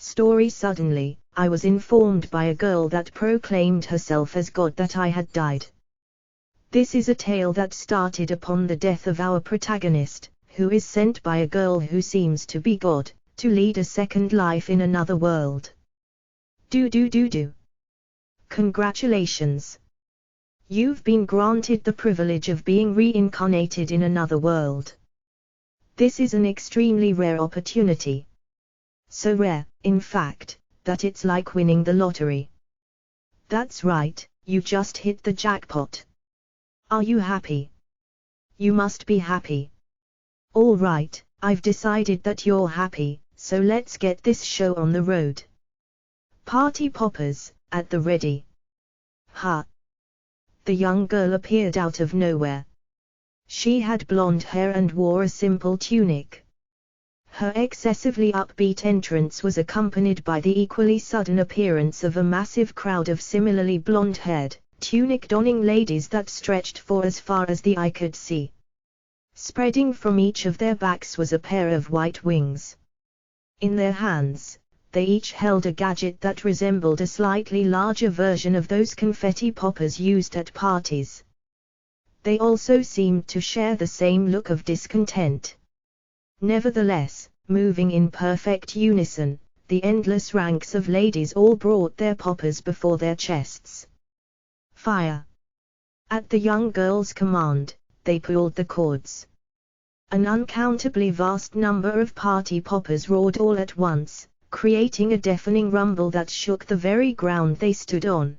Story. Suddenly, I was informed by a girl that proclaimed herself as God that I had died. This is a tale that started upon the death of our protagonist, who is sent by a girl who seems to be God, to lead a second life in another world. Do. Congratulations! You've been granted the privilege of being reincarnated in another world. This is an extremely rare opportunity. So rare, in fact, that it's like winning the lottery. That's right, you just hit the jackpot. Are you happy? You must be happy. All right, I've decided that you're happy, so let's get this show on the road. Party poppers, at the ready. Ha! The young girl appeared out of nowhere. She had blonde hair and wore a simple tunic. Her excessively upbeat entrance was accompanied by the equally sudden appearance of a massive crowd of similarly blonde-haired, tunic-donning ladies that stretched for as far as the eye could see. Spreading from each of their backs was a pair of white wings. In their hands, they each held a gadget that resembled a slightly larger version of those confetti poppers used at parties. They also seemed to share the same look of discontent. Nevertheless, moving in perfect unison, the endless ranks of ladies all brought their poppers before their chests. Fire! At the young girl's command, they pulled the cords. An uncountably vast number of party poppers roared all at once, creating a deafening rumble that shook the very ground they stood on.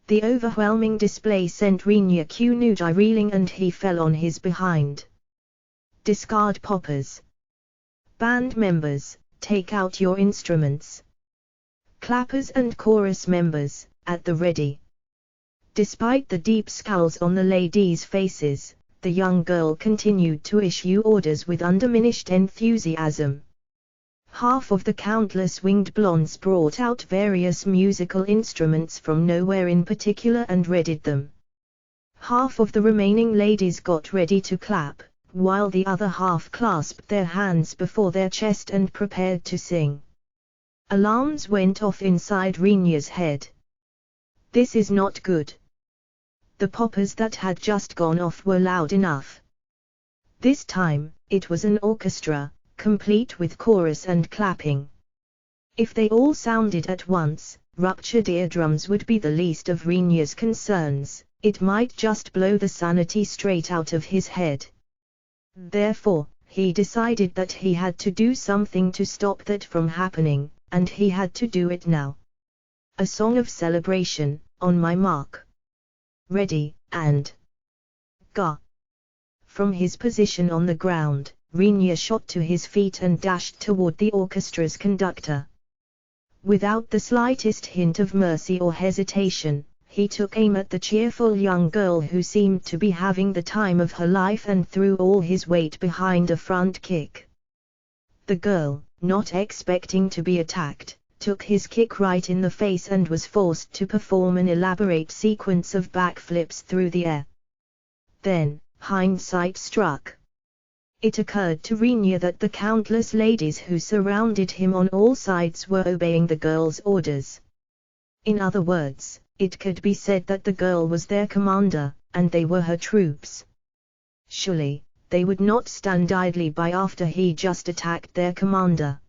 The overwhelming display sent Ryunosuke reeling and he fell on his behind. Discard poppers. Band members, take out your instruments. Clappers and chorus members, at the ready. Despite the deep scowls on the ladies' faces, the young girl continued to issue orders with undiminished enthusiasm. Half of the countless winged blondes brought out various musical instruments from nowhere in particular and readied them. Half of the remaining ladies got ready to clap, while the other half clasped their hands before their chest and prepared to sing. Alarms went off inside Rinya's head. This is not good. The poppers that had just gone off were loud enough. This time, it was an orchestra, complete with chorus and clapping. If they all sounded at once, ruptured eardrums would be the least of Rinya's concerns, it might just blow the sanity straight out of his head. Therefore, he decided that he had to do something to stop that from happening, and he had to do it now. A song of celebration, on my mark. Ready, and go. From his position on the ground, Rinya shot to his feet and dashed toward the orchestra's conductor. Without the slightest hint of mercy or hesitation, he took aim at the cheerful young girl who seemed to be having the time of her life and threw all his weight behind a front kick. The girl, not expecting to be attacked, took his kick right in the face and was forced to perform an elaborate sequence of backflips through the air. Then, hindsight struck. It occurred to Rinya that the countless ladies who surrounded him on all sides were obeying the girl's orders. In other words, it could be said that the girl was their commander, and they were her troops. Surely, they would not stand idly by after he just attacked their commander.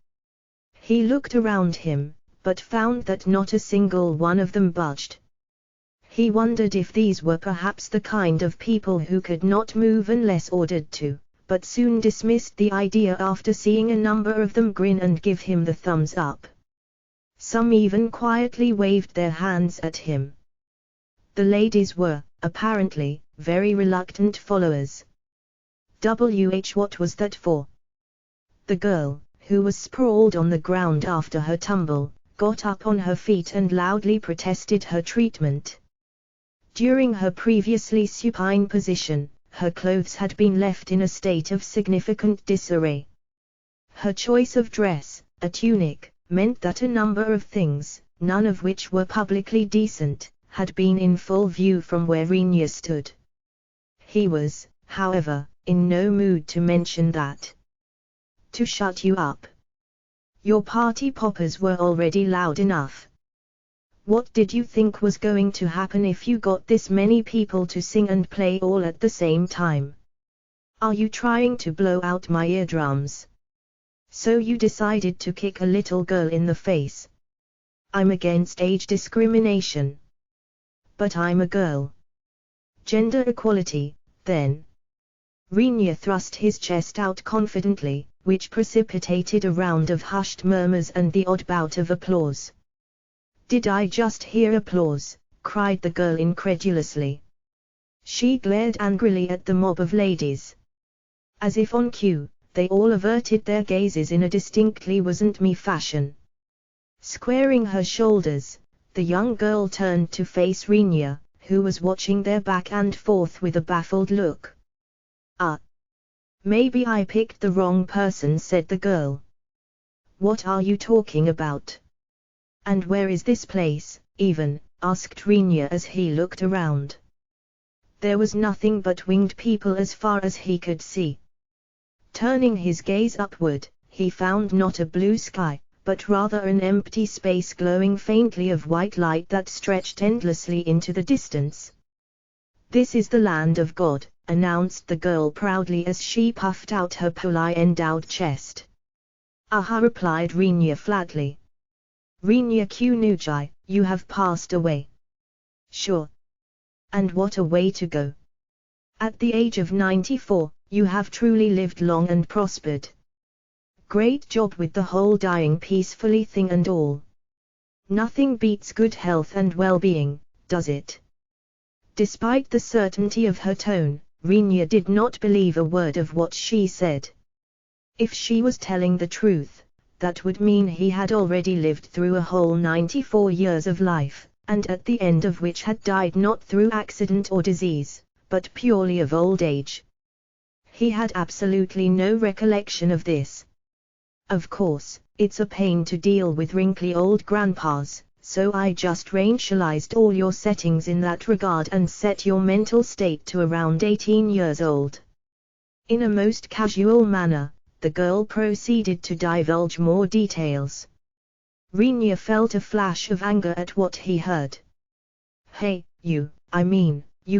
He looked around him, but found that not a single one of them budged. He wondered if these were perhaps the kind of people who could not move unless ordered to, but soon dismissed the idea after seeing a number of them grin and give him the thumbs up. Some even quietly waved their hands at him. The ladies were, apparently, very reluctant followers. What was that for? The girl, who was sprawled on the ground after her tumble, got up on her feet and loudly protested her treatment. During her previously supine position, her clothes had been left in a state of significant disarray. Her choice of dress, a tunic, meant that a number of things, none of which were publicly decent, had been in full view from where Rinya stood. He was, however, in no mood to mention that. To shut you up. Your party poppers were already loud enough. What did you think was going to happen if you got this many people to sing and play all at the same time? Are you trying to blow out my eardrums? So you decided to kick a little girl in the face. I'm against age discrimination. But I'm a girl. Gender equality, then. Rinya thrust his chest out confidently, which precipitated a round of hushed murmurs and the odd bout of applause. Did I just hear applause? Cried the girl incredulously. She glared angrily at the mob of ladies. As if on cue, they all averted their gazes in a distinctly wasn't me fashion. Squaring her shoulders, the young girl turned to face Rinya, who was watching their back and forth with a baffled look. Maybe I picked the wrong person, said the girl. What are you talking about? And where is this place, even? Asked Rinya as he looked around. There was nothing but winged people as far as he could see. Turning his gaze upward, he found not a blue sky, but rather an empty space glowing faintly of white light that stretched endlessly into the distance. This is the land of God, announced the girl proudly as she puffed out her poly-endowed chest. Aha, replied Rinya flatly. Rinya Kunujai, you have passed away. Sure. And what a way to go. At the age of 94, you have truly lived long and prospered. Great job with the whole dying peacefully thing and all. Nothing beats good health and well-being, does it? Despite the certainty of her tone, Rinya did not believe a word of what she said. If she was telling the truth, that would mean he had already lived through a whole 94 years of life, and at the end of which had died not through accident or disease, but purely of old age. He had absolutely no recollection of this. Of course, it's a pain to deal with wrinkly old grandpas, so I just racialized all your settings in that regard and set your mental state to around 18 years old. In a most casual manner, the girl proceeded to divulge more details. Rinya felt a flash of anger at what he heard. Hey, you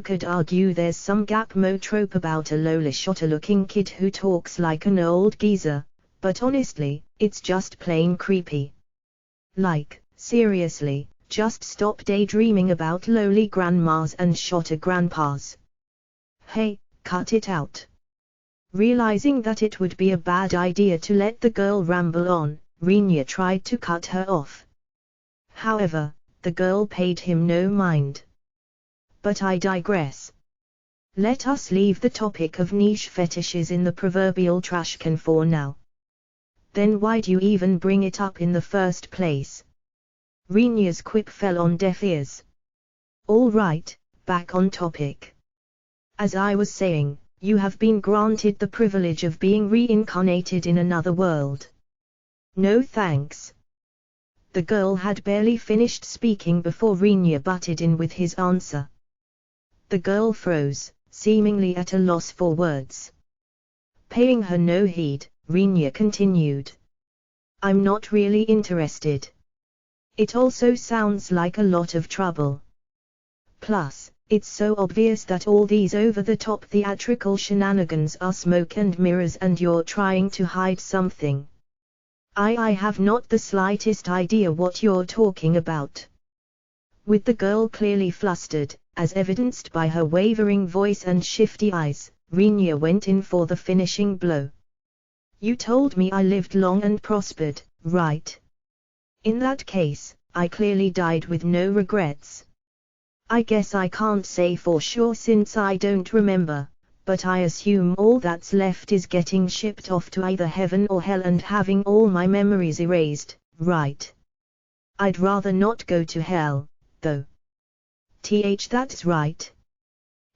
could argue there's some gap-mo trope about a Lola-shotta-looking kid who talks like an old geezer, but honestly, it's just plain creepy. Like, seriously, just stop daydreaming about lowly grandmas and shotta grandpas. Hey, cut it out. Realizing that it would be a bad idea to let the girl ramble on, Rinya tried to cut her off. However, the girl paid him no mind. But I digress. Let us leave the topic of niche fetishes in the proverbial trash can for now. Then why'd you even bring it up in the first place? Rinya's quip fell on deaf ears. All right, back on topic. As I was saying, you have been granted the privilege of being reincarnated in another world. No thanks. The girl had barely finished speaking before Rinya butted in with his answer. The girl froze, seemingly at a loss for words. Paying her no heed, Rinya continued. I'm not really interested. It also sounds like a lot of trouble. Plus, it's so obvious that all these over-the-top theatrical shenanigans are smoke and mirrors and you're trying to hide something. I have not the slightest idea what you're talking about. With the girl clearly flustered, as evidenced by her wavering voice and shifty eyes, Rinya went in for the finishing blow. You told me I lived long and prospered, right? In that case, I clearly died with no regrets. I guess I can't say for sure since I don't remember, but I assume all that's left is getting shipped off to either heaven or hell and having all my memories erased, right? I'd rather not go to hell, though. That's right.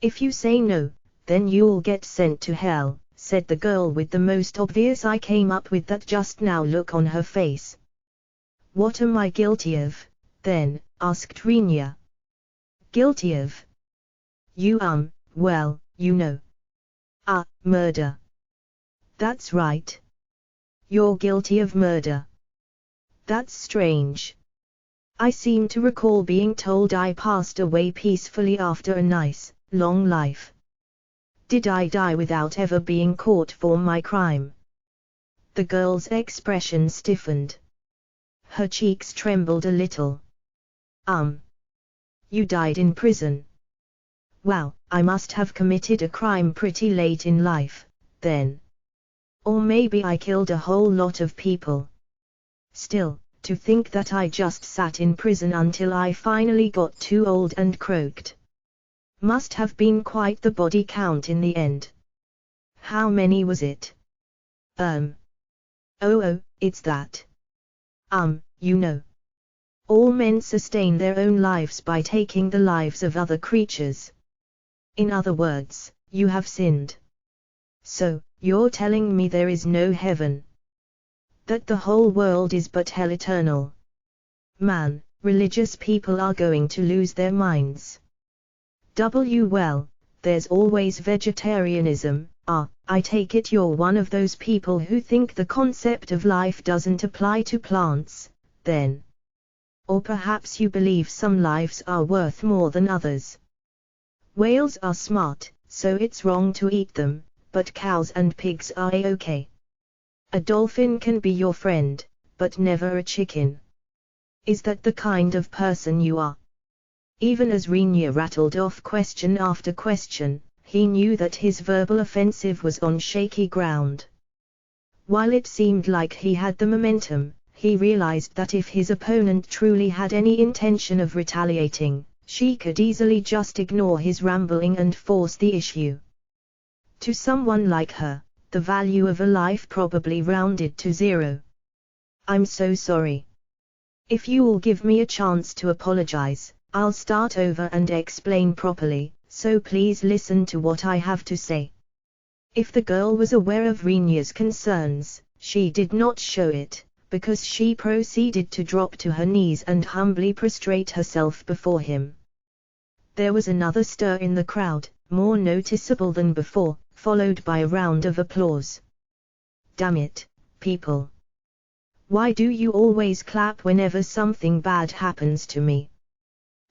If you say no, then you'll get sent to hell, said the girl with the most obvious I came up with that just now look on her face. What am I guilty of, then? Asked Rinya. Guilty of? Well, you know. Murder. That's right. You're guilty of murder. That's strange. I seem to recall being told I passed away peacefully after a nice, long life. Did I die without ever being caught for my crime? The girl's expression stiffened. Her cheeks trembled a little. You died in prison. Wow, I must have committed a crime pretty late in life, then. Or maybe I killed a whole lot of people. Still, to think that I just sat in prison until I finally got too old and croaked. Must have been quite the body count in the end. How many was it? Oh, it's that. You know. All men sustain their own lives by taking the lives of other creatures. In other words, you have sinned. So, you're telling me there is no heaven? That the whole world is but hell eternal? Man, religious people are going to lose their minds. Well, there's always vegetarianism. I take it you're one of those people who think the concept of life doesn't apply to plants, then. Or perhaps you believe some lives are worth more than others. Whales are smart, so it's wrong to eat them, but cows and pigs are a-okay. A dolphin can be your friend, but never a chicken. Is that the kind of person you are? Even as Rinya rattled off question after question, he knew that his verbal offensive was on shaky ground. While it seemed like he had the momentum, he realized that if his opponent truly had any intention of retaliating, she could easily just ignore his rambling and force the issue. To someone like her, the value of a life probably rounded to zero. I'm so sorry. If you will give me a chance to apologize, I'll start over and explain properly, so please listen to what I have to say. If the girl was aware of Rinya's concerns, she did not show it, because she proceeded to drop to her knees and humbly prostrate herself before him. There was another stir in the crowd, more noticeable than before, followed by a round of applause. Damn it, people. Why do you always clap whenever something bad happens to me?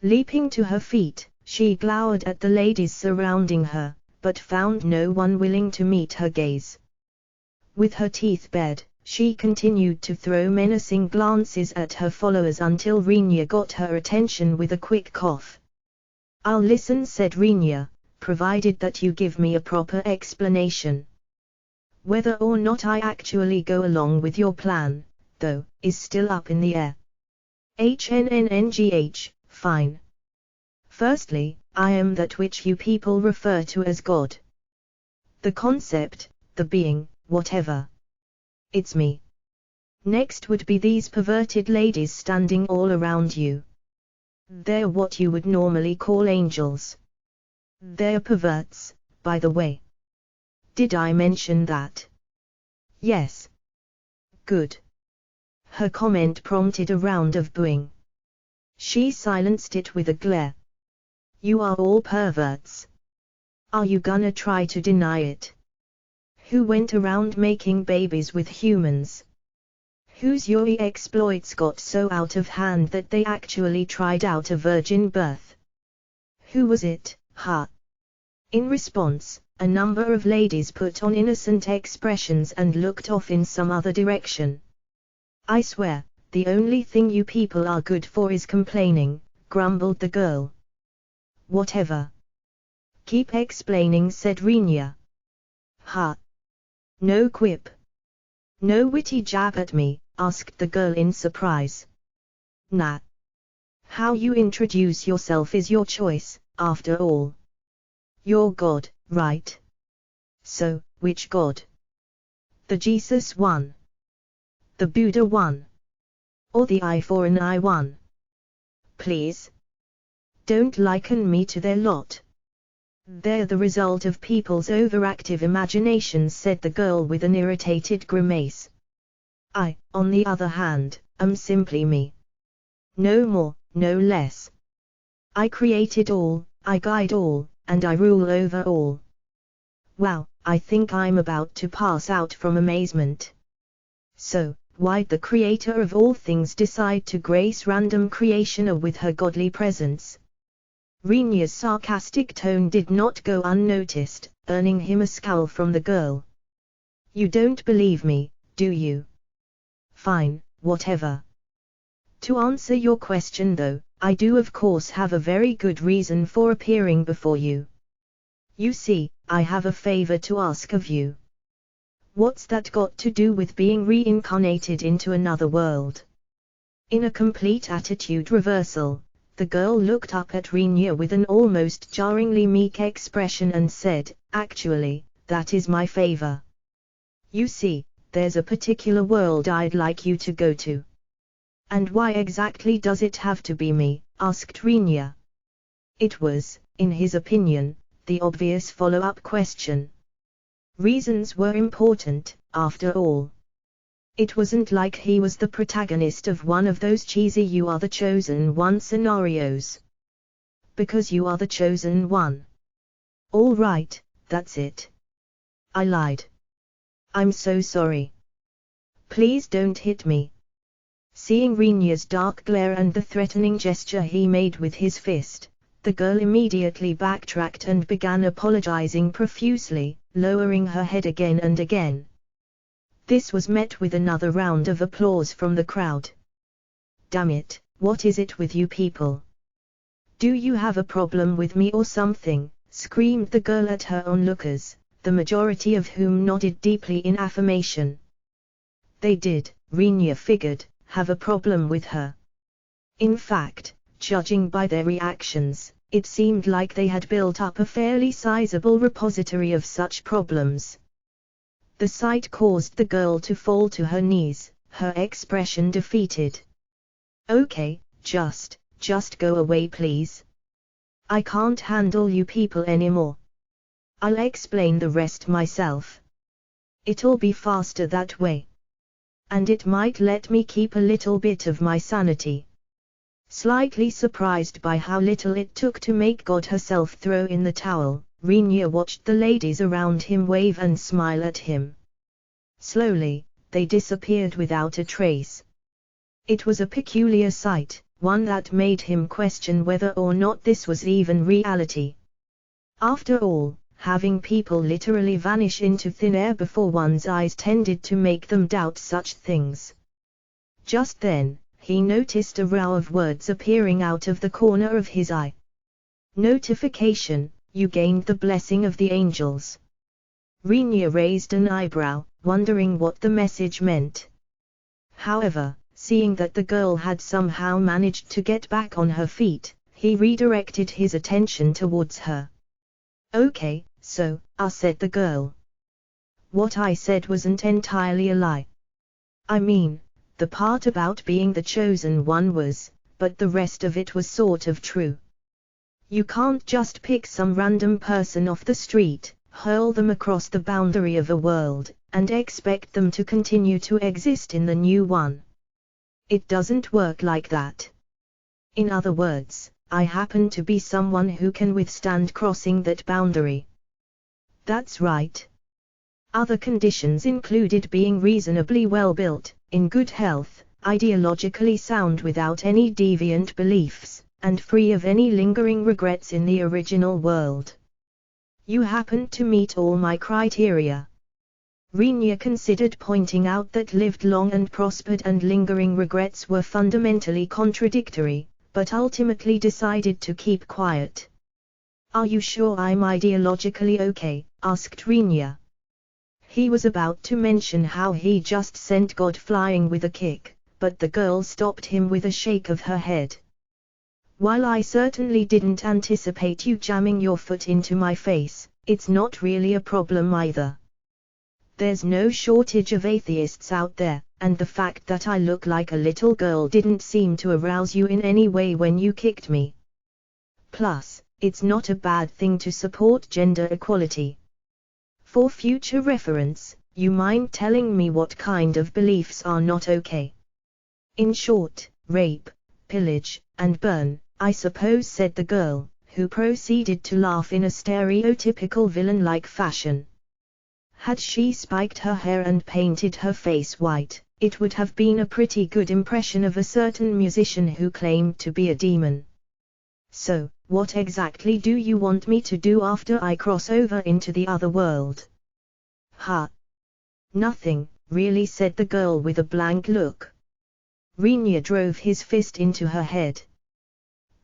Leaping to her feet, she glowered at the ladies surrounding her, but found no one willing to meet her gaze. With her teeth bared, she continued to throw menacing glances at her followers until Rinya got her attention with a quick cough. I'll listen, said Rinya, provided that you give me a proper explanation. Whether or not I actually go along with your plan, though, is still up in the air. Fine. Firstly, I am that which you people refer to as God. The concept, the being, whatever. It's me. Next would be these perverted ladies standing all around you. They're what you would normally call angels. They're perverts, by the way. Did I mention that? Yes. Good. Her comment prompted a round of booing. She silenced it with a glare. You are all perverts. Are you gonna try to deny it? Who went around making babies with humans? Whose yuri exploits got so out of hand that they actually tried out a virgin birth? Who was it, huh? In response, a number of ladies put on innocent expressions and looked off in some other direction. I swear, the only thing you people are good for is complaining, grumbled the girl. Whatever. Keep explaining, said Rinya. Ha. No quip. No witty jab at me, asked the girl in surprise. Nah. How you introduce yourself is your choice, after all. You're God, right? So, which God? The Jesus one? The Buddha one? Or the eye for an eye one? Please? Don't liken me to their lot. They're the result of people's overactive imaginations, said the girl with an irritated grimace. I, on the other hand, am simply me. No more, no less. I created all, I guide all, and I rule over all. Wow, I think I'm about to pass out from amazement. So, why'd the creator of all things decide to grace random creation with her godly presence? Rinya's sarcastic tone did not go unnoticed, earning him a scowl from the girl. You don't believe me, do you? Fine, whatever. To answer your question though, I do of course have a very good reason for appearing before you. You see, I have a favor to ask of you. What's that got to do with being reincarnated into another world? In a complete attitude reversal, the girl looked up at Rinya with an almost jarringly meek expression and said, actually, that is my favor. You see, there's a particular world I'd like you to go to. And why exactly does it have to be me? Asked Rinya. It was, in his opinion, the obvious follow-up question. Reasons were important, after all. It wasn't like he was the protagonist of one of those cheesy "you are the chosen one" scenarios. Because you are the chosen one. All right, that's it. I lied. I'm so sorry. Please don't hit me. Seeing Rinya's dark glare and the threatening gesture he made with his fist, the girl immediately backtracked and began apologizing profusely, lowering her head again and again. This was met with another round of applause from the crowd. Damn it, what is it with you people? Do you have a problem with me or something? Screamed the girl at her onlookers, the majority of whom nodded deeply in affirmation. They did, Rinya figured, have a problem with her. In fact, judging by their reactions, it seemed like they had built up a fairly sizable repository of such problems. The sight caused the girl to fall to her knees, her expression defeated. Okay, just go away please. I can't handle you people anymore. I'll explain the rest myself. It'll be faster that way. And it might let me keep a little bit of my sanity. Slightly surprised by how little it took to make God herself throw in the towel, Rinya watched the ladies around him wave and smile at him. Slowly, they disappeared without a trace. It was a peculiar sight, one that made him question whether or not this was even reality. After all, having people literally vanish into thin air before one's eyes tended to make them doubt such things. Just then, he noticed a row of words appearing out of the corner of his eye. Notification, you gained the blessing of the angels. Rinya raised an eyebrow, wondering what the message meant. However, seeing that the girl had somehow managed to get back on her feet, he redirected his attention towards her. Okay, so, said the girl. What I said wasn't entirely a lie. I mean, the part about being the chosen one was, but the rest of it was sort of true. You can't just pick some random person off the street, hurl them across the boundary of a world, and expect them to continue to exist in the new one. It doesn't work like that. In other words, I happen to be someone who can withstand crossing that boundary. That's right. Other conditions included being reasonably well built, in good health, ideologically sound without any deviant beliefs, and free of any lingering regrets in the original world. You happen to meet all my criteria. Rinya considered pointing out that lived long and prospered and lingering regrets were fundamentally contradictory, but ultimately decided to keep quiet. Are you sure I'm ideologically okay? Asked Rinya. He was about to mention how he just sent God flying with a kick, but the girl stopped him with a shake of her head. While I certainly didn't anticipate you jamming your foot into my face, it's not really a problem either. There's no shortage of atheists out there, and the fact that I look like a little girl didn't seem to arouse you in any way when you kicked me. Plus, it's not a bad thing to support gender equality. For future reference, you mind telling me what kind of beliefs are not okay? In short, rape, pillage, and burn, I suppose, said the girl, who proceeded to laugh in a stereotypical villain-like fashion. Had she spiked her hair and painted her face white, It would have been a pretty good impression of a certain musician who claimed to be a demon. So, what exactly do you want me to do after I cross over into the other world? Ha! Nothing, really, said the girl with a blank look. Rinya drove his fist into her head.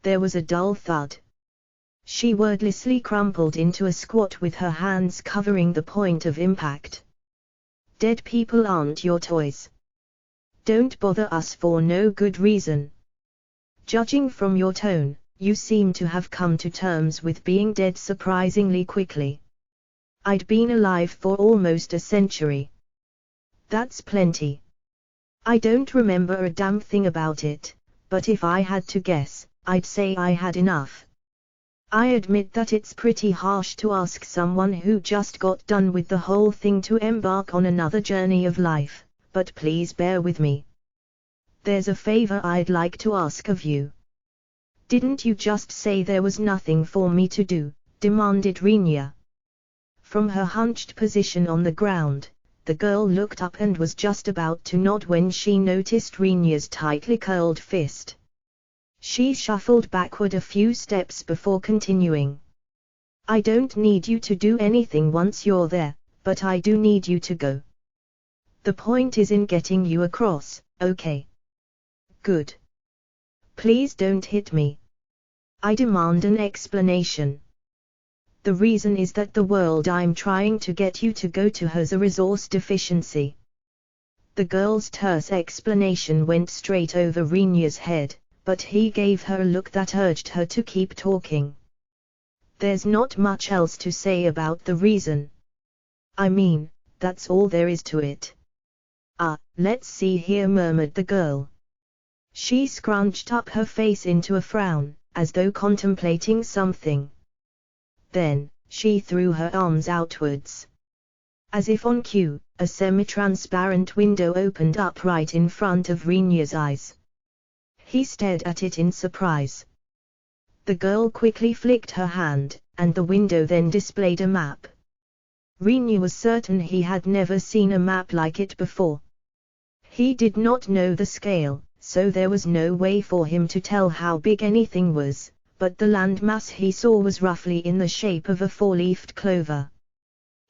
There was a dull thud. She wordlessly crumpled into a squat with her hands covering the point of impact. Dead people aren't your toys. Don't bother us for no good reason. Judging from your tone, you seem to have come to terms with being dead surprisingly quickly. I'd been alive for almost a century. That's plenty. I don't remember a damn thing about it, but if I had to guess, I'd say I had enough. I admit that it's pretty harsh to ask someone who just got done with the whole thing to embark on another journey of life, but please bear with me. There's a favor I'd like to ask of you. Didn't you just say there was nothing for me to do? Demanded Rinya. From her hunched position on the ground, the girl looked up and was just about to nod when she noticed Rinya's tightly curled fist. She shuffled backward a few steps before continuing. I don't need you to do anything once you're there, but I do need you to go. The point is in getting you across, okay? Good. Please don't hit me. I demand an explanation. The reason is that the world I'm trying to get you to go to has a resource deficiency. The girl's terse explanation went straight over Rinya's head, but he gave her a look that urged her to keep talking. There's not much else to say about the reason. I mean, that's all there is to it. Let's see here, murmured the girl. She scrunched up her face into a frown, as though contemplating something. Then, she threw her arms outwards. As if on cue, a semi-transparent window opened up right in front of Rinya's eyes. He stared at it in surprise. The girl quickly flicked her hand, and the window then displayed a map. Rinya was certain he had never seen a map like it before. He did not know the scale, so there was no way for him to tell how big anything was, but the landmass he saw was roughly in the shape of a four-leafed clover.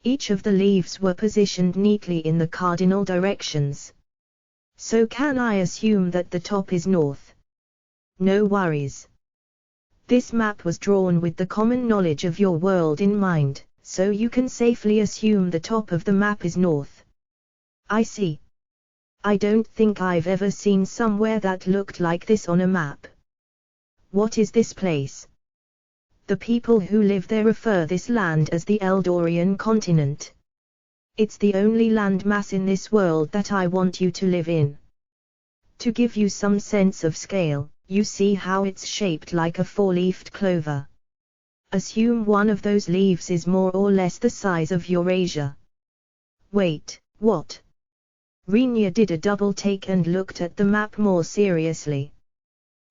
Each of the leaves were positioned neatly in the cardinal directions. So can I assume that the top is north? No worries. This map was drawn with the common knowledge of your world in mind, so you can safely assume the top of the map is north. I see. I don't think I've ever seen somewhere that looked like this on a map. What is this place? The people who live there refer this land as the Eldorian continent. It's the only landmass in this world that I want you to live in. To give you some sense of scale, you see how it's shaped like a four-leafed clover. Assume one of those leaves is more or less the size of Eurasia. Wait, what? Rinya did a double take and looked at the map more seriously.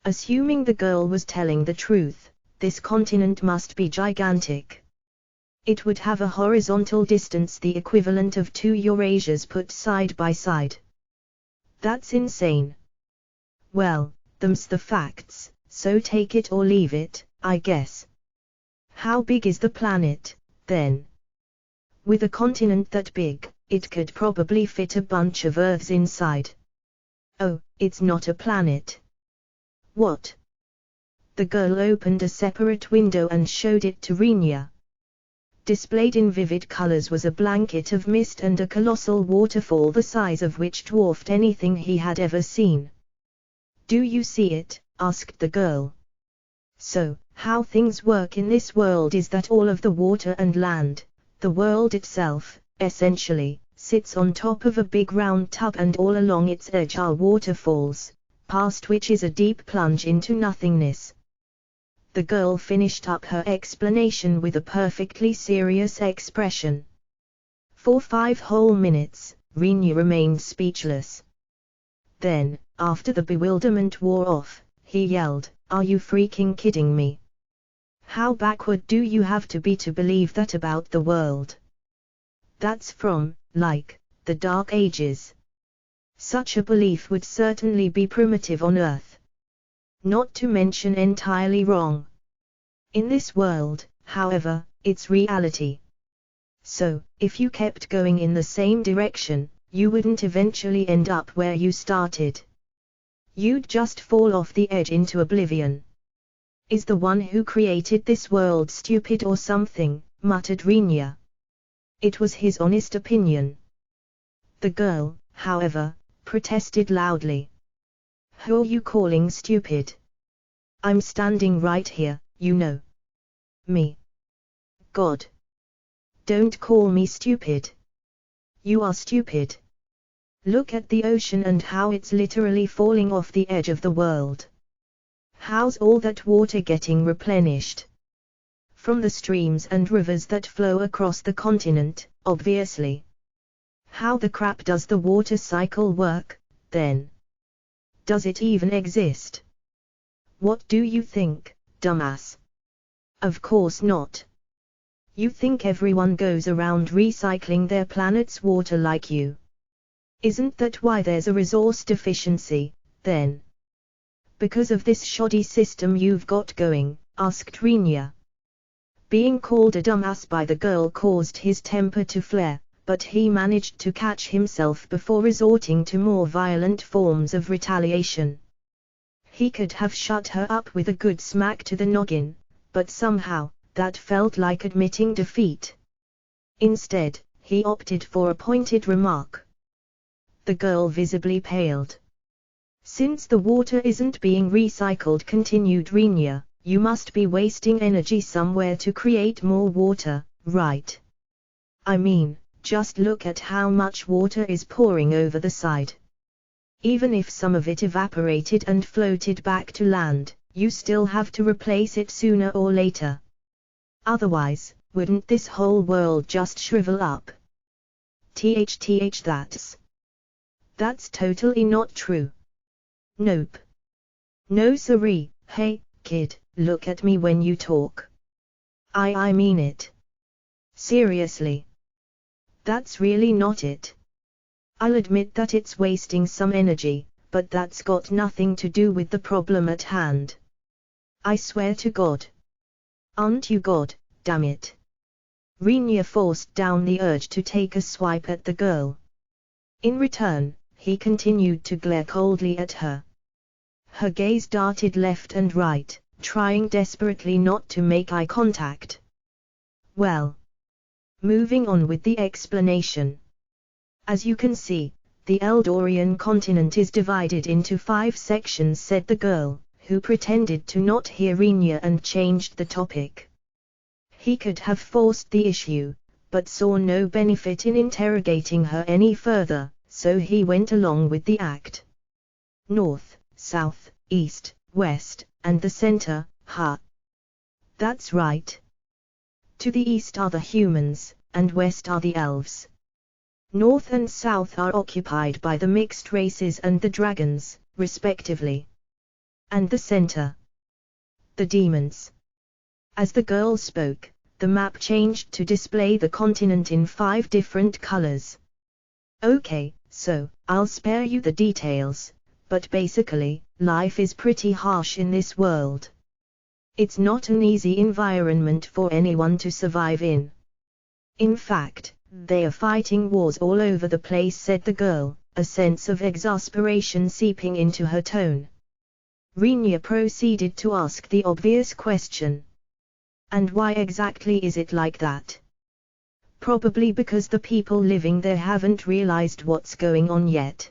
Assuming the girl was telling the truth, this continent must be gigantic. It would have a horizontal distance the equivalent of 2 Eurasias put side by side. That's insane. Well, them's the facts, so take it or leave it, I guess. How big is the planet, then? With a continent that big, it could probably fit a bunch of Earths inside. Oh, it's not a planet. What? The girl opened a separate window and showed it to Rinya. Displayed in vivid colors was a blanket of mist and a colossal waterfall the size of which dwarfed anything he had ever seen. Do you see it? Asked the girl. So, how things work in this world is that all of the water and land, the world itself, essentially, sits on top of a big round tub, and all along its edge are waterfalls, past which is a deep plunge into nothingness. The girl finished up her explanation with a perfectly serious expression. For 5 whole minutes, Rinya remained speechless. Then, after the bewilderment wore off, he yelled, "Are you freaking kidding me? How backward do you have to be to believe that about the world? That's from, like, the Dark Ages. Such a belief would certainly be primitive on Earth. Not to mention entirely wrong. In this world, however, it's reality. So, if you kept going in the same direction, you wouldn't eventually end up where you started. You'd just fall off the edge into oblivion. Is the one who created this world stupid or something? Muttered Rinya. It was his honest opinion. The girl, however, protested loudly. Who are you calling stupid? I'm standing right here, you know. Me. God. Don't call me stupid. You are stupid. Look at the ocean and how it's literally falling off the edge of the world. How's all that water getting replenished? From the streams and rivers that flow across the continent, obviously. How the crap does the water cycle work, then? Does it even exist? What do you think, dumbass? Of course not. You think everyone goes around recycling their planet's water like you? Isn't that why there's a resource deficiency, then? Because of this shoddy system you've got going? Asked Rinya. Being called a dumbass by the girl caused his temper to flare, but he managed to catch himself before resorting to more violent forms of retaliation. He could have shut her up with a good smack to the noggin, but somehow, that felt like admitting defeat. Instead, he opted for a pointed remark. The girl visibly paled. Since the water isn't being recycled, continued Rinya, you must be wasting energy somewhere to create more water, right? I mean, just look at how much water is pouring over the side. Even if some of it evaporated and floated back to land, you still have to replace it sooner or later. Otherwise, wouldn't this whole world just shrivel up? That's totally not true. Nope. No siree. Hey, kid, look at me when you talk. I mean it. Seriously. That's really not it. I'll admit that it's wasting some energy, but that's got nothing to do with the problem at hand. I swear to God. Aren't you God, damn it? Rinya forced down the urge to take a swipe at the girl. In return, he continued to glare coldly at her. Her gaze darted left and right, trying desperately not to make eye contact. Well. Moving on with the explanation. As you can see, the Eldorian continent is divided into 5 sections, said the girl, who pretended to not hear Rinya and changed the topic. He could have forced the issue, but saw no benefit in interrogating her any further, so he went along with the act. North, South, East, West, and the center, huh? That's right. To the east are the humans, and west are the elves. North and south are occupied by the mixed races and the dragons, respectively. And the center? The demons. As the girl spoke, the map changed to display the continent in 5 different colors. Okay, so, I'll spare you the details, but basically, life is pretty harsh in this world. It's not an easy environment for anyone to survive in. In fact, they are fighting wars all over the place, said the girl, a sense of exasperation seeping into her tone. Rinya proceeded to ask the obvious question. And why exactly is it like that? Probably because the people living there haven't realized what's going on yet.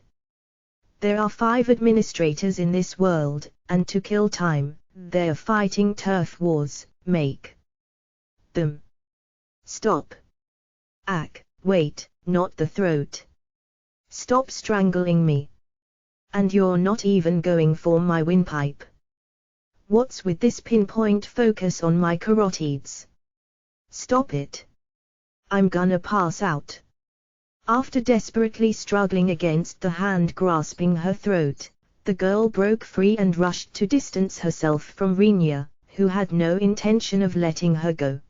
There are 5 administrators in this world, and to kill time, they're fighting turf wars. Make them stop. Wait, not the throat. Stop strangling me. And you're not even going for my windpipe. What's with this pinpoint focus on my carotids? Stop it. I'm gonna pass out. After desperately struggling against the hand grasping her throat, the girl broke free and rushed to distance herself from Rinya, who had no intention of letting her go.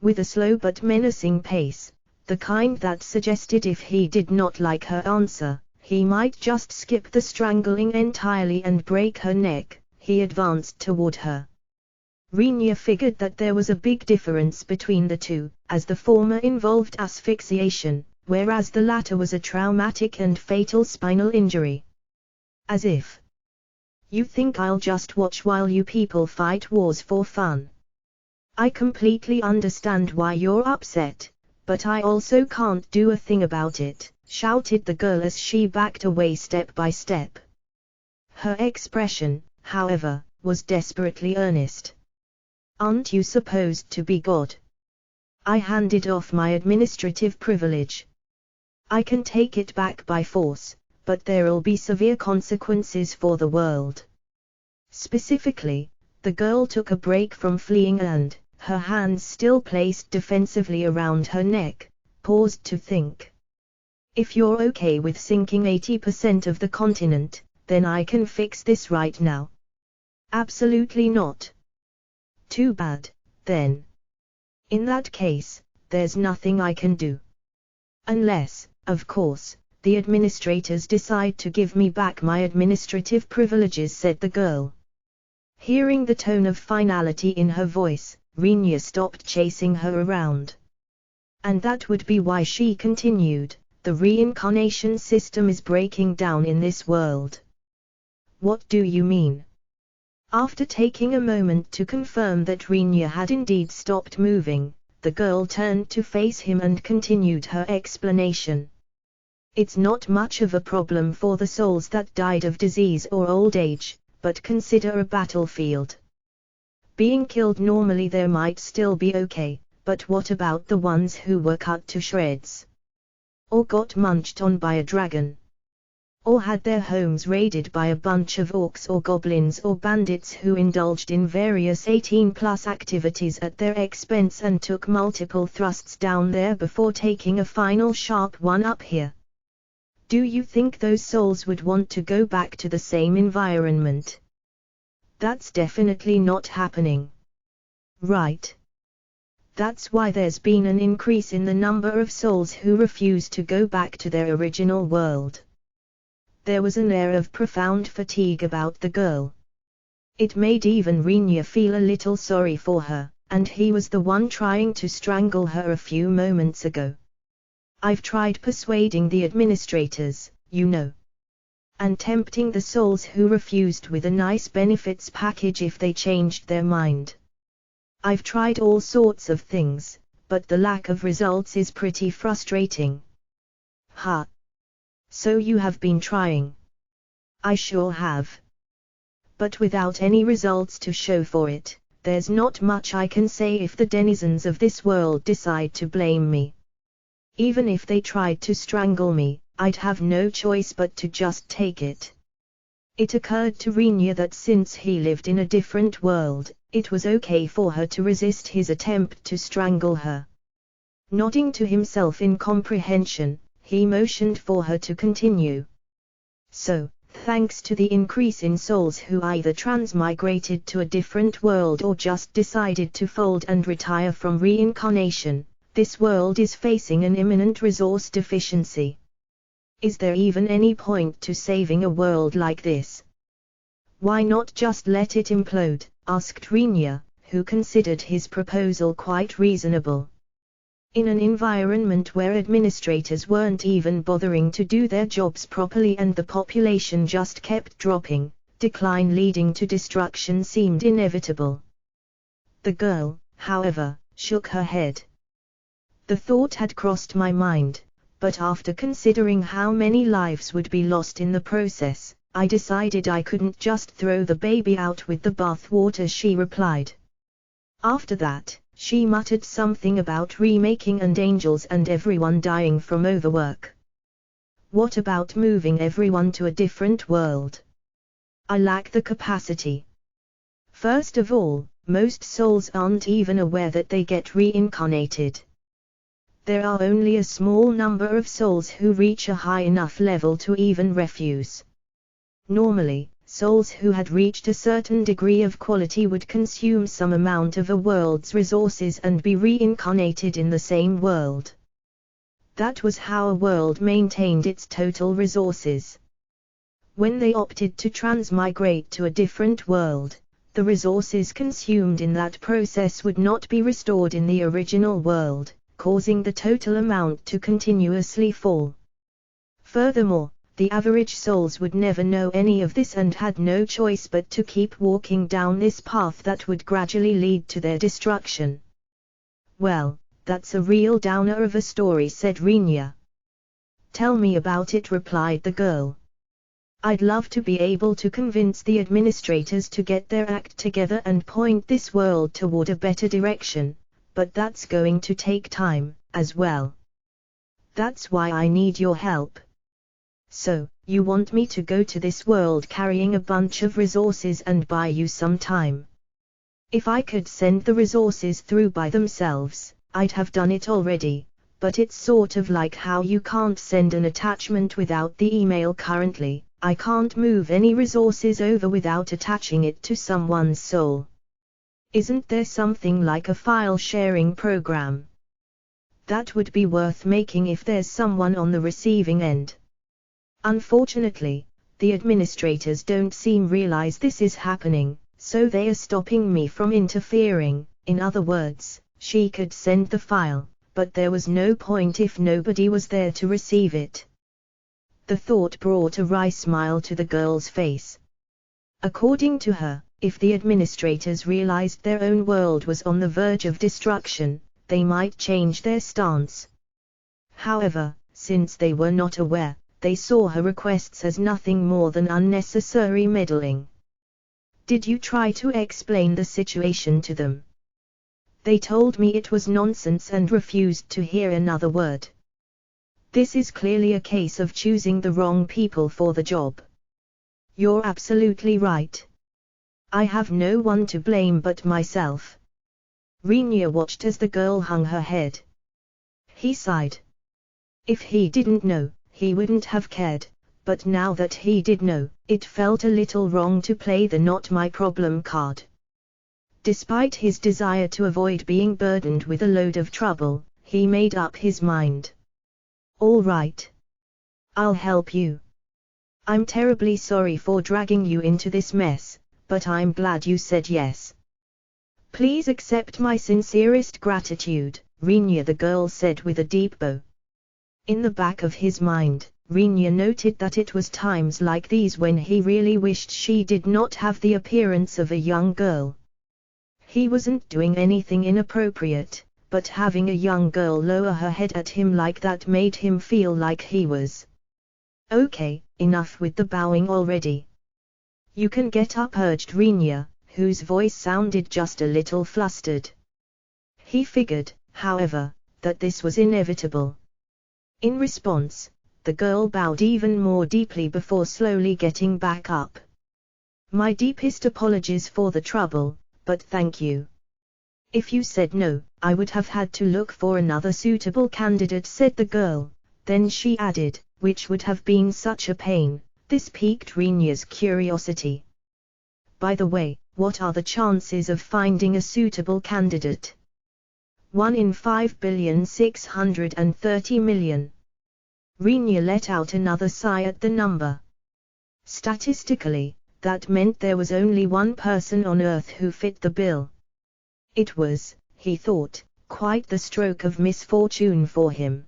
With a slow but menacing pace, the kind that suggested if he did not like her answer, he might just skip the strangling entirely and break her neck. He advanced toward her. Rinya figured that there was a big difference between the two, as the former involved asphyxiation, whereas the latter was a traumatic and fatal spinal injury. As if. You think I'll just watch while you people fight wars for fun? I completely understand why you're upset, but I also can't do a thing about it, shouted the girl as she backed away step by step. Her expression, however, was desperately earnest. Aren't you supposed to be God? I handed off my administrative privilege. I can take it back by force, but there'll be severe consequences for the world. Specifically, the girl took a break from fleeing and, her hands still placed defensively around her neck, paused to think. If you're okay with sinking 80% of the continent, then I can fix this right now. Absolutely not. Too bad, then. In that case, there's nothing I can do. Unless, of course, the administrators decide to give me back my administrative privileges, said the girl. Hearing the tone of finality in her voice, Rinya stopped chasing her around. And that would be why she continued, the reincarnation system is breaking down in this world. What do you mean? After taking a moment to confirm that Rinya had indeed stopped moving, the girl turned to face him and continued her explanation. It's not much of a problem for the souls that died of disease or old age, but consider a battlefield. Being killed normally there might still be okay, but what about the ones who were cut to shreds? Or got munched on by a dragon? Or had their homes raided by a bunch of orcs or goblins or bandits who indulged in various 18+ activities at their expense and took multiple thrusts down there before taking a final sharp one up here? Do you think those souls would want to go back to the same environment? That's definitely not happening. Right. That's why there's been an increase in the number of souls who refuse to go back to their original world. There was an air of profound fatigue about the girl. It made even Rinya feel a little sorry for her, and he was the one trying to strangle her a few moments ago. I've tried persuading the administrators, you know. And tempting the souls who refused with a nice benefits package if they changed their mind. I've tried all sorts of things, but the lack of results is pretty frustrating. Ha! So you have been trying. I sure have. But without any results to show for it, there's not much I can say if the denizens of this world decide to blame me. Even if they tried to strangle me, I'd have no choice but to just take it. It occurred to Rinya that since he lived in a different world, it was okay for her to resist his attempt to strangle her. Nodding to himself in comprehension, he motioned for her to continue. So, thanks to the increase in souls who either transmigrated to a different world or just decided to fold and retire from reincarnation, this world is facing an imminent resource deficiency. Is there even any point to saving a world like this? Why not just let it implode? Asked Rinya, who considered his proposal quite reasonable. In an environment where administrators weren't even bothering to do their jobs properly and the population just kept dropping, decline leading to destruction seemed inevitable. The girl, however, shook her head. The thought had crossed my mind, but after considering how many lives would be lost in the process, I decided I couldn't just throw the baby out with the bathwater, she replied. After that, she muttered something about remaking and angels and everyone dying from overwork. What about moving everyone to a different world? I lack the capacity. First of all, most souls aren't even aware that they get reincarnated. There are only a small number of souls who reach a high enough level to even refuse. Normally, souls who had reached a certain degree of quality would consume some amount of a world's resources and be reincarnated in the same world. That was how a world maintained its total resources. When they opted to transmigrate to a different world, the resources consumed in that process would not be restored in the original world, causing the total amount to continuously fall. Furthermore, the average souls would never know any of this and had no choice but to keep walking down this path that would gradually lead to their destruction. "Well, that's a real downer of a story," said Rinya. "Tell me about it," replied the girl. "I'd love to be able to convince the administrators to get their act together and point this world toward a better direction, but that's going to take time, as well. That's why I need your help." "So, you want me to go to this world carrying a bunch of resources and buy you some time? If I could send the resources through by themselves, I'd have done it already, but it's sort of like how you can't send an attachment without the email currently. I can't move any resources over without attaching it to someone's soul. Isn't there something like a file sharing program? That would be worth making if there's someone on the receiving end. Unfortunately, the administrators don't seem realize this is happening, so they are stopping me from interfering." In other words, she could send the file, but there was no point if nobody was there to receive it. The thought brought a wry smile to the girl's face. According to her, if the administrators realized their own world was on the verge of destruction, they might change their stance. However, since they were not aware, they saw her requests as nothing more than unnecessary meddling. "Did you try to explain the situation to them?" "They told me it was nonsense and refused to hear another word. This is clearly a case of choosing the wrong people for the job." "You're absolutely right. I have no one to blame but myself." Rinya watched as the girl hung her head. He sighed. If he didn't know, he wouldn't have cared, but now that he did know, it felt a little wrong to play the "not my problem" card. Despite his desire to avoid being burdened with a load of trouble, he made up his mind. "All right. I'll help you. I'm terribly sorry for dragging you into this mess, but I'm glad you said yes." "Please accept my sincerest gratitude," Rinya the girl said with a deep bow. In the back of his mind, Rinya noted that it was times like these when he really wished she did not have the appearance of a young girl. He wasn't doing anything inappropriate, but having a young girl lower her head at him like that made him feel like he was. "Okay, enough with the bowing already. You can get up," urged Rinya, whose voice sounded just a little flustered. He figured, however, that this was inevitable. In response, the girl bowed even more deeply before slowly getting back up. "My deepest apologies for the trouble, but thank you. If you said no, I would have had to look for another suitable candidate," said the girl. Then she added, "which would have been such a pain." This piqued Rinya's curiosity. "By the way, what are the chances of finding a suitable candidate?" 1 in 5,630,000,000. Rinya let out another sigh at the number. Statistically, that meant there was only one person on Earth who fit the bill. It was, he thought, quite the stroke of misfortune for him.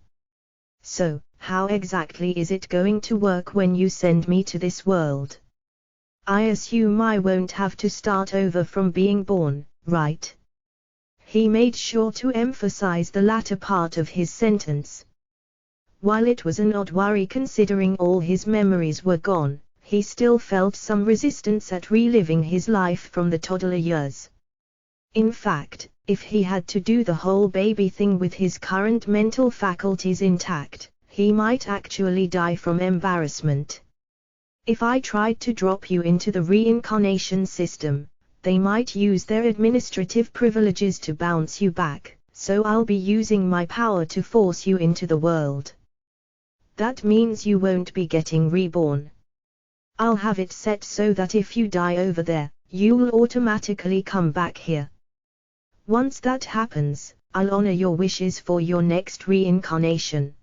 "So, how exactly is it going to work when you send me to this world? I assume I won't have to start over from being born, right?" He made sure to emphasize the latter part of his sentence. While it was an odd worry considering all his memories were gone, he still felt some resistance at reliving his life from the toddler years. In fact, if he had to do the whole baby thing with his current mental faculties intact, he might actually die from embarrassment. "If I tried to drop you into the reincarnation system, they might use their administrative privileges to bounce you back, so I'll be using my power to force you into the world. That means you won't be getting reborn. I'll have it set so that if you die over there, you'll automatically come back here. Once that happens, I'll honor your wishes for your next reincarnation."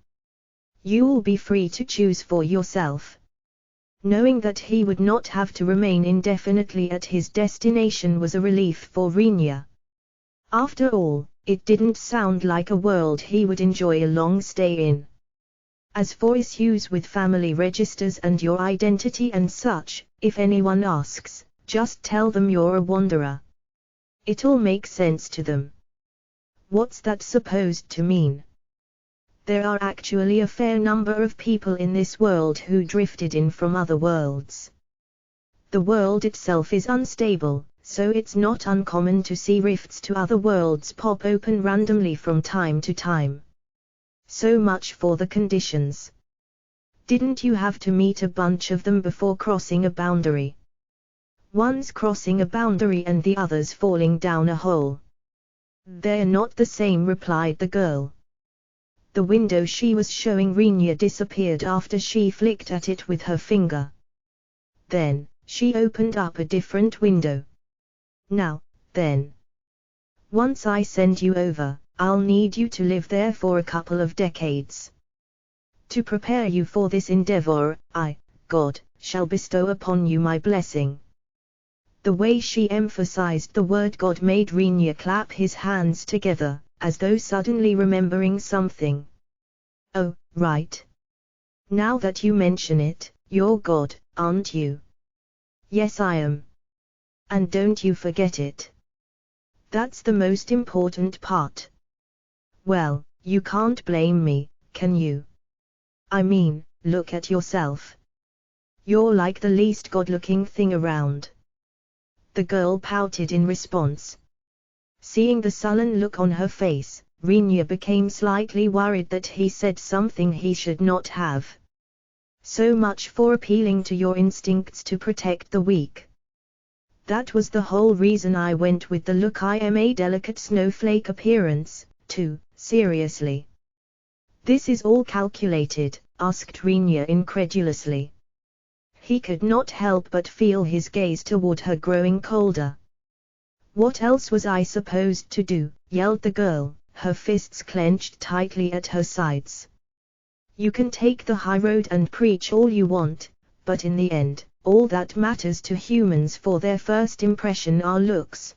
You'll be free to choose for yourself. Knowing that he would not have to remain indefinitely at his destination was a relief for Rinya. After all, it didn't sound like a world he would enjoy a long stay in. As for issues with family registers and your identity and such, if anyone asks, just tell them you're a wanderer. It'll make sense to them. What's that supposed to mean? There are actually a fair number of people in this world who drifted in from other worlds. The world itself is unstable, so it's not uncommon to see rifts to other worlds pop open randomly from time to time. So much for the conditions. Didn't you have to meet a bunch of them before crossing a boundary? One's crossing a boundary and the other's falling down a hole. They're not the same, replied the girl. The window she was showing Rinya disappeared after she flicked at it with her finger. Then, she opened up a different window. Now, then. Once I send you over, I'll need you to live there for a couple of decades. To prepare you for this endeavor, I, God, shall bestow upon you my blessing. The way she emphasized the word God made Rinya clap his hands together, as though suddenly remembering something. Oh, right. Now that you mention it, you're God, aren't you? Yes, I am. And don't you forget it. That's the most important part. Well, you can't blame me, can you? I mean, look at yourself. You're like the least good-looking thing around. The girl pouted in response. Seeing the sullen look on her face, Rinya became slightly worried that he said something he should not have. So much for appealing to your instincts to protect the weak. That was the whole reason I went with the look. I am a delicate snowflake appearance, too, seriously. This is all calculated, asked Rinya incredulously. He could not help but feel his gaze toward her growing colder. What else was I supposed to do? Yelled the girl, her fists clenched tightly at her sides. You can take the high road and preach all you want, but in the end, all that matters to humans for their first impression are looks.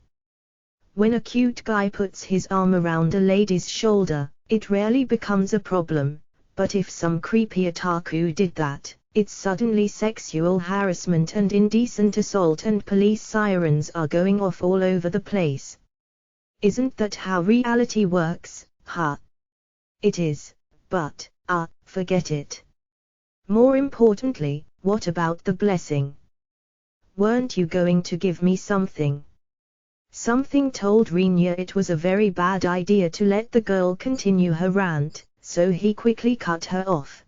When a cute guy puts his arm around a lady's shoulder, it rarely becomes a problem, but if some creepy otaku did that, it's suddenly sexual harassment and indecent assault and police sirens are going off all over the place. Isn't that how reality works, huh? It is, but, forget it. More importantly, what about the blessing? Weren't you going to give me something? Something told Rinya it was a very bad idea to let the girl continue her rant, so he quickly cut her off.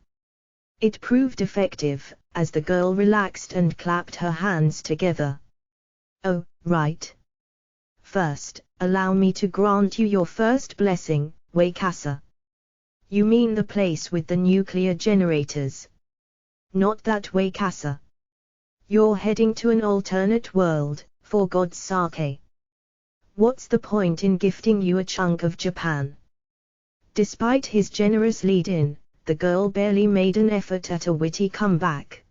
It proved effective, as the girl relaxed and clapped her hands together. Oh, right. First, allow me to grant you your first blessing, Waikasa. You mean the place with the nuclear generators? Not that Waikasa. You're heading to an alternate world, for God's sake. What's the point in gifting you a chunk of Japan? Despite his generous lead-in, the girl barely made an effort at a witty comeback.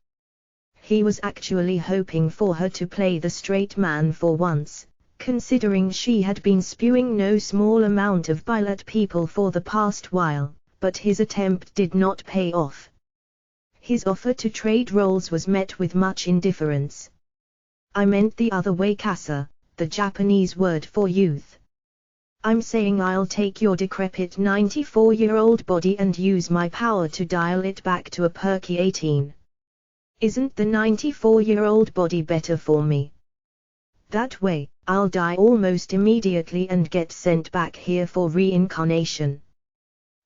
He was actually hoping for her to play the straight man for once, considering she had been spewing no small amount of bile at people for the past while, but his attempt did not pay off. His offer to trade roles was met with much indifference. I meant the other Waikasa, the Japanese word for youth. I'm saying I'll take your decrepit 94-year-old body and use my power to dial it back to a perky 18. Isn't the 94-year-old body better for me? That way, I'll die almost immediately and get sent back here for reincarnation.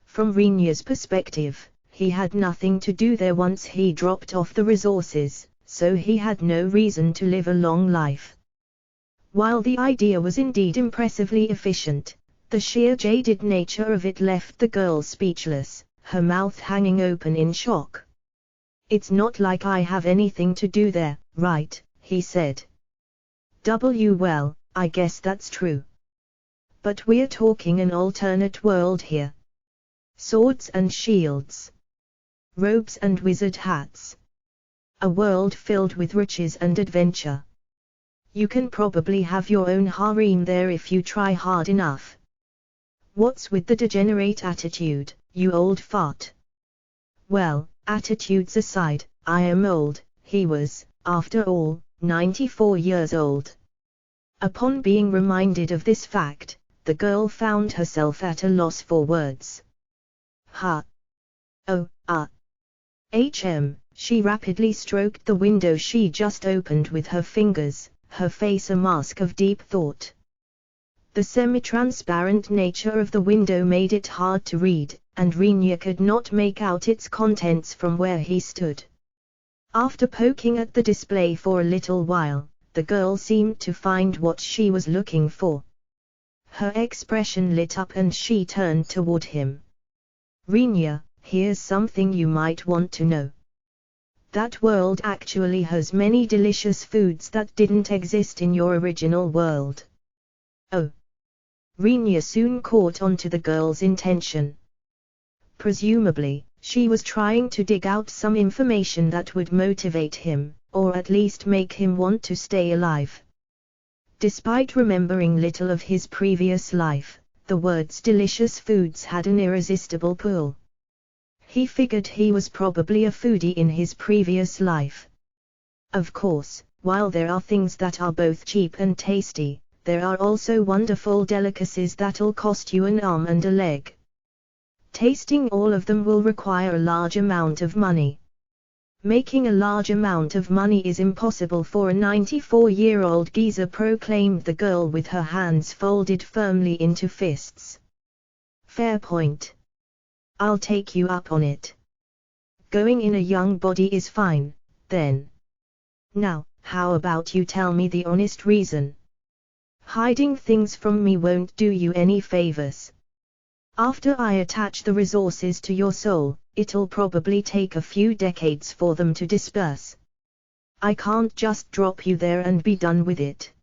From Rinya's perspective, he had nothing to do there once he dropped off the resources, so he had no reason to live a long life. While the idea was indeed impressively efficient, the sheer jaded nature of it left the girl speechless, her mouth hanging open in shock. It's not like I have anything to do there, right? He said. Well, I guess that's true. But we're talking an alternate world here. Swords and shields. robes and wizard hats. A world filled with riches and adventure. You can probably have your own harem there if you try hard enough. What's with the degenerate attitude, you old fart? Well, attitudes aside, I am old. He was, after all, 94 years old. Upon being reminded of this fact, the girl found herself at a loss for words. She rapidly stroked the window she just opened with her fingers, her face a mask of deep thought. The semi-transparent nature of the window made it hard to read, and Rinya could not make out its contents from where he stood. After poking at the display for a little while, the girl seemed to find what she was looking for. Her expression lit up and she turned toward him. Rinya, here's something you might want to know. That world actually has many delicious foods that didn't exist in your original world. Oh. Rinya soon caught on to the girl's intention. Presumably, she was trying to dig out some information that would motivate him, or at least make him want to stay alive. Despite remembering little of his previous life, the words delicious foods had an irresistible pull. He figured he was probably a foodie in his previous life. Of course, while there are things that are both cheap and tasty, there are also wonderful delicacies that'll cost you an arm and a leg. Tasting all of them will require a large amount of money. Making a large amount of money is impossible for a 94-year-old geezer, proclaimed the girl with her hands folded firmly into fists. Fair point. I'll take you up on it. Going in a young body is fine, then. Now, how about you tell me the honest reason? Hiding things from me won't do you any favors. After I attach the resources to your soul, it'll probably take a few decades for them to disperse. I can't just drop you there and be done with it.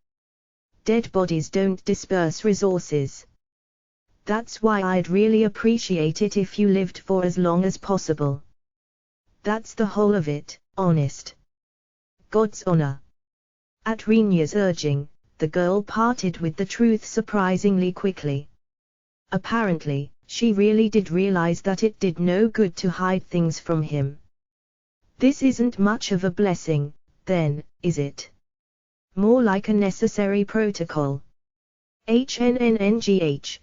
Dead bodies don't disperse resources. That's why I'd really appreciate it if you lived for as long as possible. That's the whole of it, honest. God's honor. At Rinya's urging, the girl parted with the truth surprisingly quickly. Apparently, she really did realize that it did no good to hide things from him. This isn't much of a blessing, then, is it? More like a necessary protocol. HNNNGH.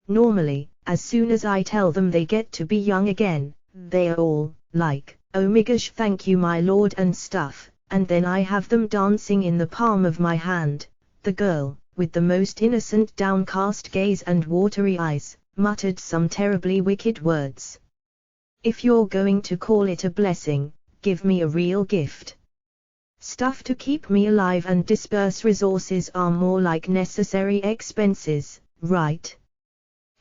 Normally, as soon as I tell them they get to be young again, they are all, like, oh my gosh, thank you my lord and stuff, and then I have them dancing in the palm of my hand. The girl, with the most innocent downcast gaze and watery eyes, muttered some terribly wicked words. If you're going to call it a blessing, give me a real gift. Stuff to keep me alive and disperse resources are more like necessary expenses, right?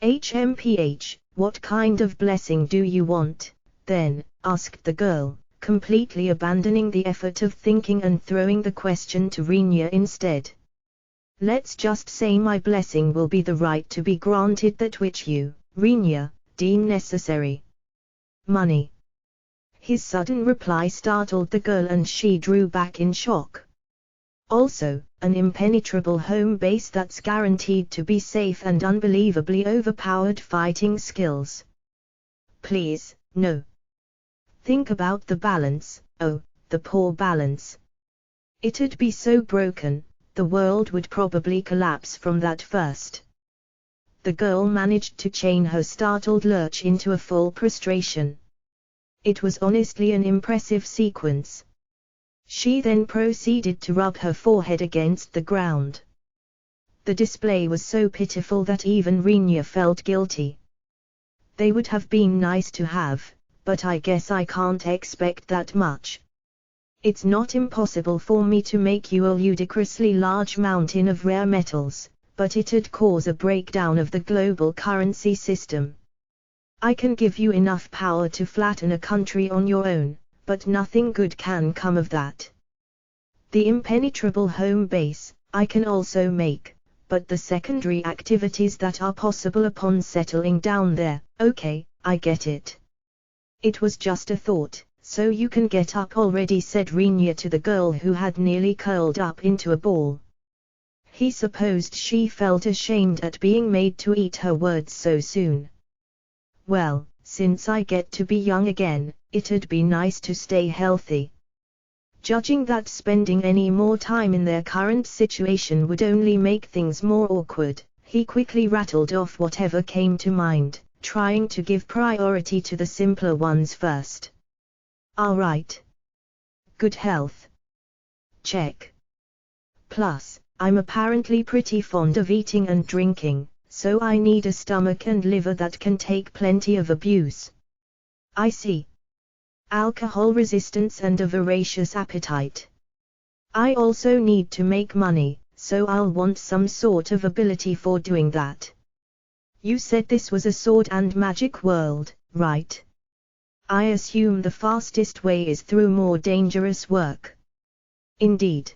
HMPH, what kind of blessing do you want, then? Asked the girl, completely abandoning the effort of thinking and throwing the question to Rinya instead. Let's just say my blessing will be the right to be granted that which you, Rinya, deem necessary. Money. His sudden reply startled the girl and she drew back in shock. Also, an impenetrable home base that's guaranteed to be safe and unbelievably overpowered fighting skills. Please, no. Think about the balance, oh, the poor balance. It'd be so broken, the world would probably collapse from that first. The girl managed to chain her startled lurch into a full prostration. It was honestly an impressive sequence. She then proceeded to rub her forehead against the ground. The display was so pitiful that even Rinya felt guilty. They would have been nice to have, but I guess I can't expect that much. It's not impossible for me to make you a ludicrously large mountain of rare metals, but it'd cause a breakdown of the global currency system. I can give you enough power to flatten a country on your own, but nothing good can come of that. The impenetrable home base, I can also make, but the secondary activities that are possible upon settling down there, okay, I get it. It was just a thought, so you can get up already, said Rinya to the girl who had nearly curled up into a ball. He supposed she felt ashamed at being made to eat her words so soon. Well, since I get to be young again, it'd be nice to stay healthy. Judging that spending any more time in their current situation would only make things more awkward, he quickly rattled off whatever came to mind, trying to give priority to the simpler ones first. All right. Good health. Check. Plus, I'm apparently pretty fond of eating and drinking, so I need a stomach and liver that can take plenty of abuse. I see. Alcohol resistance and a voracious appetite. I also need to make money, so I'll want some sort of ability for doing that. You said this was a sword and magic world, right? I assume the fastest way is through more dangerous work. Indeed.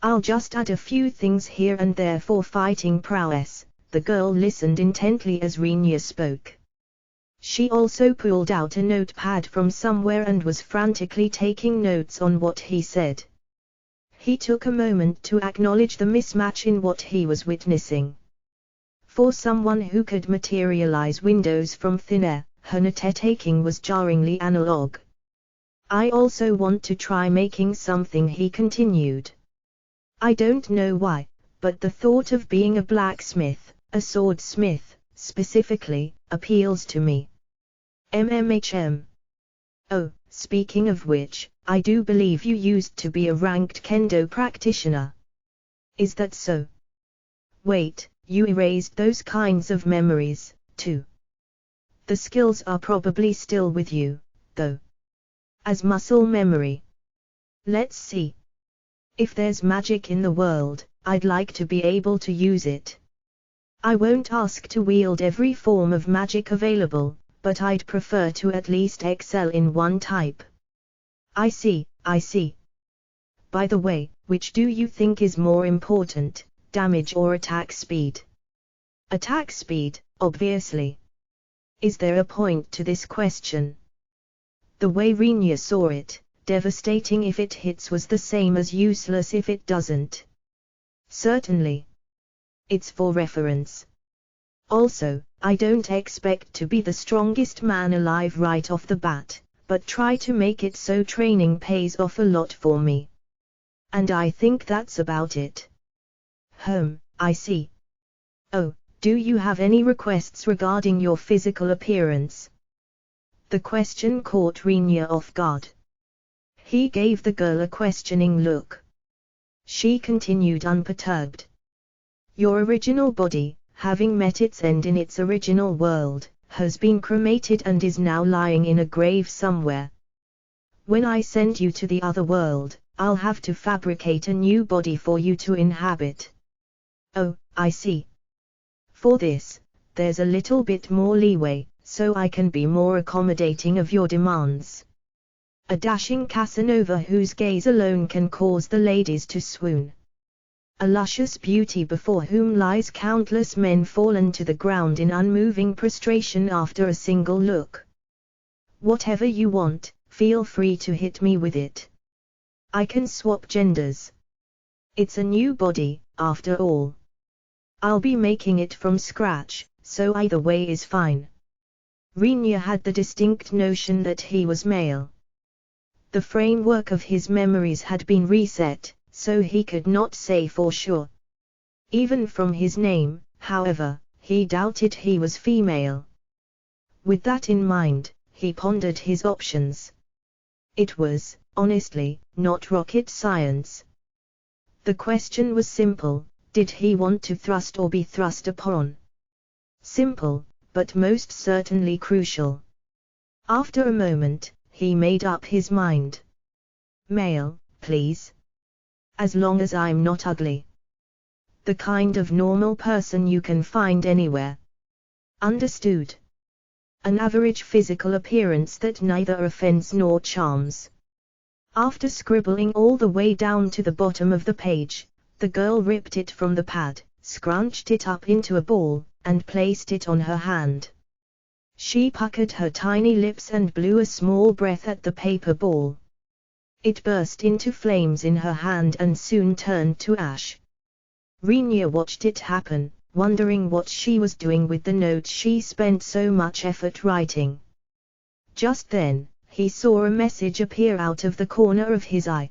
I'll just add a few things here and there for fighting prowess. The girl listened intently as Rinya spoke. She also pulled out a notepad from somewhere and was frantically taking notes on what he said. He took a moment to acknowledge the mismatch in what he was witnessing. For someone who could materialize windows from thin air, her note-taking was jarringly analog. I also want to try making something, he continued. I don't know why, but the thought of being a blacksmith, a swordsmith, specifically, appeals to me. Oh, speaking of which, I do believe you used to be a ranked kendo practitioner. Is that so? Wait, you erased those kinds of memories, too. The skills are probably still with you, though. As muscle memory. Let's see. If there's magic in the world, I'd like to be able to use it. I won't ask to wield every form of magic available, but I'd prefer to at least excel in one type. I see. By the way, which do you think is more important, damage or attack speed? Attack speed, obviously. Is there a point to this question? The way Rinya saw it, devastating if it hits was the same as useless if it doesn't. Certainly. It's for reference. Also, I don't expect to be the strongest man alive right off the bat, but try to make it so training pays off a lot for me. And I think that's about it. I see. Oh, do you have any requests regarding your physical appearance? The question caught Rinya off guard. He gave the girl a questioning look. She continued unperturbed. Your original body, having met its end in its original world, has been cremated and is now lying in a grave somewhere. When I send you to the other world, I'll have to fabricate a new body for you to inhabit. Oh, I see. For this, there's a little bit more leeway, so I can be more accommodating of your demands. A dashing Casanova whose gaze alone can cause the ladies to swoon. A luscious beauty before whom lies countless men fallen to the ground in unmoving prostration after a single look. Whatever you want, feel free to hit me with it. I can swap genders. It's a new body, after all. I'll be making it from scratch, so either way is fine. Rinya had the distinct notion that he was male. The framework of his memories had been reset, so he could not say for sure. Even from his name, however, he doubted he was female. With that in mind, he pondered his options. It was, honestly, not rocket science. The question was simple: did he want to thrust or be thrust upon? Simple, but most certainly crucial. After a moment, he made up his mind. Male, please. As long as I'm not ugly. The kind of normal person you can find anywhere. Understood. An average physical appearance that neither offends nor charms. After scribbling all the way down to the bottom of the page, the girl ripped it from the pad, scrunched it up into a ball, and placed it on her hand. She puckered her tiny lips and blew a small breath at the paper ball. It burst into flames in her hand and soon turned to ash. Rinya watched it happen, wondering what she was doing with the note she spent so much effort writing. Just then, he saw a message appear out of the corner of his eye.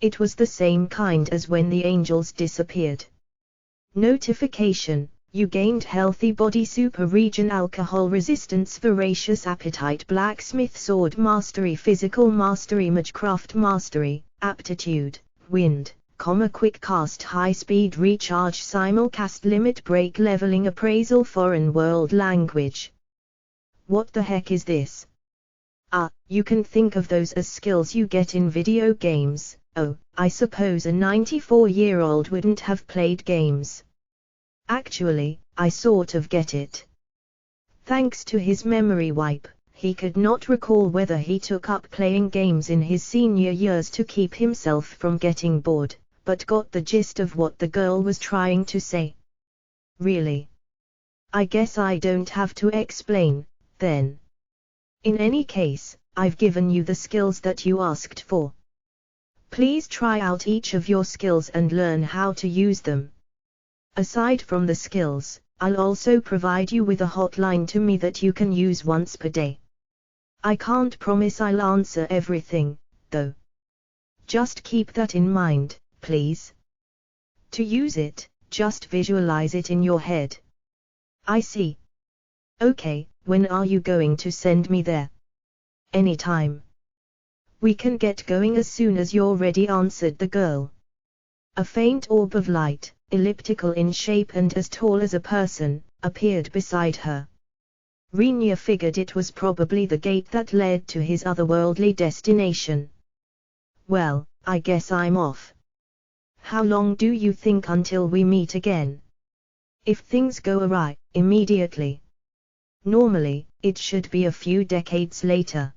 It was the same kind as when the angels disappeared. Notification: you gained healthy body, super region, alcohol resistance, voracious appetite, blacksmith, sword mastery, physical mastery, magecraft mastery, aptitude, wind, quick cast, high speed recharge, simulcast, limit break, leveling, appraisal, foreign world language. What the heck is this? You can think of those as skills you get in video games. Oh, I suppose a 94-year-old wouldn't have played games. Actually, I sort of get it. Thanks to his memory wipe, he could not recall whether he took up playing games in his senior years to keep himself from getting bored, but got the gist of what the girl was trying to say. Really? I guess I don't have to explain, then. In any case, I've given you the skills that you asked for. Please try out each of your skills and learn how to use them. Aside from the skills, I'll also provide you with a hotline to me that you can use once per day. I can't promise I'll answer everything, though. Just keep that in mind, please. To use it, just visualize it in your head. I see. Okay, when are you going to send me there? Anytime. We can get going as soon as you're ready, answered the girl. A faint orb of light, elliptical in shape and as tall as a person, appeared beside her. Rinya figured it was probably the gate that led to his otherworldly destination. Well, I guess I'm off. How long do you think until we meet again? If things go awry, immediately. Normally, it should be a few decades later.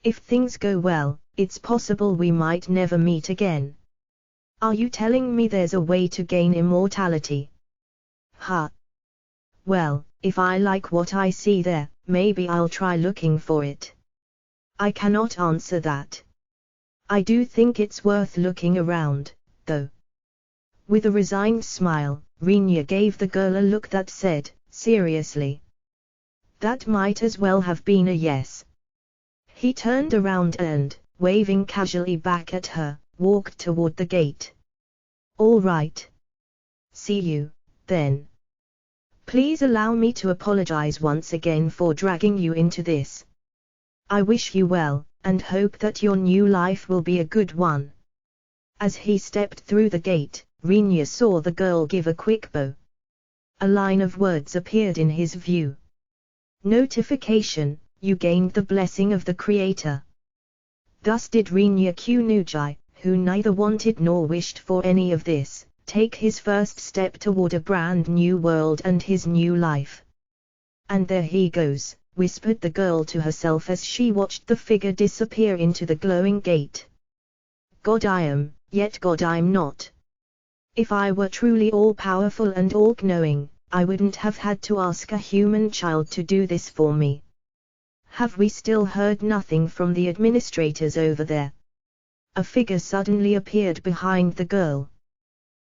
If things go well, it's possible we might never meet again. Are you telling me there's a way to gain immortality? Well, if I like what I see there, maybe I'll try looking for it. I cannot answer that. I do think it's worth looking around, though. With a resigned smile, Rinya gave the girl a look that said, seriously. That might as well have been a yes. He turned around and, waving casually back at her, walked toward the gate. All right. See you, then. Please allow me to apologize once again for dragging you into this. I wish you well, and hope that your new life will be a good one. As he stepped through the gate, Rinya saw the girl give a quick bow. A line of words appeared in his view. Notification: you gained the blessing of the Creator. Thus did Rinya Kunujai, who neither wanted nor wished for any of this, take his first step toward a brand new world and his new life. And there he goes, whispered the girl to herself as she watched the figure disappear into the glowing gate. God I am, yet God I'm not. If I were truly all-powerful and all-knowing, I wouldn't have had to ask a human child to do this for me. Have we still heard nothing from the administrators over there? A figure suddenly appeared behind the girl.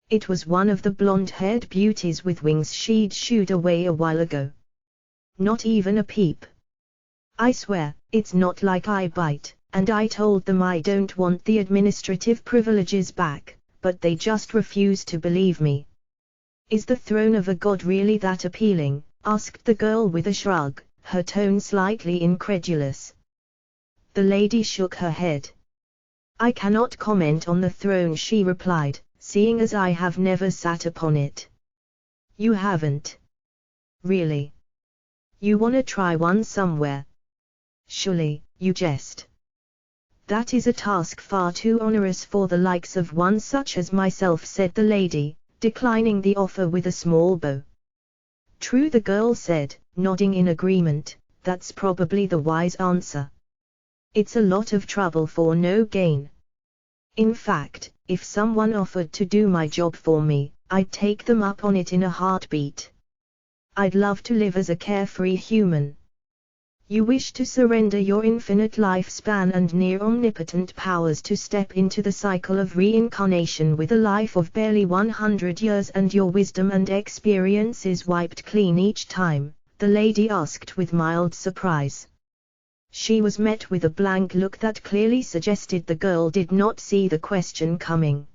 It was one of the blonde-haired beauties with wings she'd shooed away a while ago. Not even a peep. I swear, it's not like I bite, and I told them I don't want the administrative privileges back, but they just refuse to believe me. Is the throne of a god really that appealing? Asked the girl with a shrug, her tone slightly incredulous. The lady shook her head. I cannot comment on the throne, she replied, seeing as I have never sat upon it. You haven't? Really? You wanna try one somewhere? Surely, you jest. That is a task far too onerous for the likes of one such as myself, said the lady, declining the offer with a small bow. True, the girl said, nodding in agreement, that's probably the wise answer. It's a lot of trouble for no gain. In fact, if someone offered to do my job for me, I'd take them up on it in a heartbeat. I'd love to live as a carefree human. You wish to surrender your infinite lifespan and near omnipotent powers to step into the cycle of reincarnation with a life of barely 100 years, and your wisdom and experience is wiped clean each time, the lady asked with mild surprise. She was met with a blank look that clearly suggested the girl did not see the question coming.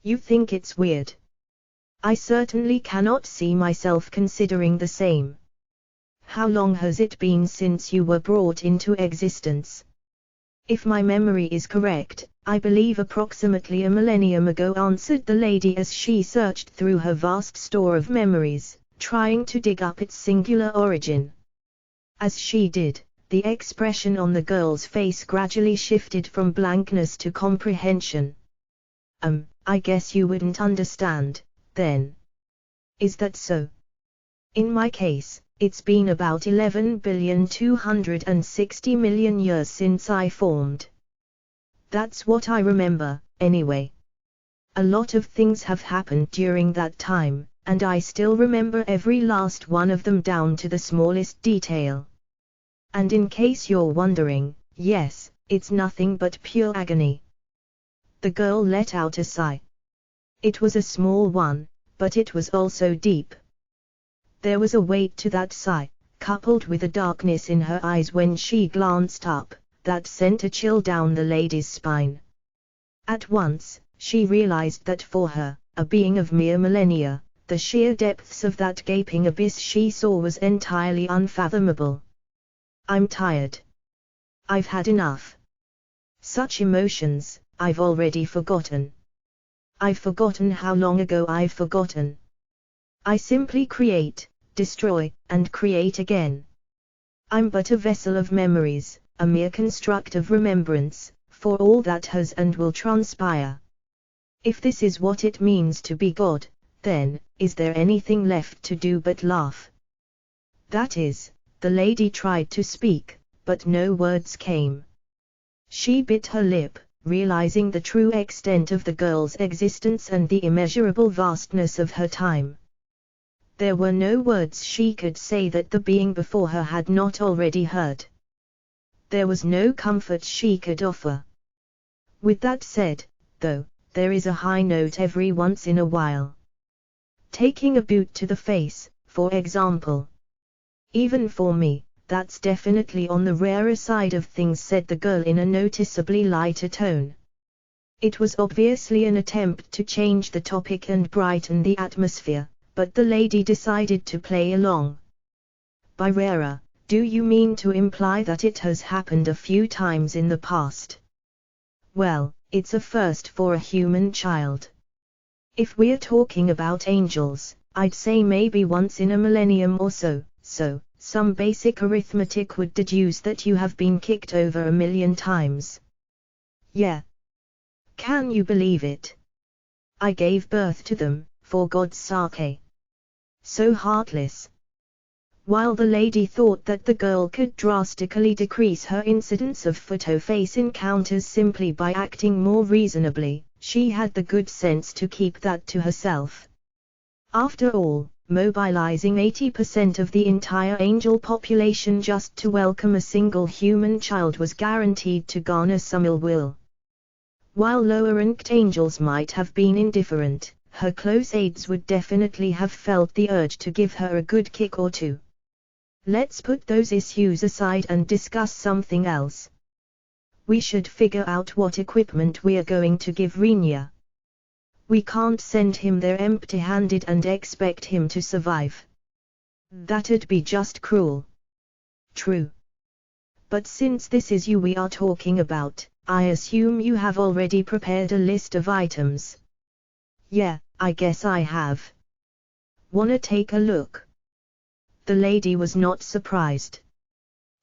You think it's weird? I certainly cannot see myself considering the same. How long has it been since you were brought into existence? If my memory is correct, I believe approximately a millennium ago, answered the lady as she searched through her vast store of memories, trying to dig up its singular origin. As she did, the expression on the girl's face gradually shifted from blankness to comprehension. I guess you wouldn't understand, then. Is that so? In my case, it's been about 11,260,000,000 years since I formed. That's what I remember, anyway. A lot of things have happened during that time, and I still remember every last one of them down to the smallest detail. And in case you're wondering, yes, it's nothing but pure agony. The girl let out a sigh. It was a small one, but it was also deep. There was a weight to that sigh, coupled with a darkness in her eyes when she glanced up, that sent a chill down the lady's spine. At once, she realized that for her, a being of mere millennia, the sheer depths of that gaping abyss she saw was entirely unfathomable. I'm tired. I've had enough. Such emotions, I've already forgotten. I've forgotten how long ago I've forgotten. I simply create, destroy, and create again. I'm but a vessel of memories, a mere construct of remembrance, for all that has and will transpire. If this is what it means to be God, then, is there anything left to do but laugh? That is, the lady tried to speak, but no words came. She bit her lip, realizing the true extent of the girl's existence and the immeasurable vastness of her time. There were no words she could say that the being before her had not already heard. There was no comfort she could offer. With that said, though, there is a high note every once in a while. Taking a boot to the face, for example. Even for me, that's definitely on the rarer side of things, said the girl in a noticeably lighter tone. It was obviously an attempt to change the topic and brighten the atmosphere, but the lady decided to play along. By rarer, do you mean to imply that it has happened a few times in the past? Well, it's a first for a human child. If we're talking about angels, I'd say maybe once in a millennium or so, some basic arithmetic would deduce that you have been kicked over 1,000,000 times. Yeah. Can you believe it? I gave birth to them, for God's sake. So heartless. While the lady thought that the girl could drastically decrease her incidence of photo-face encounters simply by acting more reasonably, she had the good sense to keep that to herself. After all, mobilizing 80% of the entire angel population just to welcome a single human child was guaranteed to garner some ill will. While lower-ranked angels might have been indifferent, her close aides would definitely have felt the urge to give her a good kick or two. Let's put those issues aside and discuss something else. We should figure out what equipment we're going to give Renia. We can't send him there empty-handed and expect him to survive. That'd be just cruel. True. But since this is you we are talking about, I assume you have already prepared a list of items. Yeah, I guess I have. Wanna take a look? The lady was not surprised.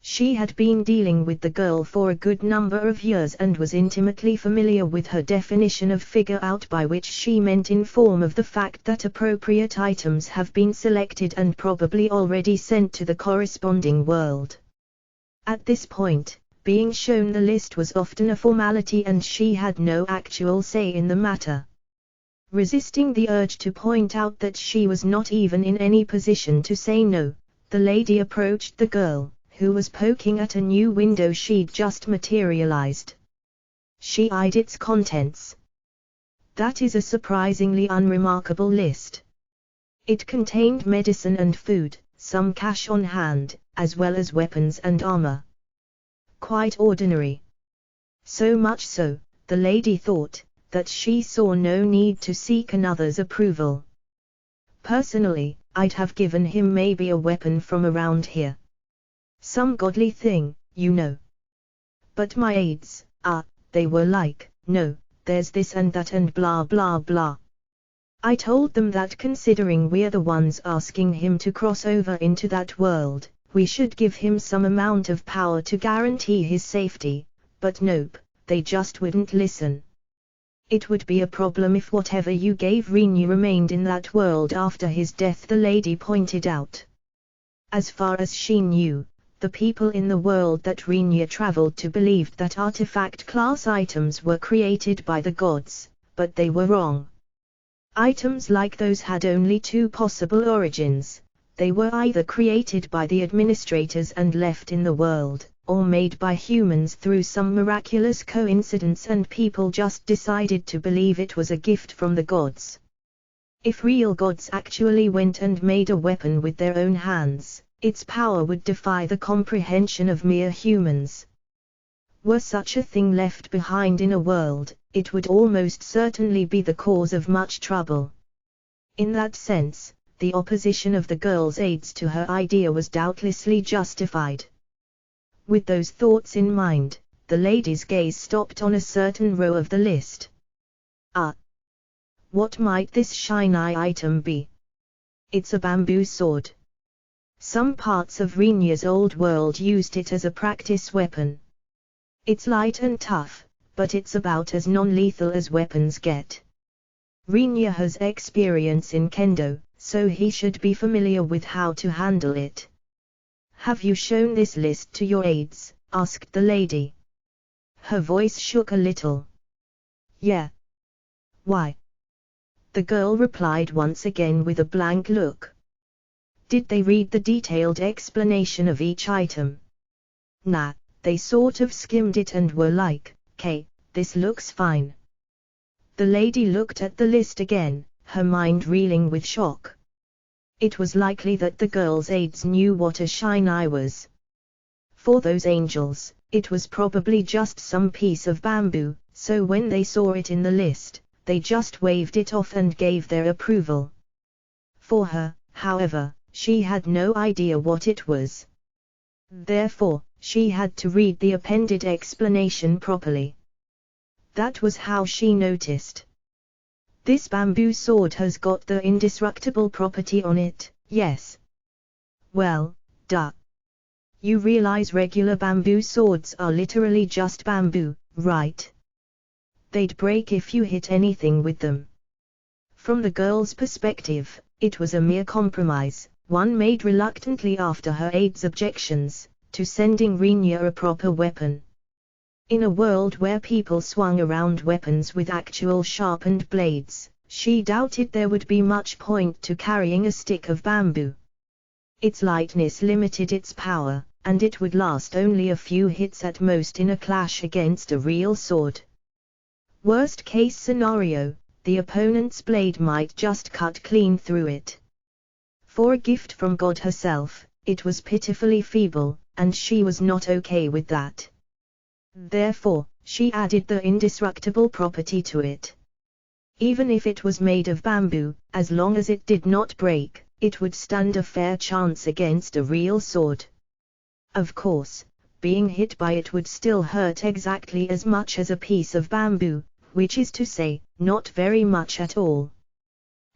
She had been dealing with the girl for a good number of years and was intimately familiar with her definition of figure out, by which she meant in form of the fact that appropriate items have been selected and probably already sent to the corresponding world. At this point, being shown the list was often a formality and she had no actual say in the matter. Resisting the urge to point out that she was not even in any position to say no, the lady approached the girl, who was poking at a new window she'd just materialized. She eyed its contents. That is a surprisingly unremarkable list. It contained medicine and food, some cash on hand, as well as weapons and armor. Quite ordinary. So much so, the lady thought, that she saw no need to seek another's approval. Personally, I'd have given him maybe a weapon from around here. Some godly thing, you know. But my aides, they were like, no, there's this and that and blah blah blah. I told them that considering we're the ones asking him to cross over into that world, we should give him some amount of power to guarantee his safety, but nope, they just wouldn't listen. It would be a problem if whatever you gave Rinyu remained in that world after his death, the lady pointed out. As far as she knew, the people in the world that Rinyu traveled to believed that artifact class items were created by the gods, but they were wrong. Items like those had only two possible origins: they were either created by the administrators and left in the world, or made by humans through some miraculous coincidence and people just decided to believe it was a gift from the gods. If real gods actually went and made a weapon with their own hands, its power would defy the comprehension of mere humans. Were such a thing left behind in a world, it would almost certainly be the cause of much trouble. In that sense, the opposition of the girl's aides to her idea was doubtlessly justified. With those thoughts in mind, the lady's gaze stopped on a certain row of the list. What might this shiny item be? It's a bamboo sword. Some parts of Rinyu's old world used it as a practice weapon. It's light and tough, but it's about as non-lethal as weapons get. Rinyu has experience in kendo, so he should be familiar with how to handle it. Have you shown this list to your aides? Asked the lady. Her voice shook a little. Yeah. Why? The girl replied once again with a blank look. Did they read the detailed explanation of each item? Nah, they sort of skimmed it and were like, "'Kay, this looks fine." The lady looked at the list again, her mind reeling with shock. It was likely that the girl's aides knew what a shiny was. For those angels, it was probably just some piece of bamboo, so when they saw it in the list, they just waved it off and gave their approval. For her, however, she had no idea what it was. Therefore, she had to read the appended explanation properly. That was how she noticed. This bamboo sword has got the indestructible property on it, yes. Well, duh. You realize regular bamboo swords are literally just bamboo, right? They'd break if you hit anything with them. From the girl's perspective, it was a mere compromise, one made reluctantly after her aide's objections, to sending Rinyu a proper weapon. In a world where people swung around weapons with actual sharpened blades, she doubted there would be much point to carrying a stick of bamboo. Its lightness limited its power, and it would last only a few hits at most in a clash against a real sword. Worst case scenario, the opponent's blade might just cut clean through it. For a gift from God herself, it was pitifully feeble, and she was not okay with that. Therefore, she added the indestructible property to it. Even if it was made of bamboo, as long as it did not break, it would stand a fair chance against a real sword. Of course, being hit by it would still hurt exactly as much as a piece of bamboo, which is to say, not very much at all.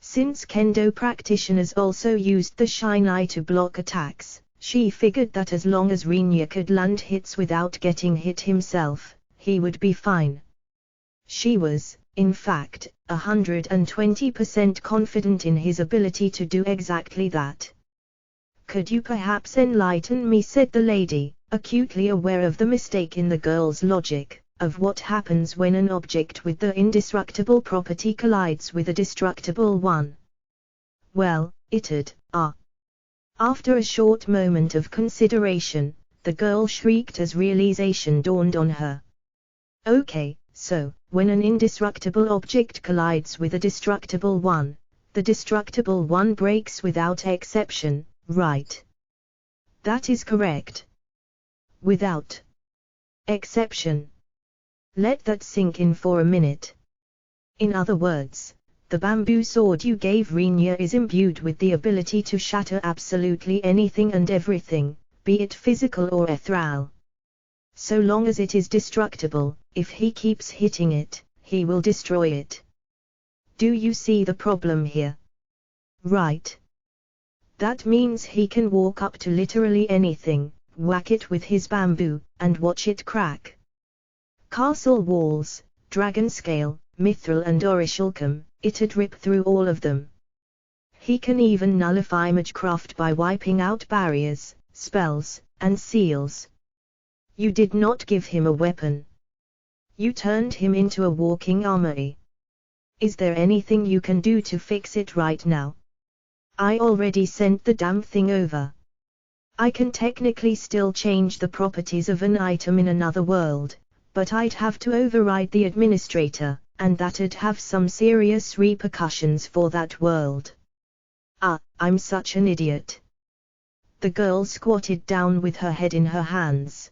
Since kendo practitioners also used the shinai to block attacks, she figured that as long as Rinyu could land hits without getting hit himself, he would be fine. She was, in fact, 120% confident in his ability to do exactly that. Could you perhaps enlighten me, said the lady, acutely aware of the mistake in the girl's logic, of what happens when an object with the indestructible property collides with a destructible one. Well, it'd, After a short moment of consideration, the girl shrieked as realization dawned on her. Okay, so, when an indestructible object collides with a destructible one, the destructible one breaks without exception, right? That is correct. Without exception. Let that sink in for a minute. In other words, the bamboo sword you gave Rinya is imbued with the ability to shatter absolutely anything and everything, be it physical or ethereal. So long as it is destructible, if he keeps hitting it, he will destroy it. Do you see the problem here? Right. That means he can walk up to literally anything, whack it with his bamboo, and watch it crack. Castle walls, dragon scale, mithril and orichalcum, it'd rip through all of them. He can even nullify magecraft by wiping out barriers, spells, and seals. You did not give him a weapon. You turned him into a walking armory. Is there anything you can do to fix it right now? I already sent the damn thing over. I can technically still change the properties of an item in another world, but I'd have to override the administrator, and that'd have some serious repercussions for that world. I'm such an idiot. The girl squatted down with her head in her hands.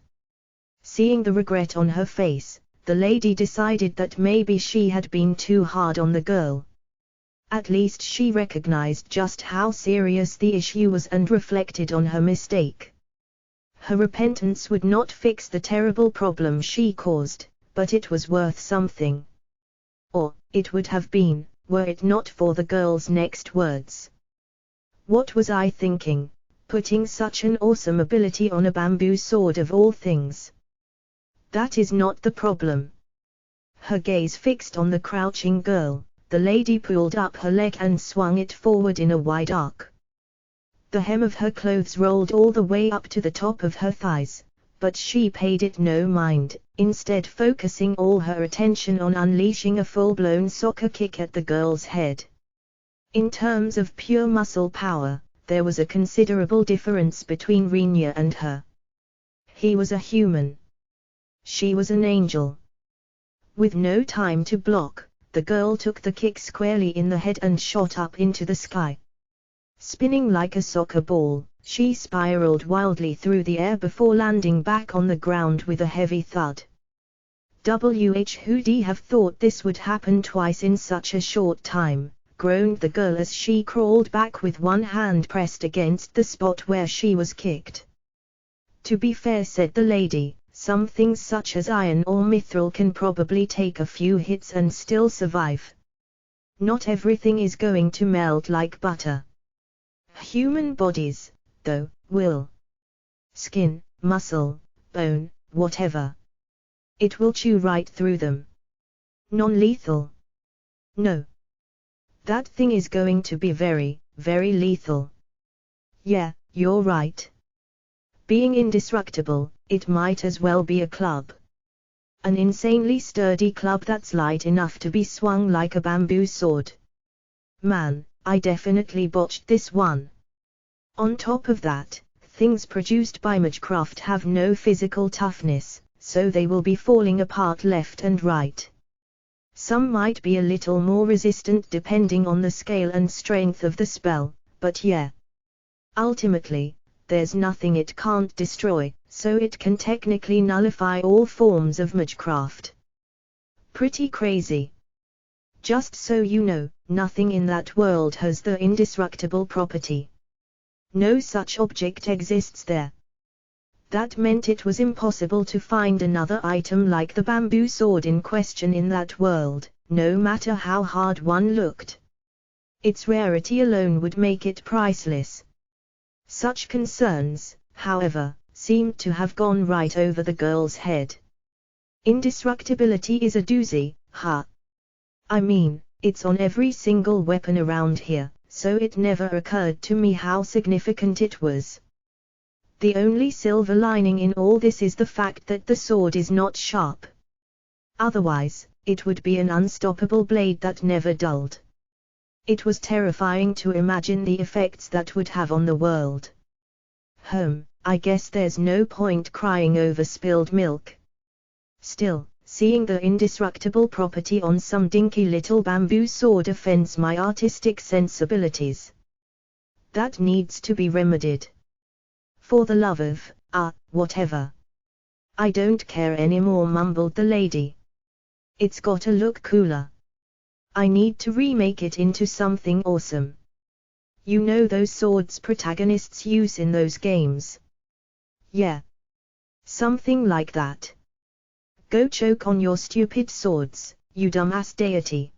Seeing the regret on her face, the lady decided that maybe she had been too hard on the girl. At least she recognized just how serious the issue was and reflected on her mistake. Her repentance would not fix the terrible problem she caused, but it was worth something. Or, it would have been, were it not for the girl's next words. What was I thinking, putting such an awesome ability on a bamboo sword of all things? That is not the problem. Her gaze fixed on the crouching girl, the lady pulled up her leg and swung it forward in a wide arc. The hem of her clothes rolled all the way up to the top of her thighs, but she paid it no mind, instead focusing all her attention on unleashing a full-blown soccer kick at the girl's head. In terms of pure muscle power, there was a considerable difference between Rinya and her. He was a human. She was an angel. With no time to block, the girl took the kick squarely in the head and shot up into the sky. Spinning like a soccer ball, she spiraled wildly through the air before landing back on the ground with a heavy thud. Who'd have thought this would happen twice in such a short time, groaned the girl as she crawled back with one hand pressed against the spot where she was kicked. To be fair, said the lady, some things such as iron or mithril can probably take a few hits and still survive. Not everything is going to melt like butter. Human bodies, though, will. Skin, muscle, bone, whatever. It will chew right through them. Non-lethal. No. That thing is going to be very, very lethal. Yeah, you're right. Being indestructible, it might as well be a club. An insanely sturdy club that's light enough to be swung like a bamboo sword. Man, I definitely botched this one. On top of that, things produced by magecraft have no physical toughness, so they will be falling apart left and right. Some might be a little more resistant depending on the scale and strength of the spell, but yeah. Ultimately, there's nothing it can't destroy, so it can technically nullify all forms of magecraft. Pretty crazy. Just so you know, nothing in that world has the indestructible property. No such object exists there. That meant it was impossible to find another item like the bamboo sword in question in that world, no matter how hard one looked. Its rarity alone would make it priceless. Such concerns, however, seemed to have gone right over the girl's head. Indestructibility is a doozy, huh? I mean, it's on every single weapon around here, so it never occurred to me how significant it was. The only silver lining in all this is the fact that the sword is not sharp. Otherwise, it would be an unstoppable blade that never dulled. It was terrifying to imagine the effects that would have on the world. I guess there's no point crying over spilled milk. Still, seeing the indestructible property on some dinky little bamboo sword offends my artistic sensibilities. That needs to be remedied. For the love of, whatever. I don't care anymore, mumbled the lady. It's gotta look cooler. I need to remake it into something awesome. You know those swords protagonists use in those games? Yeah. Something like that. Go choke on your stupid swords, you dumbass deity.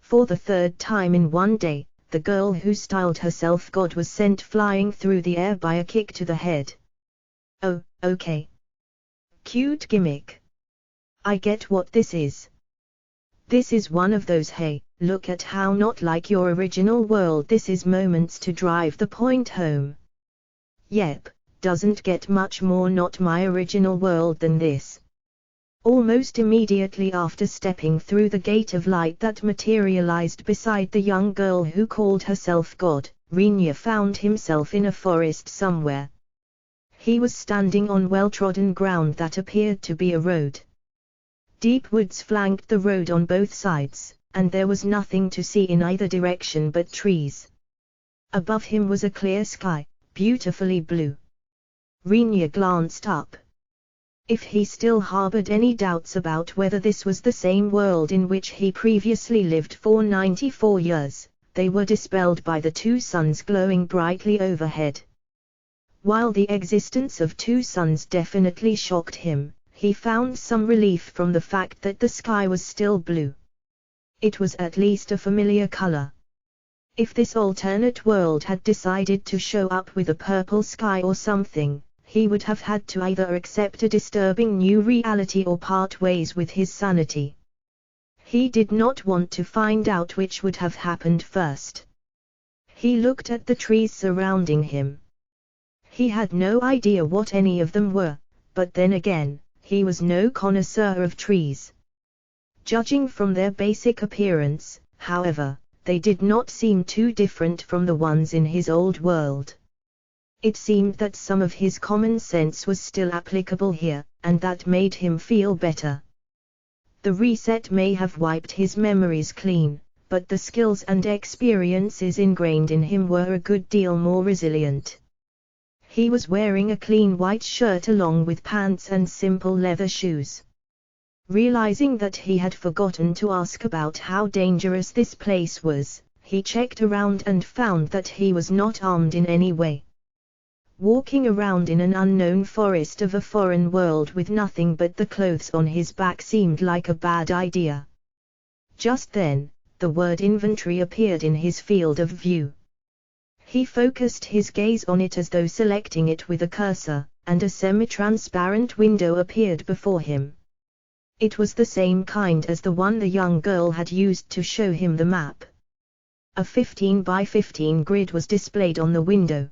For the third time in one day, the girl who styled herself God was sent flying through the air by a kick to the head. Oh, okay. Cute gimmick. I get what this is. This is one of those hey, look at how not like your original world this is moments to drive the point home. Yep, doesn't get much more not my original world than this. Almost immediately after stepping through the gate of light that materialized beside the young girl who called herself God, Rinya found himself in a forest somewhere. He was standing on well-trodden ground that appeared to be a road. Deep woods flanked the road on both sides, and there was nothing to see in either direction but trees. Above him was a clear sky, beautifully blue. Rinya glanced up. If he still harbored any doubts about whether this was the same world in which he previously lived for 94 years, they were dispelled by the two suns glowing brightly overhead. While the existence of two suns definitely shocked him, he found some relief from the fact that the sky was still blue. It was at least a familiar color. If this alternate world had decided to show up with a purple sky or something, he would have had to either accept a disturbing new reality or part ways with his sanity. He did not want to find out which would have happened first. He looked at the trees surrounding him. He had no idea what any of them were, but then again, he was no connoisseur of trees. Judging from their basic appearance, however, they did not seem too different from the ones in his old world. It seemed that some of his common sense was still applicable here, and that made him feel better. The reset may have wiped his memories clean, but the skills and experiences ingrained in him were a good deal more resilient. He was wearing a clean white shirt along with pants and simple leather shoes. Realizing that he had forgotten to ask about how dangerous this place was, he checked around and found that he was not armed in any way. Walking around in an unknown forest of a foreign world with nothing but the clothes on his back seemed like a bad idea. Just then, the word inventory appeared in his field of view. He focused his gaze on it as though selecting it with a cursor, and a semi-transparent window appeared before him. It was the same kind as the one the young girl had used to show him the map. A 15 by 15 grid was displayed on the window.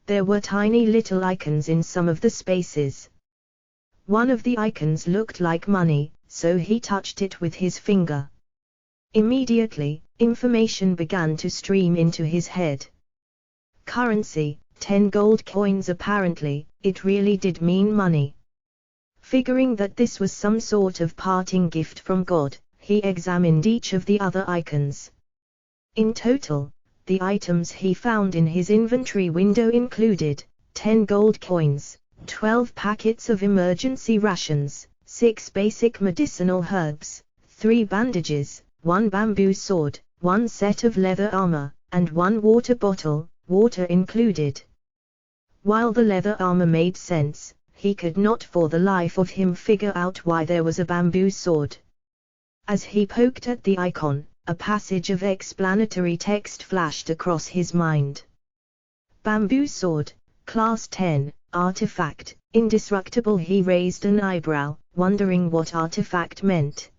There were tiny little icons in some of the spaces. One of the icons looked like money, so he touched it with his finger. Immediately, information began to stream into his head. Currency, 10 gold coins apparently, it really did mean money. Figuring that this was some sort of parting gift from God, he examined each of the other icons. In total, the items he found in his inventory window included 10 gold coins, 12 packets of emergency rations, 6 basic medicinal herbs, 3 bandages, 1 bamboo sword, 1 set of leather armor, and 1 water bottle, water included. While the leather armor made sense, he could not for the life of him figure out why there was a bamboo sword. As he poked at the icon, a passage of explanatory text flashed across his mind. Bamboo sword, class 10, artifact, indestructible. He raised an eyebrow, wondering what artifact meant.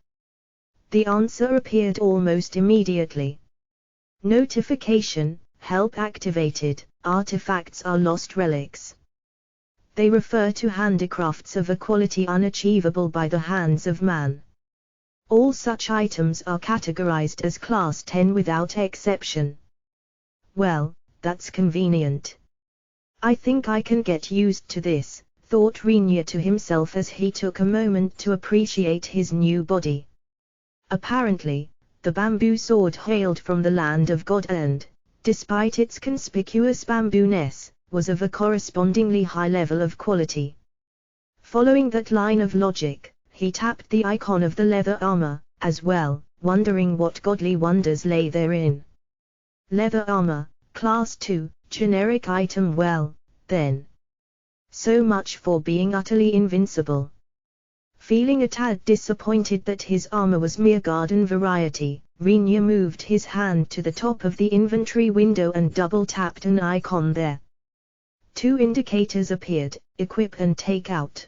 The answer appeared almost immediately. Notification, help activated, artifacts are lost relics. They refer to handicrafts of a quality unachievable by the hands of man. All such items are categorized as class 10 without exception. Well, that's convenient. I think I can get used to this, thought Rinya to himself as he took a moment to appreciate his new body. Apparently, the bamboo sword hailed from the land of God and, despite its conspicuous bamboo-ness, was of a correspondingly high level of quality. Following that line of logic, he tapped the icon of the leather armor, as well, wondering what godly wonders lay therein. Leather armor, class 2, generic item. Well, then. So much for being utterly invincible. Feeling a tad disappointed that his armor was mere garden variety, Rinya moved his hand to the top of the inventory window and double-tapped an icon there. 2 indicators appeared, equip and take out.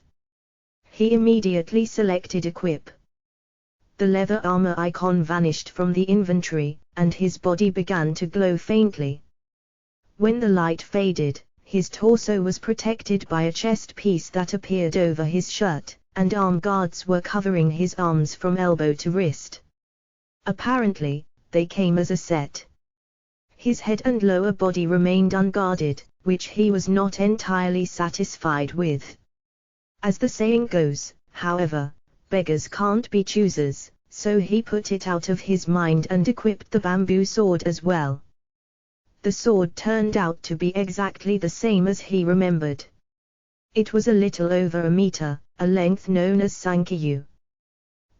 He immediately selected equip. The leather armor icon vanished from the inventory, and his body began to glow faintly. When the light faded, his torso was protected by a chest piece that appeared over his shirt, and arm guards were covering his arms from elbow to wrist. Apparently, they came as a set. His head and lower body remained unguarded, which he was not entirely satisfied with. As the saying goes, however, beggars can't be choosers, so he put it out of his mind and equipped the bamboo sword as well. The sword turned out to be exactly the same as he remembered. It was a little over a meter, a length known as sankyu.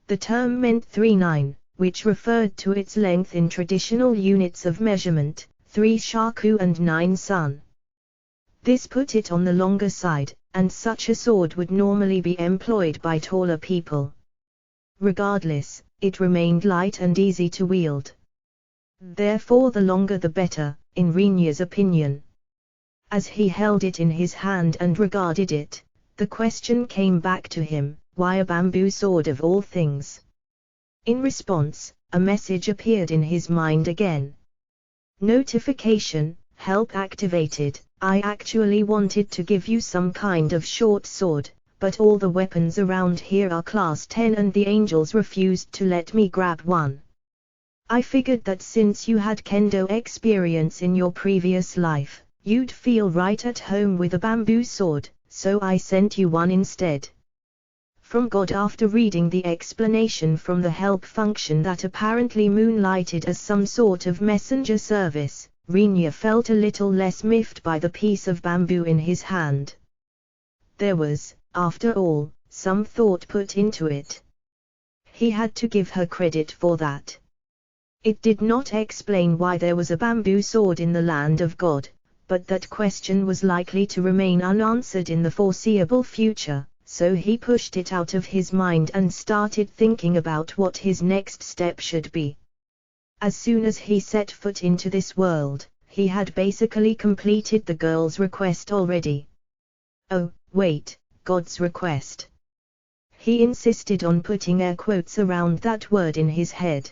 The term meant 3-9, which referred to its length in traditional units of measurement, 3 shaku and 9 sun. This put it on the longer side, and such a sword would normally be employed by taller people. Regardless, it remained light and easy to wield. Therefore the longer the better, in Rinya's opinion. As he held it in his hand and regarded it, the question came back to him, why a bamboo sword of all things? In response, a message appeared in his mind again. Notification, help activated. I actually wanted to give you some kind of short sword, but all the weapons around here are class 10 and the angels refused to let me grab one. I figured that since you had kendo experience in your previous life, you'd feel right at home with a bamboo sword, so I sent you one instead. From God. After reading the explanation from the help function that apparently moonlighted as some sort of messenger service, Rinya felt a little less miffed by the piece of bamboo in his hand. There was, after all, some thought put into it. He had to give her credit for that. It did not explain why there was a bamboo sword in the land of God, but that question was likely to remain unanswered in the foreseeable future, so he pushed it out of his mind and started thinking about what his next step should be. As soon as he set foot into this world, he had basically completed the girl's request already. Oh, wait, God's request. He insisted on putting air quotes around that word in his head.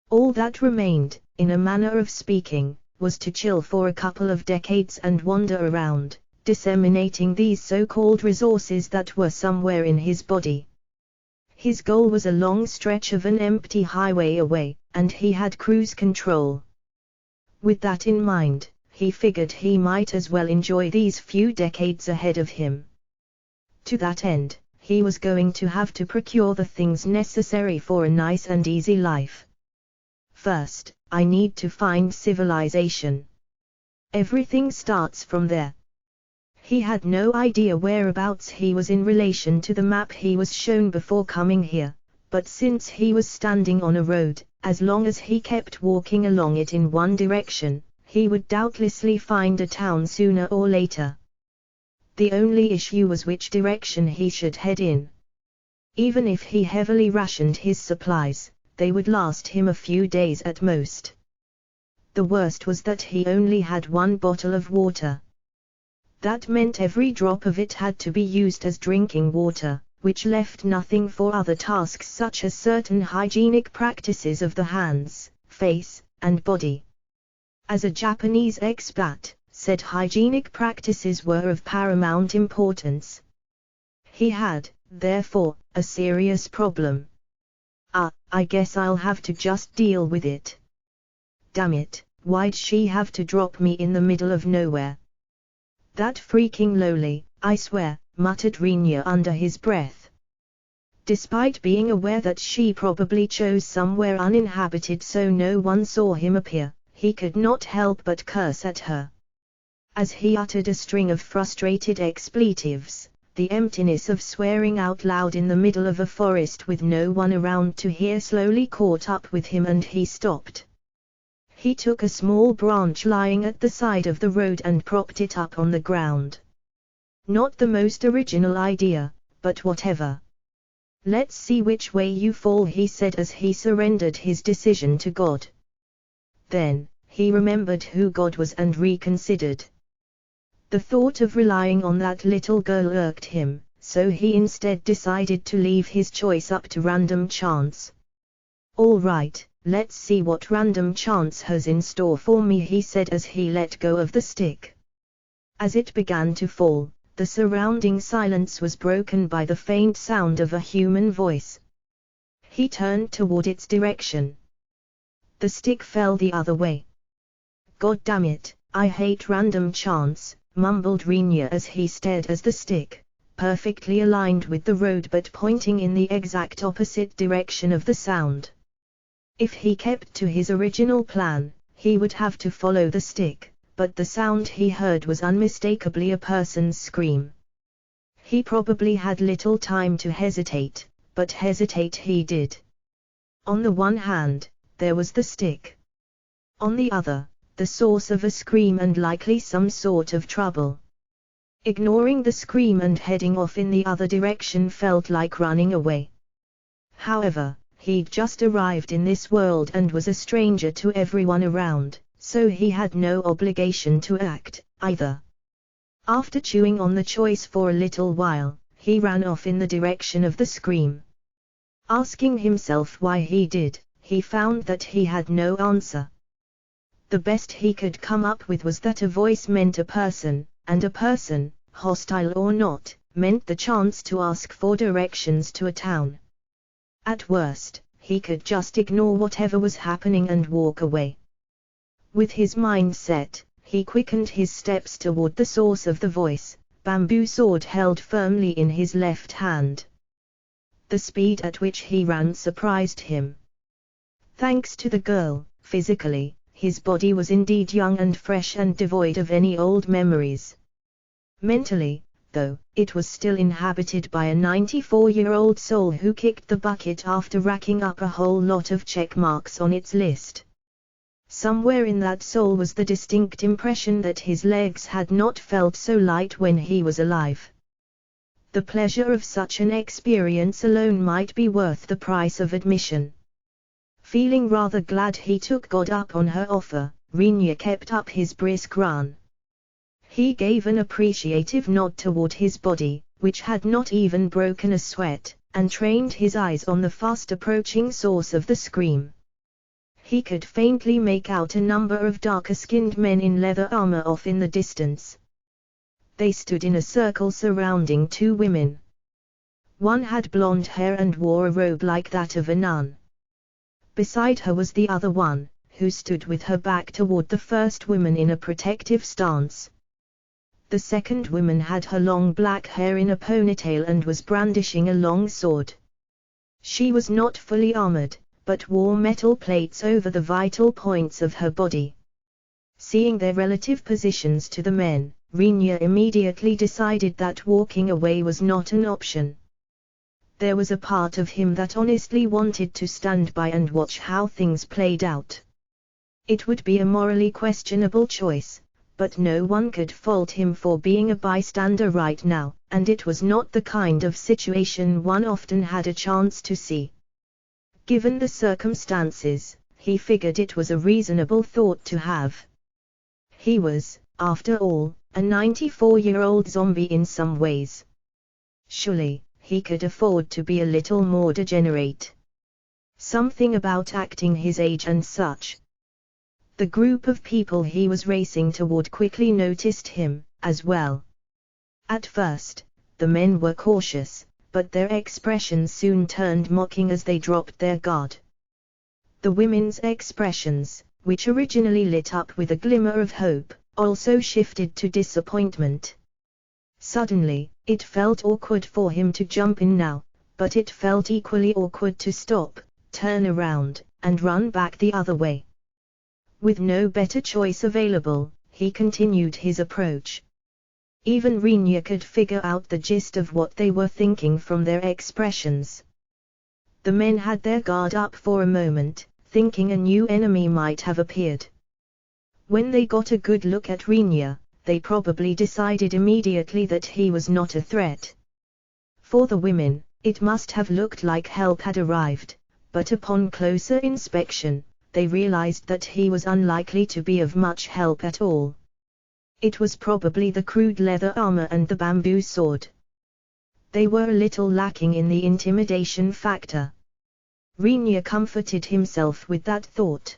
All that remained, in a manner of speaking, was to chill for a couple of decades and wander around, disseminating these so-called resources that were somewhere in his body. His goal was a long stretch of an empty highway away, and he had cruise control. With that in mind, he figured he might as well enjoy these few decades ahead of him. To that end, he was going to have to procure the things necessary for a nice and easy life. First, I need to find civilization. Everything starts from there. He had no idea whereabouts he was in relation to the map he was shown before coming here, but since he was standing on a road, as long as he kept walking along it in one direction, he would doubtlessly find a town sooner or later. The only issue was which direction he should head in. Even if he heavily rationed his supplies, they would last him a few days at most. The worst was that he only had one bottle of water. That meant every drop of it had to be used as drinking water, which left nothing for other tasks such as certain hygienic practices of the hands, face, and body. As a Japanese expat, said hygienic practices were of paramount importance. He had, therefore, a serious problem. I guess I'll have to just deal with it. Damn it, why'd she have to drop me in the middle of nowhere? That freaking lowly, I swear, muttered Rinya under his breath. Despite being aware that she probably chose somewhere uninhabited so no one saw him appear, he could not help but curse at her. As he uttered a string of frustrated expletives, the emptiness of swearing out loud in the middle of a forest with no one around to hear slowly caught up with him and he stopped. He took a small branch lying at the side of the road and propped it up on the ground. Not the most original idea, but whatever. Let's see which way you fall, he said as he surrendered his decision to God. Then, he remembered who God was and reconsidered. The thought of relying on that little girl irked him, so he instead decided to leave his choice up to random chance. All right, let's see what random chance has in store for me, he said as he let go of the stick. As it began to fall, the surrounding silence was broken by the faint sound of a human voice. He turned toward its direction. The stick fell the other way. God damn it, I hate random chance, mumbled Rinya as he stared as the stick, perfectly aligned with the road but pointing in the exact opposite direction of the sound. If he kept to his original plan, he would have to follow the stick, but the sound he heard was unmistakably a person's scream. He probably had little time to hesitate, but hesitate he did. On the one hand, there was the stick. On the other, the source of a scream and likely some sort of trouble. Ignoring the scream and heading off in the other direction felt like running away. However, he'd just arrived in this world and was a stranger to everyone around, so he had no obligation to act, either. After chewing on the choice for a little while, he ran off in the direction of the scream. Asking himself why he did, he found that he had no answer. The best he could come up with was that a voice meant a person, and a person, hostile or not, meant the chance to ask for directions to a town. At worst, he could just ignore whatever was happening and walk away. With his mind set, he quickened his steps toward the source of the voice, bamboo sword held firmly in his left hand. The speed at which he ran surprised him. Thanks to the girl, physically, his body was indeed young and fresh and devoid of any old memories. Mentally, though, it was still inhabited by a 94-year-old soul who kicked the bucket after racking up a whole lot of check marks on its list. Somewhere in that soul was the distinct impression that his legs had not felt so light when he was alive. The pleasure of such an experience alone might be worth the price of admission. Feeling rather glad he took God up on her offer, Rinya kept up his brisk run. He gave an appreciative nod toward his body, which had not even broken a sweat, and trained his eyes on the fast-approaching source of the scream. He could faintly make out a number of darker-skinned men in leather armor off in the distance. They stood in a circle surrounding two women. One had blonde hair and wore a robe like that of a nun. Beside her was the other one, who stood with her back toward the first woman in a protective stance. The second woman had her long black hair in a ponytail and was brandishing a long sword. She was not fully armored, but wore metal plates over the vital points of her body. Seeing their relative positions to the men, Rinya immediately decided that walking away was not an option. There was a part of him that honestly wanted to stand by and watch how things played out. It would be a morally questionable choice, but no one could fault him for being a bystander right now, and it was not the kind of situation one often had a chance to see. Given the circumstances, he figured it was a reasonable thought to have. He was, after all, a 94-year-old zombie in some ways. Surely, he could afford to be a little more degenerate. Something about acting his age and such. The group of people he was racing toward quickly noticed him, as well. At first, the men were cautious, but their expressions soon turned mocking as they dropped their guard. The women's expressions, which originally lit up with a glimmer of hope, also shifted to disappointment. Suddenly, it felt awkward for him to jump in now, but it felt equally awkward to stop, turn around, and run back the other way. With no better choice available, he continued his approach. Even Rinya could figure out the gist of what they were thinking from their expressions. The men had their guard up for a moment, thinking a new enemy might have appeared. When they got a good look at Rinya, they probably decided immediately that he was not a threat. For the women, it must have looked like help had arrived, but upon closer inspection, they realized that he was unlikely to be of much help at all. It was probably the crude leather armor and the bamboo sword. They were a little lacking in the intimidation factor. Rinya comforted himself with that thought.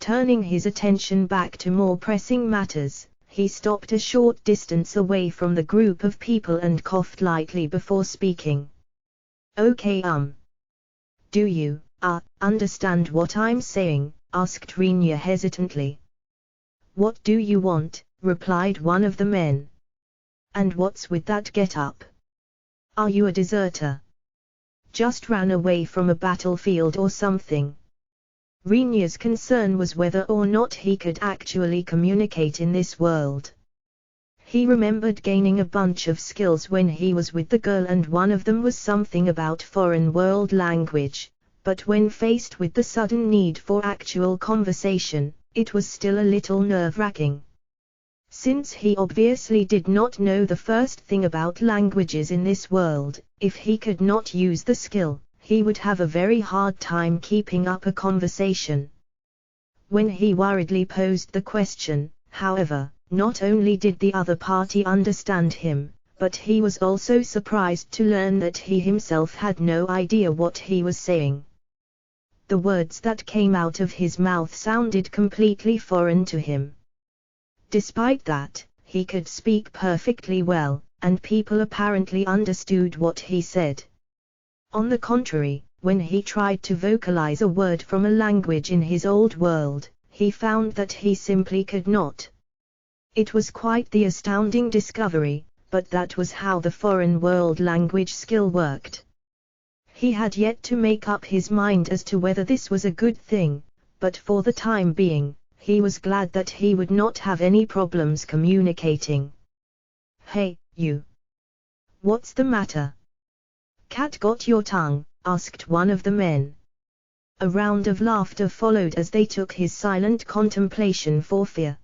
Turning his attention back to more pressing matters, he stopped a short distance away from the group of people and coughed lightly before speaking. Okay, do you, understand what I'm saying? Asked Rinya hesitantly. What do you want? Replied one of the men. And what's with that get-up? Are you a deserter? Just ran away from a battlefield or something? Rinya's concern was whether or not he could actually communicate in this world. He remembered gaining a bunch of skills when he was with the girl, and one of them was something about foreign world language, but when faced with the sudden need for actual conversation, it was still a little nerve-wracking. Since he obviously did not know the first thing about languages in this world, if he could not use the skill, he would have a very hard time keeping up a conversation. When he worriedly posed the question, however, not only did the other party understand him, but he was also surprised to learn that he himself had no idea what he was saying. The words that came out of his mouth sounded completely foreign to him. Despite that, he could speak perfectly well, and people apparently understood what he said. On the contrary, when he tried to vocalize a word from a language in his old world, he found that he simply could not. It was quite the astounding discovery, but that was how the foreign world language skill worked. He had yet to make up his mind as to whether this was a good thing, but for the time being, he was glad that he would not have any problems communicating. Hey, you! What's the matter? Cat got your tongue? Asked one of the men. A round of laughter followed as they took his silent contemplation for fear.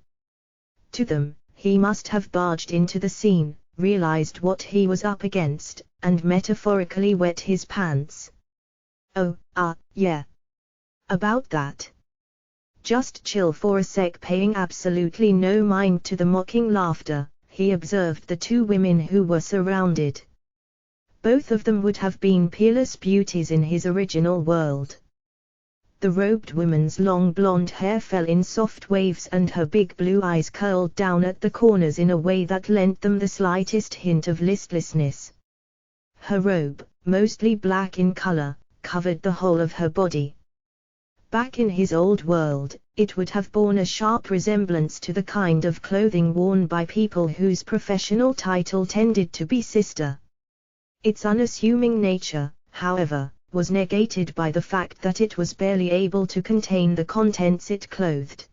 To them, he must have barged into the scene, realized what he was up against, and metaphorically wet his pants. Oh, yeah. About that. Just chill for a sec. Paying absolutely no mind to the mocking laughter, he observed the two women who were surrounded. Both of them would have been peerless beauties in his original world. The robed woman's long blonde hair fell in soft waves and her big blue eyes curled down at the corners in a way that lent them the slightest hint of listlessness. Her robe, mostly black in color, covered the whole of her body. Back in his old world, it would have borne a sharp resemblance to the kind of clothing worn by people whose professional title tended to be sister. Its unassuming nature, however, was negated by the fact that it was barely able to contain the contents it clothed.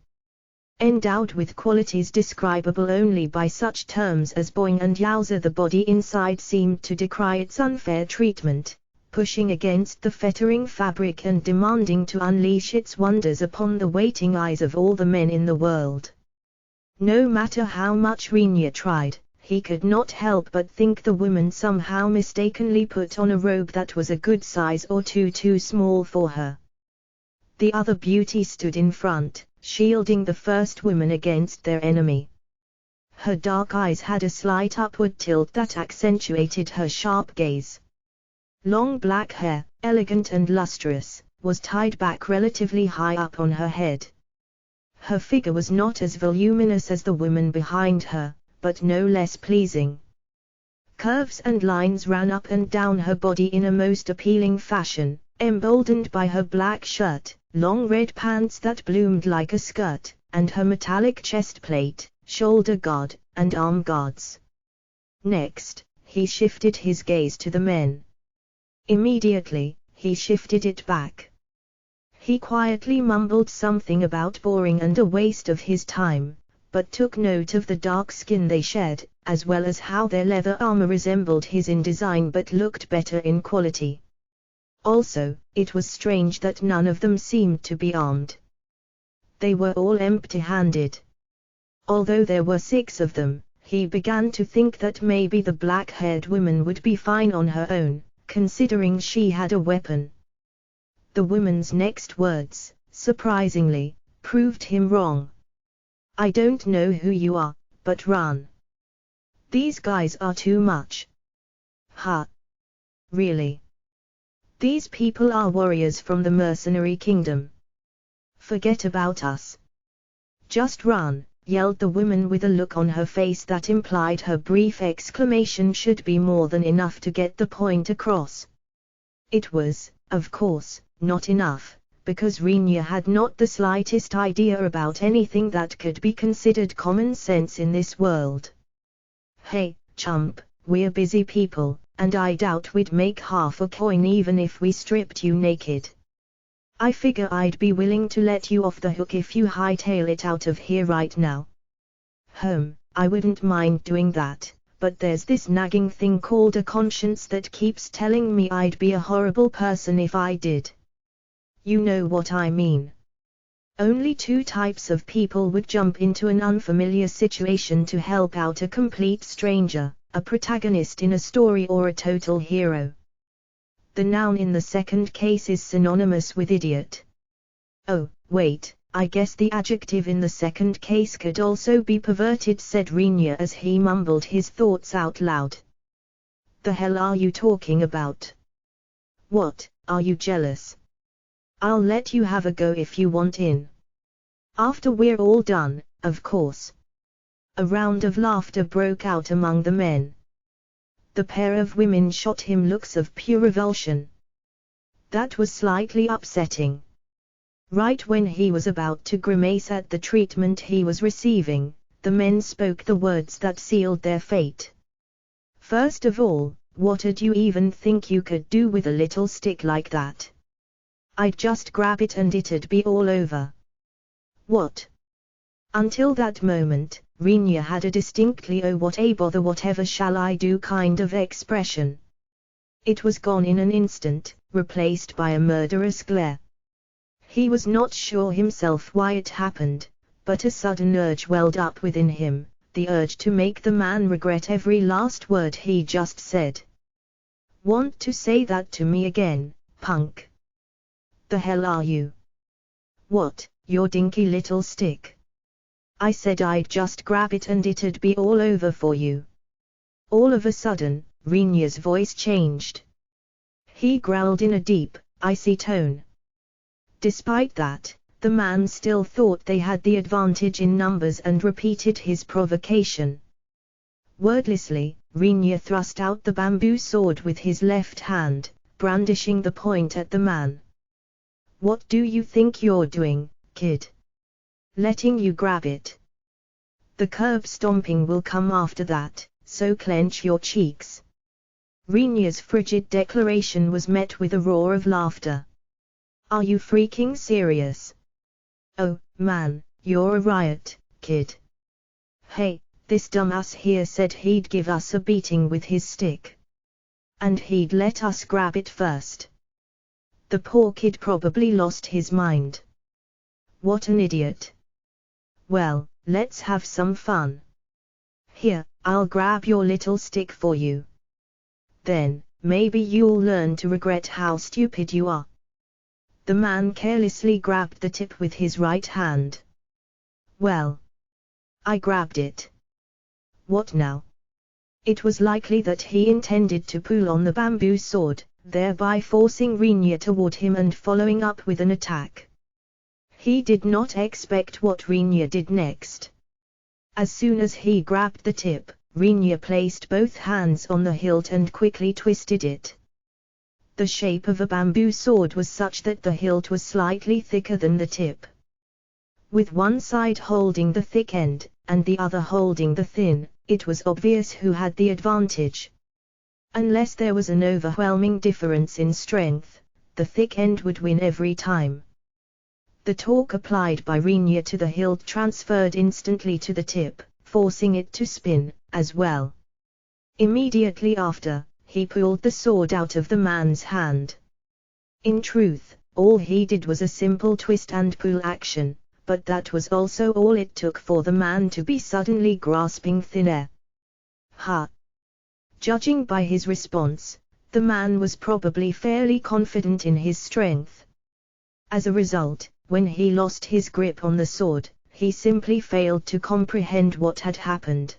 Endowed with qualities describable only by such terms as boing and yowza, the body inside seemed to decry its unfair treatment, pushing against the fettering fabric and demanding to unleash its wonders upon the waiting eyes of all the men in the world. No matter how much Rinya tried, he could not help but think the woman somehow mistakenly put on a robe that was a good size or two too small for her. The other beauty stood in front, shielding the first woman against their enemy. Her dark eyes had a slight upward tilt that accentuated her sharp gaze. Long black hair, elegant and lustrous, was tied back relatively high up on her head. Her figure was not as voluminous as the woman behind her, but no less pleasing. Curves and lines ran up and down her body in a most appealing fashion, emboldened by her black shirt, long red pants that bloomed like a skirt, and her metallic chest plate, shoulder guard, and arm guards. Next, he shifted his gaze to the men. Immediately, he shifted it back. He quietly mumbled something about boring and a waste of his time, but took note of the dark skin they shed, as well as how their leather armor resembled his in design but looked better in quality. Also, it was strange that none of them seemed to be armed. They were all empty-handed. Although there were 6 of them, he began to think that maybe the black-haired woman would be fine on her own, considering she had a weapon. The woman's next words, surprisingly, proved him wrong. "I don't know who you are, but run. These guys are too much." "Huh? Really? These people are warriors from the mercenary kingdom. Forget about us. Just run," yelled the woman with a look on her face that implied her brief exclamation should be more than enough to get the point across. It was, of course, not enough, because Rinya had not the slightest idea about anything that could be considered common sense in this world. "Hey, chump, we're busy people, and I doubt we'd make half a coin even if we stripped you naked. I figure I'd be willing to let you off the hook if you hightail it out of here right now." I wouldn't mind doing that, but there's this nagging thing called a conscience that keeps telling me I'd be a horrible person if I did. You know what I mean. Only 2 types of people would jump into an unfamiliar situation to help out a complete stranger, a protagonist in a story or a total hero. The noun in the second case is synonymous with idiot. "Oh, wait, I guess the adjective in the second case could also be perverted," said Rinya as he mumbled his thoughts out loud. "The hell are you talking about? What, are you jealous? I'll let you have a go if you want in. After we're all done, of course." A round of laughter broke out among the men. The pair of women shot him looks of pure revulsion. That was slightly upsetting. Right when he was about to grimace at the treatment he was receiving, the men spoke the words that sealed their fate. "First of all, what'd you even think you could do with a little stick like that? I'd just grab it and it'd be all over." "What?" Until that moment, Rinya had a distinctly "oh what a bother whatever shall I do" kind of expression. It was gone in an instant, replaced by a murderous glare. He was not sure himself why it happened, but a sudden urge welled up within him, the urge to make the man regret every last word he just said. "Want to say that to me again, punk? The hell are you? What, your dinky little stick? I said I'd just grab it and it'd be all over for you." All of a sudden, Rinya's voice changed. He growled in a deep, icy tone. Despite that, the man still thought they had the advantage in numbers and repeated his provocation. Wordlessly, Rinya thrust out the bamboo sword with his left hand, brandishing the point at the man. "What do you think you're doing, kid? Letting you grab it? The curb stomping will come after that, so clench your cheeks." Rinya's frigid declaration was met with a roar of laughter. "Are you freaking serious? Oh, man, you're a riot, kid. Hey, this dumbass here said he'd give us a beating with his stick. And he'd let us grab it first. The poor kid probably lost his mind. What an idiot. Well, let's have some fun. Here, I'll grab your little stick for you. Then, maybe you'll learn to regret how stupid you are." The man carelessly grabbed the tip with his right hand. "Well, I grabbed it. What now?" It was likely that he intended to pull on the bamboo sword, thereby forcing Rinya toward him and following up with an attack. He did not expect what Rinya did next. As soon as he grabbed the tip, Rinya placed both hands on the hilt and quickly twisted it. The shape of a bamboo sword was such that the hilt was slightly thicker than the tip. With one side holding the thick end, and the other holding the thin, it was obvious who had the advantage. Unless there was an overwhelming difference in strength, the thick end would win every time. The torque applied by Rinya to the hilt transferred instantly to the tip, forcing it to spin, as well. Immediately after, he pulled the sword out of the man's hand. In truth, all he did was a simple twist and pull action, but that was also all it took for the man to be suddenly grasping thin air. Ha! Judging by his response, the man was probably fairly confident in his strength. As a result, when he lost his grip on the sword, he simply failed to comprehend what had happened.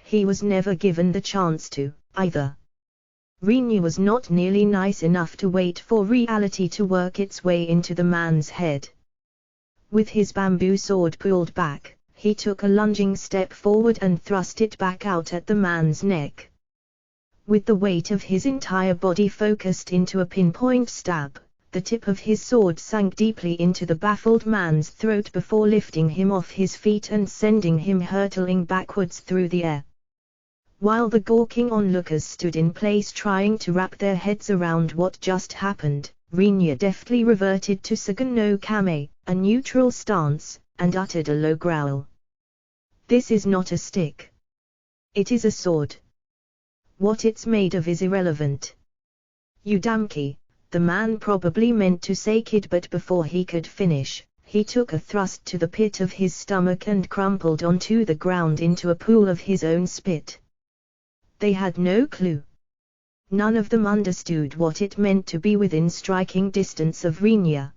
He was never given the chance to, either. Rinya was not nearly nice enough to wait for reality to work its way into the man's head. With his bamboo sword pulled back, he took a lunging step forward and thrust it back out at the man's neck. With the weight of his entire body focused into a pinpoint stab, the tip of his sword sank deeply into the baffled man's throat before lifting him off his feet and sending him hurtling backwards through the air. While the gawking onlookers stood in place trying to wrap their heads around what just happened, Rinya deftly reverted to Sagan no Kame, a neutral stance, and uttered a low growl. "This is not a stick. It is a sword. What it's made of is irrelevant." "Udamki," the man probably meant to say kid, but before he could finish, he took a thrust to the pit of his stomach and crumpled onto the ground into a pool of his own spit. They had no clue. None of them understood what it meant to be within striking distance of Rinya.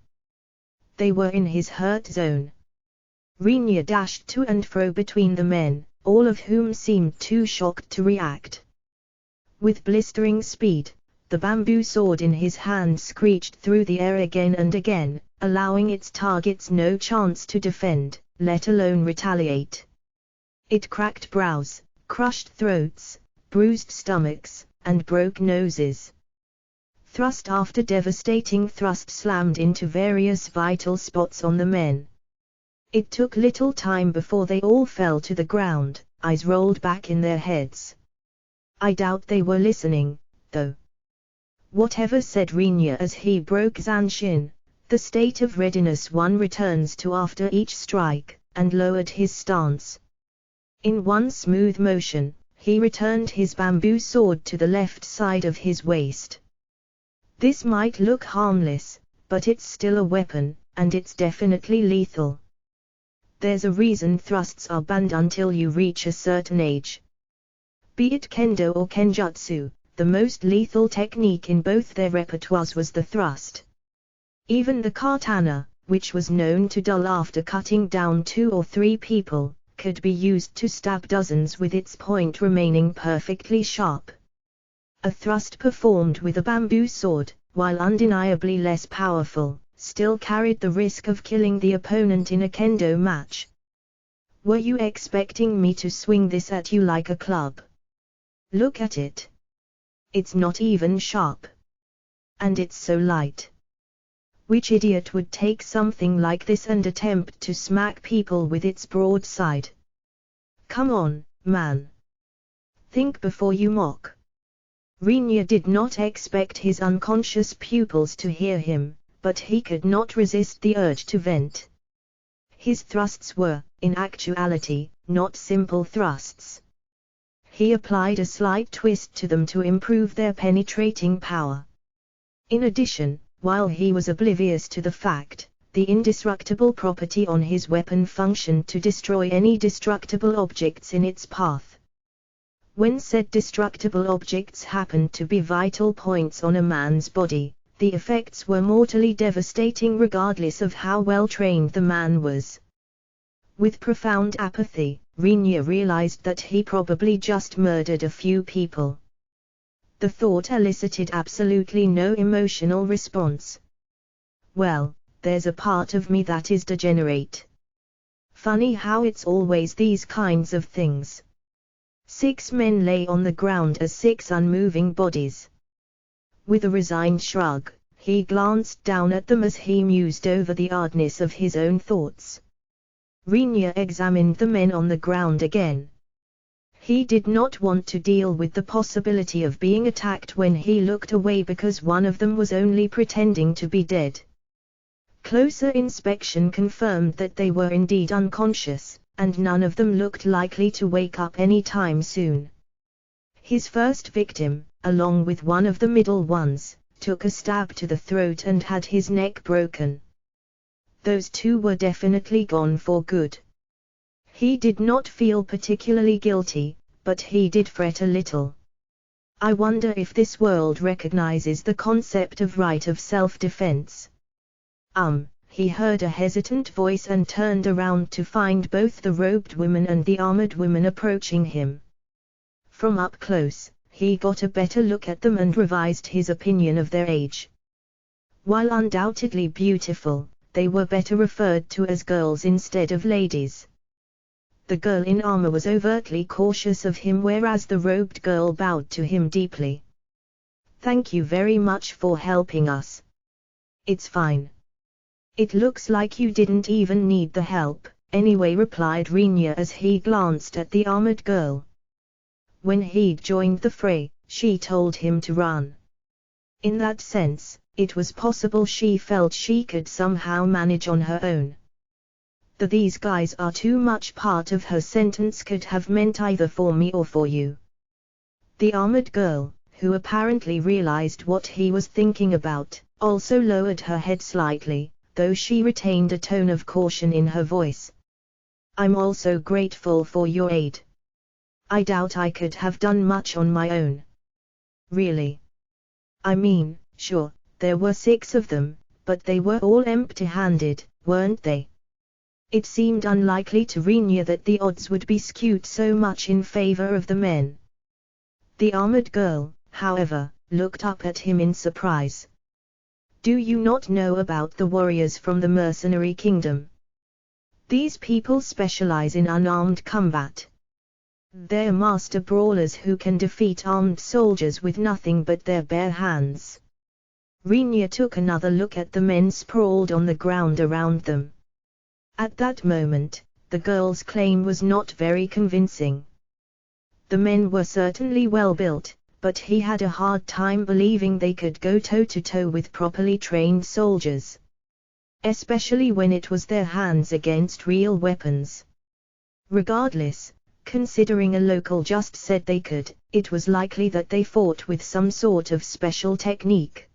They were in his hurt zone. Rinya dashed to and fro between the men, all of whom seemed too shocked to react. With blistering speed, the bamboo sword in his hand screeched through the air again and again, allowing its targets no chance to defend, let alone retaliate. It cracked brows, crushed throats, bruised stomachs, and broke noses. Thrust after devastating thrust slammed into various vital spots on the men. It took little time before they all fell to the ground, eyes rolled back in their heads. I doubt they were listening, though. Whatever said Rinya as he broke Zanshin, the state of readiness one returns to after each strike, and lowered his stance. In one smooth motion, he returned his bamboo sword to the left side of his waist. This might look harmless, but it's still a weapon, and it's definitely lethal. There's a reason thrusts are banned until you reach a certain age. Be it kendo or kenjutsu, the most lethal technique in both their repertoires was the thrust. Even the katana, which was known to dull after cutting down 2 or 3 people, could be used to stab dozens with its point remaining perfectly sharp. A thrust performed with a bamboo sword, while undeniably less powerful, still carried the risk of killing the opponent in a kendo match. Were you expecting me to swing this at you like a club? Look at it. It's not even sharp. And it's so light. Which idiot would take something like this and attempt to smack people with its broadside? Come on, man. Think before you mock. Rinya did not expect his unconscious pupils to hear him, but he could not resist the urge to vent. His thrusts were, in actuality, not simple thrusts. He applied a slight twist to them to improve their penetrating power. In addition, while he was oblivious to the fact, the indestructible property on his weapon functioned to destroy any destructible objects in its path. When said destructible objects happened to be vital points on a man's body, the effects were mortally devastating regardless of how well trained the man was. With profound apathy, Rinya realized that he probably just murdered a few people. The thought elicited absolutely no emotional response. Well, there's a part of me that is degenerate. Funny how it's always these kinds of things. 6 men lay on the ground as 6 unmoving bodies. With a resigned shrug, he glanced down at them as he mused over the oddness of his own thoughts. Rinya examined the men on the ground again. He did not want to deal with the possibility of being attacked when he looked away because one of them was only pretending to be dead. Closer inspection confirmed that they were indeed unconscious, and none of them looked likely to wake up any time soon. His first victim, along with one of the middle ones, took a stab to the throat and had his neck broken. Those two were definitely gone for good. He did not feel particularly guilty, but he did fret a little. I wonder if this world recognizes the concept of right of self-defense. He heard a hesitant voice and turned around to find both the robed women and the armored women approaching him. From up close, he got a better look at them and revised his opinion of their age. While undoubtedly beautiful, they were better referred to as girls instead of ladies. The girl in armor was overtly cautious of him, whereas the robed girl bowed to him deeply. "Thank you very much for helping us." "It's fine. It looks like you didn't even need the help, anyway," replied Rinya as he glanced at the armored girl. When he'd joined the fray, she told him to run. In that sense, it was possible she felt she could somehow manage on her own. "These guys are too much." Part of her sentence could have meant either for me or for you. The armored girl, who apparently realized what he was thinking about, also lowered her head slightly, though she retained a tone of caution in her voice. "I'm also grateful for your aid. I doubt I could have done much on my own." "Really? I mean, sure, there were 6 of them, but they were all empty-handed, weren't they?" It seemed unlikely to Rinya that the odds would be skewed so much in favor of the men. The armored girl, however, looked up at him in surprise. "Do you not know about the warriors from the mercenary kingdom? These people specialize in unarmed combat. They're master brawlers who can defeat armed soldiers with nothing but their bare hands." Rinya took another look at the men sprawled on the ground around them. At that moment, the girl's claim was not very convincing. The men were certainly well built, but he had a hard time believing they could go toe-to-toe with properly trained soldiers. Especially when it was their hands against real weapons. Regardless, considering a local just said they could, it was likely that they fought with some sort of special technique.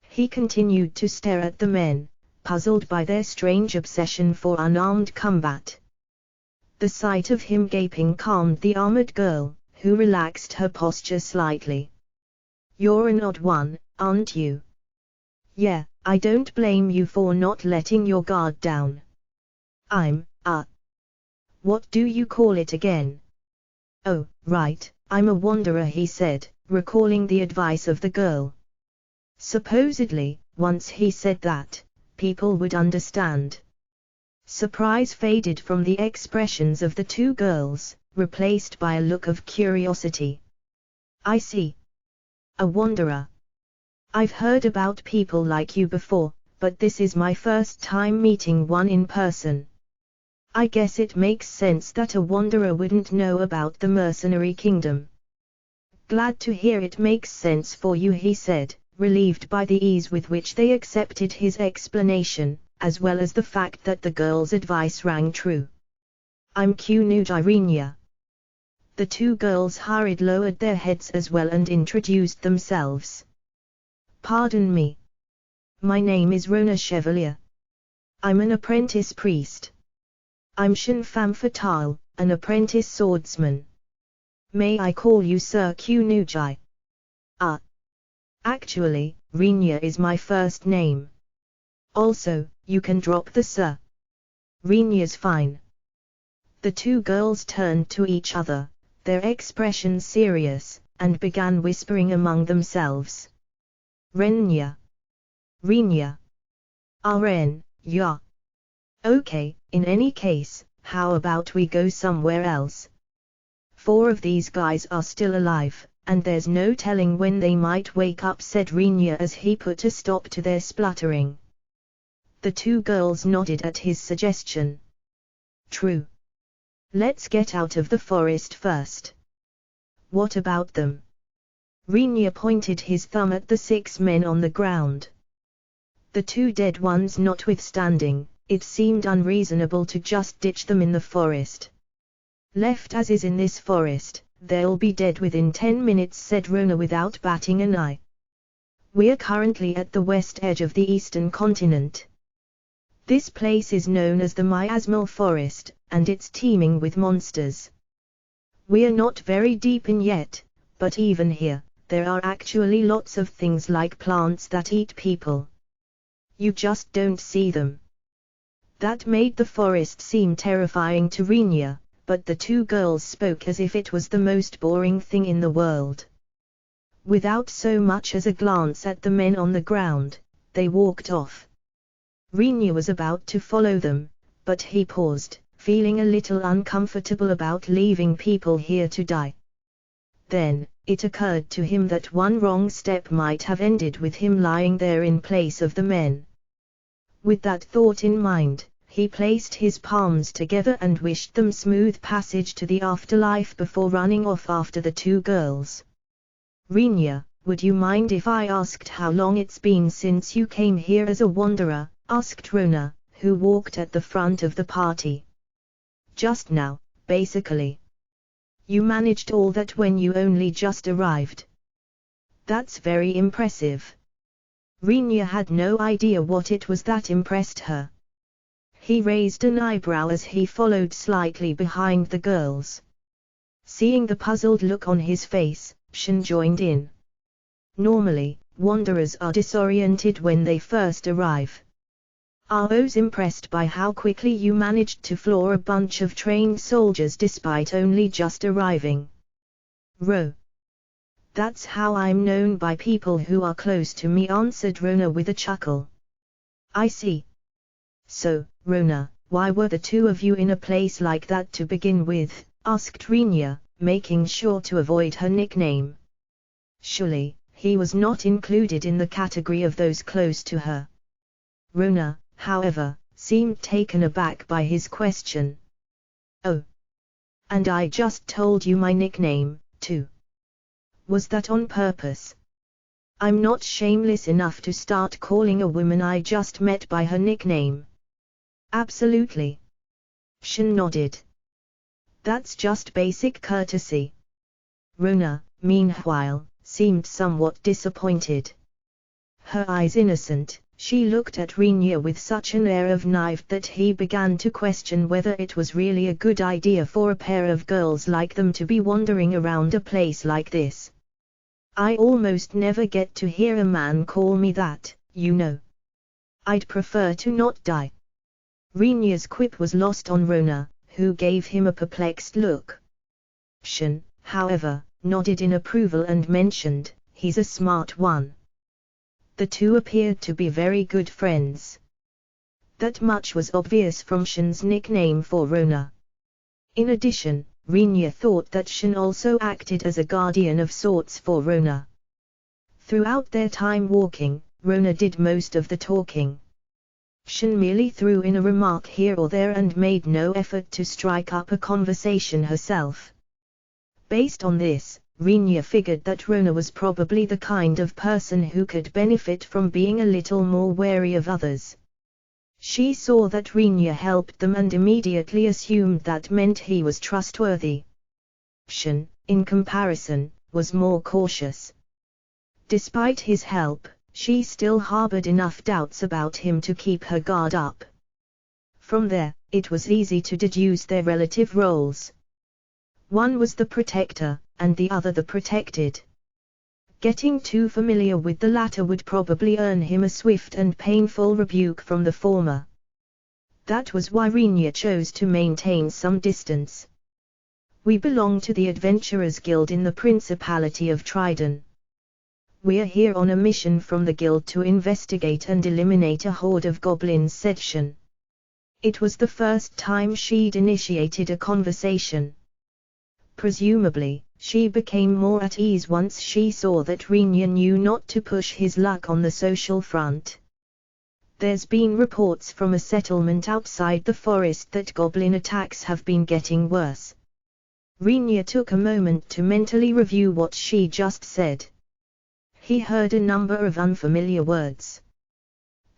He continued to stare at the men, puzzled by their strange obsession for unarmed combat. The sight of him gaping calmed the armored girl, who relaxed her posture slightly. "You're an odd one, aren't you?" "Yeah, I don't blame you for not letting your guard down." "I'm, what do you call it again?" "Oh, right, I'm a wanderer," he said, recalling the advice of the girl. Supposedly, once he said that, people would understand. Surprise faded from the expressions of the two girls, replaced by a look of curiosity. "I see. A wanderer. I've heard about people like you before, but this is my first time meeting one in person. I guess it makes sense that a wanderer wouldn't know about the mercenary kingdom." "Glad to hear it makes sense for you," he said, relieved by the ease with which they accepted his explanation, as well as the fact that the girl's advice rang true. "I'm Kunuji Rinya." The two girls hurried lowered their heads as well and introduced themselves. "Pardon me. My name is Rona Chevalier. I'm an apprentice priest." "I'm Shin Femme Fatale, an apprentice swordsman. May I call you Sir Kunuji?" "Actually, Rinya is my first name. Also, you can drop the sir. Rinya's fine." The two girls turned to each other, their expressions serious, and began whispering among themselves. "Renya. Rinya. Ren, ya. Okay, in any case, how about we go somewhere else? 4 of these guys are still alive, and there's no telling when they might wake up," said Rinya as he put a stop to their spluttering. The two girls nodded at his suggestion. True. Let's get out of the forest first. What about them? Rinya pointed his thumb at the 6 men on the ground. The 2 dead ones notwithstanding, it seemed unreasonable to just ditch them in the forest. Left as is in this forest, they'll be dead within 10 minutes, said Rona without batting an eye. We're currently at the west edge of the eastern continent. This place is known as the Miasmal Forest, and it's teeming with monsters. We're not very deep in yet, but even here, there are actually lots of things like plants that eat people. You just don't see them. That made the forest seem terrifying to Rinya, but the 2 girls spoke as if it was the most boring thing in the world. Without so much as a glance at the men on the ground, they walked off. Rinya was about to follow them, but he paused, feeling a little uncomfortable about leaving people here to die. Then, it occurred to him that one wrong step might have ended with him lying there in place of the men. With that thought in mind, he placed his palms together and wished them smooth passage to the afterlife before running off after the 2 girls. Rinya, would you mind if I asked how long it's been since you came here as a wanderer? Asked Rona, who walked at the front of the party. Just now, basically. You managed all that when you only just arrived. That's very impressive. Rinya had no idea what it was that impressed her. He raised an eyebrow as he followed slightly behind the girls. Seeing the puzzled look on his face, Shin joined in. Normally, wanderers are disoriented when they first arrive. I was impressed by how quickly you managed to floor a bunch of trained soldiers despite only just arriving. Ro. That's how I'm known by people who are close to me, answered Rona with a chuckle. I see. So, Rona, why were the 2 of you in a place like that to begin with? Asked Rinya, making sure to avoid her nickname. Surely, he was not included in the category of those close to her. Rona, however, seemed taken aback by his question. Oh. And I just told you my nickname, too. Was that on purpose? I'm not shameless enough to start calling a woman I just met by her nickname. Absolutely. Shin nodded. That's just basic courtesy. Rona, meanwhile, seemed somewhat disappointed. Her eyes innocent, she looked at Rinya with such an air of naivete that he began to question whether it was really a good idea for a pair of girls like them to be wandering around a place like this. I almost never get to hear a man call me that, you know. I'd prefer to not die. Rinya's quip was lost on Rona, who gave him a perplexed look. Shin, however, nodded in approval and mentioned, he's a smart one. The 2 appeared to be very good friends. That much was obvious from Shin's nickname for Rona. In addition, Rinya thought that Shin also acted as a guardian of sorts for Rona. Throughout their time walking, Rona did most of the talking. Shin merely threw in a remark here or there and made no effort to strike up a conversation herself. Based on this, Rinya figured that Rona was probably the kind of person who could benefit from being a little more wary of others. She saw that Rinya helped them and immediately assumed that meant he was trustworthy. Shin, in comparison, was more cautious. Despite his help, she still harbored enough doubts about him to keep her guard up. From there, it was easy to deduce their relative roles. One was the protector, and the other the protected. Getting too familiar with the latter would probably earn him a swift and painful rebuke from the former. That was why Rinya chose to maintain some distance. We belong to the Adventurers Guild in the Principality of Tridon. We're here on a mission from the guild to investigate and eliminate a horde of goblins, said Shin. It was the first time she'd initiated a conversation. Presumably, she became more at ease once she saw that Rinya knew not to push his luck on the social front. There's been reports from a settlement outside the forest that goblin attacks have been getting worse. Rinya took a moment to mentally review what she just said. He heard a number of unfamiliar words.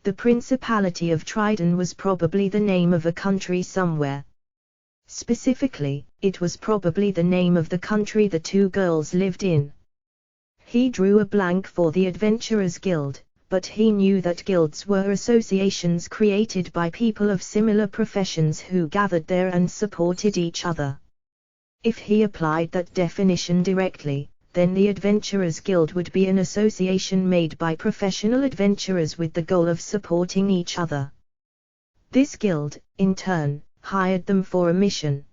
The Principality of Tridon was probably the name of a country somewhere. Specifically, it was probably the name of the country the two girls lived in. He drew a blank for the Adventurers Guild, but he knew that guilds were associations created by people of similar professions who gathered there and supported each other. If he applied that definition directly, then the Adventurers Guild would be an association made by professional adventurers with the goal of supporting each other. This guild, in turn, hired them for a mission.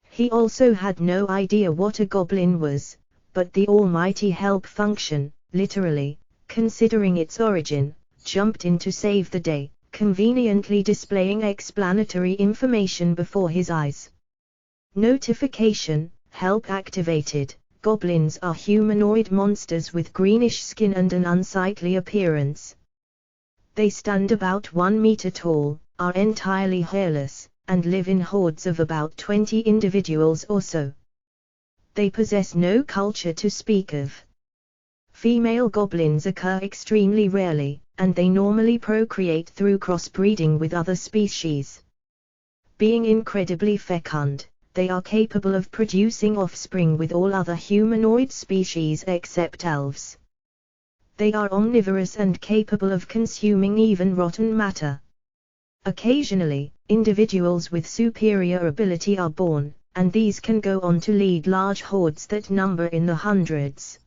He also had no idea what a goblin was, but the almighty help function, literally, considering its origin, jumped in to save the day, conveniently displaying explanatory information before his eyes. Notification, help activated. Goblins are humanoid monsters with greenish skin and an unsightly appearance. They stand about 1 meter tall, are entirely hairless, and live in hordes of about 20 individuals or so. They possess no culture to speak of. Female goblins occur extremely rarely, and they normally procreate through crossbreeding with other species. Being incredibly fecund, they are capable of producing offspring with all other humanoid species except elves. They are omnivorous and capable of consuming even rotten matter. Occasionally, individuals with superior ability are born, and these can go on to lead large hordes that number in the hundreds.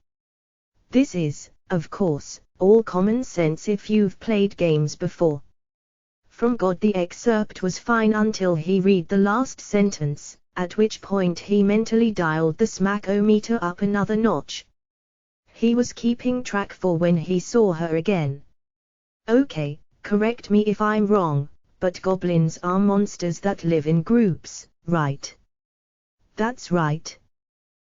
This is, of course, all common sense if you've played games before. From God the excerpt was fine until he read the last sentence, at which point he mentally dialed the smack-o-meter up another notch. He was keeping track for when he saw her again. Okay, correct me if I'm wrong, but goblins are monsters that live in groups, right? That's right.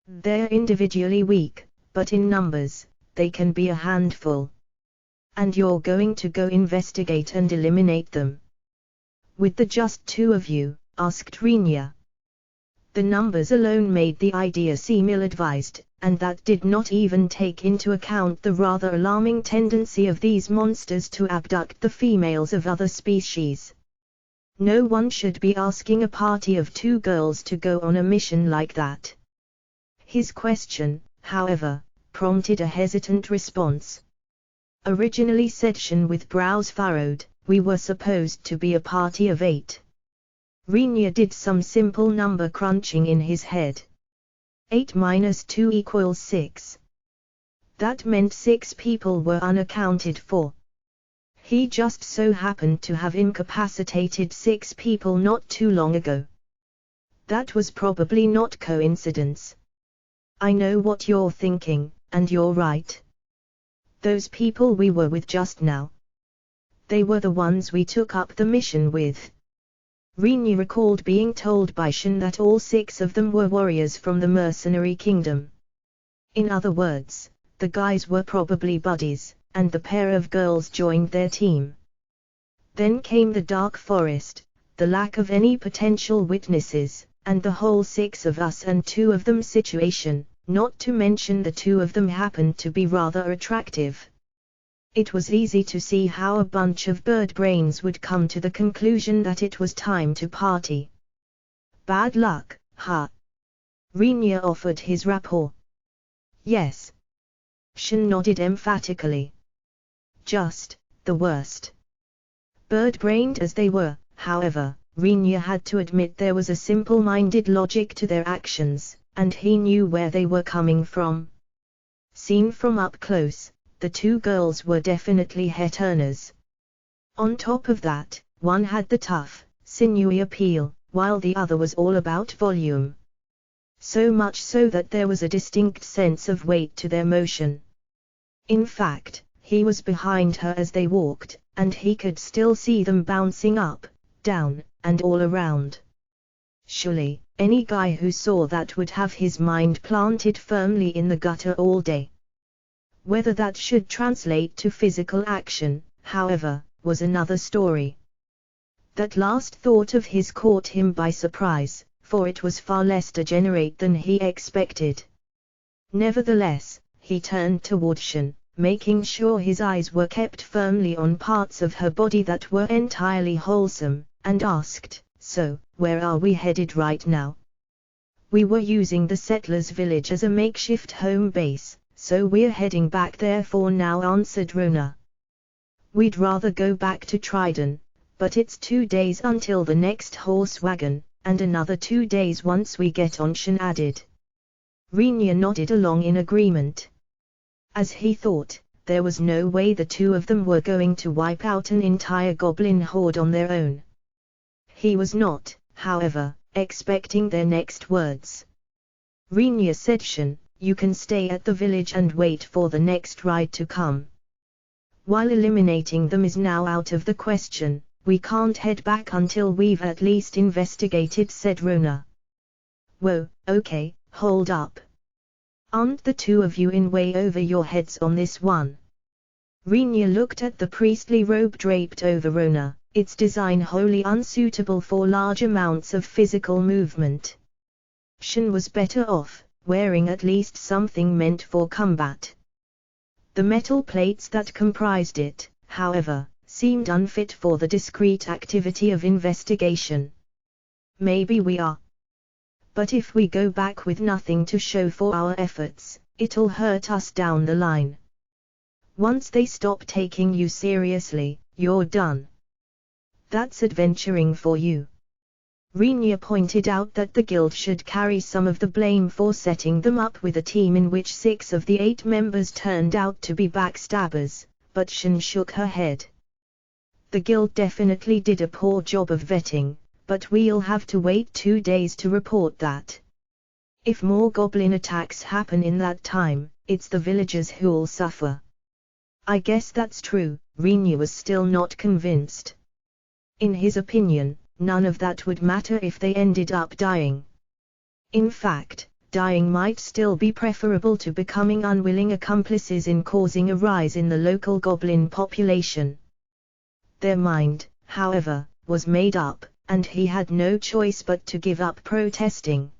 They're individually weak, but in numbers, they can be a handful. And you're going to go investigate and eliminate them. With the just two of you, asked Rinya. The numbers alone made the idea seem ill-advised, and that did not even take into account the rather alarming tendency of these monsters to abduct the females of other species. No one should be asking a party of 2 girls to go on a mission like that. His question, however, prompted a hesitant response. Originally said Shin with brows furrowed, we were supposed to be a party of 8. Rinya did some simple number crunching in his head. 8 minus 2 equals 6. That meant 6 people were unaccounted for. He just so happened to have incapacitated 6 people not too long ago. That was probably not coincidence. I know what you're thinking, and you're right. Those people we were with just now. They were the ones we took up the mission with. Rinya recalled being told by Shin that all 6 of them were warriors from the mercenary kingdom. In other words, the guys were probably buddies, and the pair of girls joined their team. Then came the dark forest, the lack of any potential witnesses, and the whole 6 of us and 2 of them situation, not to mention the 2 of them happened to be rather attractive. It was easy to see how a bunch of bird brains would come to the conclusion that it was time to party. Bad luck, huh? Rinya offered his rapport. Yes. Shin nodded emphatically. Just, the worst. Bird-brained as they were, however, Rinya had to admit there was a simple-minded logic to their actions, and he knew where they were coming from. Seen from up close, the 2 girls were definitely het earners. On top of that, one had the tough, sinewy appeal, while the other was all about volume. So much so that there was a distinct sense of weight to their motion. In fact, he was behind her as they walked, and he could still see them bouncing up, down, and all around. Surely, any guy who saw that would have his mind planted firmly in the gutter all day. Whether that should translate to physical action, however, was another story. That last thought of his caught him by surprise, for it was far less degenerate than he expected. Nevertheless, he turned toward Shin, making sure his eyes were kept firmly on parts of her body that were entirely wholesome, and asked, "So, where are we headed right now?" "We were using the settlers' village as a makeshift home base, so we're heading back there for now," answered Runa. "We'd rather go back to Tridon, but it's 2 days until the next horse wagon, and another 2 days once we get on," Shin added. Rinya nodded along in agreement. As he thought, there was no way the two of them were going to wipe out an entire goblin horde on their own. He was not, however, expecting their next words. Rinya said, "Shin, you can stay at the village and wait for the next ride to come. While eliminating them is now out of the question, we can't head back until we've at least investigated," said Runa. "Whoa, okay, hold up. Aren't the two of you in way over your heads on this one?" Rinya looked at the priestly robe draped over Runa, its design wholly unsuitable for large amounts of physical movement. Shin was better off, wearing at least something meant for combat. The metal plates that comprised it, however, seemed unfit for the discreet activity of investigation. "Maybe we are. But if we go back with nothing to show for our efforts, it'll hurt us down the line. Once they stop taking you seriously, you're done. That's adventuring for you." Rinya pointed out that the guild should carry some of the blame for setting them up with a team in which 6 of the 8 members turned out to be backstabbers, but Shin shook her head. "The guild definitely did a poor job of vetting, but we'll have to wait 2 days to report that. If more goblin attacks happen in that time, it's the villagers who'll suffer." "I guess that's true," Rinya was still not convinced. In his opinion, none of that would matter if they ended up dying. In fact, dying might still be preferable to becoming unwilling accomplices in causing a rise in the local goblin population. Their mind, however, was made up, and he had no choice but to give up protesting.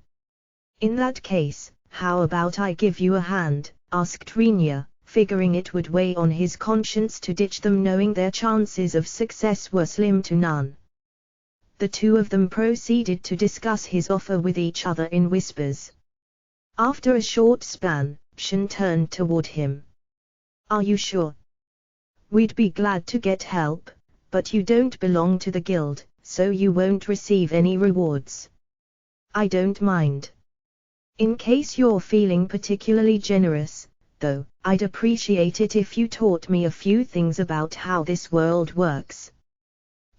"In that case, how about I give you a hand?" asked Rinya, figuring it would weigh on his conscience to ditch them knowing their chances of success were slim to none. The two of them proceeded to discuss his offer with each other in whispers. After a short span, Shin turned toward him. "Are you sure? We'd be glad to get help, but you don't belong to the guild, so you won't receive any rewards." "I don't mind. In case you're feeling particularly generous, though, I'd appreciate it if you taught me a few things about how this world works.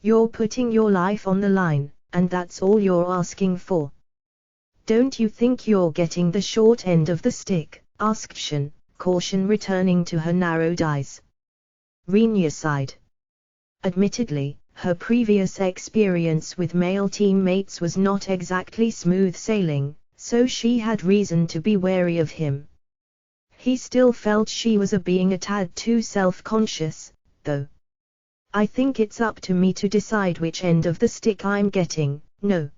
You're putting your life on the line, and that's all you're asking for." "Don't you think you're getting the short end of the stick?" asked Shin, caution returning to her narrowed eyes. Rinya sighed. Admittedly, her previous experience with male teammates was not exactly smooth sailing, so she had reason to be wary of him. He still felt she was being a tad too self-conscious, though. "I think it's up to me to decide which end of the stick I'm getting, no?"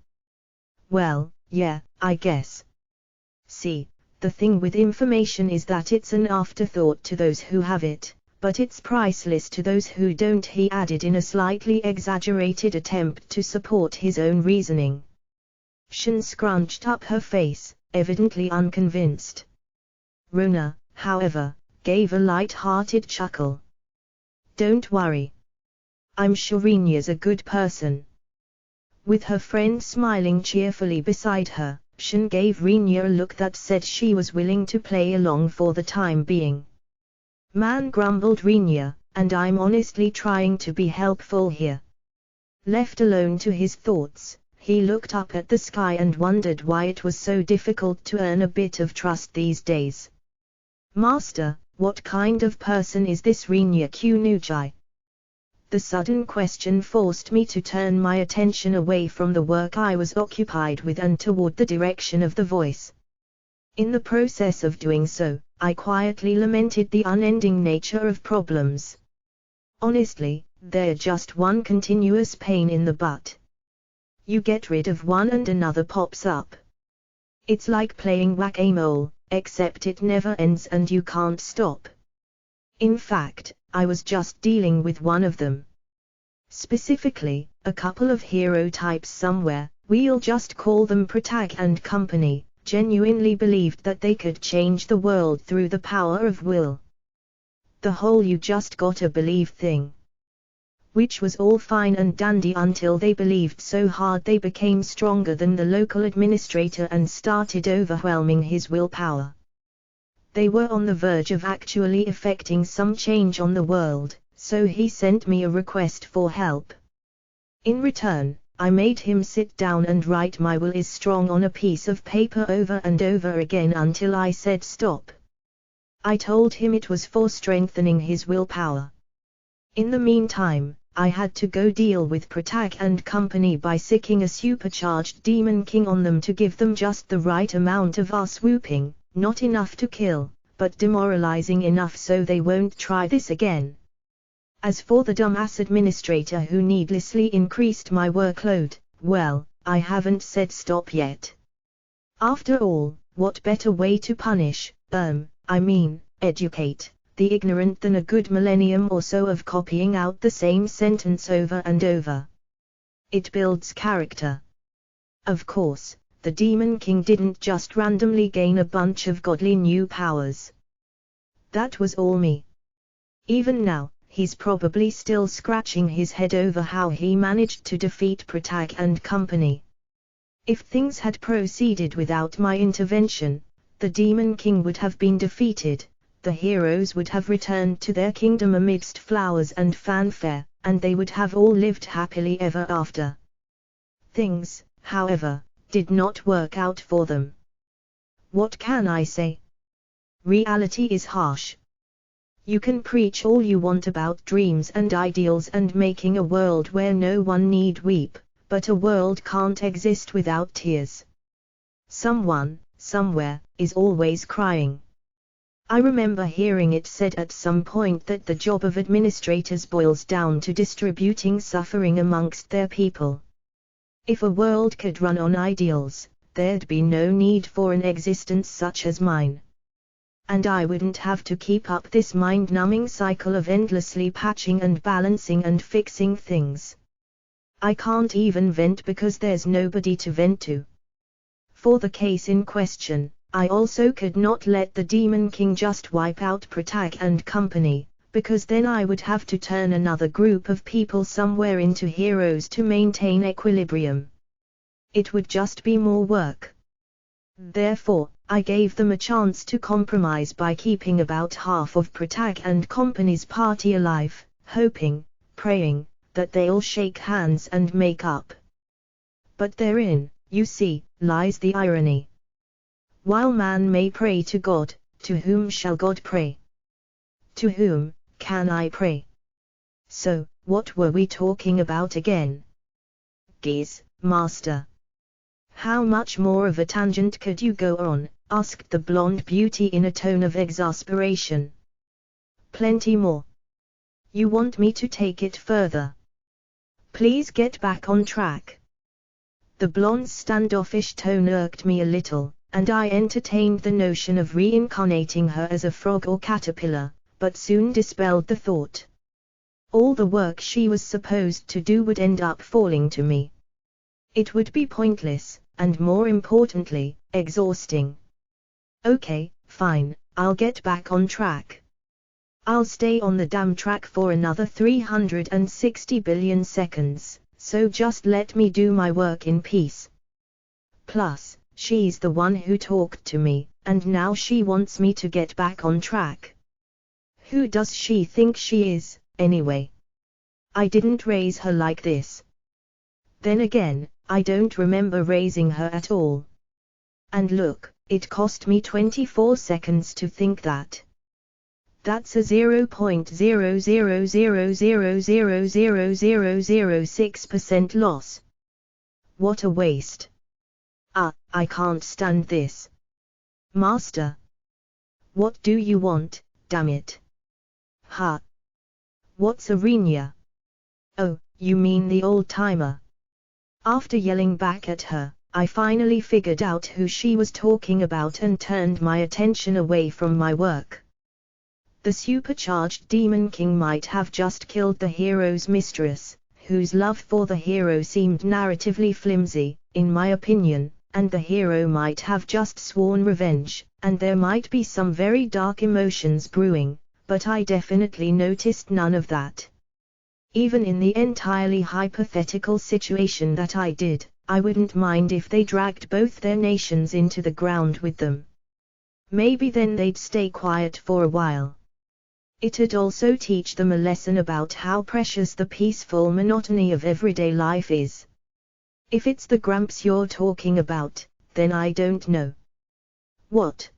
"Well, yeah, I guess. See, the thing with information is that it's an afterthought to those who have it, but it's priceless to those who don't," he added in a slightly exaggerated attempt to support his own reasoning. Shin scrunched up her face, evidently unconvinced. Runa, however, gave a light-hearted chuckle. "Don't worry. I'm sure Rinya's a good person." With her friend smiling cheerfully beside her, Shin gave Rinya a look that said she was willing to play along for the time being. "Man," grumbled Rinya, "and I'm honestly trying to be helpful here." Left alone to his thoughts, he looked up at the sky and wondered why it was so difficult to earn a bit of trust these days. "Master, what kind of person is this Rinya Kunujai?" The sudden question forced me to turn my attention away from the work I was occupied with and toward the direction of the voice. In the process of doing so, I quietly lamented the unending nature of problems. Honestly, they're just one continuous pain in the butt. You get rid of one and another pops up. It's like playing whack-a-mole, except it never ends and you can't stop. In fact, I was just dealing with one of them. Specifically, a couple of hero types somewhere, we'll just call them Protag and Company, genuinely believed that they could change the world through the power of will. The whole you just gotta believe thing. Which was all fine and dandy until they believed so hard they became stronger than the local administrator and started overwhelming his willpower. They were on the verge of actually effecting some change on the world, so he sent me a request for help. In return, I made him sit down and write "my will is strong" on a piece of paper over and over again until I said stop. I told him it was for strengthening his willpower. In the meantime, I had to go deal with Protag and Company by sicking a supercharged Demon King on them to give them just the right amount of ass-whooping, not enough to kill, but demoralizing enough so they won't try this again. As for the dumbass administrator who needlessly increased my workload, well, I haven't said stop yet. After all, what better way to punish, educate, the ignorant than a good millennium or so of copying out the same sentence over and over? It builds character. Of course, the Demon King didn't just randomly gain a bunch of godly new powers. That was all me. Even now, he's probably still scratching his head over how he managed to defeat Protag and Company. If things had proceeded without my intervention, the Demon King would have been defeated, the heroes would have returned to their kingdom amidst flowers and fanfare, and they would have all lived happily ever after. Things, however, did not work out for them. What can I say? Reality is harsh. You can preach all you want about dreams and ideals and making a world where no one need weep, but a world can't exist without tears. Someone, somewhere, is always crying. I remember hearing it said at some point that the job of administrators boils down to distributing suffering amongst their people. If a world could run on ideals, there'd be no need for an existence such as mine. And I wouldn't have to keep up this mind-numbing cycle of endlessly patching and balancing and fixing things. I can't even vent because there's nobody to vent to. For the case in question, I also could not let the Demon King just wipe out Protag and Company, because then I would have to turn another group of people somewhere into heroes to maintain equilibrium. It would just be more work. Therefore, I gave them a chance to compromise by keeping about half of Protag and Company's party alive, hoping, praying, that they'll shake hands and make up. But therein, you see, lies the irony. While man may pray to God, to whom shall God pray? To whom can I pray? So, what were we talking about again? Geez, master. How much more of a tangent could you go on? Asked the blonde beauty in a tone of exasperation. Plenty more. You want me to take it further? Please get back on track. The blonde's standoffish tone irked me a little, and I entertained the notion of reincarnating her as a frog or caterpillar, but soon dispelled the thought. All the work she was supposed to do would end up falling to me. It would be pointless, and more importantly, exhausting. Okay, fine, I'll get back on track. I'll stay on the damn track for another 360 billion seconds, so just let me do my work in peace. Plus, she's the one who talked to me, and now she wants me to get back on track. Who does she think she is, anyway? I didn't raise her like this. Then again, I don't remember raising her at all. And look, it cost me 24 seconds to think that. That's a 0.000000006% loss. What a waste. I can't stand this. Master. What do you want, damn it? Ha. What's a Renia? Oh, you mean the old-timer. After yelling back at her, I finally figured out who she was talking about and turned my attention away from my work. The supercharged Demon King might have just killed the hero's mistress, whose love for the hero seemed narratively flimsy, in my opinion, and the hero might have just sworn revenge, and there might be some very dark emotions brewing, but I definitely noticed none of that. Even in the entirely hypothetical situation that I did, I wouldn't mind if they dragged both their nations into the ground with them. Maybe then they'd stay quiet for a while. It'd also teach them a lesson about how precious the peaceful monotony of everyday life is. If it's the Gramps you're talking about, then I don't know. What?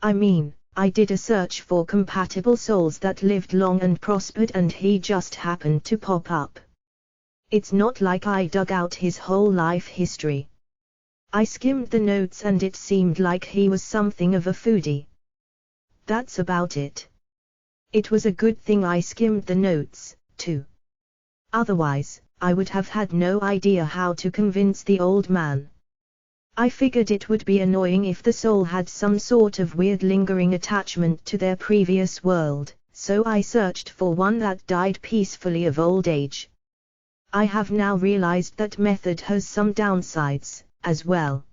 I mean, I did a search for compatible souls that lived long and prospered and he just happened to pop up. It's not like I dug out his whole life history. I skimmed the notes and it seemed like he was something of a foodie. That's about it. It was a good thing I skimmed the notes, too. Otherwise, I would have had no idea how to convince the old man. I figured it would be annoying if the soul had some sort of weird lingering attachment to their previous world, so I searched for one that died peacefully of old age. I have now realized that method has some downsides, as well.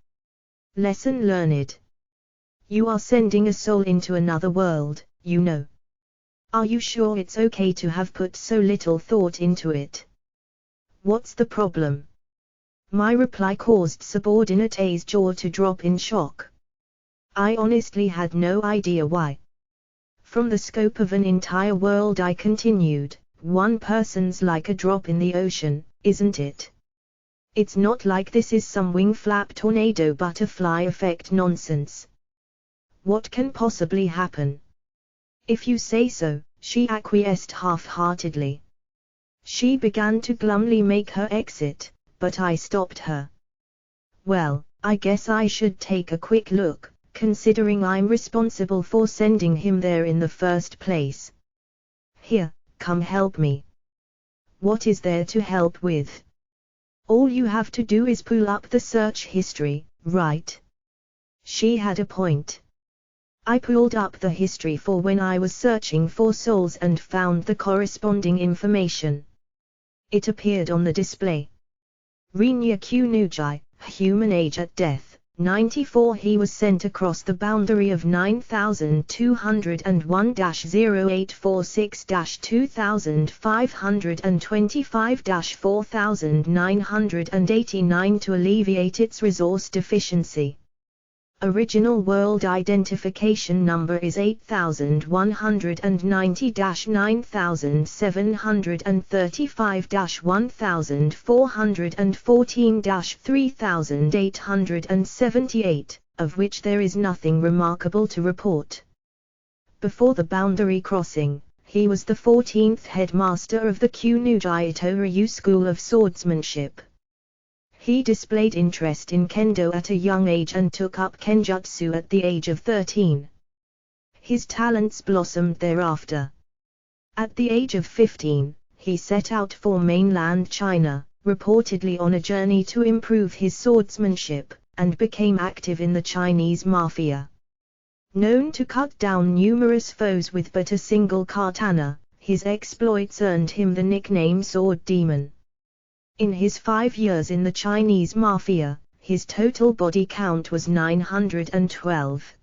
Lesson learned. You are sending a soul into another world, you know. Are you sure it's okay to have put so little thought into it? What's the problem? My reply caused subordinate A's jaw to drop in shock. I honestly had no idea why. From the scope of an entire world, I continued, one person's like a drop in the ocean, isn't it? It's not like this is some wing flap tornado butterfly effect nonsense. What can possibly happen? If you say so, she acquiesced half-heartedly. She began to glumly make her exit, but I stopped her. Well, I guess I should take a quick look, considering I'm responsible for sending him there in the first place. Here, come help me. What is there to help with? All you have to do is pull up the search history, right? She had a point. I pulled up the history for when I was searching for souls and found the corresponding information. It appeared on the display. Rinya Kunujai, human age at death, 94. He was sent across the boundary of 9225-0846-2525-4989 to alleviate its resource deficiency. Original world identification number is 8190-9414-3878, of which there is nothing remarkable to report. Before the boundary crossing, he was the 14th headmaster of the Kunujai Itoryu School of Swordsmanship. He displayed interest in kendo at a young age and took up kenjutsu at the age of 13. His talents blossomed thereafter. At the age of 15, he set out for mainland China, reportedly on a journey to improve his swordsmanship, and became active in the Chinese mafia. Known to cut down numerous foes with but a single katana, his exploits earned him the nickname Sword Demon. In his 5 years in the Chinese mafia, his total body count was 912.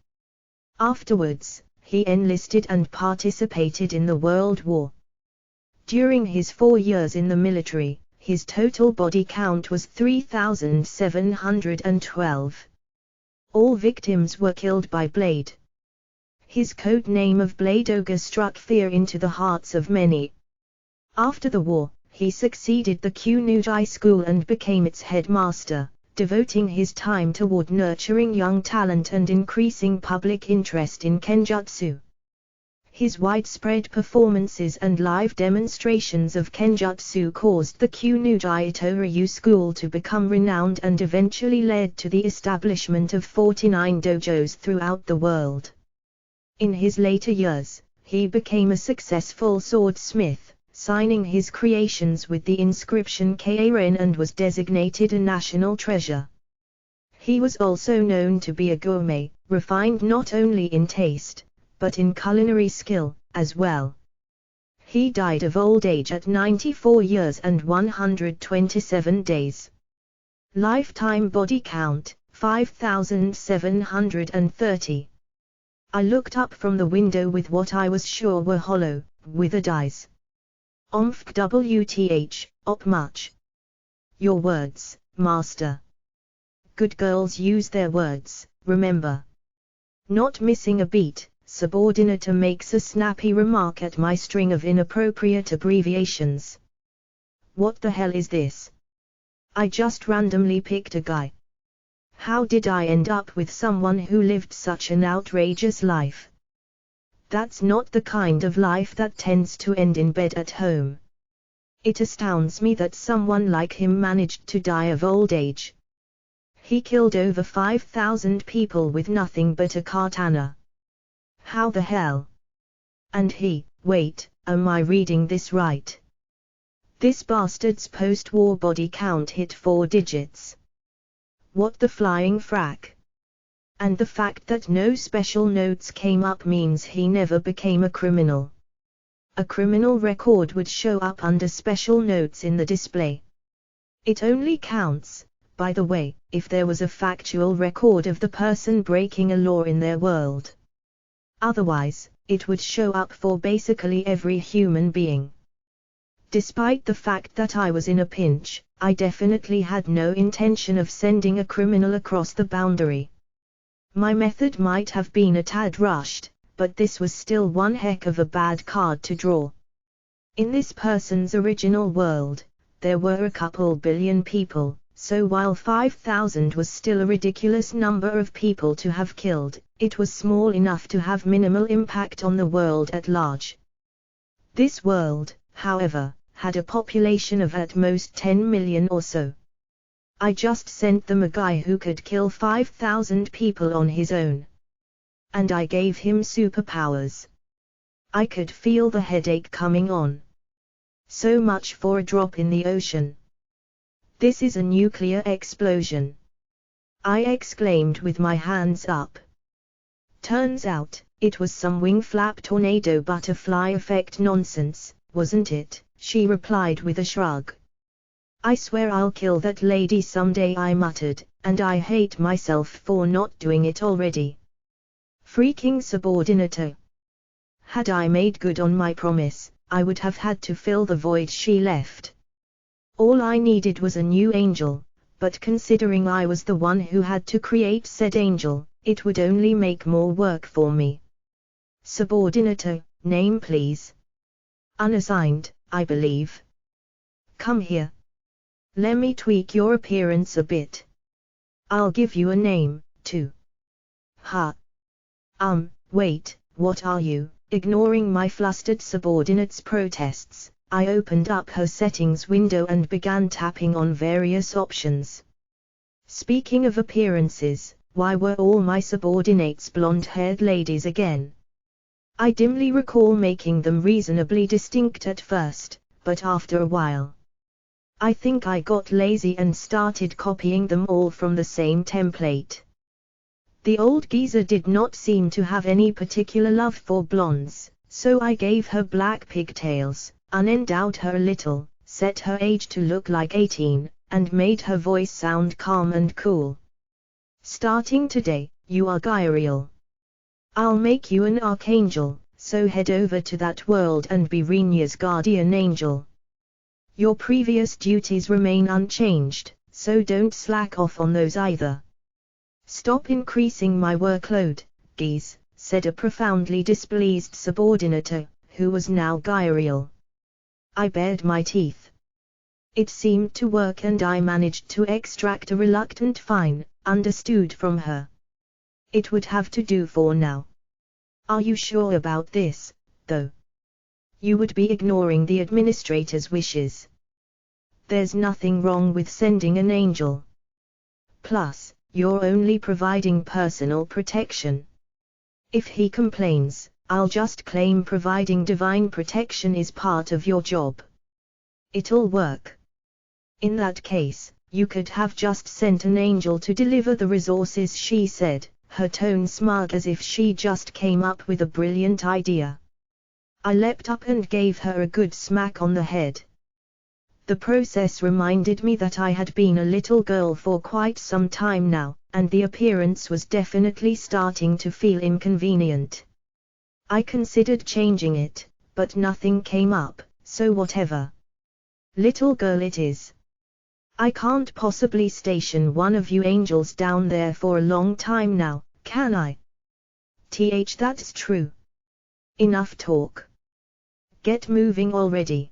Afterwards, he enlisted and participated in the World War. During his 4 years in the military, his total body count was 3,712. All victims were killed by blade. His code name of Blade Ogre struck fear into the hearts of many. After the war, he succeeded the Kunujai school and became its headmaster, devoting his time toward nurturing young talent and increasing public interest in kenjutsu. His widespread performances and live demonstrations of kenjutsu caused the Kunujai Itoryu school to become renowned and eventually led to the establishment of 49 dojos throughout the world. In his later years, he became a successful swordsmith, signing his creations with the inscription Karen, and was designated a national treasure. He was also known to be a gourmet, refined not only in taste, but in culinary skill, as well. He died of old age at 94 years and 127 days. Lifetime body count, 5,730. I looked up from the window with what I was sure were hollow, withered eyes. WTH, op much. Your words, master. Good girls use their words, remember. Not missing a beat, Subordinator makes a snappy remark at my string of inappropriate abbreviations. What the hell is this? I just randomly picked a guy. How did I end up with someone who lived such an outrageous life? That's not the kind of life that tends to end in bed at home. It astounds me that someone like him managed to die of old age. He killed over 5,000 people with nothing but a katana. How the hell? And wait, am I reading this right? This bastard's post-war body count hit 4 digits. What the flying frack? And the fact that no special notes came up means he never became a criminal. A criminal record would show up under special notes in the display. It only counts, by the way, if there was a factual record of the person breaking a law in their world. Otherwise, it would show up for basically every human being. Despite the fact that I was in a pinch, I definitely had no intention of sending a criminal across the boundary. My method might have been a tad rushed, but this was still one heck of a bad card to draw. In this person's original world, there were a couple billion people, so while 5,000 was still a ridiculous number of people to have killed, it was small enough to have minimal impact on the world at large. This world, however, had a population of at most 10 million or so. I just sent them a guy who could kill 5,000 people on his own. And I gave him superpowers. I could feel the headache coming on. So much for a drop in the ocean. This is a nuclear explosion, I exclaimed with my hands up. Turns out, it was some wing flap tornado butterfly effect nonsense, wasn't it? She replied with a shrug. I swear I'll kill that lady someday, I muttered, and I hate myself for not doing it already. Freaking subordinator. Had I made good on my promise, I would have had to fill the void she left. All I needed was a new angel, but considering I was the one who had to create said angel, it would only make more work for me. Subordinator, name please. Unassigned, I believe. Come here. Let me tweak your appearance a bit. I'll give you a name, too. Wait, what are you? Ignoring my flustered subordinate's protests, I opened up her settings window and began tapping on various options. Speaking of appearances, why were all my subordinates blonde-haired ladies again? I dimly recall making them reasonably distinct at first, but after a while, I think I got lazy and started copying them all from the same template. The old geezer did not seem to have any particular love for blondes, so I gave her black pigtails, unendowed her a little, set her age to look like 18, and made her voice sound calm and cool. Starting today, you are Gyriel. I'll make you an archangel, so head over to that world and be Renya's guardian angel. Your previous duties remain unchanged, so don't slack off on those either. Stop increasing my workload, geez, said a profoundly displeased subordinator, who was now Gyriel. I bared my teeth. It seemed to work and I managed to extract a reluctant fine, understood from her. It would have to do for now. Are you sure about this, though? You would be ignoring the administrator's wishes. There's nothing wrong with sending an angel. Plus, you're only providing personal protection. If he complains, I'll just claim providing divine protection is part of your job. It'll work. In that case, you could have just sent an angel to deliver the resources, she said, her tone smug as if she just came up with a brilliant idea. I leapt up and gave her a good smack on the head. The process reminded me that I had been a little girl for quite some time now, and the appearance was definitely starting to feel inconvenient. I considered changing it, but nothing came up, so whatever. Little girl it is. I can't possibly station one of you angels down there for a long time now, can I? That's true. Enough talk. Get moving already.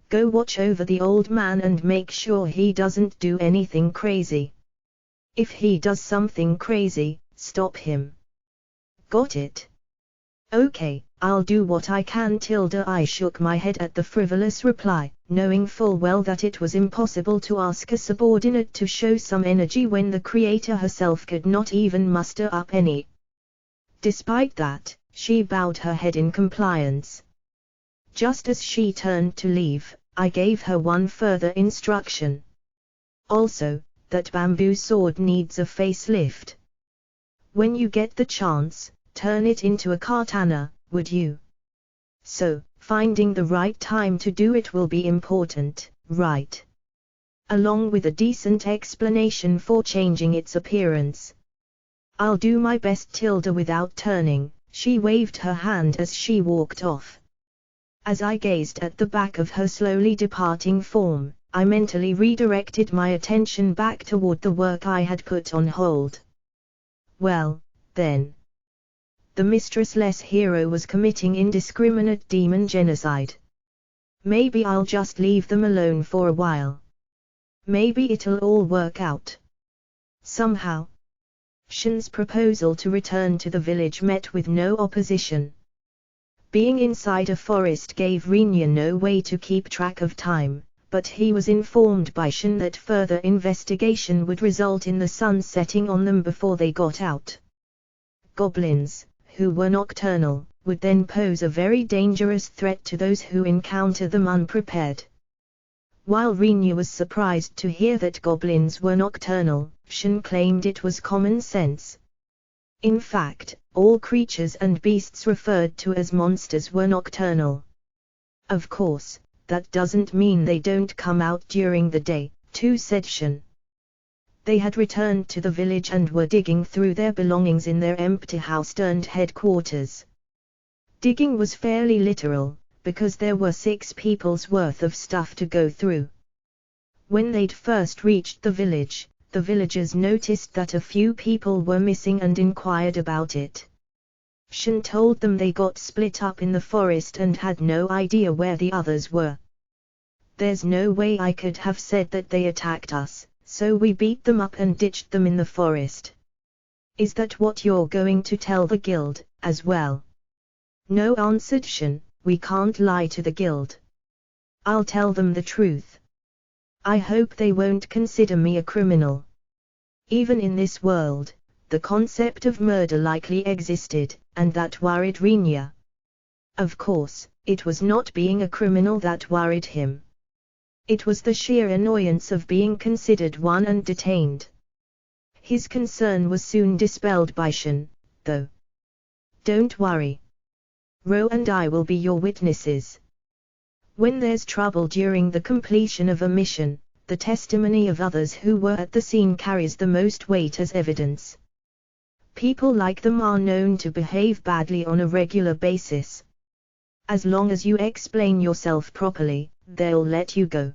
Go watch over the old man and make sure he doesn't do anything crazy. If he does something crazy, stop him. Got it? Okay, I'll do what I can. I shook my head at the frivolous reply, knowing full well that it was impossible to ask a subordinate to show some energy when the creator herself could not even muster up any. Despite that, she bowed her head in compliance. Just as she turned to leave, I gave her one further instruction. Also, that bamboo sword needs a facelift. When you get the chance, turn it into a katana, would you? So, finding the right time to do it will be important, right? Along with a decent explanation for changing its appearance. I'll do my best. Without turning, she waved her hand as she walked off. As I gazed at the back of her slowly departing form, I mentally redirected my attention back toward the work I had put on hold. Well, then. The mistressless hero was committing indiscriminate demon genocide. Maybe I'll just leave them alone for a while. Maybe it'll all work out. Somehow. Shin's proposal to return to the village met with no opposition. Being inside a forest gave Rinya no way to keep track of time, but he was informed by Shin that further investigation would result in the sun setting on them before they got out. Goblins, who were nocturnal, would then pose a very dangerous threat to those who encounter them unprepared. While Rinya was surprised to hear that goblins were nocturnal, Shin claimed it was common sense. In fact, all creatures and beasts referred to as monsters were nocturnal. Of course, that doesn't mean they don't come out during the day, too, said Shin. They had returned to the village and were digging through their belongings in their empty house turned headquarters. Digging was fairly literal, because there were 6 people's worth of stuff to go through. When they'd first reached the village, the villagers noticed that a few people were missing and inquired about it. Shin told them they got split up in the forest and had no idea where the others were. There's no way I could have said that they attacked us, so we beat them up and ditched them in the forest. Is that what you're going to tell the guild, as well? No, answered Shin, we can't lie to the guild. I'll tell them the truth. I hope they won't consider me a criminal. Even in this world, the concept of murder likely existed, and that worried Rinya. Of course, it was not being a criminal that worried him. It was the sheer annoyance of being considered one and detained. His concern was soon dispelled by Shin, though. Don't worry. Ro and I will be your witnesses. When there's trouble during the completion of a mission, the testimony of others who were at the scene carries the most weight as evidence. People like them are known to behave badly on a regular basis. As long as you explain yourself properly, they'll let you go.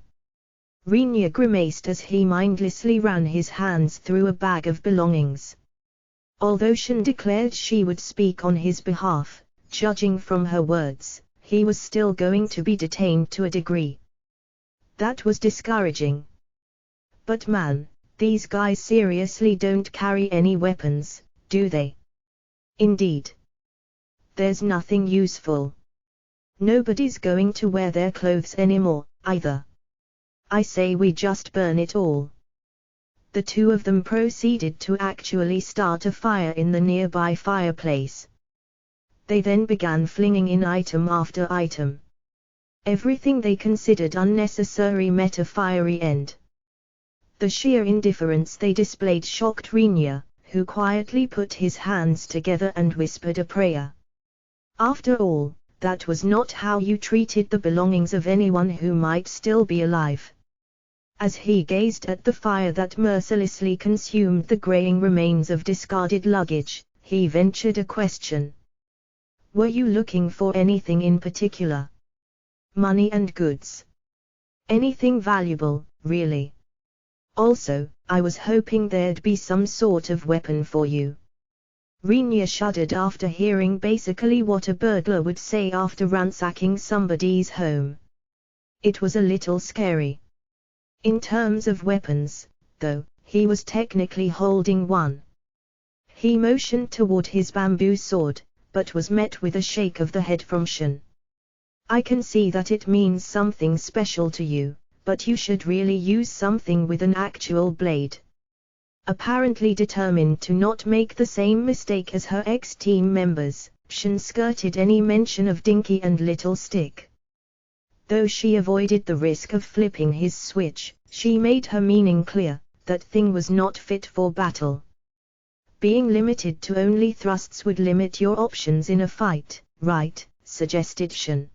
Rinya grimaced as he mindlessly ran his hands through a bag of belongings. Although Shin declared she would speak on his behalf, judging from her words, he was still going to be detained to a degree. That was discouraging. But man, these guys seriously don't carry any weapons, do they? Indeed. There's nothing useful. Nobody's going to wear their clothes anymore, either. I say we just burn it all. The two of them proceeded to actually start a fire in the nearby fireplace. They then began flinging in item after item. Everything they considered unnecessary met a fiery end. The sheer indifference they displayed shocked Rinya, who quietly put his hands together and whispered a prayer. After all, that was not how you treated the belongings of anyone who might still be alive. As he gazed at the fire that mercilessly consumed the graying remains of discarded luggage, he ventured a question. Were you looking for anything in particular? Money and goods. Anything valuable, really? Also, I was hoping there'd be some sort of weapon for you. Rinya shuddered after hearing basically what a burglar would say after ransacking somebody's home. It was a little scary. In terms of weapons, though, he was technically holding one. He motioned toward his bamboo sword, but was met with a shake of the head from Shin. I can see that it means something special to you, but you should really use something with an actual blade. Apparently determined to not make the same mistake as her ex-team members, Shin skirted any mention of Dinky and Little Stick. Though she avoided the risk of flipping his switch, she made her meaning clear, that thing was not fit for battle. Being limited to only thrusts would limit your options in a fight, right? Suggested Shin.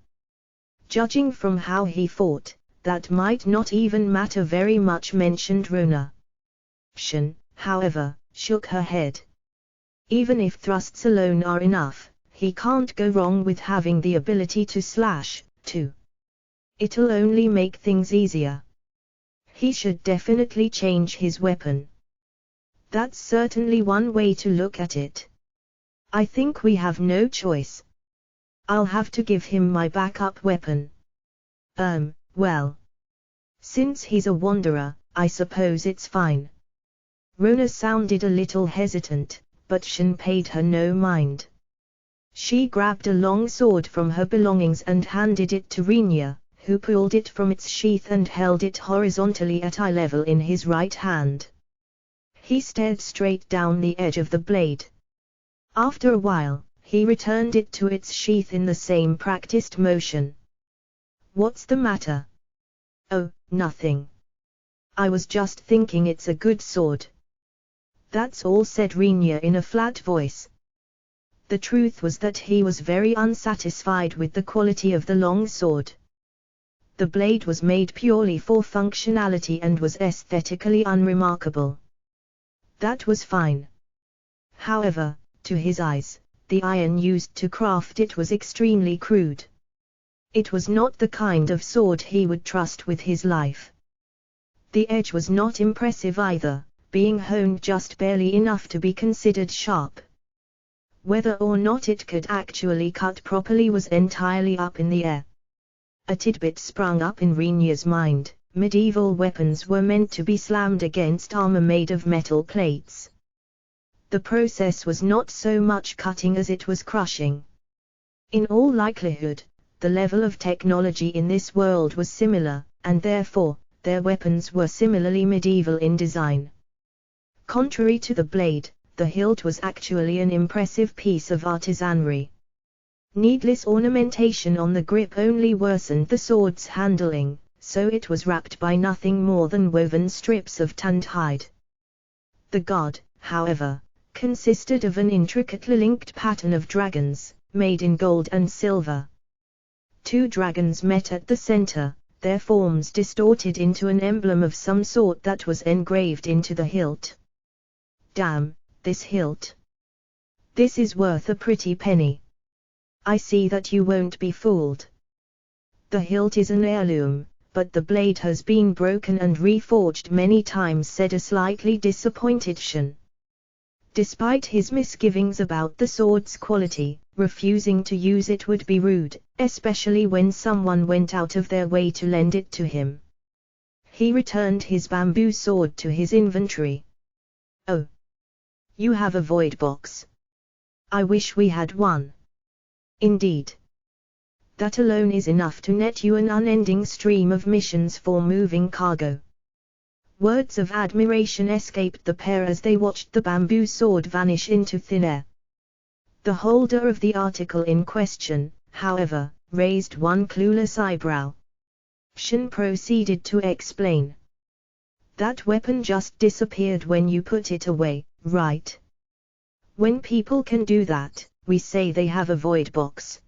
Judging from how he fought, that might not even matter very much, mentioned Rona. Shin, however, shook her head. Even if thrusts alone are enough, he can't go wrong with having the ability to slash, too. It'll only make things easier. He should definitely change his weapon. That's certainly one way to look at it. I think we have no choice. I'll have to give him my backup weapon. Well. Since he's a wanderer, I suppose it's fine. Rona sounded a little hesitant, but Shin paid her no mind. She grabbed a long sword from her belongings and handed it to Rinya, who pulled it from its sheath and held it horizontally at eye level in his right hand. He stared straight down the edge of the blade. After a while, he returned it to its sheath in the same practiced motion. What's the matter? Oh, nothing. I was just thinking it's a good sword. That's all, said Rinya in a flat voice. The truth was that he was very unsatisfied with the quality of the long sword. The blade was made purely for functionality and was aesthetically unremarkable. That was fine. However, to his eyes, the iron used to craft it was extremely crude. It was not the kind of sword he would trust with his life. The edge was not impressive either, being honed just barely enough to be considered sharp. Whether or not it could actually cut properly was entirely up in the air. A tidbit sprung up in Rinya's mind: medieval weapons were meant to be slammed against armor made of metal plates. The process was not so much cutting as it was crushing. In all likelihood, the level of technology in this world was similar, and therefore, their weapons were similarly medieval in design. Contrary to the blade, the hilt was actually an impressive piece of artisanry. Needless ornamentation on the grip only worsened the sword's handling, so it was wrapped by nothing more than woven strips of tanned hide. The guard, however, consisted of an intricately linked pattern of dragons, made in gold and silver. 2 dragons met at the center, their forms distorted into an emblem of some sort that was engraved into the hilt. Damn, this hilt. This is worth a pretty penny. I see that you won't be fooled. The hilt is an heirloom, but the blade has been broken and reforged many times, said a slightly disappointed Shin. Despite his misgivings about the sword's quality, refusing to use it would be rude, especially when someone went out of their way to lend it to him. He returned his bamboo sword to his inventory. Oh. You have a void box. I wish we had one. Indeed. That alone is enough to net you an unending stream of missions for moving cargo. Words of admiration escaped the pair as they watched the bamboo sword vanish into thin air. The holder of the article in question, however, raised one clueless eyebrow. Shin proceeded to explain. That weapon just disappeared when you put it away, right? When people can do that, we say they have a void box.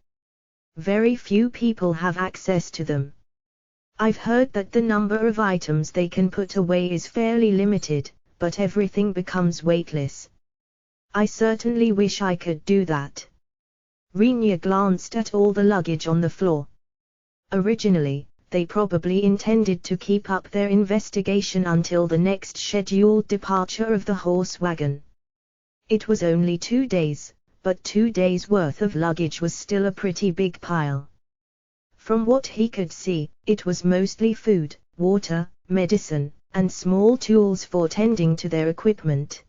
Very few people have access to them. I've heard that the number of items they can put away is fairly limited, but everything becomes weightless. I certainly wish I could do that. Rinya glanced at all the luggage on the floor. Originally, they probably intended to keep up their investigation until the next scheduled departure of the horse wagon. It was only 2 days, but 2 days' worth of luggage was still a pretty big pile. From what he could see, it was mostly food, water, medicine, and small tools for tending to their equipment.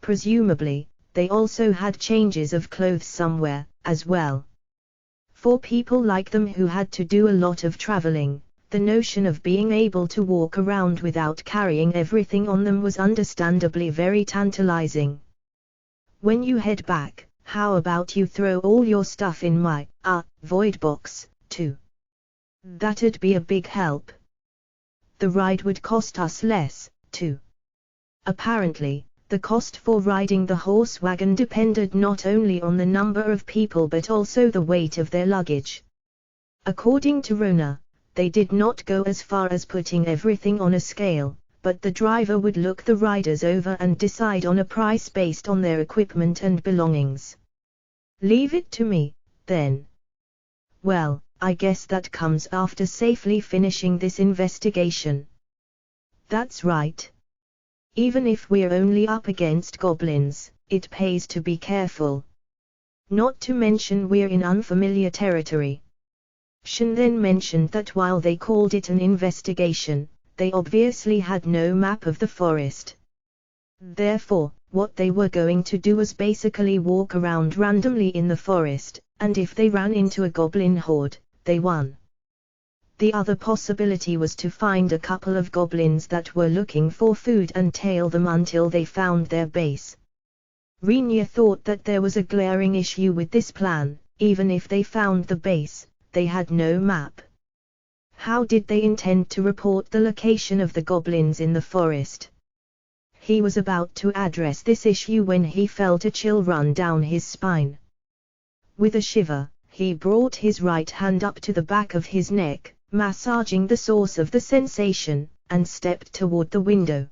Presumably, they also had changes of clothes somewhere, as well. For people like them who had to do a lot of traveling, the notion of being able to walk around without carrying everything on them was understandably very tantalizing. When you head back, how about you throw all your stuff in my, void box, too? That'd be a big help. The ride would cost us less, too. Apparently, the cost for riding the horse wagon depended not only on the number of people but also the weight of their luggage. According to Rona, they did not go as far as putting everything on a scale, but the driver would look the riders over and decide on a price based on their equipment and belongings. Leave it to me, then. Well, I guess that comes after safely finishing this investigation. That's right. Even if we're only up against goblins, it pays to be careful. Not to mention we're in unfamiliar territory. Shin then mentioned that while they called it an investigation, they obviously had no map of the forest. Therefore, what they were going to do was basically walk around randomly in the forest, and if they ran into a goblin horde, they won. The other possibility was to find a couple of goblins that were looking for food and tail them until they found their base. Rinya thought that there was a glaring issue with this plan. Even if they found the base, they had no map. How did they intend to report the location of the goblins in the forest? He was about to address this issue when he felt a chill run down his spine. With a shiver, he brought his right hand up to the back of his neck, massaging the source of the sensation, and stepped toward the window.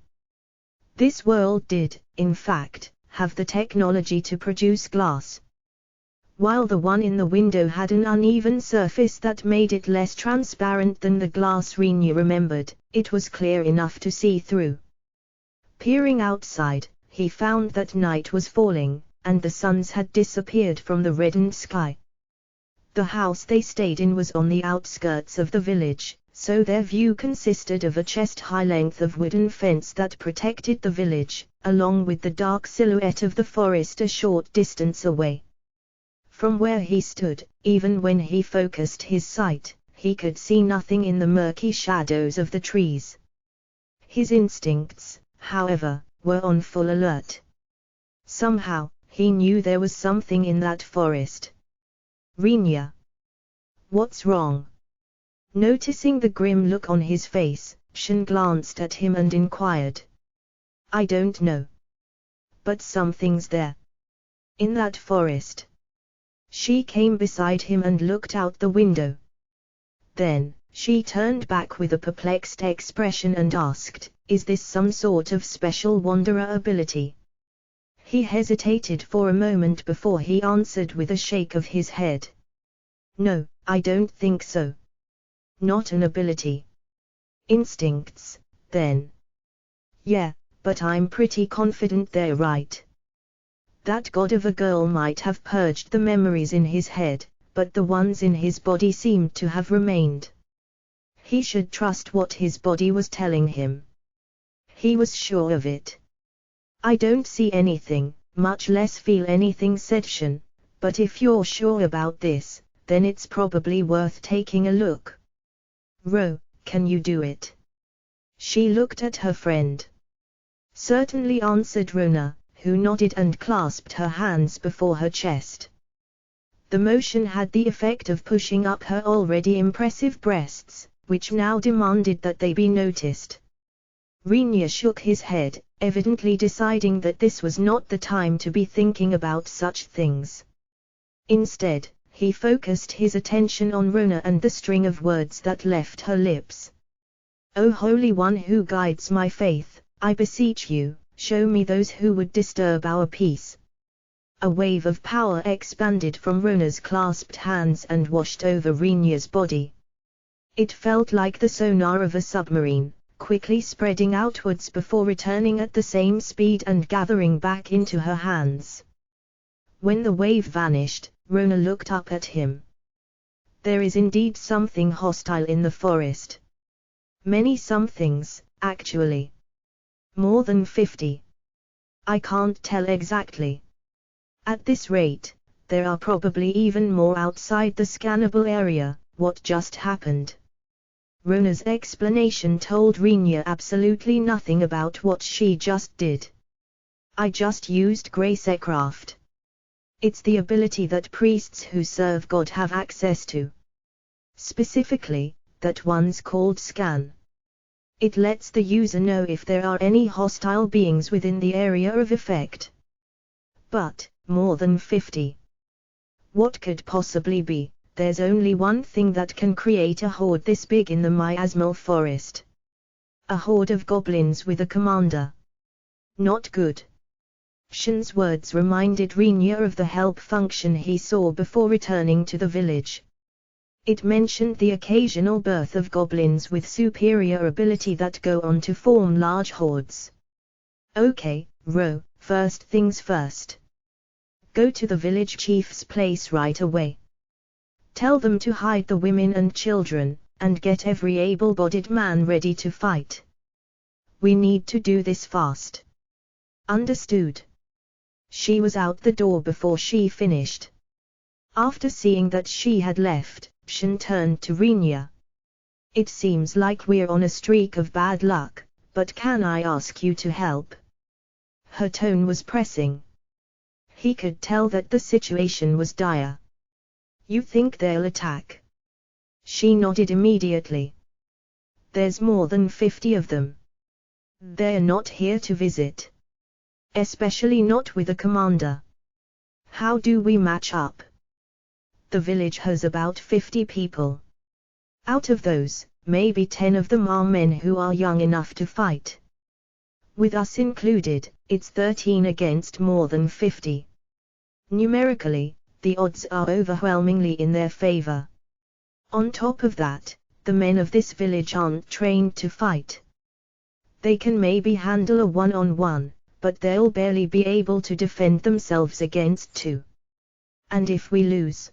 This world did, in fact, have the technology to produce glass. While the one in the window had an uneven surface that made it less transparent than the glass Rinya remembered, it was clear enough to see through. Peering outside, he found that night was falling, and the suns had disappeared from the reddened sky. The house they stayed in was on the outskirts of the village, so their view consisted of a chest-high length of wooden fence that protected the village, along with the dark silhouette of the forest a short distance away. From where he stood, even when he focused his sight, he could see nothing in the murky shadows of the trees. His instincts, however, were on full alert. Somehow, he knew there was something in that forest. Rinya. What's wrong? Noticing the grim look on his face, Shin glanced at him and inquired. I don't know. But something's there. In that forest. She came beside him and looked out the window. Then, she turned back with a perplexed expression and asked, is this some sort of special wanderer ability? He hesitated for a moment before he answered with a shake of his head. No, I don't think so. Not an ability. Instincts, then. Yeah, but I'm pretty confident they're right. That god of a girl might have purged the memories in his head, but the ones in his body seemed to have remained. He should trust what his body was telling him. He was sure of it. I don't see anything, much less feel anything, said Shin, but if you're sure about this, then it's probably worth taking a look. Ro, can you do it? She looked at her friend. Certainly, answered Rona, who nodded and clasped her hands before her chest. The motion had the effect of pushing up her already impressive breasts, which now demanded that they be noticed. Rinya shook his head, evidently deciding that this was not the time to be thinking about such things. Instead, he focused his attention on Rona and the string of words that left her lips. "O Holy One who guides my faith, I beseech you, show me those who would disturb our peace." A wave of power expanded from Rona's clasped hands and washed over Rinya's body. It felt like the sonar of a submarine, quickly spreading outwards before returning at the same speed and gathering back into her hands. When the wave vanished, Rona looked up at him. "There is indeed something hostile in the forest. Many somethings, actually. More than 50. I can't tell exactly. At this rate, there are probably even more outside the scannable area." What just happened? Rona's explanation told Rinya absolutely nothing about what she just did. "I just used Gracecraft. It's the ability that priests who serve God have access to. Specifically, that one's called Scan. It lets the user know if there are any hostile beings within the area of effect. But, more than 50. What could possibly be? There's only one thing that can create a horde this big in the miasmal forest. A horde of goblins with a commander. Not good." Shin's words reminded Rinya of the help function he saw before returning to the village. It mentioned the occasional birth of goblins with superior ability that go on to form large hordes. "Okay, Ro, first things first. Go to the village chief's place right away. Tell them to hide the women and children, and get every able-bodied man ready to fight. We need to do this fast." "Understood." She was out the door before she finished. After seeing that she had left, Shin turned to Rinya. "It seems like we're on a streak of bad luck, but can I ask you to help?" Her tone was pressing. He could tell that the situation was dire. "You think they'll attack?" She nodded immediately. "There's more than 50 of them. They're not here to visit. Especially not with a commander. How do we match up?" "The village has about 50 people. Out of those, maybe 10 of them are men who are young enough to fight. With us included, it's 13 against more than 50. Numerically, the odds are overwhelmingly in their favor. On top of that, the men of this village aren't trained to fight. They can maybe handle a one-on-one, but they'll barely be able to defend themselves against 2. And if we lose?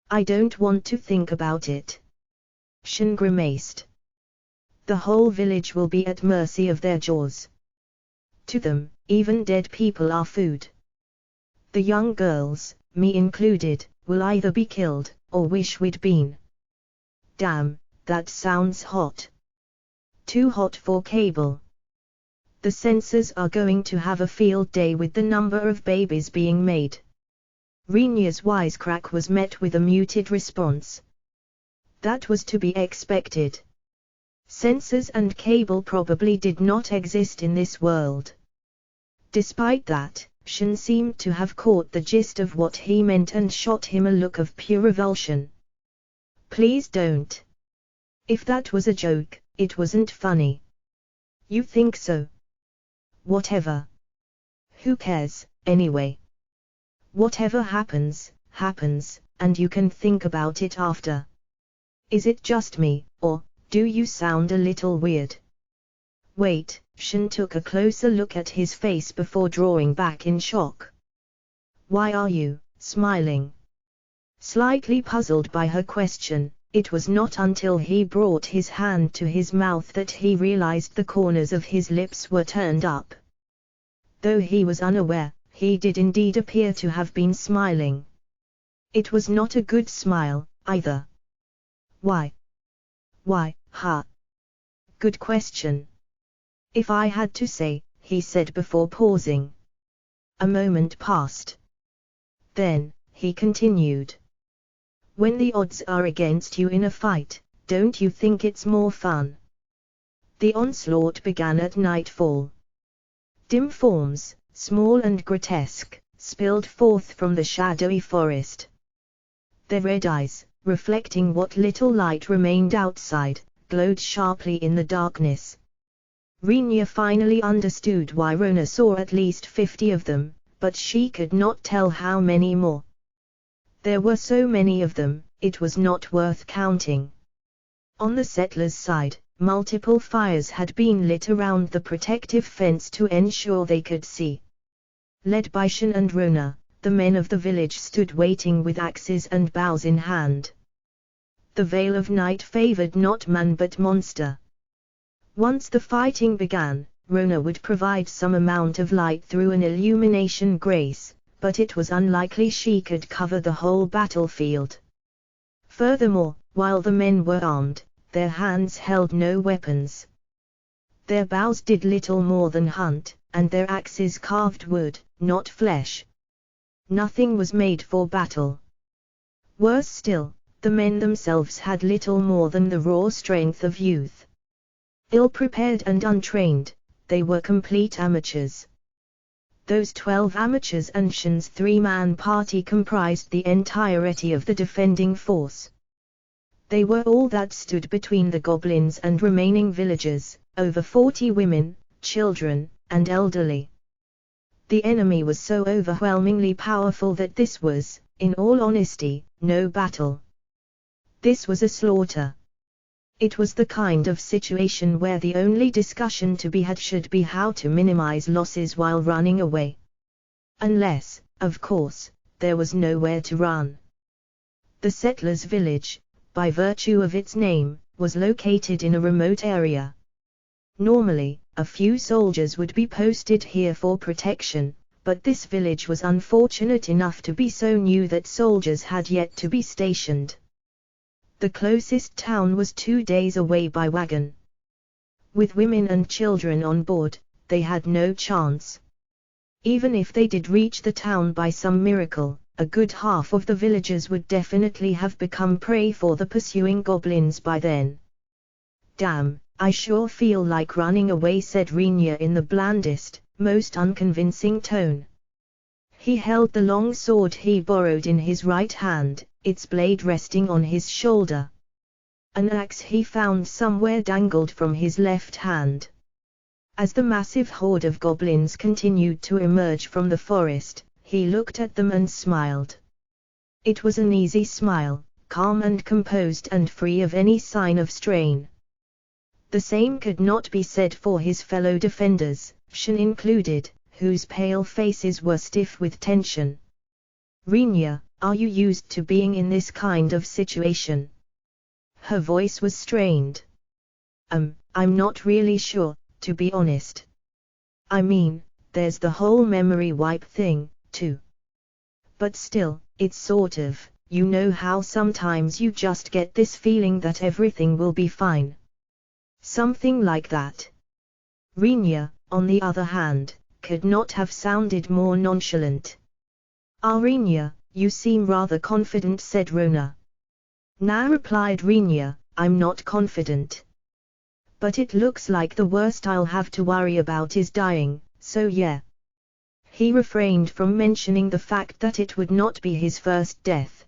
I don't want to think about it." Shin grimaced. "The whole village will be at mercy of their jaws. To them, even dead people are food. The young girls, me included, will either be killed, or wish we'd been." "Damn, that sounds hot. Too hot for cable. The censors are going to have a field day with the number of babies being made." Rinya's wisecrack was met with a muted response. That was to be expected. Censors and cable probably did not exist in this world. Despite that, Shin seemed to have caught the gist of what he meant and shot him a look of pure revulsion. "Please don't. If that was a joke, it wasn't funny." "You think so? Whatever. Who cares, anyway? Whatever happens, happens, and you can think about it after. Is it just me, or do you sound a little weird?" "Wait." Shin took a closer look at his face before drawing back in shock. "Why are you smiling?" Slightly puzzled by her question, it was not until he brought his hand to his mouth that he realized the corners of his lips were turned up. Though he was unaware, he did indeed appear to have been smiling. It was not a good smile, either. "Why? Ha. Good question. If I had to say," he said before pausing. A moment passed. Then, he continued. When the odds are against you in a fight, don't you think it's more fun? The onslaught began at nightfall. Dim forms, small and grotesque, spilled forth from the shadowy forest. Their red eyes, reflecting what little light remained outside, glowed sharply in the darkness. Rinya finally understood why Rona saw at least 50 of them, but she could not tell how many more. There were so many of them, it was not worth counting. On the settlers' side, multiple fires had been lit around the protective fence to ensure they could see. Led by Shin and Rona, the men of the village stood waiting with axes and bows in hand. The veil of night favored not man but monster. Once the fighting began, Rona would provide some amount of light through an illumination grace, but it was unlikely she could cover the whole battlefield. Furthermore, while the men were armed, their hands held no weapons. Their bows did little more than hunt, and their axes carved wood, not flesh. Nothing was made for battle. Worse still, the men themselves had little more than the raw strength of youth. Ill-prepared and untrained, they were complete amateurs. Those 12 amateurs and Shin's 3-man party comprised the entirety of the defending force. They were all that stood between the goblins and remaining villagers, over 40 women, children, and elderly. The enemy was so overwhelmingly powerful that this was, in all honesty, no battle. This was a slaughter. It was the kind of situation where the only discussion to be had should be how to minimize losses while running away. Unless, of course, there was nowhere to run. The settlers' village, by virtue of its name, was located in a remote area. Normally, a few soldiers would be posted here for protection, but this village was unfortunate enough to be so new that soldiers had yet to be stationed. The closest town was 2 days away by wagon. With women and children on board, they had no chance. Even if they did reach the town by some miracle, a good half of the villagers would definitely have become prey for the pursuing goblins by then. Damn, I sure feel like running away, said Rinya in the blandest, most unconvincing tone. He held the long sword he borrowed in his right hand, its blade resting on his shoulder. An axe he found somewhere dangled from his left hand. As the massive horde of goblins continued to emerge from the forest, he looked at them and smiled. It was an easy smile, calm and composed and free of any sign of strain. The same could not be said for his fellow defenders, Shin included, whose pale faces were stiff with tension. Rinya, are you used to being in this kind of situation? Her voice was strained. I'm not really sure, to be honest. I mean, there's the whole memory wipe thing, too. But still, it's sort of, you know how sometimes you just get this feeling that everything will be fine. Something like that. Rinya, on the other hand, could not have sounded more nonchalant. Rinya, you seem rather confident, said Rona. Nah, replied Rinya, I'm not confident. But it looks like the worst I'll have to worry about is dying, so yeah. He refrained from mentioning the fact that it would not be his first death.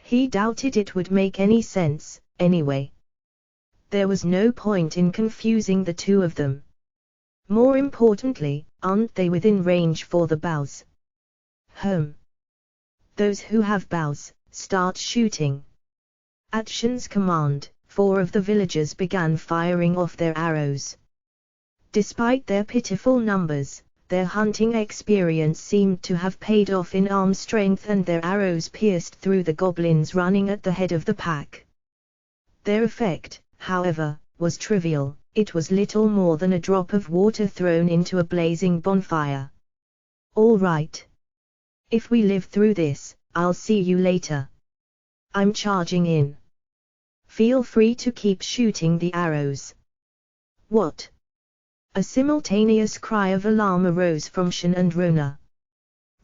He doubted it would make any sense, anyway. There was no point in confusing the two of them. More importantly, aren't they within range for the bows? Those who have bows, start shooting. At Shin's command, 4 of the villagers began firing off their arrows. Despite their pitiful numbers, their hunting experience seemed to have paid off in arm strength, and their arrows pierced through the goblins running at the head of the pack. Their effect, however, was trivial. It was little more than a drop of water thrown into a blazing bonfire. All right. If we live through this, I'll see you later. I'm charging in. Feel free to keep shooting the arrows. What? A simultaneous cry of alarm arose from Shin and Rona.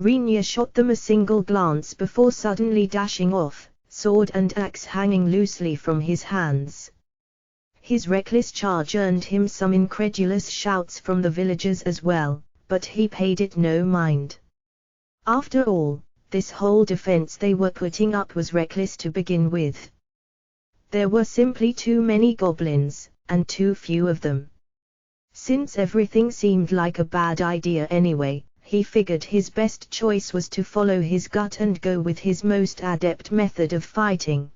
Rinya shot them a single glance before suddenly dashing off, sword and axe hanging loosely from his hands. His reckless charge earned him some incredulous shouts from the villagers as well, but he paid it no mind. After all, this whole defense they were putting up was reckless to begin with. There were simply too many goblins, and too few of them. Since everything seemed like a bad idea anyway, he figured his best choice was to follow his gut and go with his most adept method of fighting.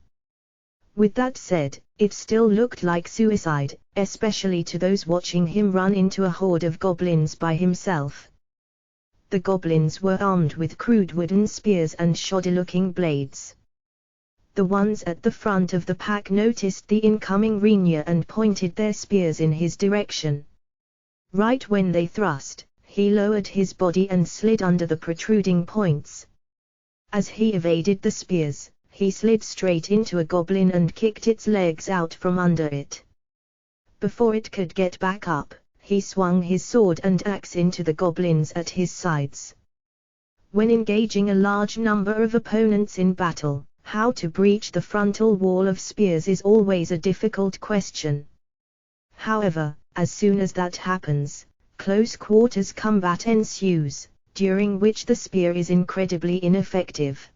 With that said, it still looked like suicide, especially to those watching him run into a horde of goblins by himself. The goblins were armed with crude wooden spears and shoddy-looking blades. The ones at the front of the pack noticed the incoming Rinya and pointed their spears in his direction. Right when they thrust, he lowered his body and slid under the protruding points. As he evaded the spears, he slid straight into a goblin and kicked its legs out from under it. Before it could get back up, he swung his sword and axe into the goblins at his sides. When engaging a large number of opponents in battle, how to breach the frontal wall of spears is always a difficult question. However, as soon as that happens, close quarters combat ensues, during which the spear is incredibly ineffective.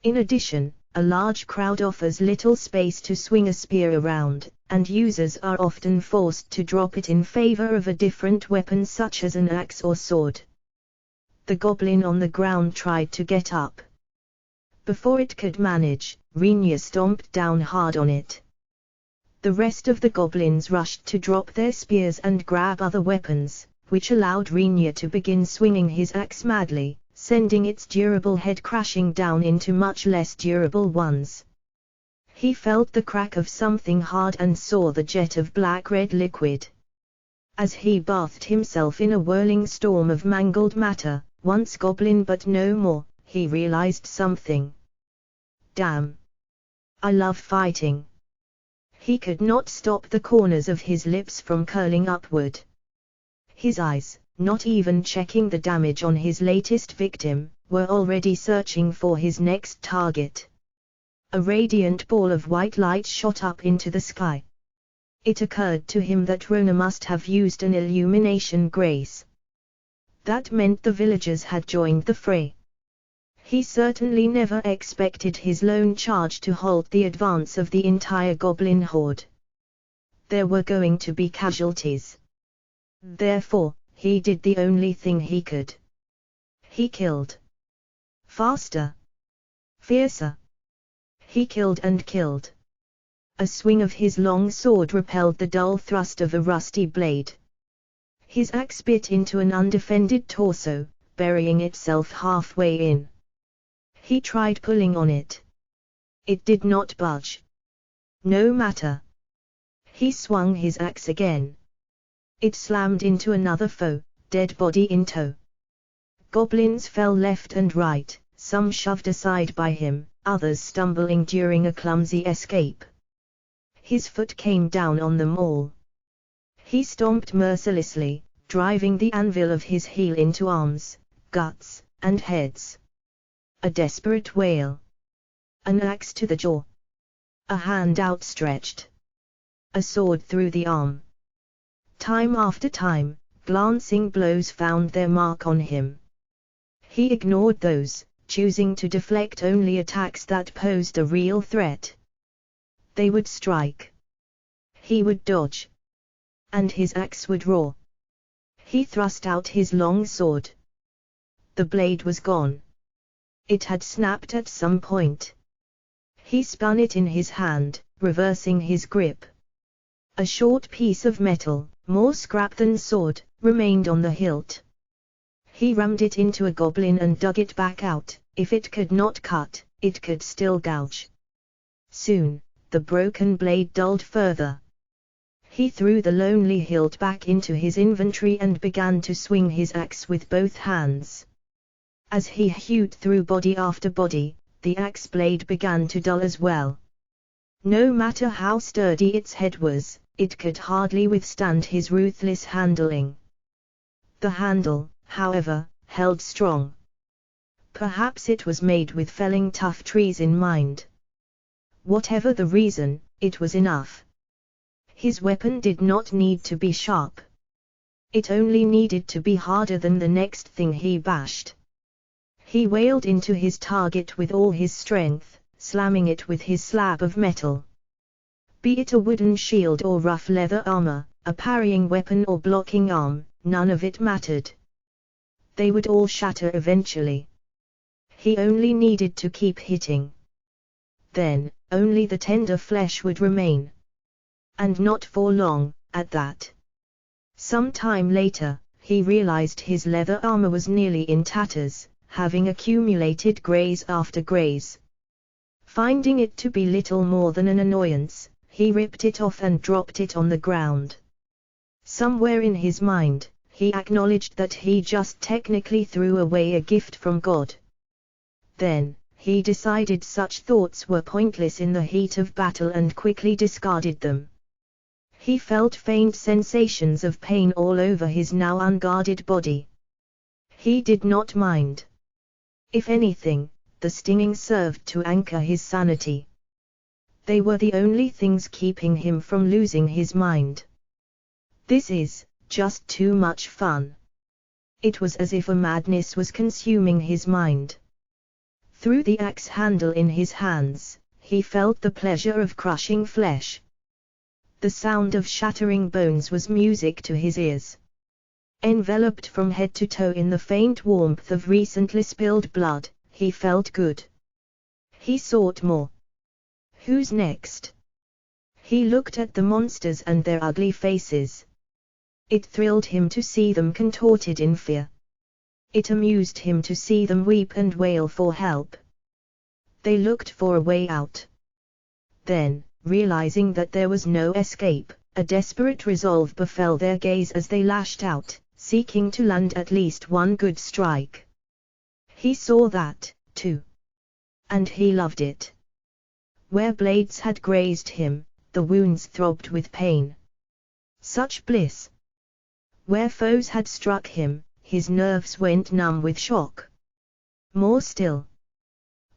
In addition, a large crowd offers little space to swing a spear around, and users are often forced to drop it in favor of a different weapon such as an axe or sword. The goblin on the ground tried to get up. Before it could manage, Rinya stomped down hard on it. The rest of the goblins rushed to drop their spears and grab other weapons, which allowed Rinya to begin swinging his axe madly, sending its durable head crashing down into much less durable ones. He felt the crack of something hard and saw the jet of black-red liquid. As he bathed himself in a whirling storm of mangled matter, once goblin but no more, he realized something. Damn! I love fighting. He could not stop the corners of his lips from curling upward. His eyes, not even checking the damage on his latest victim, were already searching for his next target. A radiant ball of white light shot up into the sky. It occurred to him that Rona must have used an illumination grace. That meant the villagers had joined the fray. He certainly never expected his lone charge to halt the advance of the entire goblin horde. There were going to be casualties. Therefore, he did the only thing he could. He killed. Faster. Fiercer. He killed and killed. A swing of his long sword repelled the dull thrust of a rusty blade. His axe bit into an undefended torso, burying itself halfway in. He tried pulling on it. It did not budge. No matter. He swung his axe again. It slammed into another foe, dead body in tow. Goblins fell left and right, some shoved aside by him, others stumbling during a clumsy escape. His foot came down on them all. He stomped mercilessly, driving the anvil of his heel into arms, guts, and heads. A desperate wail. An axe to the jaw. A hand outstretched. A sword through the arm. Time after time, glancing blows found their mark on him. He ignored those, choosing to deflect only attacks that posed a real threat. They would strike. He would dodge. And his axe would roar. He thrust out his long sword. The blade was gone. It had snapped at some point. He spun it in his hand, reversing his grip. A short piece of metal, more scrap than sword, remained on the hilt. He rammed it into a goblin and dug it back out. If it could not cut, it could still gouge. Soon, the broken blade dulled further. He threw the lonely hilt back into his inventory and began to swing his axe with both hands. As he hewed through body after body, the axe blade began to dull as well. No matter how sturdy its head was, it could hardly withstand his ruthless handling. The handle, however, held strong. Perhaps it was made with felling tough trees in mind. Whatever the reason, it was enough. His weapon did not need to be sharp. It only needed to be harder than the next thing he bashed. He wailed into his target with all his strength, slamming it with his slab of metal. Be it a wooden shield or rough leather armor, a parrying weapon or blocking arm, none of it mattered. They would all shatter eventually. He only needed to keep hitting. Then, only the tender flesh would remain. And not for long, at that. Some time later, he realized his leather armor was nearly in tatters, having accumulated graze after graze. Finding it to be little more than an annoyance, he ripped it off and dropped it on the ground. Somewhere in his mind, he acknowledged that he just technically threw away a gift from God. Then, he decided such thoughts were pointless in the heat of battle and quickly discarded them. He felt faint sensations of pain all over his now unguarded body. He did not mind. If anything, the stinging served to anchor his sanity. They were the only things keeping him from losing his mind. This is just too much fun. It was as if a madness was consuming his mind. Through the axe handle in his hands, he felt the pleasure of crushing flesh. The sound of shattering bones was music to his ears. Enveloped from head to toe in the faint warmth of recently spilled blood, he felt good. He sought more. Who's next? He looked at the monsters and their ugly faces. It thrilled him to see them contorted in fear. It amused him to see them weep and wail for help. They looked for a way out. Then, realizing that there was no escape, a desperate resolve befell their gaze as they lashed out, seeking to land at least one good strike. He saw that, too. And he loved it. Where blades had grazed him, the wounds throbbed with pain. Such bliss! Where foes had struck him, his nerves went numb with shock. More still.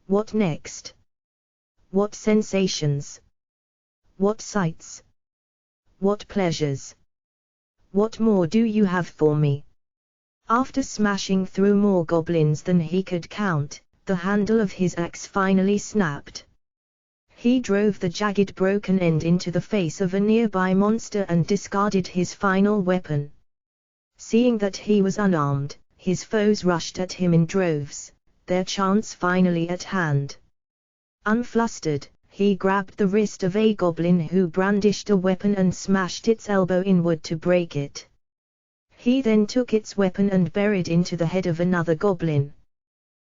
What next? What sensations? What sights? What pleasures? What more do you have for me? After smashing through more goblins than he could count, the handle of his axe finally snapped. He drove the jagged broken end into the face of a nearby monster and discarded his final weapon. Seeing that he was unarmed, his foes rushed at him in droves, their chance finally at hand. Unflustered, he grabbed the wrist of a goblin who brandished a weapon and smashed its elbow in wood to break it. He then took its weapon and buried into the head of another goblin.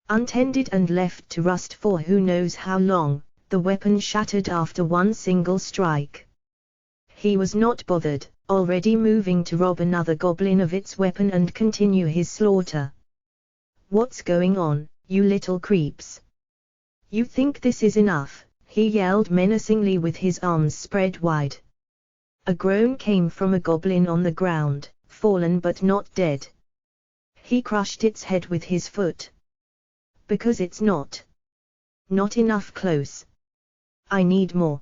Untended and left to rust for who knows how long, the weapon shattered after one single strike. He was not bothered, already moving to rob another goblin of its weapon and continue his slaughter. What's going on, you little creeps? You think this is enough? He yelled menacingly with his arms spread wide. A groan came from a goblin on the ground, fallen but not dead. He crushed its head with his foot. Because it's not enough close. I need more.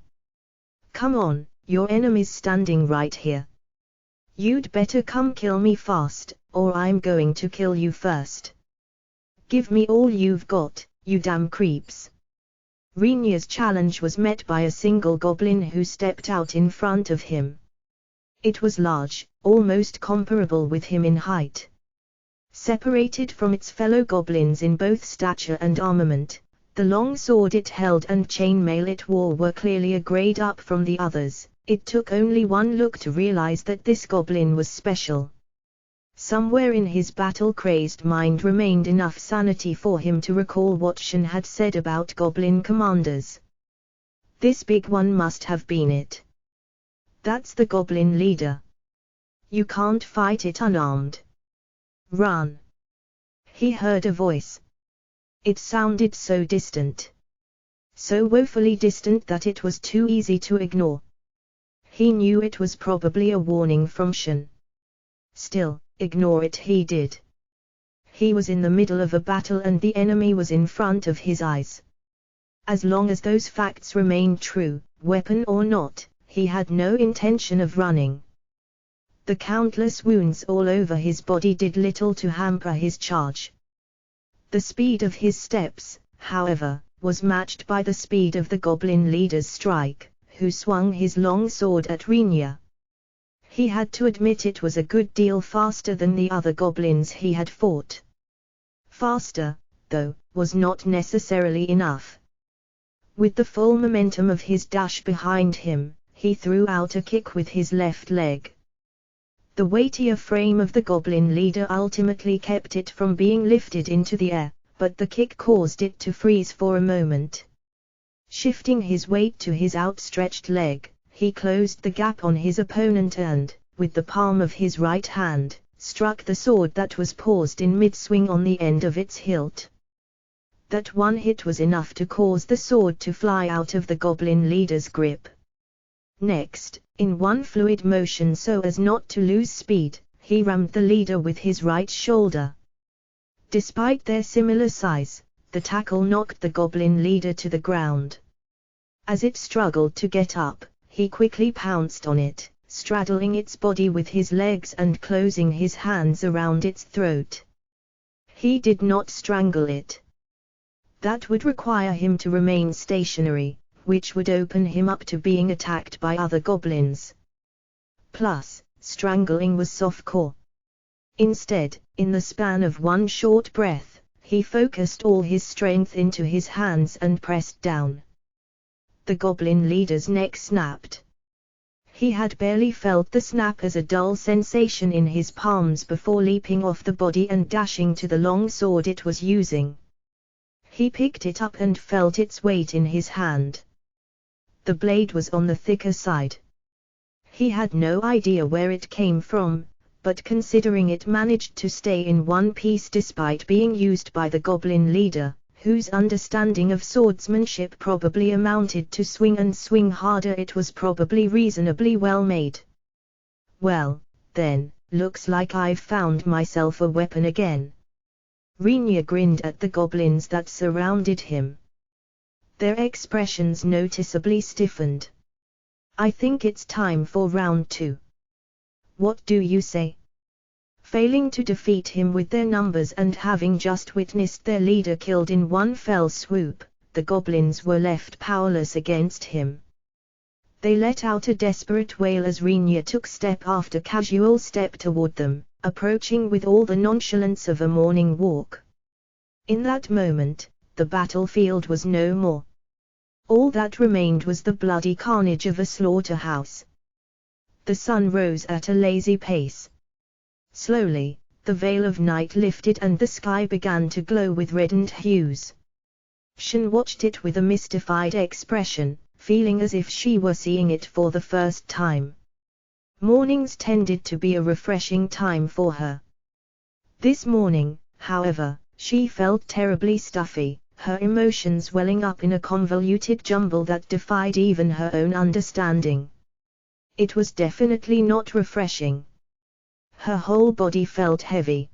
Come on, your enemy's standing right here. You'd better come kill me fast, or I'm going to kill you first. Give me all you've got, you damn creeps. Renier's challenge was met by a single goblin who stepped out in front of him. It was large, almost comparable with him in height. Separated from its fellow goblins in both stature and armament, the long sword it held and chainmail it wore were clearly a grade up from the others. It took only one look to realize that this goblin was special. Somewhere in his battle-crazed mind remained enough sanity for him to recall what Shen had said about goblin commanders. This big one must have been it. That's the goblin leader. You can't fight it unarmed. Run! He heard a voice. It sounded so distant. So woefully distant that it was too easy to ignore. He knew it was probably a warning from Shen. Still, ignore it he did. He was in the middle of a battle and the enemy was in front of his eyes. As long as those facts remained true, weapon or not, he had no intention of running. The countless wounds all over his body did little to hamper his charge. The speed of his steps, however, was matched by the speed of the goblin leader's strike, who swung his long sword at Rinya. He had to admit it was a good deal faster than the other goblins he had fought. Faster, though, was not necessarily enough. With the full momentum of his dash behind him, he threw out a kick with his left leg. The weightier frame of the goblin leader ultimately kept it from being lifted into the air, but the kick caused it to freeze for a moment. Shifting his weight to his outstretched leg, he closed the gap on his opponent and, with the palm of his right hand, struck the sword that was paused in mid-swing on the end of its hilt. That one hit was enough to cause the sword to fly out of the goblin leader's grip. Next, in one fluid motion so as not to lose speed, he rammed the leader with his right shoulder. Despite their similar size, the tackle knocked the goblin leader to the ground. As it struggled to get up, he quickly pounced on it, straddling its body with his legs and closing his hands around its throat. He did not strangle it. That would require him to remain stationary, which would open him up to being attacked by other goblins. Plus, strangling was softcore. Instead, in the span of one short breath, he focused all his strength into his hands and pressed down. The goblin leader's neck snapped. He had barely felt the snap as a dull sensation in his palms before leaping off the body and dashing to the long sword it was using. He picked it up and felt its weight in his hand. The blade was on the thicker side. He had no idea where it came from, but considering it managed to stay in one piece despite being used by the goblin leader, whose understanding of swordsmanship probably amounted to swing and swing harder, it was probably reasonably well made. Well, then, looks like I've found myself a weapon again. Rinya grinned at the goblins that surrounded him. Their expressions noticeably stiffened. I think it's time for round 2. What do you say? Failing to defeat him with their numbers and having just witnessed their leader killed in one fell swoop, the goblins were left powerless against him. They let out a desperate wail as Rinya took step after casual step toward them, approaching with all the nonchalance of a morning walk. In that moment, the battlefield was no more. All that remained was the bloody carnage of a slaughterhouse. The sun rose at a lazy pace. Slowly, the veil of night lifted and the sky began to glow with reddened hues. Shen watched it with a mystified expression, feeling as if she were seeing it for the first time. Mornings tended to be a refreshing time for her. This morning, however, she felt terribly stuffy, her emotions welling up in a convoluted jumble that defied even her own understanding. It was definitely not refreshing. Her whole body felt heavy.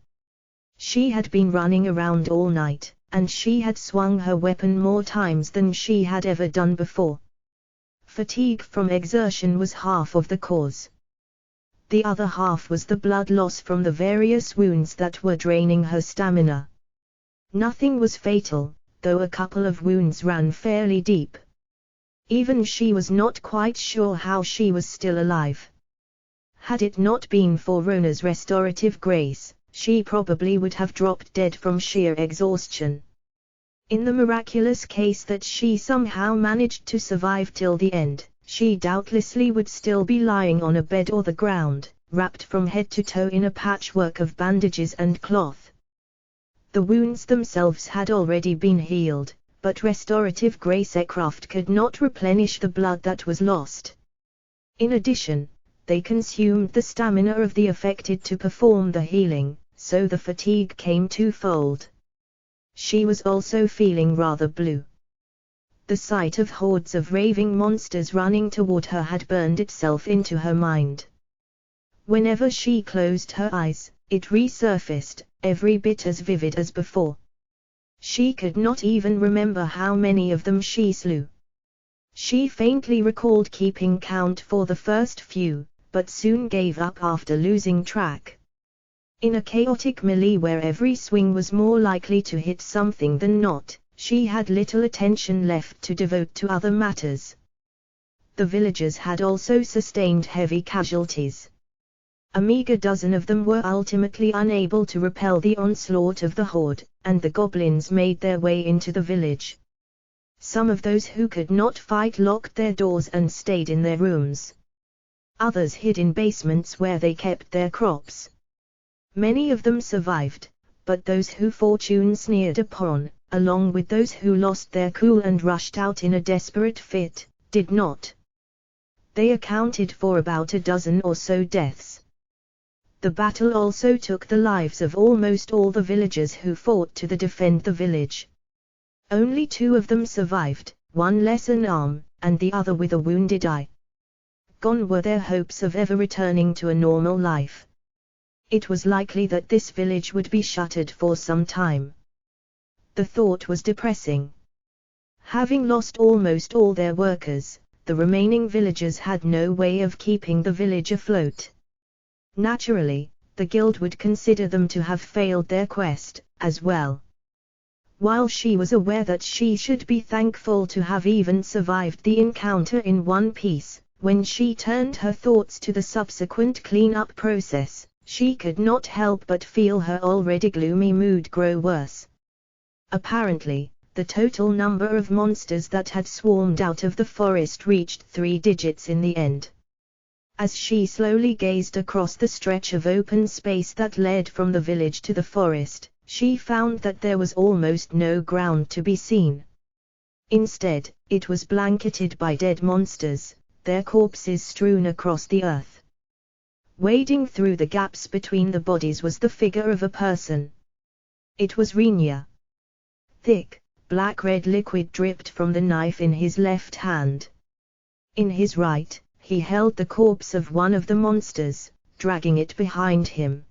She had been running around all night, and she had swung her weapon more times than she had ever done before. Fatigue from exertion was half of the cause. The other half was the blood loss from the various wounds that were draining her stamina. Nothing was fatal, though a couple of wounds ran fairly deep. Even she was not quite sure how she was still alive. Had it not been for Rona's restorative grace, she probably would have dropped dead from sheer exhaustion. In the miraculous case that she somehow managed to survive till the end, she doubtlessly would still be lying on a bed or the ground, wrapped from head to toe in a patchwork of bandages and cloth. The wounds themselves had already been healed, but restorative grace aircraft could not replenish the blood that was lost. In addition, they consumed the stamina of the affected to perform the healing, so the fatigue came twofold. She was also feeling rather blue. The sight of hordes of raving monsters running toward her had burned itself into her mind. Whenever she closed her eyes, it resurfaced, every bit as vivid as before. She could not even remember how many of them she slew. She faintly recalled keeping count for the first few, but soon gave up after losing track. In a chaotic melee where every swing was more likely to hit something than not, she had little attention left to devote to other matters. The villagers had also sustained heavy casualties. A meager dozen of them were ultimately unable to repel the onslaught of the horde, and the goblins made their way into the village. Some of those who could not fight locked their doors and stayed in their rooms. Others hid in basements where they kept their crops. Many of them survived, but those who fortune sneered upon, along with those who lost their cool and rushed out in a desperate fit, did not. They accounted for about a dozen or so deaths. The battle also took the lives of almost all the villagers who fought to defend the village. Only 2 of them survived, one less an arm, and the other with a wounded eye. Gone were their hopes of ever returning to a normal life. It was likely that this village would be shuttered for some time. The thought was depressing. Having lost almost all their workers, the remaining villagers had no way of keeping the village afloat. Naturally, the guild would consider them to have failed their quest, as well. While she was aware that she should be thankful to have even survived the encounter in one piece, when she turned her thoughts to the subsequent cleanup process, she could not help but feel her already gloomy mood grow worse. Apparently, the total number of monsters that had swarmed out of the forest reached 3 digits in the end. As she slowly gazed across the stretch of open space that led from the village to the forest, she found that there was almost no ground to be seen. Instead, it was blanketed by dead monsters, their corpses strewn across the earth. Wading through the gaps between the bodies was the figure of a person. It was Rinya. Thick, black-red liquid dripped from the knife in his left hand. In his right, he held the corpse of one of the monsters, dragging it behind him.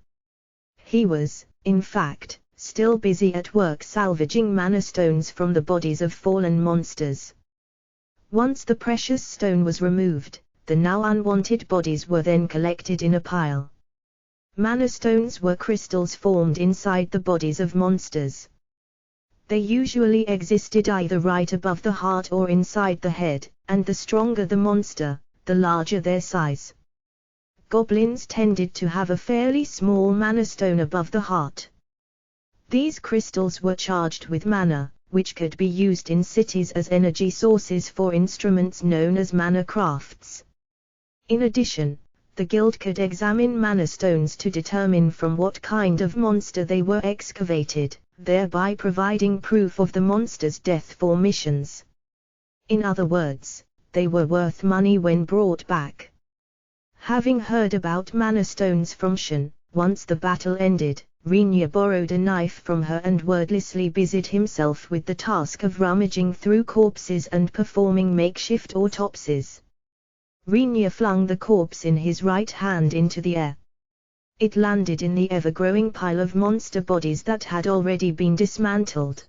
He was, in fact, still busy at work salvaging mana stones from the bodies of fallen monsters. Once the precious stone was removed, the now unwanted bodies were then collected in a pile. Mana stones were crystals formed inside the bodies of monsters. They usually existed either right above the heart or inside the head, and the stronger the monster, the larger their size. Goblins tended to have a fairly small mana stone above the heart. These crystals were charged with mana, which could be used in cities as energy sources for instruments known as mana crafts. In addition, the guild could examine mana stones to determine from what kind of monster they were excavated, thereby providing proof of the monster's death for missions. In other words, they were worth money when brought back. Having heard about mana stones from Shin, once the battle ended, Rinya borrowed a knife from her and wordlessly busied himself with the task of rummaging through corpses and performing makeshift autopsies. Rinya flung the corpse in his right hand into the air. It landed in the ever-growing pile of monster bodies that had already been dismantled.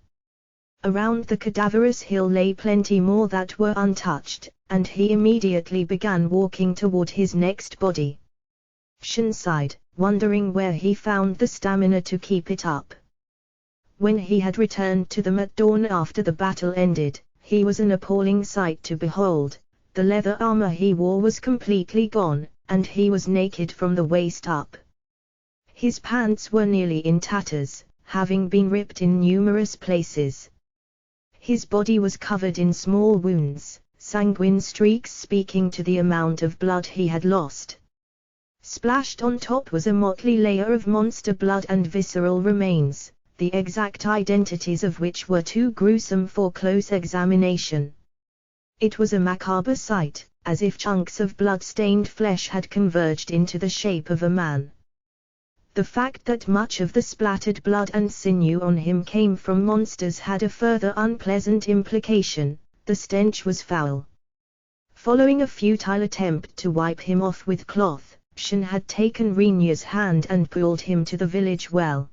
Around the cadaverous hill lay plenty more that were untouched, and he immediately began walking toward his next body. Shin sighed, wondering where he found the stamina to keep it up. When he had returned to them at dawn after the battle ended, he was an appalling sight to behold. The leather armor he wore was completely gone, and he was naked from the waist up. His pants were nearly in tatters, having been ripped in numerous places. His body was covered in small wounds, sanguine streaks speaking to the amount of blood he had lost. Splashed on top was a motley layer of monster blood and visceral remains, the exact identities of which were too gruesome for close examination. It was a macabre sight, as if chunks of blood-stained flesh had converged into the shape of a man. The fact that much of the splattered blood and sinew on him came from monsters had a further unpleasant implication: the stench was foul. Following a futile attempt to wipe him off with cloth, Shin had taken Rinya's hand and pulled him to the village well.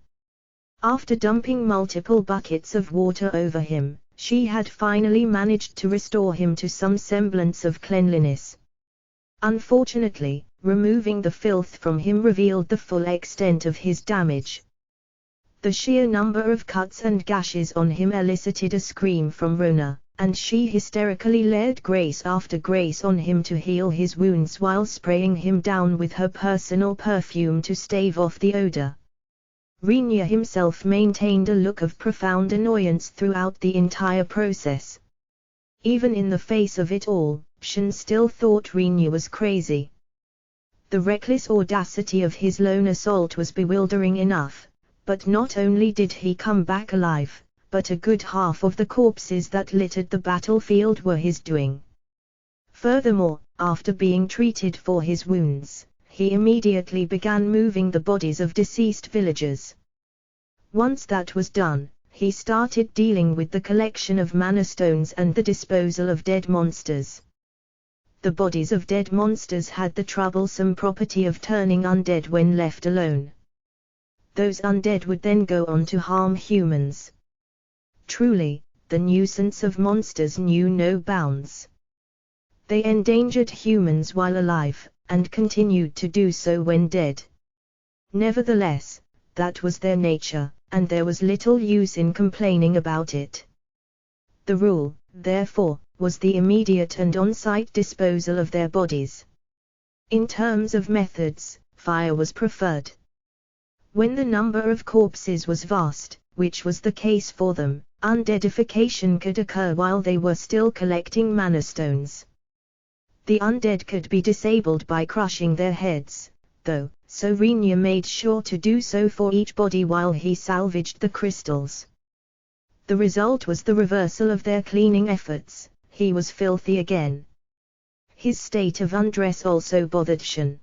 After dumping multiple buckets of water over him, she had finally managed to restore him to some semblance of cleanliness. Unfortunately, removing the filth from him revealed the full extent of his damage. The sheer number of cuts and gashes on him elicited a scream from Rona, and she hysterically laid grace after grace on him to heal his wounds while spraying him down with her personal perfume to stave off the odor. Rinya himself maintained a look of profound annoyance throughout the entire process. Even in the face of it all, Shin still thought Rinya was crazy. The reckless audacity of his lone assault was bewildering enough, but not only did he come back alive, but a good half of the corpses that littered the battlefield were his doing. Furthermore, after being treated for his wounds, he immediately began moving the bodies of deceased villagers. Once that was done, he started dealing with the collection of mana stones and the disposal of dead monsters. The bodies of dead monsters had the troublesome property of turning undead when left alone. Those undead would then go on to harm humans. Truly, the nuisance of monsters knew no bounds. They endangered humans while alive, and continued to do so when dead. Nevertheless, that was their nature, and there was little use in complaining about it. The rule, therefore, was the immediate and on-site disposal of their bodies. In terms of methods, fire was preferred. When the number of corpses was vast, which was the case for them, undeadification could occur while they were still collecting mana stones. The undead could be disabled by crushing their heads, though, so Rinya made sure to do so for each body while he salvaged the crystals. The result was the reversal of their cleaning efforts. He was filthy again. His state of undress also bothered Shin.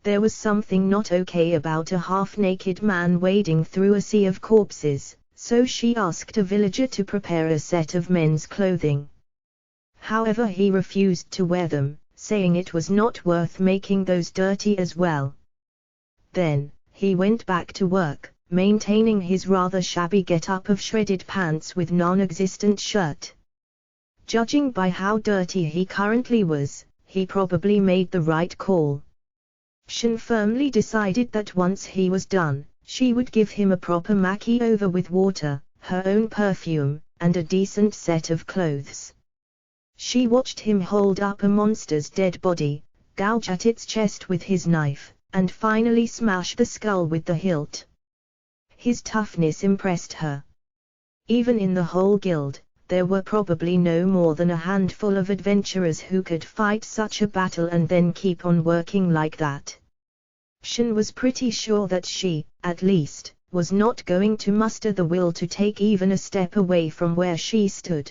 There was something not okay about a half-naked man wading through a sea of corpses, so she asked a villager to prepare a set of men's clothing. However, he refused to wear them, saying it was not worth making those dirty as well. Then, he went back to work, maintaining his rather shabby get-up of shredded pants with non-existent shirt. Judging by how dirty he currently was, he probably made the right call. Shin firmly decided that once he was done, she would give him a proper makeover with water, her own perfume, and a decent set of clothes. She watched him hold up a monster's dead body, gouge at its chest with his knife, and finally smash the skull with the hilt. His toughness impressed her. Even in the whole guild, there were probably no more than a handful of adventurers who could fight such a battle and then keep on working like that. Shin was pretty sure that she, at least, was not going to muster the will to take even a step away from where she stood.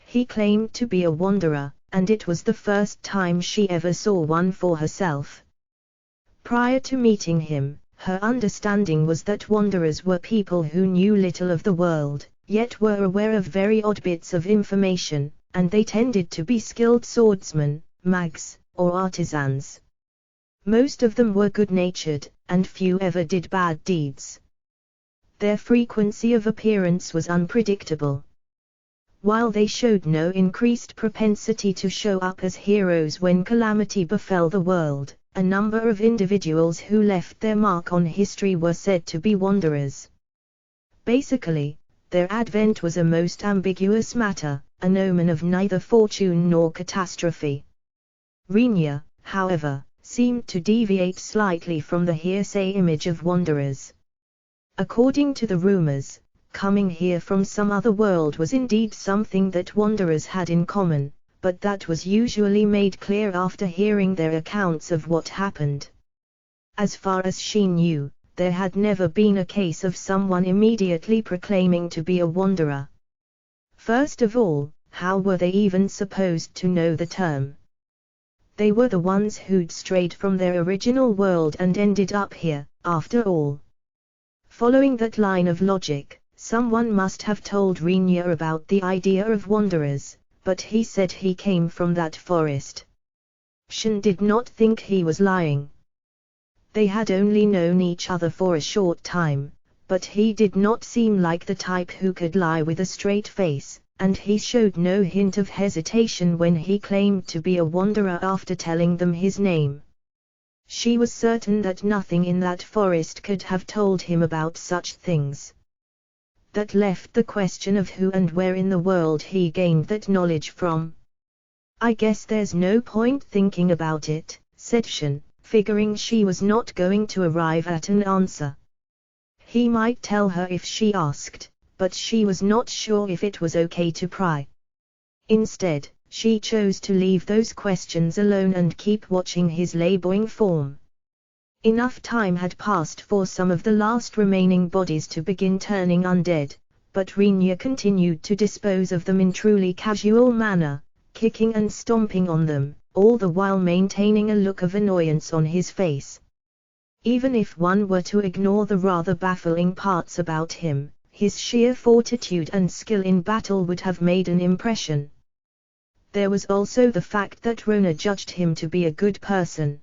He claimed to be a wanderer, and it was the first time she ever saw one for herself. Prior to meeting him, her understanding was that wanderers were people who knew little of the world, yet were aware of very odd bits of information, and they tended to be skilled swordsmen, mags, or artisans. Most of them were good-natured, and few ever did bad deeds. Their frequency of appearance was unpredictable. While they showed no increased propensity to show up as heroes when calamity befell the world, a number of individuals who left their mark on history were said to be wanderers. Basically, their advent was a most ambiguous matter, an omen of neither fortune nor catastrophe. Rinya, however, seemed to deviate slightly from the hearsay image of wanderers. According to the rumors, coming here from some other world was indeed something that wanderers had in common, but that was usually made clear after hearing their accounts of what happened. As far as she knew, there had never been a case of someone immediately proclaiming to be a wanderer. First of all, how were they even supposed to know the term? They were the ones who'd strayed from their original world and ended up here, after all. Following that line of logic, someone must have told Rinya about the idea of wanderers, but he said he came from that forest. Shin did not think he was lying. They had only known each other for a short time, but he did not seem like the type who could lie with a straight face, and he showed no hint of hesitation when he claimed to be a wanderer after telling them his name. She was certain that nothing in that forest could have told him about such things. That left the question of who and where in the world he gained that knowledge from. "I guess there's no point thinking about it," said Shin, figuring she was not going to arrive at an answer. He might tell her if she asked, but she was not sure if it was okay to pry. Instead, she chose to leave those questions alone and keep watching his laboring form. Enough time had passed for some of the last remaining bodies to begin turning undead, but Rinya continued to dispose of them in truly casual manner, kicking and stomping on them, all the while maintaining a look of annoyance on his face. Even if one were to ignore the rather baffling parts about him, his sheer fortitude and skill in battle would have made an impression. There was also the fact that Rona judged him to be a good person.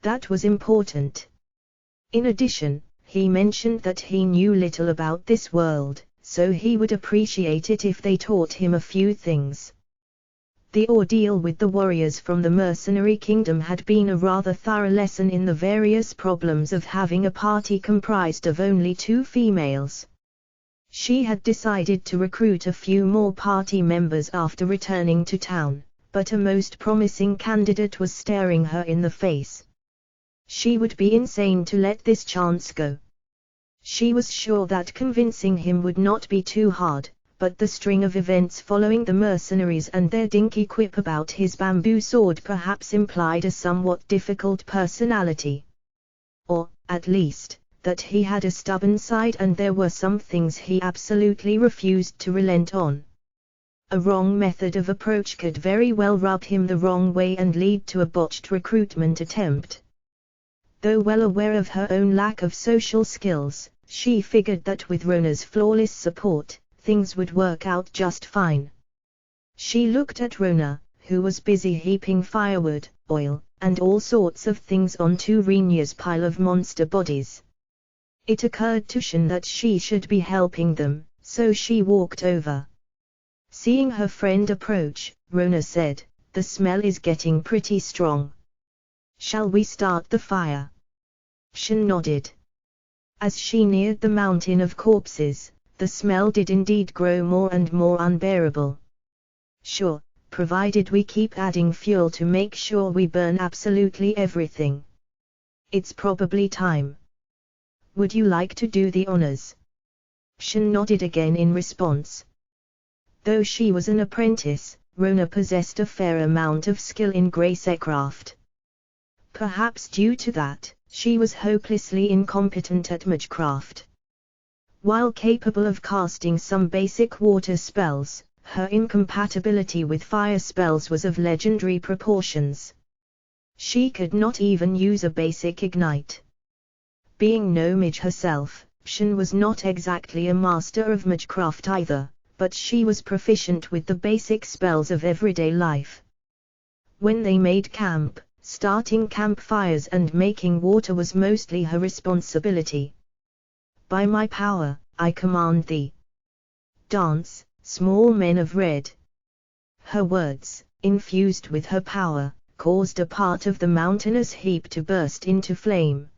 That was important. In addition, he mentioned that he knew little about this world, so he would appreciate it if they taught him a few things. The ordeal with the warriors from the mercenary kingdom had been a rather thorough lesson in the various problems of having a party comprised of only 2 females. She had decided to recruit a few more party members after returning to town, but a most promising candidate was staring her in the face. She would be insane to let this chance go. She was sure that convincing him would not be too hard, but the string of events following the mercenaries and their dinky quip about his bamboo sword perhaps implied a somewhat difficult personality. Or, at least, that he had a stubborn side and there were some things he absolutely refused to relent on. A wrong method of approach could very well rub him the wrong way and lead to a botched recruitment attempt. Though well aware of her own lack of social skills, she figured that with Rona's flawless support, things would work out just fine. She looked at Rona, who was busy heaping firewood, oil, and all sorts of things onto Rinya's pile of monster bodies. It occurred to Shin that she should be helping them, so she walked over. Seeing her friend approach, Rona said, "The smell is getting pretty strong. Shall we start the fire?" Shin nodded. As she neared the mountain of corpses, the smell did indeed grow more and more unbearable. "Sure, provided we keep adding fuel to make sure we burn absolutely everything. It's probably time. Would you like to do the honors?" Shin nodded again in response. Though she was an apprentice, Rona possessed a fair amount of skill in Gracecraft. Perhaps due to that, she was hopelessly incompetent at magecraft. While capable of casting some basic water spells, her incompatibility with fire spells was of legendary proportions. She could not even use a basic ignite. Being no mage herself, Shin was not exactly a master of magecraft either, but she was proficient with the basic spells of everyday life. When they made camp, starting campfires and making water was mostly her responsibility. "By my power, I command thee. Dance, small men of red." Her words, infused with her power, caused a part of the mountainous heap to burst into flame.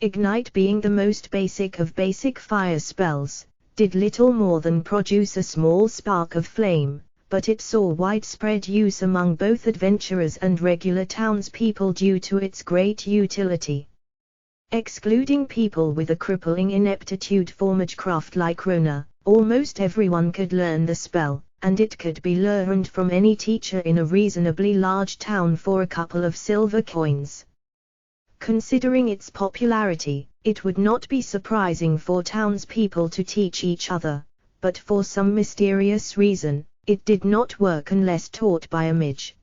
Ignite, being the most basic of basic fire spells, did little more than produce a small spark of flame, but it saw widespread use among both adventurers and regular townspeople due to its great utility. Excluding people with a crippling ineptitude for magecraft like Rona, almost everyone could learn the spell, and it could be learned from any teacher in a reasonably large town for a couple of silver coins. Considering its popularity, it would not be surprising for townspeople to teach each other, but for some mysterious reason, it did not work unless taught by a mage.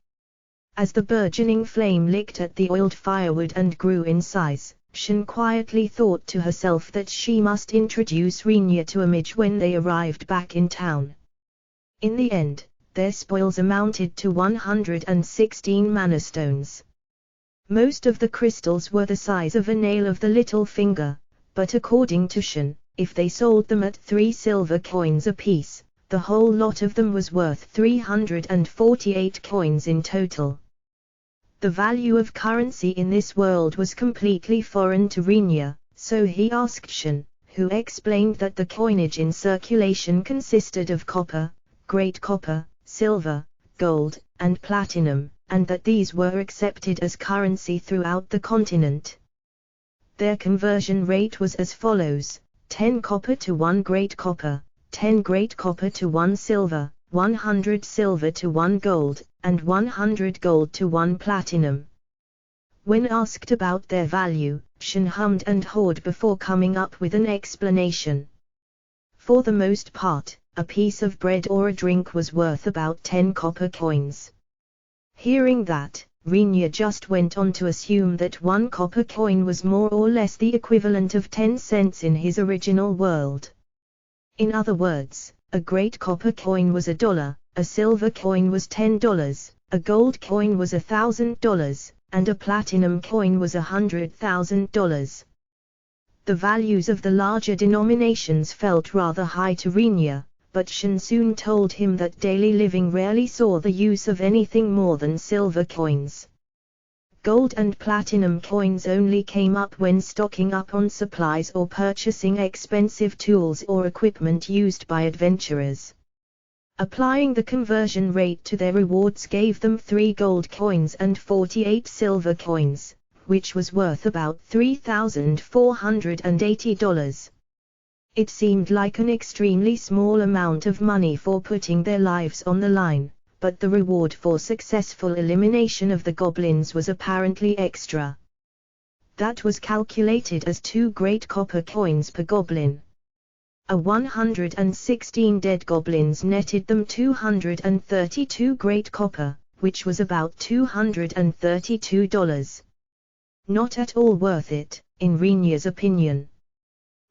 As the burgeoning flame licked at the oiled firewood and grew in size, Shin quietly thought to herself that she must introduce Rinya to a mage when they arrived back in town. In the end, their spoils amounted to 116 mana stones. Most of the crystals were the size of a nail of the little finger, but according to Shen, if they sold them at 3 silver coins apiece, the whole lot of them was worth 348 coins in total. The value of currency in this world was completely foreign to Rinya, so he asked Shen, who explained that the coinage in circulation consisted of copper, great copper, silver, gold, and platinum, and that these were accepted as currency throughout the continent. Their conversion rate was as follows: 10 copper to 1 great copper, 10 great copper to 1 silver, 100 silver to 1 gold, and 100 gold to 1 platinum. When asked about their value, Shen hummed and hawed before coming up with an explanation. For the most part, a piece of bread or a drink was worth about 10 copper coins. Hearing that, Rinya just went on to assume that 1 copper coin was more or less the equivalent of 10 cents in his original world. In other words, a great copper coin was $1, a silver coin was $10, a gold coin was $1,000, and a platinum coin was $100,000. The values of the larger denominations felt rather high to Rinya, but Shen soon told him that daily living rarely saw the use of anything more than silver coins. Gold and platinum coins only came up when stocking up on supplies or purchasing expensive tools or equipment used by adventurers. Applying the conversion rate to their rewards gave them 3 gold coins and 48 silver coins, which was worth about $3,480. It seemed like an extremely small amount of money for putting their lives on the line, but the reward for successful elimination of the goblins was apparently extra. That was calculated as 2 great copper coins per goblin. 116 dead goblins netted them 232 great copper, which was about $232. Not at all worth it, in Rinya's opinion.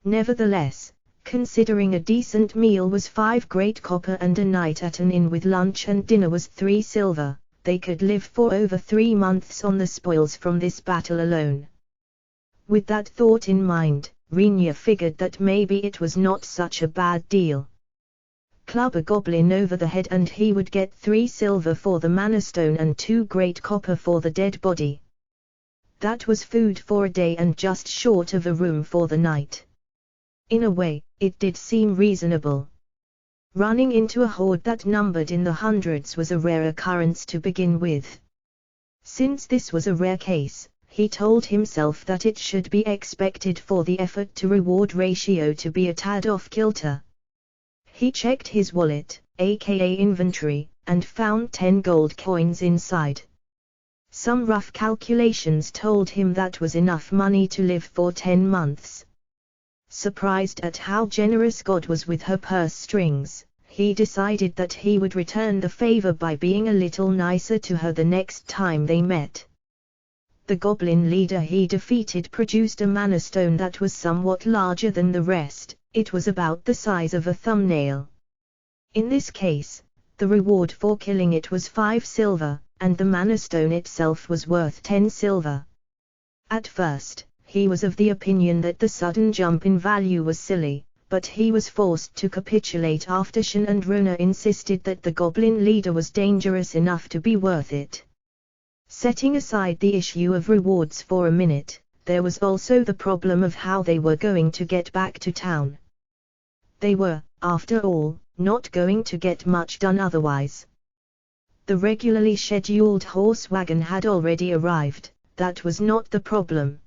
Nevertheless, considering a decent meal was 5 great copper and a night at an inn with lunch and dinner was 3 silver, they could live for over 3 months on the spoils from this battle alone. With that thought in mind, Rinya figured that maybe it was not such a bad deal. Club a goblin over the head and he would get 3 silver for the mana stone and 2 great copper for the dead body. That was food for a day and just short of a room for the night. In a way, it did seem reasonable. Running into a horde that numbered in the hundreds was a rare occurrence to begin with. Since this was a rare case, he told himself that it should be expected for the effort to reward ratio to be a tad off kilter. He checked his wallet, aka inventory, and found 10 gold coins inside. Some rough calculations told him that was enough money to live for 10 months. Surprised at how generous God was with her purse strings, he decided that he would return the favor by being a little nicer to her the next time they met. The goblin leader he defeated produced a mana stone that was somewhat larger than the rest. It was about the size of a thumbnail. In this case, the reward for killing it was 5 silver, and the mana stone itself was worth 10 silver. At first, he was of the opinion that the sudden jump in value was silly, but he was forced to capitulate after Shen and Rona insisted that the goblin leader was dangerous enough to be worth it. Setting aside the issue of rewards for a minute, there was also the problem of how they were going to get back to town. They were, after all, not going to get much done otherwise. The regularly scheduled horse wagon had already arrived. That was not the problem.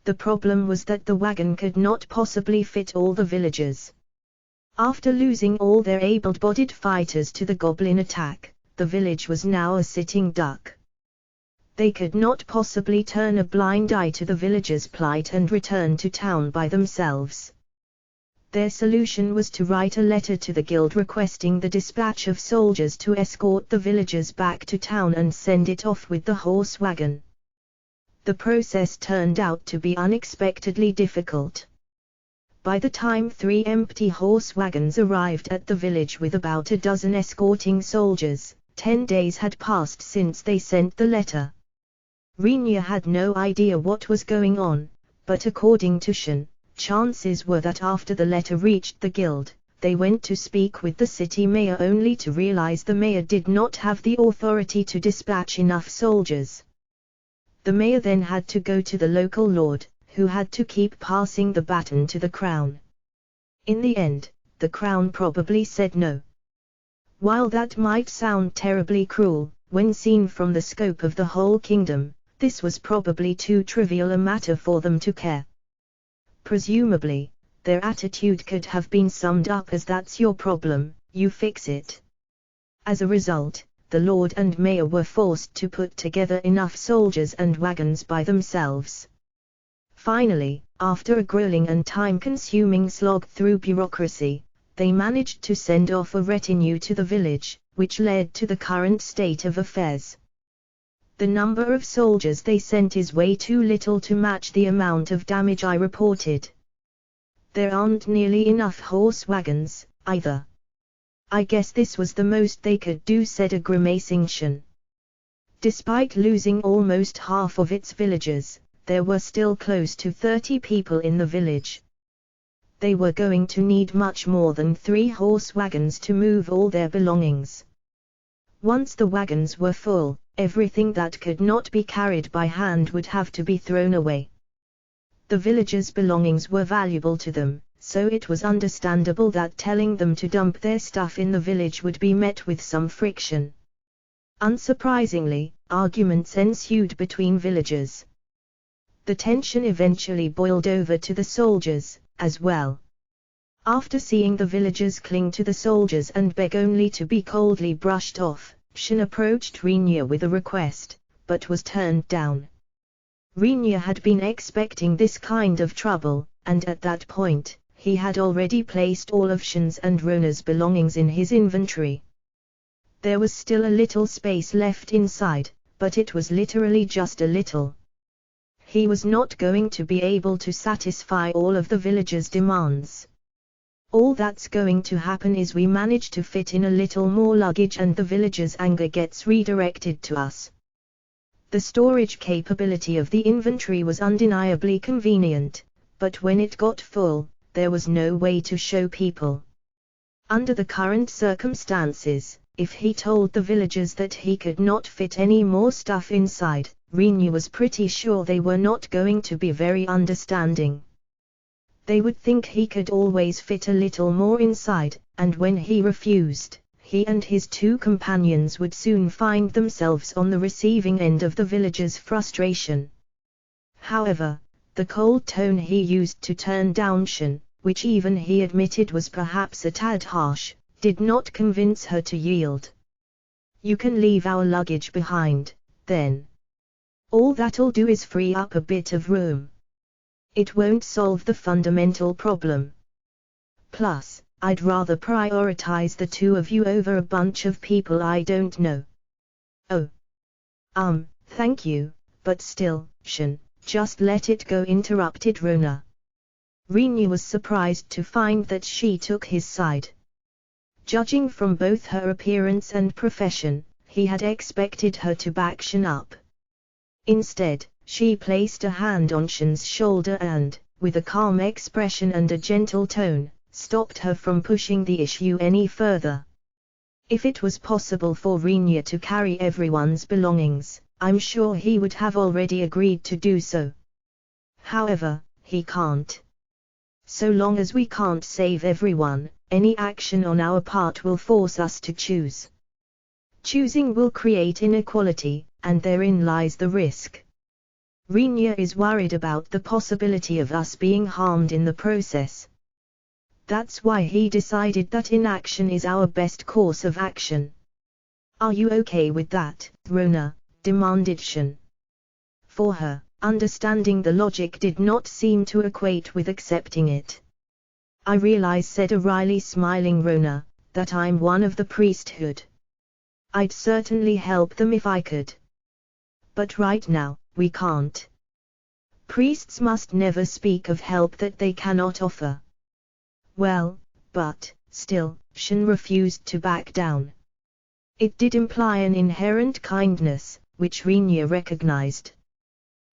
The problem was that the wagon could not possibly fit all the villagers. After losing all their able-bodied fighters to the goblin attack, the village was now a sitting duck. They could not possibly turn a blind eye to the villagers' plight and return to town by themselves. Their solution was to write a letter to the guild requesting the dispatch of soldiers to escort the villagers back to town and send it off with the horse wagon. The process turned out to be unexpectedly difficult. By the time 3 empty horse wagons arrived at the village with about a dozen escorting soldiers, 10 days had passed since they sent the letter. Rinya had no idea what was going on, but according to Shen, chances were that after the letter reached the guild, they went to speak with the city mayor only to realize the mayor did not have the authority to dispatch enough soldiers. The mayor then had to go to the local lord, who had to keep passing the baton to the crown. In the end, the crown probably said no. While that might sound terribly cruel, when seen from the scope of the whole kingdom, this was probably too trivial a matter for them to care. Presumably, their attitude could have been summed up as "that's your problem, you fix it." As a result, the lord and mayor were forced to put together enough soldiers and wagons by themselves. Finally, after a grueling and time-consuming slog through bureaucracy, they managed to send off a retinue to the village, which led to the current state of affairs. The number of soldiers they sent is way too little to match the amount of damage I reported. There aren't nearly enough horse wagons, either. I guess this was the most they could do, said a grimacing Shen. Despite losing almost half of its villagers, there were still close to 30 people in the village. They were going to need much more than 3 horse wagons to move all their belongings. Once the wagons were full, everything that could not be carried by hand would have to be thrown away. The villagers' belongings were valuable to them, so it was understandable that telling them to dump their stuff in the village would be met with some friction. Unsurprisingly, arguments ensued between villagers. The tension eventually boiled over to the soldiers, as well. After seeing the villagers cling to the soldiers and beg only to be coldly brushed off, Shen approached Rinya with a request, but was turned down. Rinya had been expecting this kind of trouble, and at that point, he had already placed all of Shen's and Rona's belongings in his inventory. There was still a little space left inside, but it was literally just a little. He was not going to be able to satisfy all of the villagers' demands. All that's going to happen is we manage to fit in a little more luggage and the villagers' anger gets redirected to us. The storage capability of the inventory was undeniably convenient, but when it got full, there was no way to show people. Under the current circumstances, if he told the villagers that he could not fit any more stuff inside, Rinya was pretty sure they were not going to be very understanding. They would think he could always fit a little more inside, and when he refused, he and his 2 companions would soon find themselves on the receiving end of the villagers' frustration. However, the cold tone he used to turn down Shen, which even he admitted was perhaps a tad harsh, did not convince her to yield. "You can leave our luggage behind, then. All that'll do is free up a bit of room. It won't solve the fundamental problem. Plus, I'd rather prioritize the 2 of you over a bunch of people I don't know." "Oh. Thank you, but still, Shen, just let it go," interrupted Rona. Rinya was surprised to find that she took his side. Judging from both her appearance and profession, he had expected her to back Shen up. Instead, she placed a hand on Shen's shoulder and, with a calm expression and a gentle tone, stopped her from pushing the issue any further. If it was possible for Rinya to carry everyone's belongings, I'm sure he would have already agreed to do so. However, he can't. So long as we can't save everyone, any action on our part will force us to choose. Choosing will create inequality, and therein lies the risk. Rinya is worried about the possibility of us being harmed in the process. That's why he decided that inaction is our best course of action. "Are you okay with that, Rona?" demanded Shen. For her, understanding the logic did not seem to equate with accepting it. "I realize," said a wryly smiling Rona, "that I'm one of the priesthood. I'd certainly help them if I could. But right now, we can't. Priests must never speak of help that they cannot offer." "Well, but, still," Shen refused to back down. It did imply an inherent kindness, which Rinya recognized.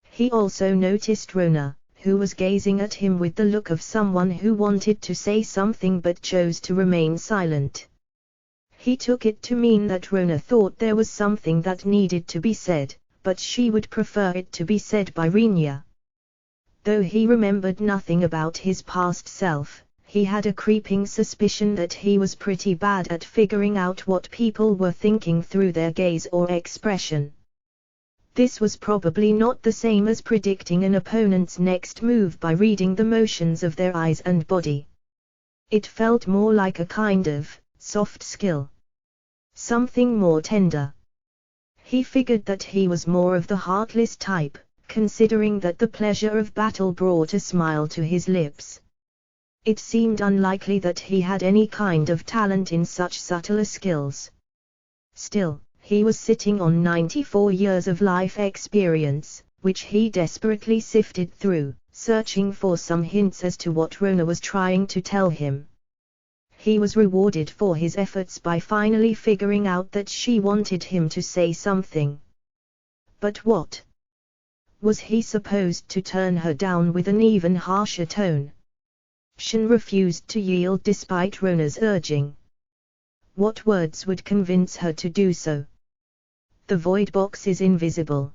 He also noticed Rona, who was gazing at him with the look of someone who wanted to say something but chose to remain silent. He took it to mean that Rona thought there was something that needed to be said, but she would prefer it to be said by Rinya. Though he remembered nothing about his past self, he had a creeping suspicion that he was pretty bad at figuring out what people were thinking through their gaze or expression. This was probably not the same as predicting an opponent's next move by reading the motions of their eyes and body. It felt more like a kind of soft skill. Something more tender. He figured that he was more of the heartless type, considering that the pleasure of battle brought a smile to his lips. It seemed unlikely that he had any kind of talent in such subtler skills. Still, he was sitting on 94 years of life experience, which he desperately sifted through, searching for some hints as to what Rona was trying to tell him. He was rewarded for his efforts by finally figuring out that she wanted him to say something. But what? Was he supposed to turn her down with an even harsher tone? Shin refused to yield despite Rona's urging. What words would convince her to do so? The void box is invisible.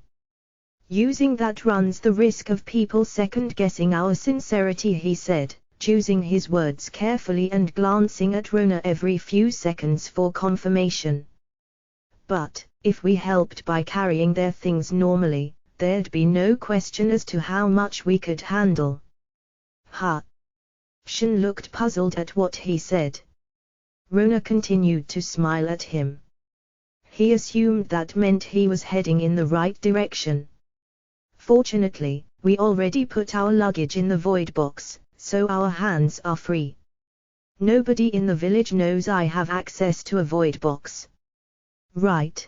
Using that runs the risk of people second-guessing our sincerity, he said, choosing his words carefully and glancing at Rona every few seconds for confirmation. But, if we helped by carrying their things normally, there'd be no question as to how much we could handle. Ha! Shin looked puzzled at what he said. Rona continued to smile at him. He assumed that meant he was heading in the right direction. Fortunately, we already put our luggage in the void box, so our hands are free. Nobody in the village knows I have access to a void box. Right.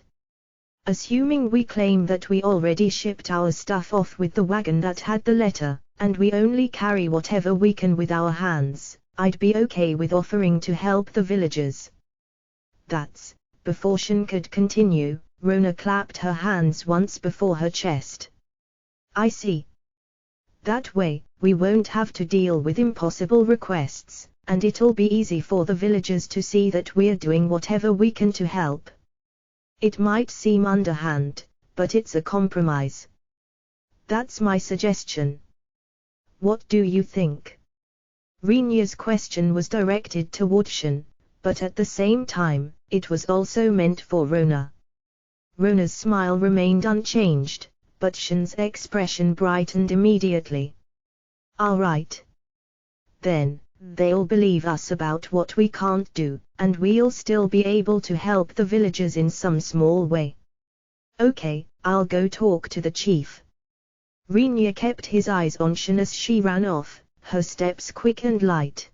Assuming we claim that we already shipped our stuff off with the wagon that had the letter, and we only carry whatever we can with our hands, I'd be okay with offering to help the villagers. That's, before Shin could continue, Rona clapped her hands once before her chest. I see. That way, we won't have to deal with impossible requests, and it'll be easy for the villagers to see that we're doing whatever we can to help. It might seem underhand, but it's a compromise. That's my suggestion. What do you think? Rinya's question was directed toward Shin, but at the same time, it was also meant for Rona. Rona's smile remained unchanged, but Shin's expression brightened immediately. All right. Then, they'll believe us about what we can't do, and we'll still be able to help the villagers in some small way. Okay, I'll go talk to the chief. Rinya kept his eyes on Shin as she ran off, her steps quick and light.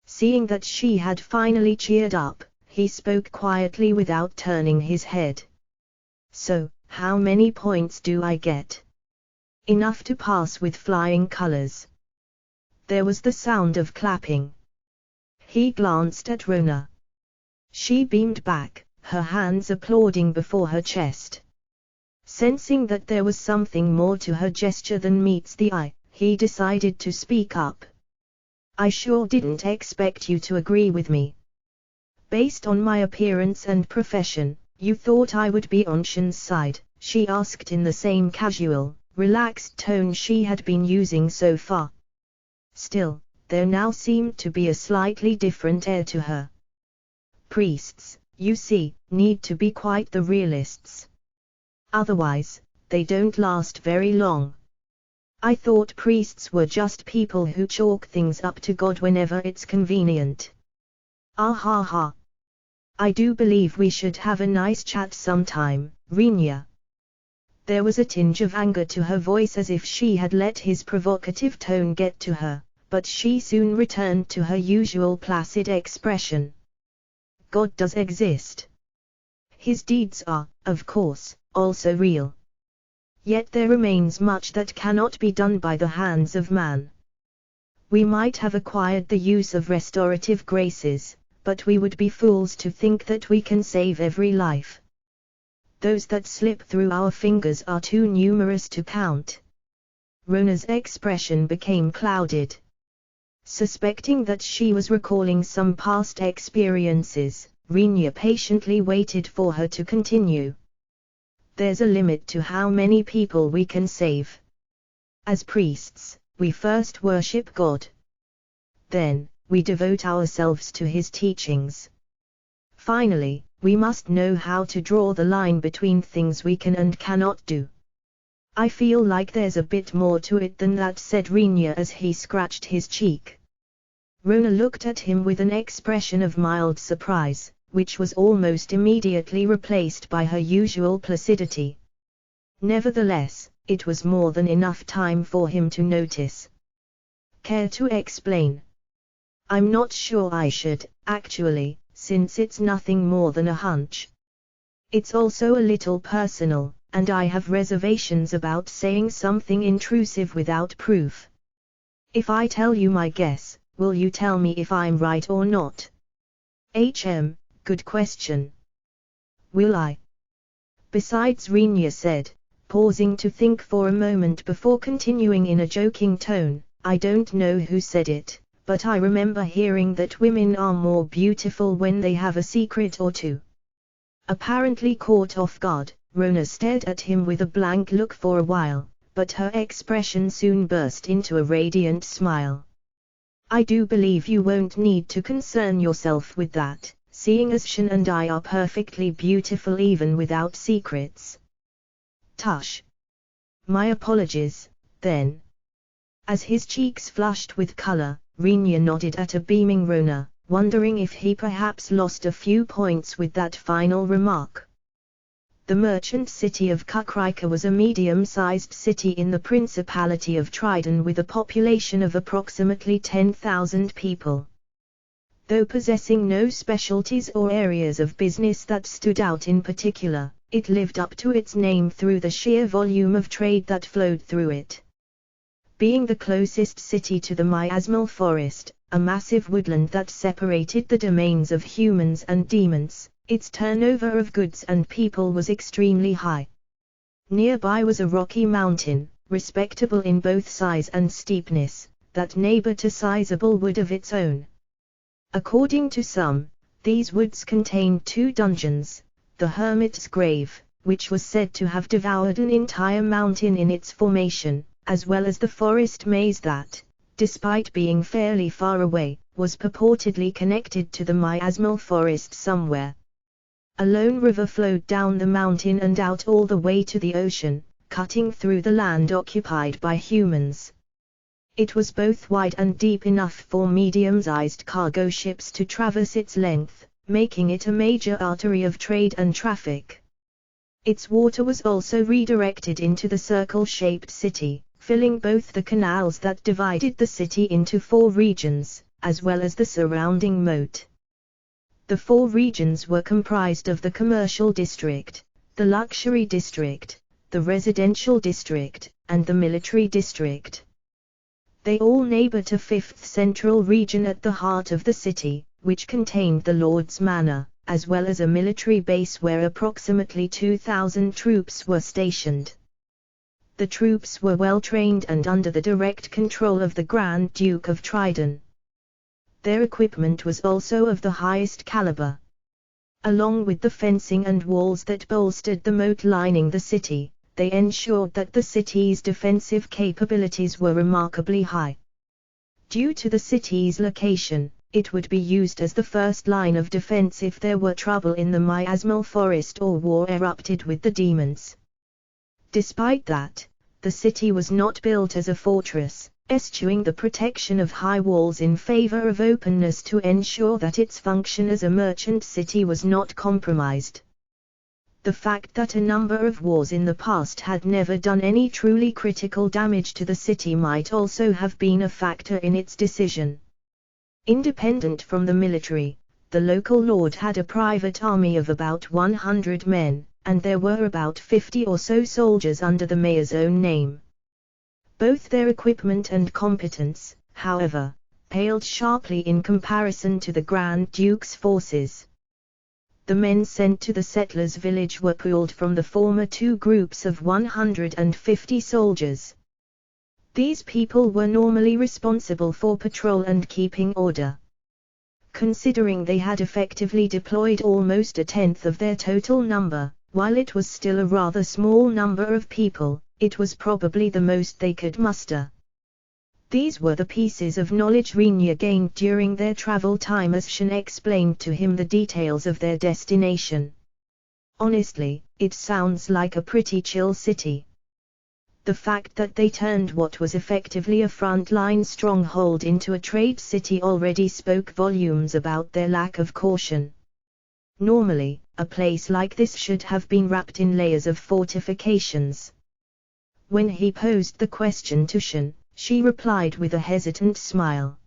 Seeing that she had finally cheered up, he spoke quietly without turning his head. So, how many points do I get? Enough to pass with flying colors. There was the sound of clapping. He glanced at Rona. She beamed back, her hands applauding before her chest. Sensing that there was something more to her gesture than meets the eye, he decided to speak up. I sure didn't expect you to agree with me. Based on my appearance and profession, you thought I would be on Shin's side, she asked in the same casual, relaxed tone she had been using so far. Still, there now seemed to be a slightly different air to her. Priests, you see, need to be quite the realists. Otherwise, they don't last very long. I thought priests were just people who chalk things up to God whenever it's convenient. Ah ha ha. I do believe we should have a nice chat sometime, Rinya. There was a tinge of anger to her voice as if she had let his provocative tone get to her, but she soon returned to her usual placid expression. God does exist. His deeds are, of course, also real. Yet there remains much that cannot be done by the hands of man. We might have acquired the use of restorative graces, but we would be fools to think that we can save every life. Those that slip through our fingers are too numerous to count. Rona's expression became clouded. Suspecting that she was recalling some past experiences, Rinya patiently waited for her to continue. There's a limit to how many people we can save. As priests, we first worship God. Then, we devote ourselves to His teachings. Finally, we must know how to draw the line between things we can and cannot do. I feel like there's a bit more to it than that, said Rinya as he scratched his cheek. Rona looked at him with an expression of mild surprise, which was almost immediately replaced by her usual placidity. Nevertheless, it was more than enough time for him to notice. Care to explain? I'm not sure I should, actually, since it's nothing more than a hunch. It's also a little personal, and I have reservations about saying something intrusive without proof. If I tell you my guess, will you tell me if I'm right or not? Good question. Will I? Besides, Rinya said, pausing to think for a moment before continuing in a joking tone, I don't know who said it, but I remember hearing that women are more beautiful when they have a secret or two. Apparently caught off guard, Rona stared at him with a blank look for a while, but her expression soon burst into a radiant smile. I do believe you won't need to concern yourself with that, seeing as Shin and I are perfectly beautiful even without secrets. Tush. My apologies, then. As his cheeks flushed with color, Rinya nodded at a beaming Rona, wondering if he perhaps lost a few points with that final remark. The merchant city of Kukrika was a medium-sized city in the Principality of Tridon with a population of approximately 10,000 people. Though possessing no specialties or areas of business that stood out in particular, it lived up to its name through the sheer volume of trade that flowed through it. Being the closest city to the miasmal forest, a massive woodland that separated the domains of humans and demons, its turnover of goods and people was extremely high. Nearby was a rocky mountain, respectable in both size and steepness, that neighbored a sizable wood of its own. According to some, these woods contained 2 dungeons, the Hermit's Grave, which was said to have devoured an entire mountain in its formation, as well as the forest maze that, despite being fairly far away, was purportedly connected to the miasmal forest somewhere. A lone river flowed down the mountain and out all the way to the ocean, cutting through the land occupied by humans. It was both wide and deep enough for medium-sized cargo ships to traverse its length, making it a major artery of trade and traffic. Its water was also redirected into the circle-shaped city, filling both the canals that divided the city into 4 regions, as well as the surrounding moat. The 4 regions were comprised of the commercial district, the luxury district, the residential district, and the military district. They all neighbored a 5th central region at the heart of the city, which contained the Lord's Manor, as well as a military base where approximately 2,000 troops were stationed. The troops were well trained and under the direct control of the Grand Duke of Tridon. Their equipment was also of the highest caliber. Along with the fencing and walls that bolstered the moat lining the city, they ensured that the city's defensive capabilities were remarkably high. Due to the city's location, it would be used as the first line of defense if there were trouble in the miasmal forest or war erupted with the demons. Despite that, the city was not built as a fortress, eschewing the protection of high walls in favor of openness to ensure that its function as a merchant city was not compromised. The fact that a number of wars in the past had never done any truly critical damage to the city might also have been a factor in its decision. Independent from the military, the local lord had a private army of about 100 men, and there were about 50 or so soldiers under the mayor's own name. Both their equipment and competence, however, paled sharply in comparison to the Grand Duke's forces. The men sent to the settlers' village were pooled from the former 2 groups of 150 soldiers. These people were normally responsible for patrol and keeping order. Considering they had effectively deployed almost a tenth of their total number, while it was still a rather small number of people, it was probably the most they could muster. These were the pieces of knowledge Rinya gained during their travel time as Shen explained to him the details of their destination. Honestly, it sounds like a pretty chill city. The fact that they turned what was effectively a frontline stronghold into a trade city already spoke volumes about their lack of caution. Normally, a place like this should have been wrapped in layers of fortifications. When he posed the question to Shen, she replied with a hesitant smile.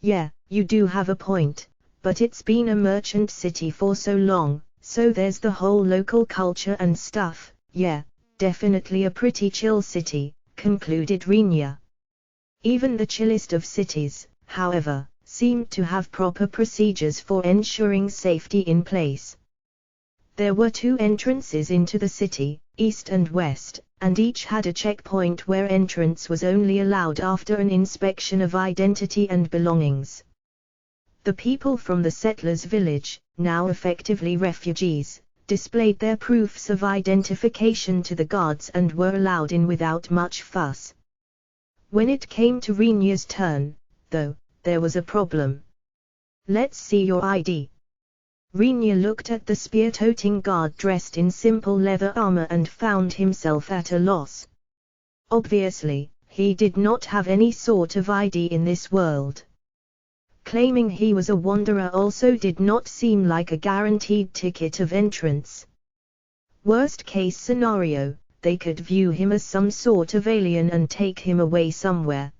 Yeah, you do have a point, but it's been a merchant city for so long, so there's the whole local culture and stuff. Yeah, definitely a pretty chill city, concluded Rinya. Even the chillest of cities, however, seemed to have proper procedures for ensuring safety in place. There were 2 entrances into the city, east and west, and each had a checkpoint where entrance was only allowed after an inspection of identity and belongings. The people from the settlers' village, now effectively refugees, displayed their proofs of identification to the guards and were allowed in without much fuss. When it came to Rinya's turn, though, there was a problem. Let's see your ID. Rinya looked at the spear-toting guard dressed in simple leather armor and found himself at a loss. Obviously, he did not have any sort of ID in this world. Claiming he was a wanderer also did not seem like a guaranteed ticket of entrance. Worst case scenario, they could view him as some sort of alien and take him away somewhere.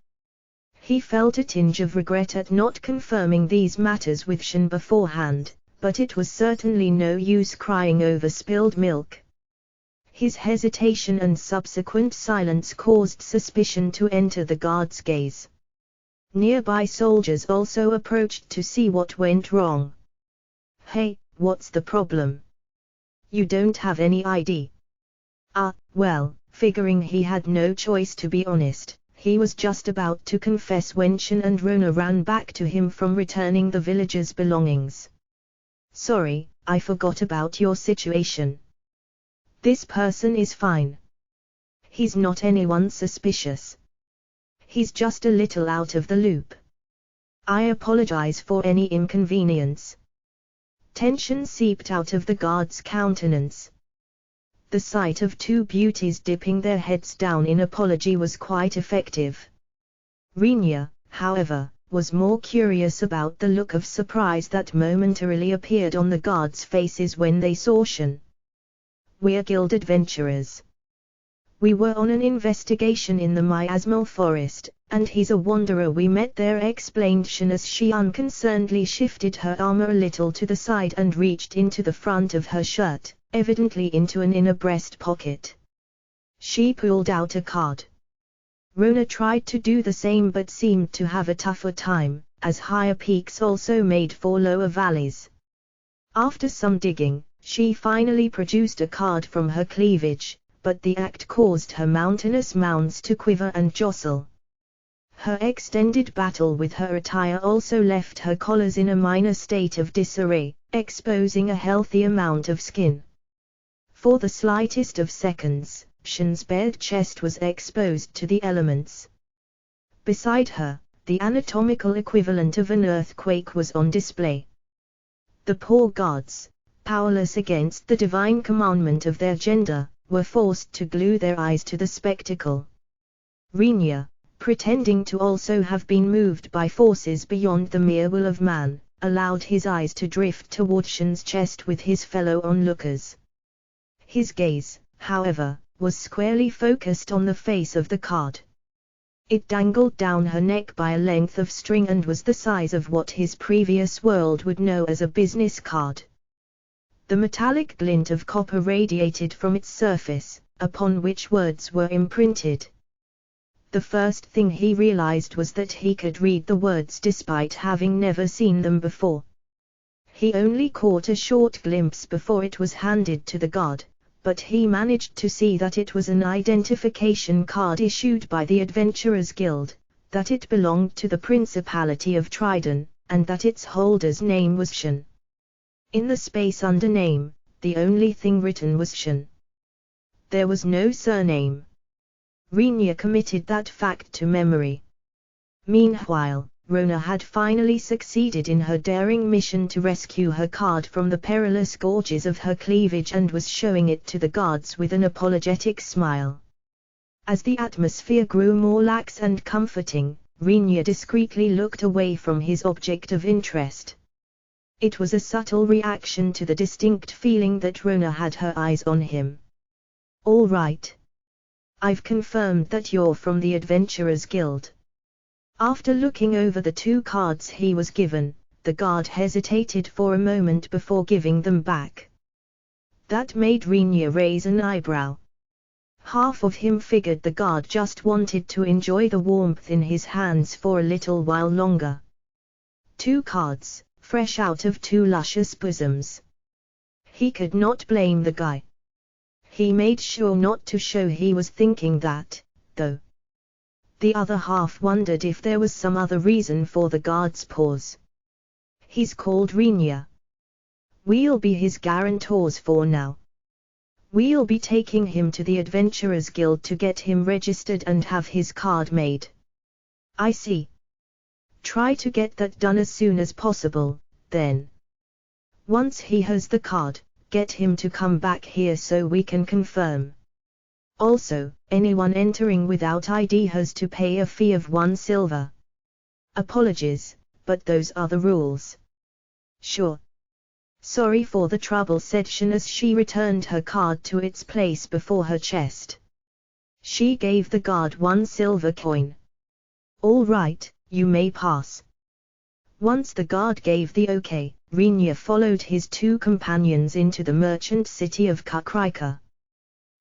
He felt a tinge of regret at not confirming these matters with Shen beforehand, but it was certainly no use crying over spilled milk. His hesitation and subsequent silence caused suspicion to enter the guard's gaze. Nearby soldiers also approached to see what went wrong. Hey, what's the problem? You don't have any ID. Well, figuring he had no choice to be honest, he was just about to confess when Shen and Rona ran back to him from returning the villagers' belongings. Sorry, I forgot about your situation. This person is fine. He's not anyone suspicious. He's just a little out of the loop. I apologize for any inconvenience. Tension seeped out of the guard's countenance. The sight of 2 beauties dipping their heads down in apology was quite effective. Rinya, however, was more curious about the look of surprise that momentarily appeared on the guards' faces when they saw Shen. We're guild adventurers. We were on an investigation in the miasmal forest, and he's a wanderer we met there, explained Shen as she unconcernedly shifted her armor a little to the side and reached into the front of her shirt, evidently into an inner breast pocket. She pulled out a card. Rona tried to do the same but seemed to have a tougher time, as higher peaks also made for lower valleys. After some digging, she finally produced a card from her cleavage, but the act caused her mountainous mounds to quiver and jostle. Her extended battle with her attire also left her collars in a minor state of disarray, exposing a healthy amount of skin. For the slightest of seconds, Shen's bared chest was exposed to the elements. Beside her, the anatomical equivalent of an earthquake was on display. The poor gods, powerless against the divine commandment of their gender, were forced to glue their eyes to the spectacle. Rinya, pretending to also have been moved by forces beyond the mere will of man, allowed his eyes to drift toward Shen's chest with his fellow onlookers. His gaze, however, was squarely focused on the face of the card. It dangled down her neck by a length of string and was the size of what his previous world would know as a business card. The metallic glint of copper radiated from its surface, upon which words were imprinted. The first thing he realized was that he could read the words despite having never seen them before. He only caught a short glimpse before it was handed to the guard, but he managed to see that it was an identification card issued by the Adventurers Guild, that it belonged to the Principality of Tridon, and that its holder's name was Shen. In the space under name, the only thing written was Shen. There was no surname. Rinya committed that fact to memory. Meanwhile, Rona had finally succeeded in her daring mission to rescue her card from the perilous gorges of her cleavage and was showing it to the guards with an apologetic smile. As the atmosphere grew more lax and comforting, Rinya discreetly looked away from his object of interest. It was a subtle reaction to the distinct feeling that Rona had her eyes on him. "All right. I've confirmed that you're from the Adventurers Guild." After looking over the 2 cards he was given, the guard hesitated for a moment before giving them back. That made Rinya raise an eyebrow. Half of him figured the guard just wanted to enjoy the warmth in his hands for a little while longer. 2 cards, fresh out of 2 luscious bosoms. He could not blame the guy. He made sure not to show he was thinking that, though. The other half wondered if there was some other reason for the guard's pause. "He's called Rinya. We'll be his guarantors for now. We'll be taking him to the Adventurers Guild to get him registered and have his card made." "I see. Try to get that done as soon as possible, then. Once he has the card, get him to come back here so we can confirm. Also, anyone entering without ID has to pay a fee of 1 silver. Apologies, but those are the rules." "Sure. Sorry for the trouble," said Shen as she returned her card to its place before her chest. She gave the guard 1 silver coin. "All right, you may pass." Once the guard gave the okay, Rinya followed his 2 companions into the merchant city of Kakrika.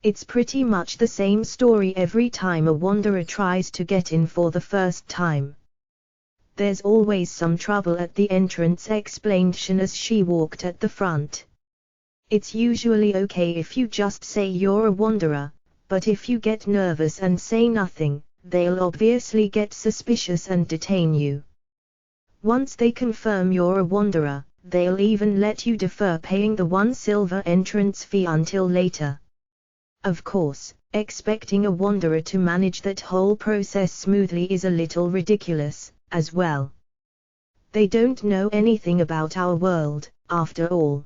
It's pretty much the same story every time a wanderer tries to get in for the first time. "There's always some trouble at the entrance," explained Shen as she walked at the front. "It's usually okay if you just say you're a wanderer, but if you get nervous and say nothing, they'll obviously get suspicious and detain you. Once they confirm you're a wanderer, they'll even let you defer paying the 1 silver entrance fee until later. Of course, expecting a wanderer to manage that whole process smoothly is a little ridiculous, as well. They don't know anything about our world, after all.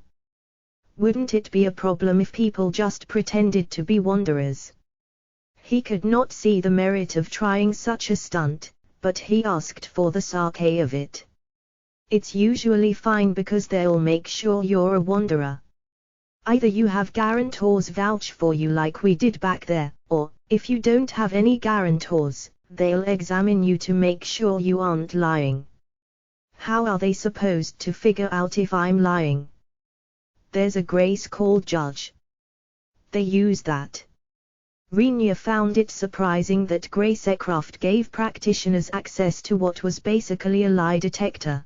Wouldn't it be a problem if people just pretended to be wanderers?" He could not see the merit of trying such a stunt, but he asked for the sake of it. "It's usually fine because they'll make sure you're a wanderer. Either you have guarantors vouch for you like we did back there, or, if you don't have any guarantors, they'll examine you to make sure you aren't lying." "How are they supposed to figure out if I'm lying?" "There's a grace called judge. They use that." Rinya found it surprising that Gracecraft gave practitioners access to what was basically a lie detector.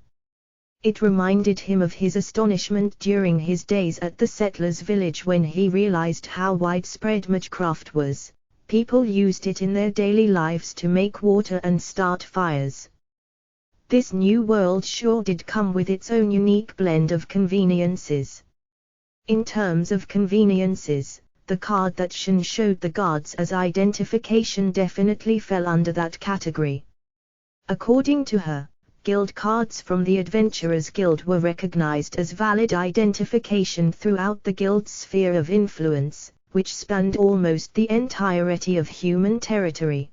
It reminded him of his astonishment during his days at the settlers' village when he realized how widespread magecraft was. People used it in their daily lives to make water and start fires. This new world sure did come with its own unique blend of conveniences. In terms of conveniences, the card that Shen showed the guards as identification definitely fell under that category. According to her, guild cards from the Adventurers Guild were recognized as valid identification throughout the guild's sphere of influence, which spanned almost the entirety of human territory.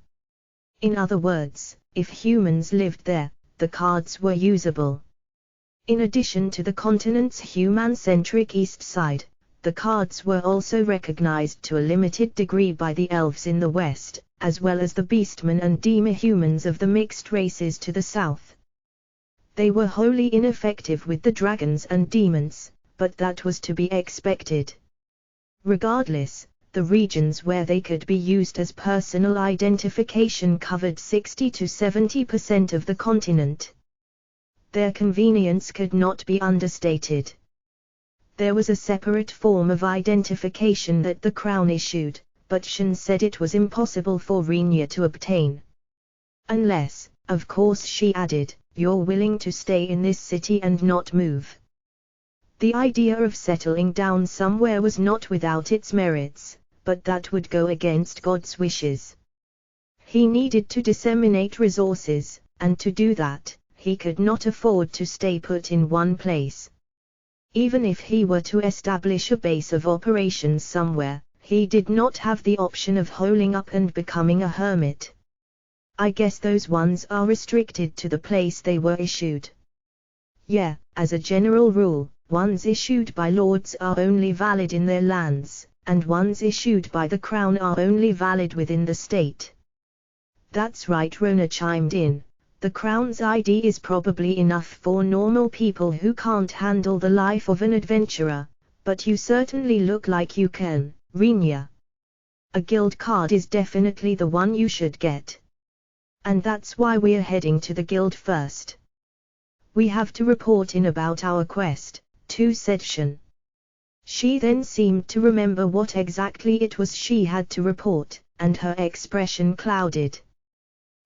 In other words, if humans lived there, the cards were usable. In addition to the continent's human-centric east side, the cards were also recognized to a limited degree by the elves in the west, as well as the beastmen and demi-humans of the mixed races to the south. They were wholly ineffective with the dragons and demons, but that was to be expected. Regardless, the regions where they could be used as personal identification covered 60 to 70% of the continent. Their convenience could not be understated. There was a separate form of identification that the crown issued, but Shin said it was impossible for Rinya to obtain. Unless, of course, she added, you're willing to stay in this city and not move. The idea of settling down somewhere was not without its merits, but that would go against God's wishes. He needed to disseminate resources, and to do that, he could not afford to stay put in one place. Even if he were to establish a base of operations somewhere, he did not have the option of holing up and becoming a hermit. I guess those ones are restricted to the place they were issued. Yeah, as a general rule, ones issued by lords are only valid in their lands, and ones issued by the crown are only valid within the state. That's right, Rona chimed in. The crown's ID is probably enough for normal people who can't handle the life of an adventurer, but you certainly look like you can, Rinya. A guild card is definitely the one you should get. And that's why we're heading to the guild first. We have to report in about our quest, too, said Shin. She then seemed to remember what exactly it was she had to report, and her expression clouded.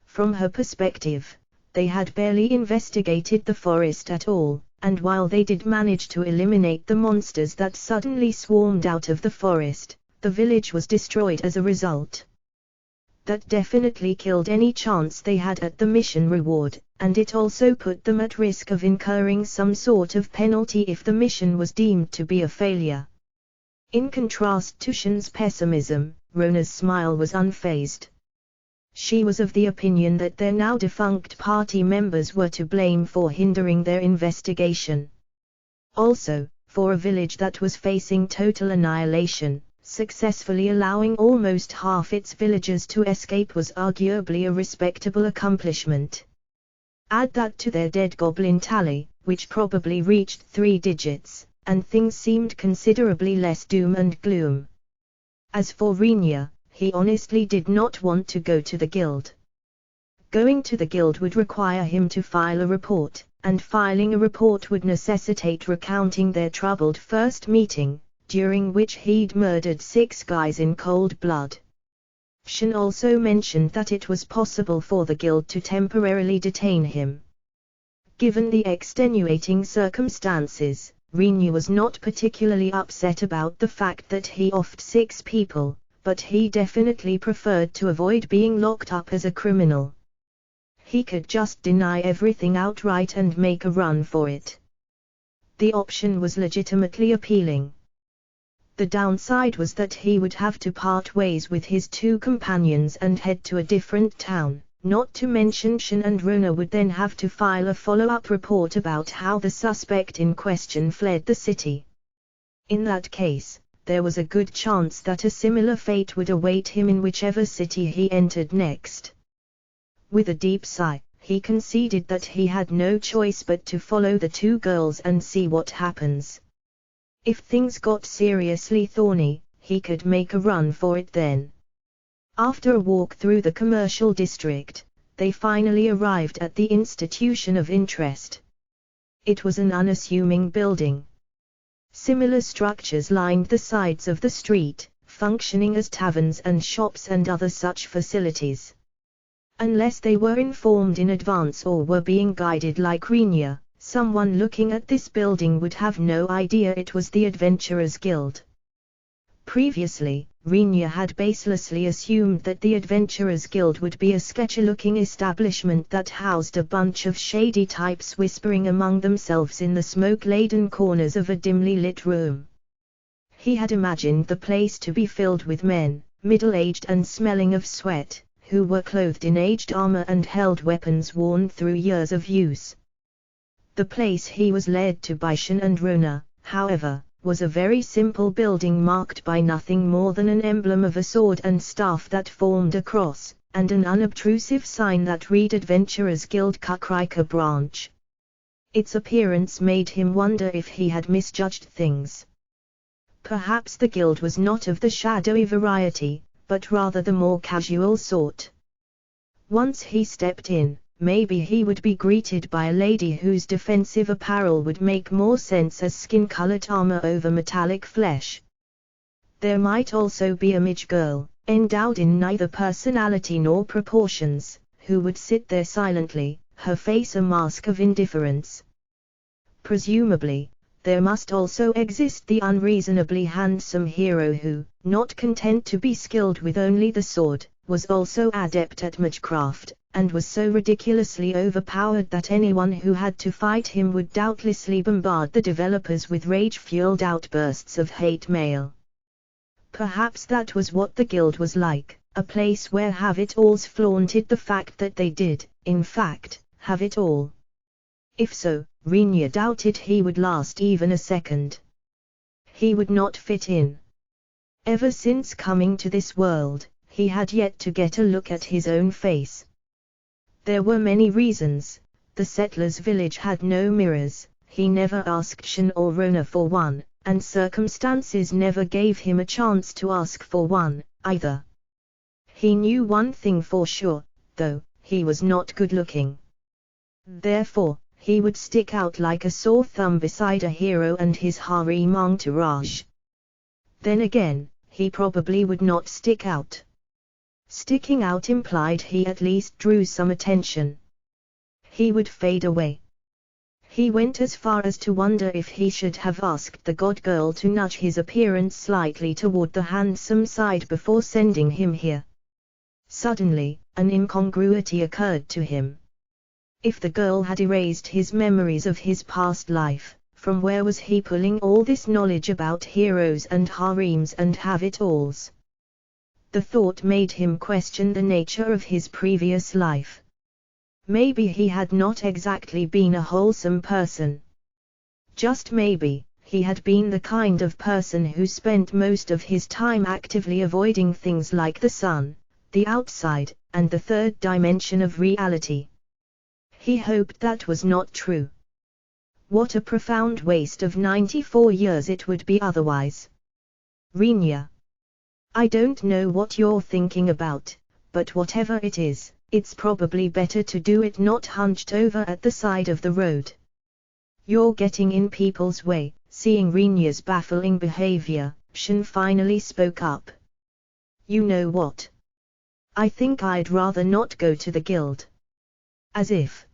From her perspective, they had barely investigated the forest at all, and while they did manage to eliminate the monsters that suddenly swarmed out of the forest, the village was destroyed as a result. That definitely killed any chance they had at the mission reward, and it also put them at risk of incurring some sort of penalty if the mission was deemed to be a failure. In contrast to Shin's pessimism, Rona's smile was unfazed. She was of the opinion that their now defunct party members were to blame for hindering their investigation. Also, for a village that was facing total annihilation, successfully allowing almost half its villagers to escape was arguably a respectable accomplishment. Add that to their dead goblin tally, which probably reached 3 digits, and things seemed considerably less doom and gloom. As for Rinya, he honestly did not want to go to the guild. Going to the guild would require him to file a report, and filing a report would necessitate recounting their troubled first meeting, during which he'd murdered 6 guys in cold blood. Shin also mentioned that it was possible for the guild to temporarily detain him. Given the extenuating circumstances, Rinya was not particularly upset about the fact that he offed 6 people, but he definitely preferred to avoid being locked up as a criminal. He could just deny everything outright and make a run for it. The option was legitimately appealing. The downside was that he would have to part ways with his 2 companions and head to a different town, not to mention Shin and Rona would then have to file a follow-up report about how the suspect in question fled the city. In that case, there was a good chance that a similar fate would await him in whichever city he entered next. With a deep sigh, he conceded that he had no choice but to follow the 2 girls and see what happens. If things got seriously thorny, he could make a run for it then. After a walk through the commercial district, they finally arrived at the institution of interest. It was an unassuming building. Similar structures lined the sides of the street, functioning as taverns and shops and other such facilities. Unless they were informed in advance or were being guided like Rinya, someone looking at this building would have no idea it was the Adventurers Guild. Previously, Rinya had baselessly assumed that the Adventurers Guild would be a sketchy-looking establishment that housed a bunch of shady types whispering among themselves in the smoke-laden corners of a dimly lit room. He had imagined the place to be filled with men, middle-aged and smelling of sweat, who were clothed in aged armor and held weapons worn through years of use. The place he was led to by Shin and Rona, however, was a very simple building marked by nothing more than an emblem of a sword and staff that formed a cross, and an unobtrusive sign that read Adventurers Guild Kukrika Branch. Its appearance made him wonder if he had misjudged things. Perhaps the guild was not of the shadowy variety, but rather the more casual sort. Once he stepped in, maybe he would be greeted by a lady whose defensive apparel would make more sense as skin-colored armor over metallic flesh. There might also be a midge girl, endowed in neither personality nor proportions, who would sit there silently, her face a mask of indifference. Presumably, there must also exist the unreasonably handsome hero who, not content to be skilled with only the sword, was also adept at magecraft, and was so ridiculously overpowered that anyone who had to fight him would doubtlessly bombard the developers with rage-fueled outbursts of hate mail. Perhaps that was what the guild was like, a place where have-it-alls flaunted the fact that they did, in fact, have it all. If so, Rinya doubted he would last even a second. He would not fit in. Ever since coming to this world, he had yet to get a look at his own face. There were many reasons. The settlers' village had no mirrors, he never asked Shin or Rona for one, and circumstances never gave him a chance to ask for one, either. He knew one thing for sure, though, he was not good-looking. Therefore, he would stick out like a sore thumb beside a hero and his harem entourage. Then again, he probably would not stick out. Sticking out implied he at least drew some attention. He would fade away. He went as far as to wonder if he should have asked the god girl to nudge his appearance slightly toward the handsome side before sending him here. Suddenly, an incongruity occurred to him. If the girl had erased his memories of his past life, from where was he pulling all this knowledge about heroes and harems and have-it-alls? The thought made him question the nature of his previous life. Maybe he had not exactly been a wholesome person. Just maybe, he had been the kind of person who spent most of his time actively avoiding things like the sun, the outside, and the third dimension of reality. He hoped that was not true. What a profound waste of 94 years it would be otherwise. Rinya. I don't know what you're thinking about, but whatever it is, it's probably better to do it not hunched over at the side of the road. You're getting in people's way. Seeing Rinya's baffling behavior, Shin finally spoke up. You know what? I think I'd rather not go to the guild. As if.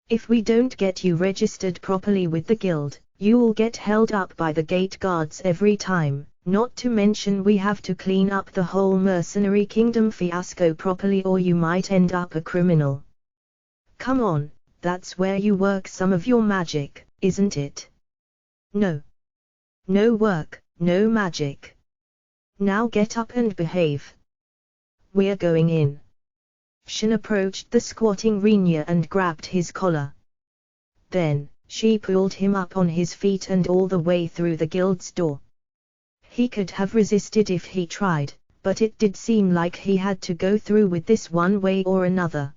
If we don't get you registered properly with the guild, you'll get held up by the gate guards every time, not to mention we have to clean up the whole mercenary kingdom fiasco properly or you might end up a criminal. Come on, that's where you work some of your magic, isn't it? No. No work, no magic. Now get up and behave. We're going in. Shin approached the squatting Rinya and grabbed his collar. Then, she pulled him up on his feet and all the way through the guild's door. He could have resisted if he tried, but it did seem like he had to go through with this one way or another.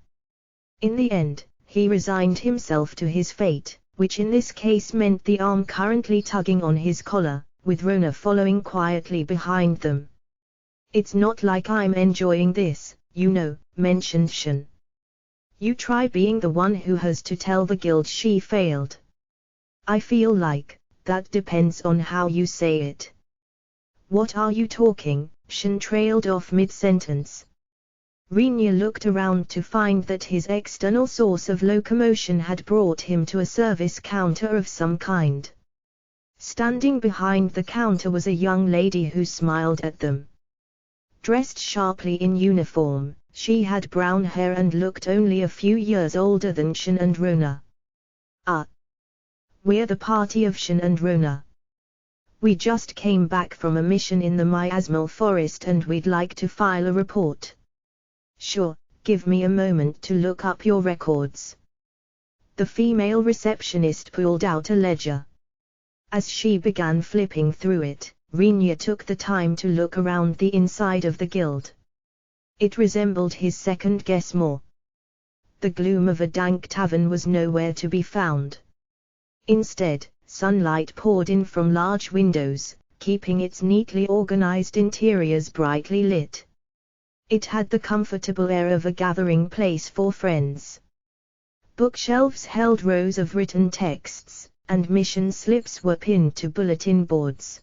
In the end, he resigned himself to his fate, which in this case meant the arm currently tugging on his collar, with Rona following quietly behind them. It's not like I'm enjoying this, you know, mentioned Shin. You try being the one who has to tell the guild she failed. I feel like, that depends on how you say it. What are you talking? Shin trailed off mid-sentence. Rinya looked around to find that his external source of locomotion had brought him to a service counter of some kind. Standing behind the counter was a young lady who smiled at them. Dressed sharply in uniform, she had brown hair and looked only a few years older than Shin and Rona. Ah! We're the party of Shin and Rona. We just came back from a mission in the miasmal forest and we'd like to file a report. Sure, give me a moment to look up your records. The female receptionist pulled out a ledger. As she began flipping through it, Rinya took the time to look around the inside of the guild. It resembled his second guess more. The gloom of a dank tavern was nowhere to be found. Instead, sunlight poured in from large windows, keeping its neatly organized interiors brightly lit. It had the comfortable air of a gathering place for friends. Bookshelves held rows of written texts, and mission slips were pinned to bulletin boards.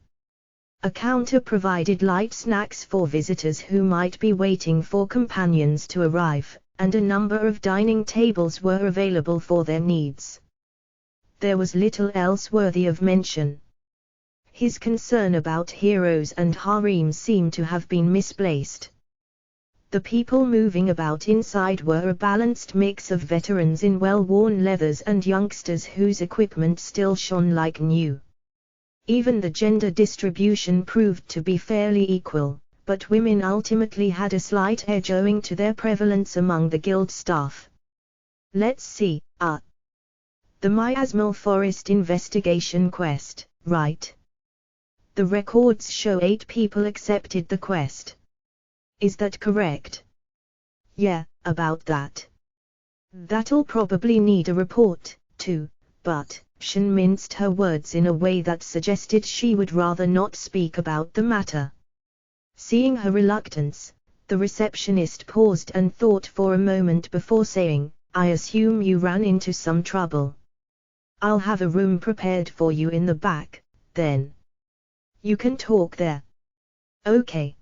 A counter provided light snacks for visitors who might be waiting for companions to arrive, and a number of dining tables were available for their needs. There was little else worthy of mention. His concern about heroes and harems seemed to have been misplaced. The people moving about inside were a balanced mix of veterans in well-worn leathers and youngsters whose equipment still shone like new. Even the gender distribution proved to be fairly equal, but women ultimately had a slight edge owing to their prevalence among the guild staff. Let's see, the Miasmal Forest investigation quest, right? The records show 8 people accepted the quest. Is that correct? Yeah, about that. That'll probably need a report, too, but Shen minced her words in a way that suggested she would rather not speak about the matter. Seeing her reluctance, the receptionist paused and thought for a moment before saying, I assume you ran into some trouble. I'll have a room prepared for you in the back, then. You can talk there. Okay.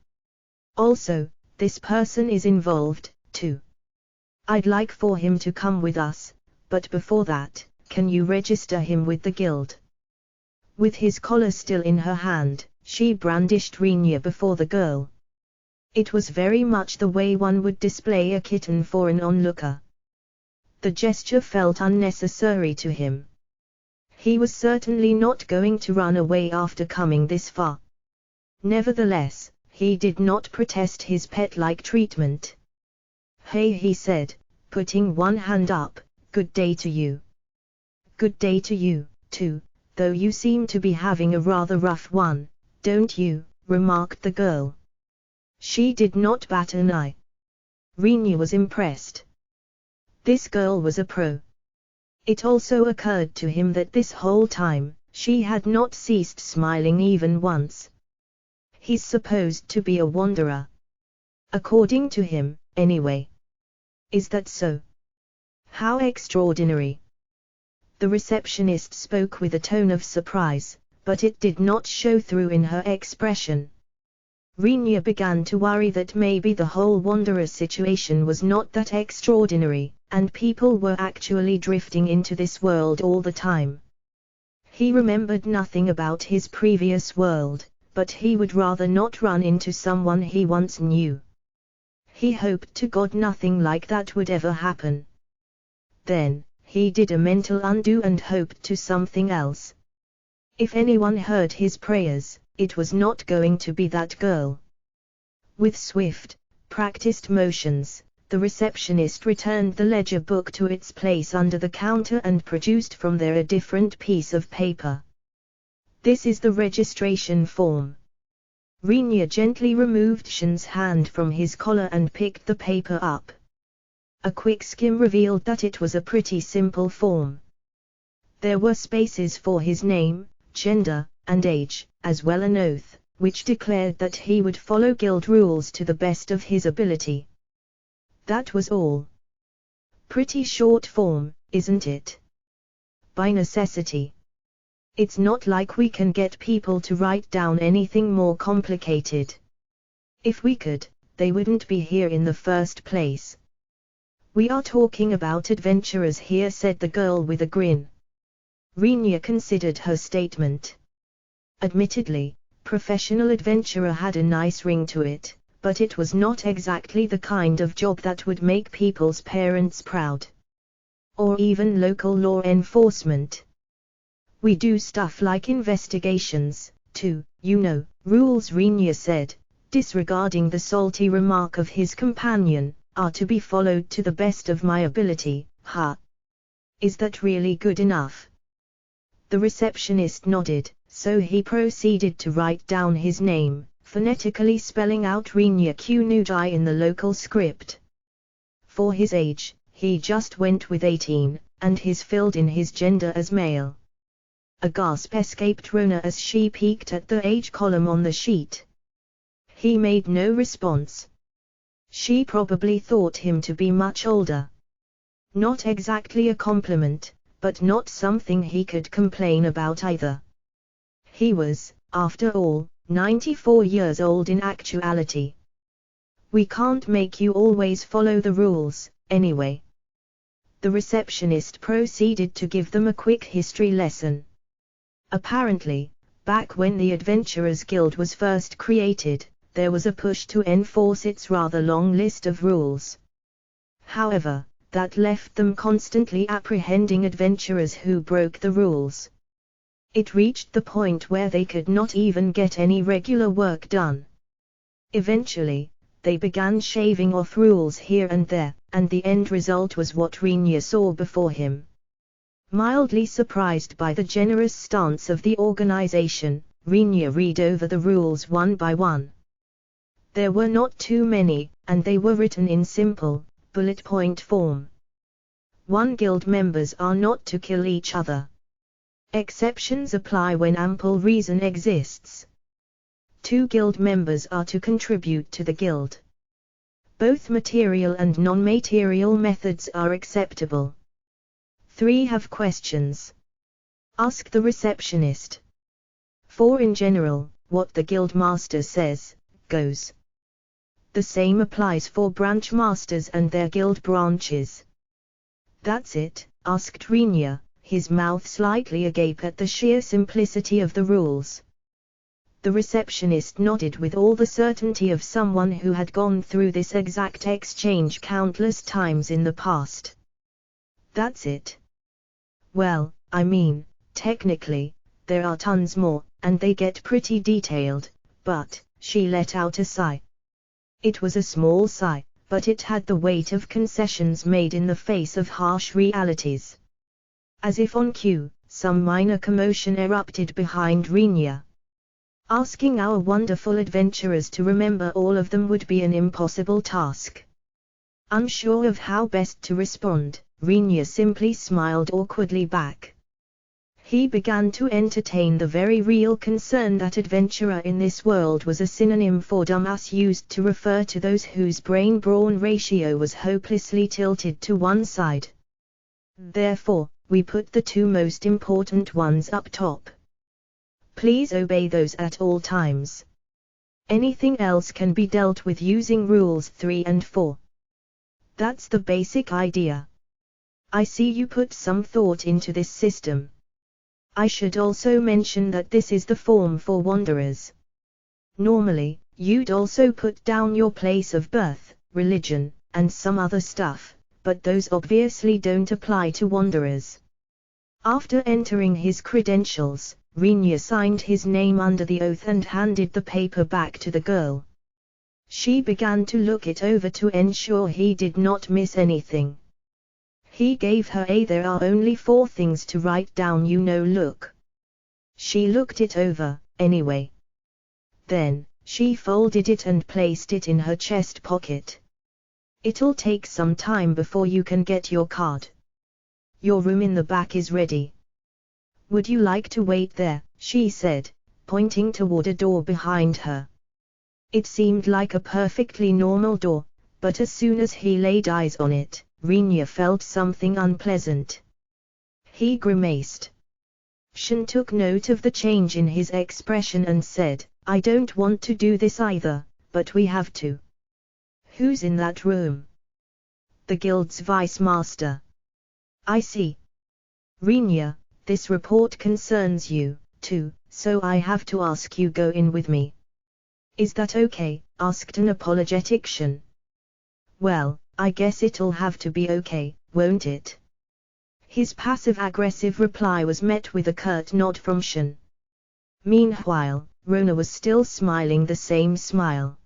Also, this person is involved, too. I'd like for him to come with us, but before that, can you register him with the guild? With his collar still in her hand, she brandished Rinya before the girl. It was very much the way one would display a kitten for an onlooker. The gesture felt unnecessary to him. He was certainly not going to run away after coming this far. Nevertheless, he did not protest his pet-like treatment. Hey, he said, putting one hand up, good day to you. Good day to you, too, though you seem to be having a rather rough one, don't you, remarked the girl. She did not bat an eye. Rinya was impressed. This girl was a pro. It also occurred to him that this whole time, she had not ceased smiling even once. He's supposed to be a wanderer. According to him, anyway. Is that so? How extraordinary. The receptionist spoke with a tone of surprise, but it did not show through in her expression. Rinya began to worry that maybe the whole wanderer situation was not that extraordinary, and people were actually drifting into this world all the time. He remembered nothing about his previous world, but he would rather not run into someone he once knew. He hoped to God nothing like that would ever happen. Then, he did a mental undo and hoped to something else. If anyone heard his prayers, it was not going to be that girl. With swift, practiced motions, the receptionist returned the ledger book to its place under the counter and produced from there a different piece of paper. This is the registration form. Rinya gently removed Shen's hand from his collar and picked the paper up. A quick skim revealed that it was a pretty simple form. There were spaces for his name, gender, and age, as well as an oath, which declared that he would follow guild rules to the best of his ability. That was all. Pretty short form, isn't it? By necessity. It's not like we can get people to write down anything more complicated. If we could, they wouldn't be here in the first place. We are talking about adventurers here, said the girl with a grin. Rinya considered her statement. Admittedly, professional adventurer had a nice ring to it, but it was not exactly the kind of job that would make people's parents proud. Or even local law enforcement. We do stuff like investigations, too, you know, rules, Rinya said, disregarding the salty remark of his companion, are to be followed to the best of my ability, huh? Is that really good enough? The receptionist nodded, so he proceeded to write down his name, phonetically spelling out Rinya Kunudai in the local script. For his age, he just went with 18, and he's filled in his gender as male. A gasp escaped Rona as she peeked at the age column on the sheet. He made no response. She probably thought him to be much older. Not exactly a compliment, but not something he could complain about either. He was, after all, 94 years old in actuality. We can't make you always follow the rules, anyway. The receptionist proceeded to give them a quick history lesson. Apparently, back when the Adventurers Guild was first created, there was a push to enforce its rather long list of rules. However, that left them constantly apprehending adventurers who broke the rules. It reached the point where they could not even get any regular work done. Eventually, they began shaving off rules here and there, and the end result was what Rinya saw before him. Mildly surprised by the generous stance of the organization, Rinya read over the rules one by one. There were not too many, and they were written in simple, bullet point form. 1. Guild members are not to kill each other. Exceptions apply when ample reason exists. 2. Guild members are to contribute to the guild. Both material and non-material methods are acceptable. 3. Have questions. Ask the receptionist. 4. In general, what the guild master says, goes. The same applies for branch masters and their guild branches. That's it, asked Rinya, his mouth slightly agape at the sheer simplicity of the rules. The receptionist nodded with all the certainty of someone who had gone through this exact exchange countless times in the past. That's it. Well, I mean, technically, there are tons more, and they get pretty detailed, but, she let out a sigh. It was a small sigh, but it had the weight of concessions made in the face of harsh realities. As if on cue, some minor commotion erupted behind Rinya. Asking our wonderful adventurers to remember all of them would be an impossible task. Unsure of how best to respond, Rinya simply smiled awkwardly back. He began to entertain the very real concern that adventurer in this world was a synonym for dumbass used to refer to those whose brain-brawn ratio was hopelessly tilted to one side. Therefore, we put the 2 most important ones up top. Please obey those at all times. Anything else can be dealt with using rules 3 and 4. That's the basic idea. I see you put some thought into this system. I should also mention that this is the form for wanderers. Normally, you'd also put down your place of birth, religion, and some other stuff, but those obviously don't apply to wanderers. After entering his credentials, Rinya signed his name under the oath and handed the paper back to the girl. She began to look it over to ensure he did not miss anything. He gave her a "there are only 4 things to write down, you know" look. She looked it over, anyway. Then, she folded it and placed it in her chest pocket. It'll take some time before you can get your card. Your room in the back is ready. Would you like to wait there, she said, pointing toward a door behind her. It seemed like a perfectly normal door, but as soon as he laid eyes on it, Rinya felt something unpleasant. He grimaced. Shen took note of the change in his expression and said, I don't want to do this either, but we have to. Who's in that room? The guild's vice master. I see. Rinya, this report concerns you, too, so I have to ask you go in with me. Is that okay? Asked an apologetic Shen. Well, I guess it'll have to be okay, won't it? His passive-aggressive reply was met with a curt nod from Shen. Meanwhile, Rona was still smiling the same smile.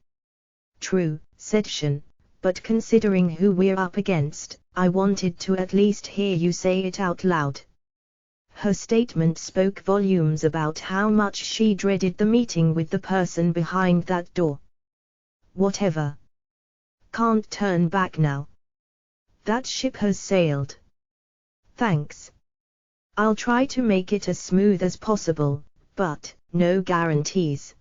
True, said Shen, but considering who we're up against, I wanted to at least hear you say it out loud. Her statement spoke volumes about how much she dreaded the meeting with the person behind that door. Whatever. Can't turn back now. That ship has sailed. Thanks. I'll try to make it as smooth as possible, but no guarantees.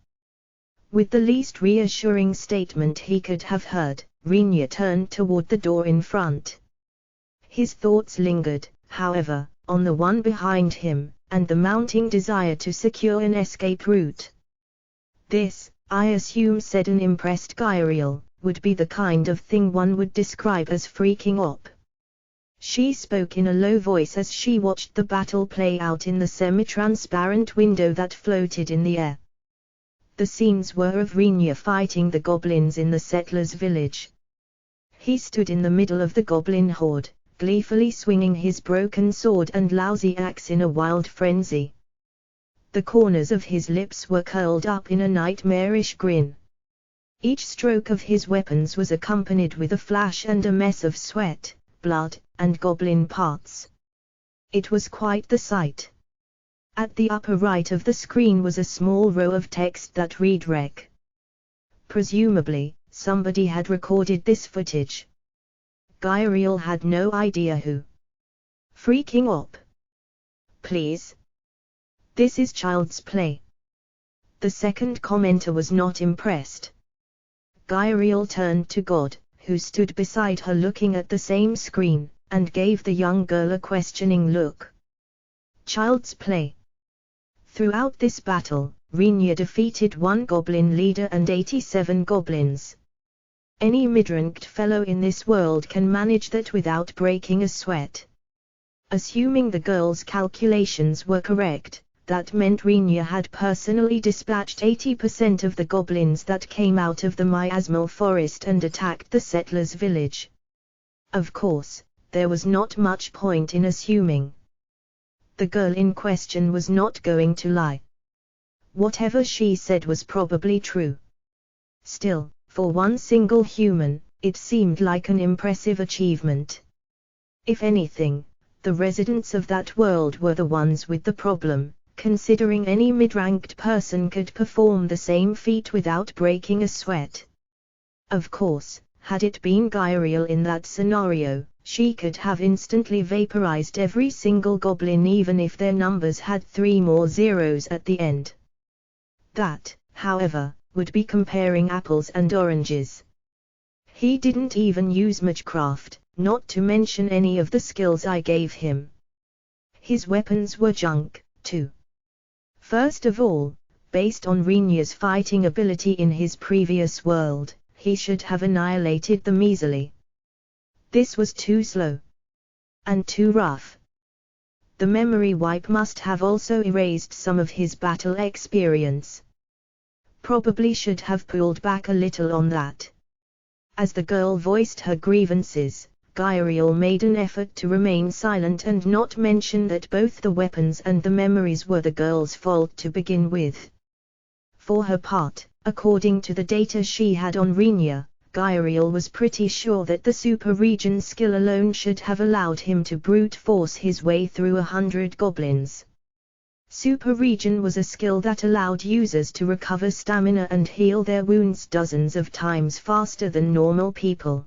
With the least reassuring statement he could have heard, Rinya turned toward the door in front. His thoughts lingered, however, on the one behind him, and the mounting desire to secure an escape route. This, I assume, said an impressed Gairiel, would be the kind of thing one would describe as freaking op. She spoke in a low voice as she watched the battle play out in the semi-transparent window that floated in the air. The scenes were of Rinya fighting the goblins in the settlers' village. He stood in the middle of the goblin horde, gleefully swinging his broken sword and lousy axe in a wild frenzy. The corners of his lips were curled up in a nightmarish grin. Each stroke of his weapons was accompanied with a flash and a mess of sweat, blood, and goblin parts. It was quite the sight. At the upper right of the screen was a small row of text that read Rec. Presumably, somebody had recorded this footage. Gairiel had no idea who. Freaking op. Please. This is child's play. The second commenter was not impressed. Gairiel turned to God, who stood beside her looking at the same screen, and gave the young girl a questioning look. Child's play. Throughout this battle, Rinya defeated 1 goblin leader and 87 goblins. Any mid-ranked fellow in this world can manage that without breaking a sweat. Assuming the girl's calculations were correct, that meant Rinya had personally dispatched 80% of the goblins that came out of the miasmal forest and attacked the settlers' village. Of course, there was not much point in assuming. The girl in question was not going to lie. Whatever she said was probably true. Still, for one single human, it seemed like an impressive achievement. If anything, the residents of that world were the ones with the problem, considering any mid-ranked person could perform the same feat without breaking a sweat. Of course, had it been Gairiel in that scenario, she could have instantly vaporized every single goblin even if their numbers had 3 more zeros at the end. That, however, would be comparing apples and oranges. He didn't even use magecraft, not to mention any of the skills I gave him. His weapons were junk, too. First of all, based on Rinya's fighting ability in his previous world, he should have annihilated them easily. This was too slow. And too rough. The memory wipe must have also erased some of his battle experience. Probably should have pulled back a little on that. As the girl voiced her grievances, Gairiel made an effort to remain silent and not mention that both the weapons and the memories were the girl's fault to begin with. For her part, according to the data she had on Rinya, Gairiel was pretty sure that the super region skill alone should have allowed him to brute force his way through 100 goblins. Super region was a skill that allowed users to recover stamina and heal their wounds dozens of times faster than normal people.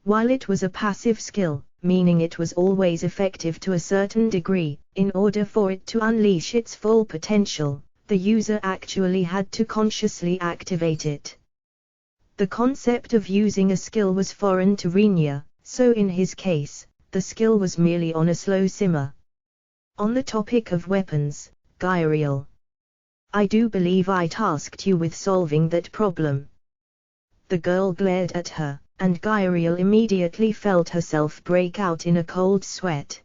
While it was a passive skill, meaning it was always effective to a certain degree, in order for it to unleash its full potential, the user actually had to consciously activate it. The concept of using a skill was foreign to Rinya, so in his case, the skill was merely on a slow simmer. On the topic of weapons, Gairiel. I do believe I tasked you with solving that problem. The girl glared at her, and Gairiel immediately felt herself break out in a cold sweat.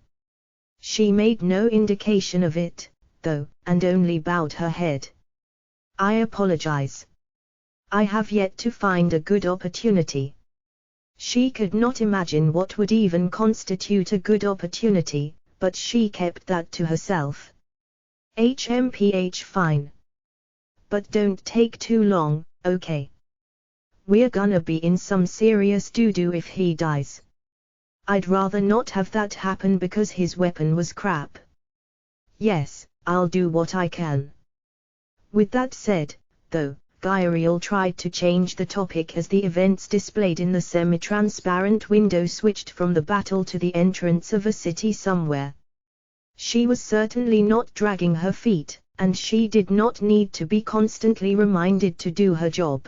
She made no indication of it, though, and only bowed her head. I apologize. I have yet to find a good opportunity. She could not imagine what would even constitute a good opportunity, but she kept that to herself. HMPH fine. But don't take too long, okay? We're gonna be in some serious doo-doo if he dies. I'd rather not have that happen because his weapon was crap. Yes, I'll do what I can. With that said, though, Gairiel tried to change the topic as the events displayed in the semi-transparent window switched from the battle to the entrance of a city somewhere. She was certainly not dragging her feet, and she did not need to be constantly reminded to do her job.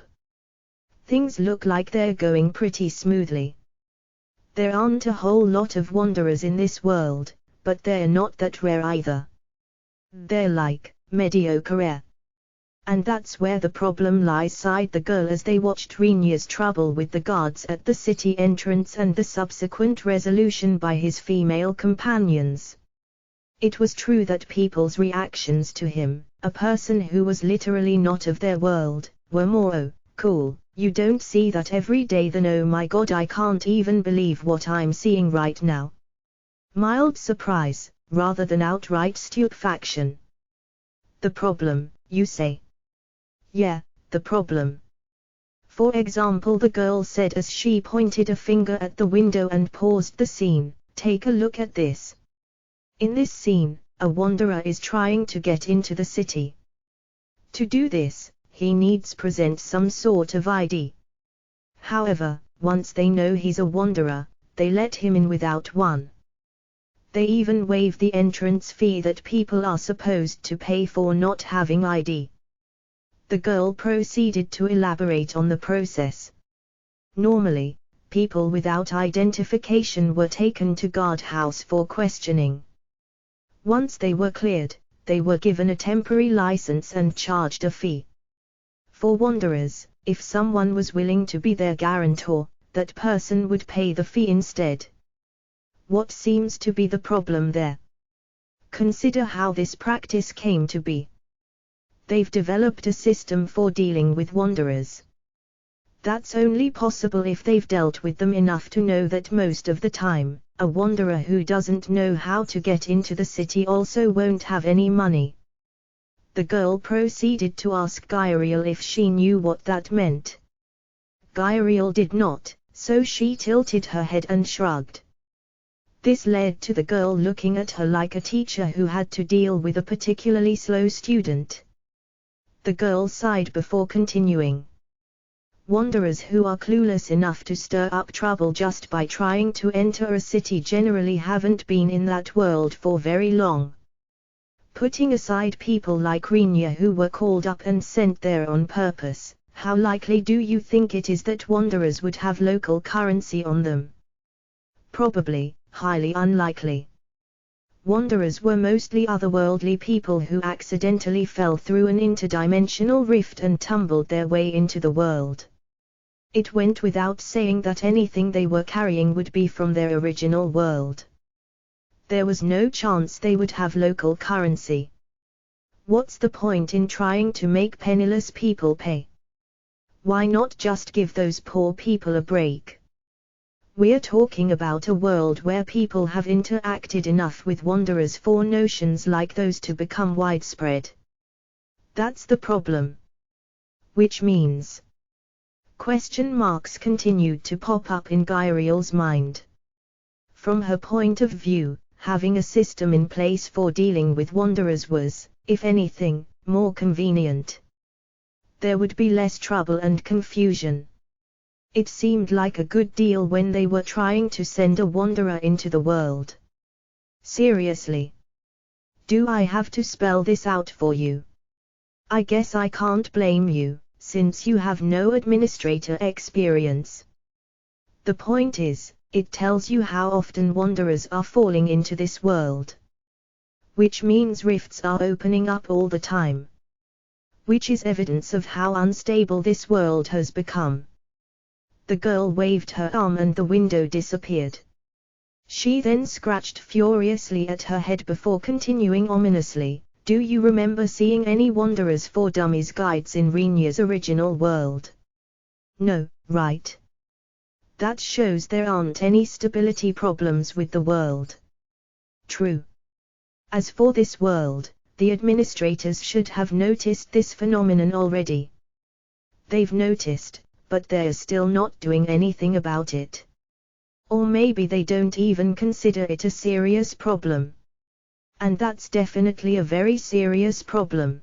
Things look like they're going pretty smoothly. There aren't a whole lot of wanderers in this world, but they're not that rare either. They're like, mediocre. And that's where the problem lies, sighed the girl as they watched Rinya's trouble with the guards at the city entrance and the subsequent resolution by his female companions. It was true that people's reactions to him, a person who was literally not of their world, were more, "Oh, cool, you don't see that every day," than "Oh my god, I can't even believe what I'm seeing right now." Mild surprise, rather than outright stupefaction. The problem, you say? Yeah, the problem. For example, the girl said as she pointed a finger at the window and paused the scene, take a look at this. In this scene, a wanderer is trying to get into the city. To do this, he needs present some sort of ID. However, once they know he's a wanderer, they let him in without one. They even waive the entrance fee that people are supposed to pay for not having ID. The girl proceeded to elaborate on the process. Normally, people without identification were taken to guardhouse for questioning. Once they were cleared, they were given a temporary license and charged a fee. For wanderers, if someone was willing to be their guarantor, that person would pay the fee instead. What seems to be the problem there? Consider how this practice came to be. They've developed a system for dealing with wanderers. That's only possible if they've dealt with them enough to know that most of the time, a wanderer who doesn't know how to get into the city also won't have any money. The girl proceeded to ask Gairiel if she knew what that meant. Gairiel did not, so she tilted her head and shrugged. This led to the girl looking at her like a teacher who had to deal with a particularly slow student. The girl sighed before continuing. Wanderers who are clueless enough to stir up trouble just by trying to enter a city generally haven't been in that world for very long. Putting aside people like Rinya who were called up and sent there on purpose, how likely do you think it is that wanderers would have local currency on them? Probably, highly unlikely. Wanderers were mostly otherworldly people who accidentally fell through an interdimensional rift and tumbled their way into the world. It went without saying that anything they were carrying would be from their original world. There was no chance they would have local currency. What's the point in trying to make penniless people pay? Why not just give those poor people a break? We're talking about a world where people have interacted enough with wanderers for notions like those to become widespread. That's the problem. Which means? Question marks continued to pop up in Gairiel's mind. From her point of view, having a system in place for dealing with wanderers was, if anything, more convenient. There would be less trouble and confusion. It seemed like a good deal when they were trying to send a wanderer into the world. Seriously. Do I have to spell this out for you? I guess I can't blame you, since you have no administrator experience. The point is, it tells you how often wanderers are falling into this world. Which means rifts are opening up all the time. Which is evidence of how unstable this world has become. The girl waved her arm and the window disappeared. She then scratched furiously at her head before continuing ominously, do you remember seeing any Wanderers for Dummies guides in Rinya's original world? No, right? That shows there aren't any stability problems with the world. True. As for this world, the administrators should have noticed this phenomenon already. They've noticed, but they're still not doing anything about it. Or maybe they don't even consider it a serious problem. And that's definitely a very serious problem.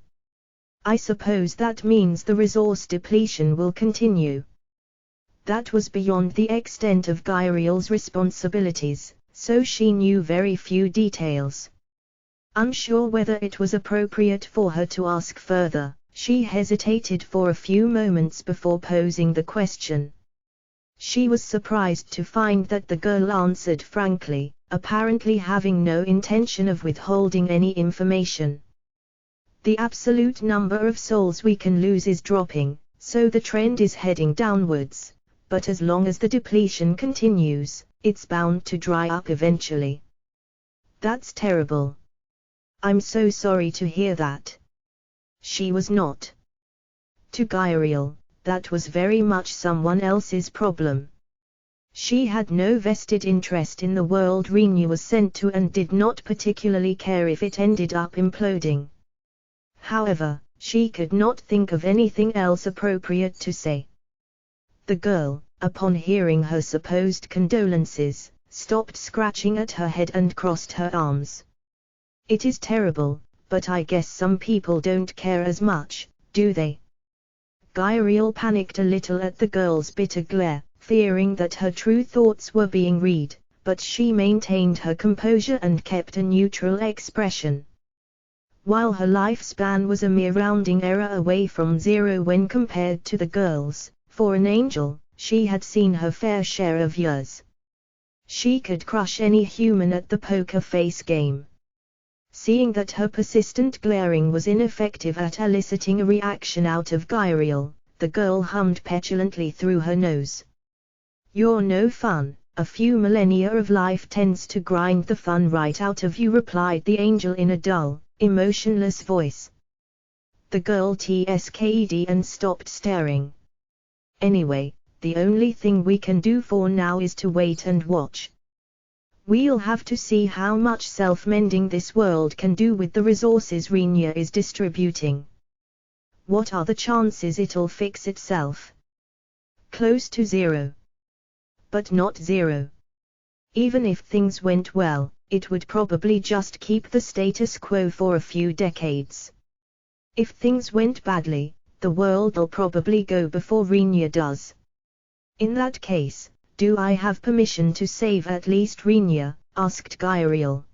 I suppose that means the resource depletion will continue. That was beyond the extent of Gairiel's responsibilities, so she knew very few details. Unsure whether it was appropriate for her to ask further, she hesitated for a few moments before posing the question. She was surprised to find that the girl answered frankly, apparently having no intention of withholding any information. The absolute number of souls we can lose is dropping, so the trend is heading downwards, but as long as the depletion continues, it's bound to dry up eventually. That's terrible. I'm so sorry to hear that. She was not. To Gabriel, that was very much someone else's problem. She had no vested interest in the world Renu was sent to and did not particularly care if it ended up imploding. However, she could not think of anything else appropriate to say. The girl, upon hearing her supposed condolences, stopped scratching at her head and crossed her arms. It is terrible, but I guess some people don't care as much, do they? Gabriel panicked a little at the girl's bitter glare, fearing that her true thoughts were being read, but she maintained her composure and kept a neutral expression. While her lifespan was a mere rounding error away from 0 when compared to the girl's, for an angel, she had seen her fair share of years. She could crush any human at the poker face game. Seeing that her persistent glaring was ineffective at eliciting a reaction out of Gabriel, the girl hummed petulantly through her nose. "You're no fun, a few millennia of life tends to grind the fun right out of you," replied the angel in a dull, emotionless voice. The girl tsked and stopped staring. "Anyway, the only thing we can do for now is to wait and watch. We'll have to see how much self-mending this world can do with the resources Renu is distributing. What are the chances it'll fix itself? Close to 0. But not 0. Even if things went well, it would probably just keep the status quo for a few decades. If things went badly, the world'll probably go before Renu does. In that case, do I have permission to save at least Renu?" asked Gabriel.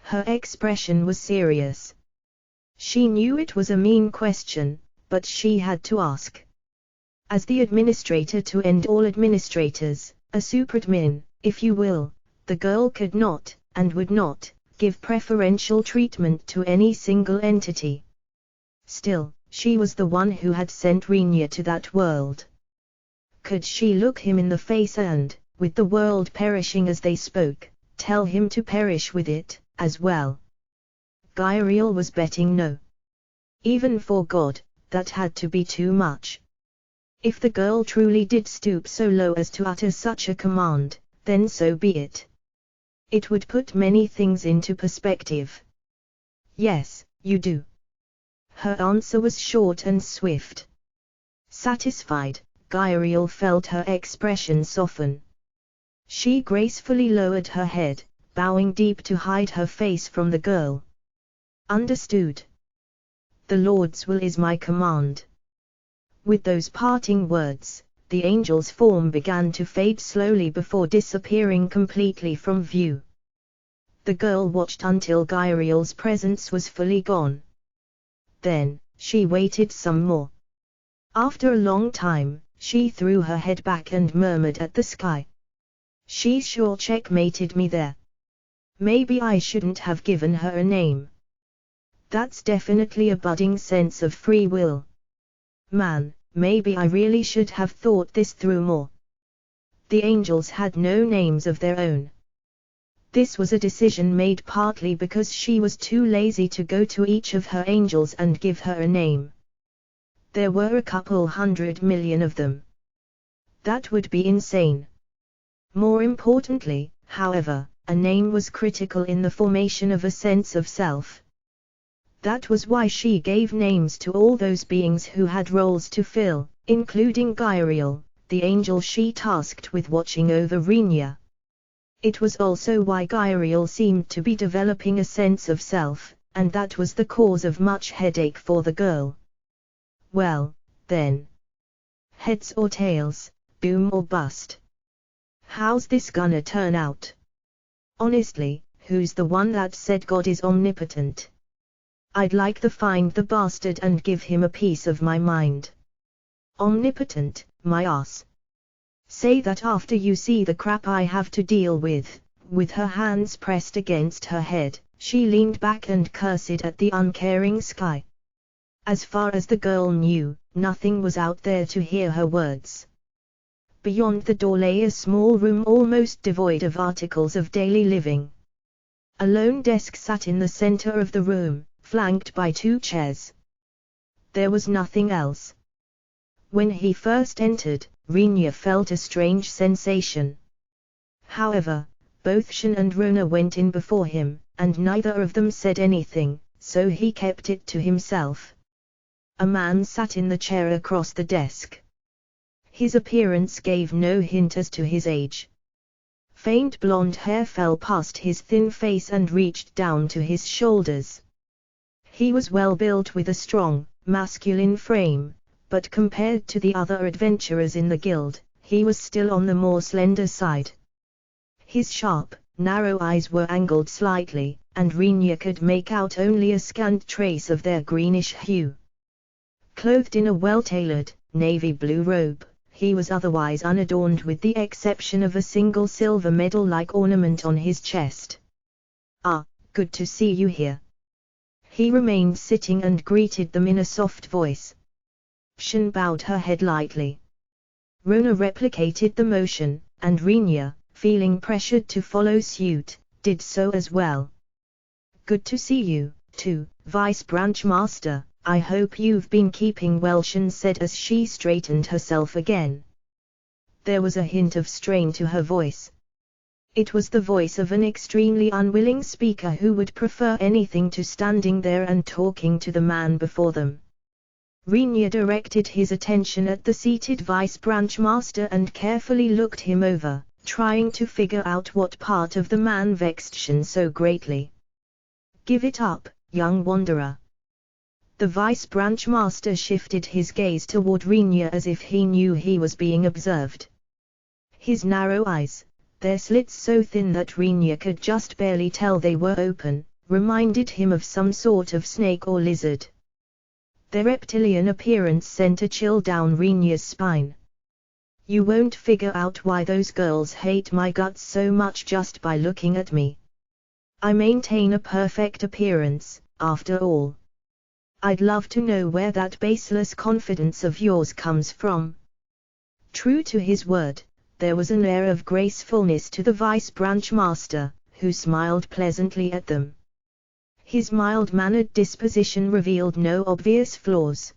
Her expression was serious. She knew it was a mean question, but she had to ask. As the administrator to end all administrators, a supradmin, if you will, the girl could not, and would not, give preferential treatment to any single entity. Still, she was the one who had sent Renu to that world. Could she look him in the face and, with the world perishing as they spoke, tell him to perish with it, as well? Gabriel was betting no. Even for God, that had to be too much. If the girl truly did stoop so low as to utter such a command, then so be it. It would put many things into perspective. "Yes, you do." Her answer was short and swift. Satisfied, Gabriel felt her expression soften. She gracefully lowered her head, bowing deep to hide her face from the girl. "Understood. The Lord's will is my command." With those parting words, the angel's form began to fade slowly before disappearing completely from view. The girl watched until Gabriel's presence was fully gone. Then, she waited some more. After a long time, she threw her head back and murmured at the sky. "She sure checkmated me there. Maybe I shouldn't have given her a name. That's definitely a budding sense of free will. Man, maybe I really should have thought this through more." The angels had no names of their own. This was a decision made partly because she was too lazy to go to each of her angels and give her a name. There were a couple 100 million of them. That would be insane. More importantly, however, a name was critical in the formation of a sense of self. That was why she gave names to all those beings who had roles to fill, including Gabriel, the angel she tasked with watching over Renu. It was also why Gabriel seemed to be developing a sense of self, and that was the cause of much headache for the girl. Well, then. Heads or tails, boom or bust. How's this gonna turn out? Honestly, who's the one that said God is omnipotent? I'd like to find the bastard and give him a piece of my mind. Omnipotent, my ass. Say that after you see the crap I have to deal with." With her hands pressed against her head, she leaned back and cursed at the uncaring sky. As far as the girl knew, nothing was out there to hear her words. Beyond the door lay a small room almost devoid of articles of daily living. A lone desk sat in the center of the room, flanked by 2 chairs. There was nothing else. When he first entered, Rinya felt a strange sensation. However, both Shin and Rona went in before him, and neither of them said anything, so he kept it to himself. A man sat in the chair across the desk. His appearance gave no hint as to his age. Faint blonde hair fell past his thin face and reached down to his shoulders. He was well built with a strong, masculine frame, but compared to the other adventurers in the guild, he was still on the more slender side. His sharp, narrow eyes were angled slightly, and Rinya could make out only a scant trace of their greenish hue. Clothed in a well-tailored, navy blue robe, he was otherwise unadorned with the exception of a single silver medal-like ornament on his chest. "Ah, good to see you here." He remained sitting and greeted them in a soft voice. Shin bowed her head lightly. Rona replicated the motion, and Rinya, feeling pressured to follow suit, did so as well. "Good to see you, too, Vice Branch Master. I hope you've been keeping well," Shin said as she straightened herself again. There was a hint of strain to her voice. It was the voice of an extremely unwilling speaker who would prefer anything to standing there and talking to the man before them. Rinya directed his attention at the seated Vice Branch Master and carefully looked him over, trying to figure out what part of the man vexed Shin so greatly. "Give it up, young wanderer." The Vice Branch Master shifted his gaze toward Rinya as if he knew he was being observed. His narrow eyes, their slits so thin that Rinya could just barely tell they were open, reminded him of some sort of snake or lizard. Their reptilian appearance sent a chill down Rinya's spine. "You won't figure out why those girls hate my guts so much just by looking at me. I maintain a perfect appearance, after all. I'd love to know where that baseless confidence of yours comes from." True to his word, there was an air of gracefulness to the Vice Branch Master, who smiled pleasantly at them. His mild-mannered disposition revealed no obvious flaws.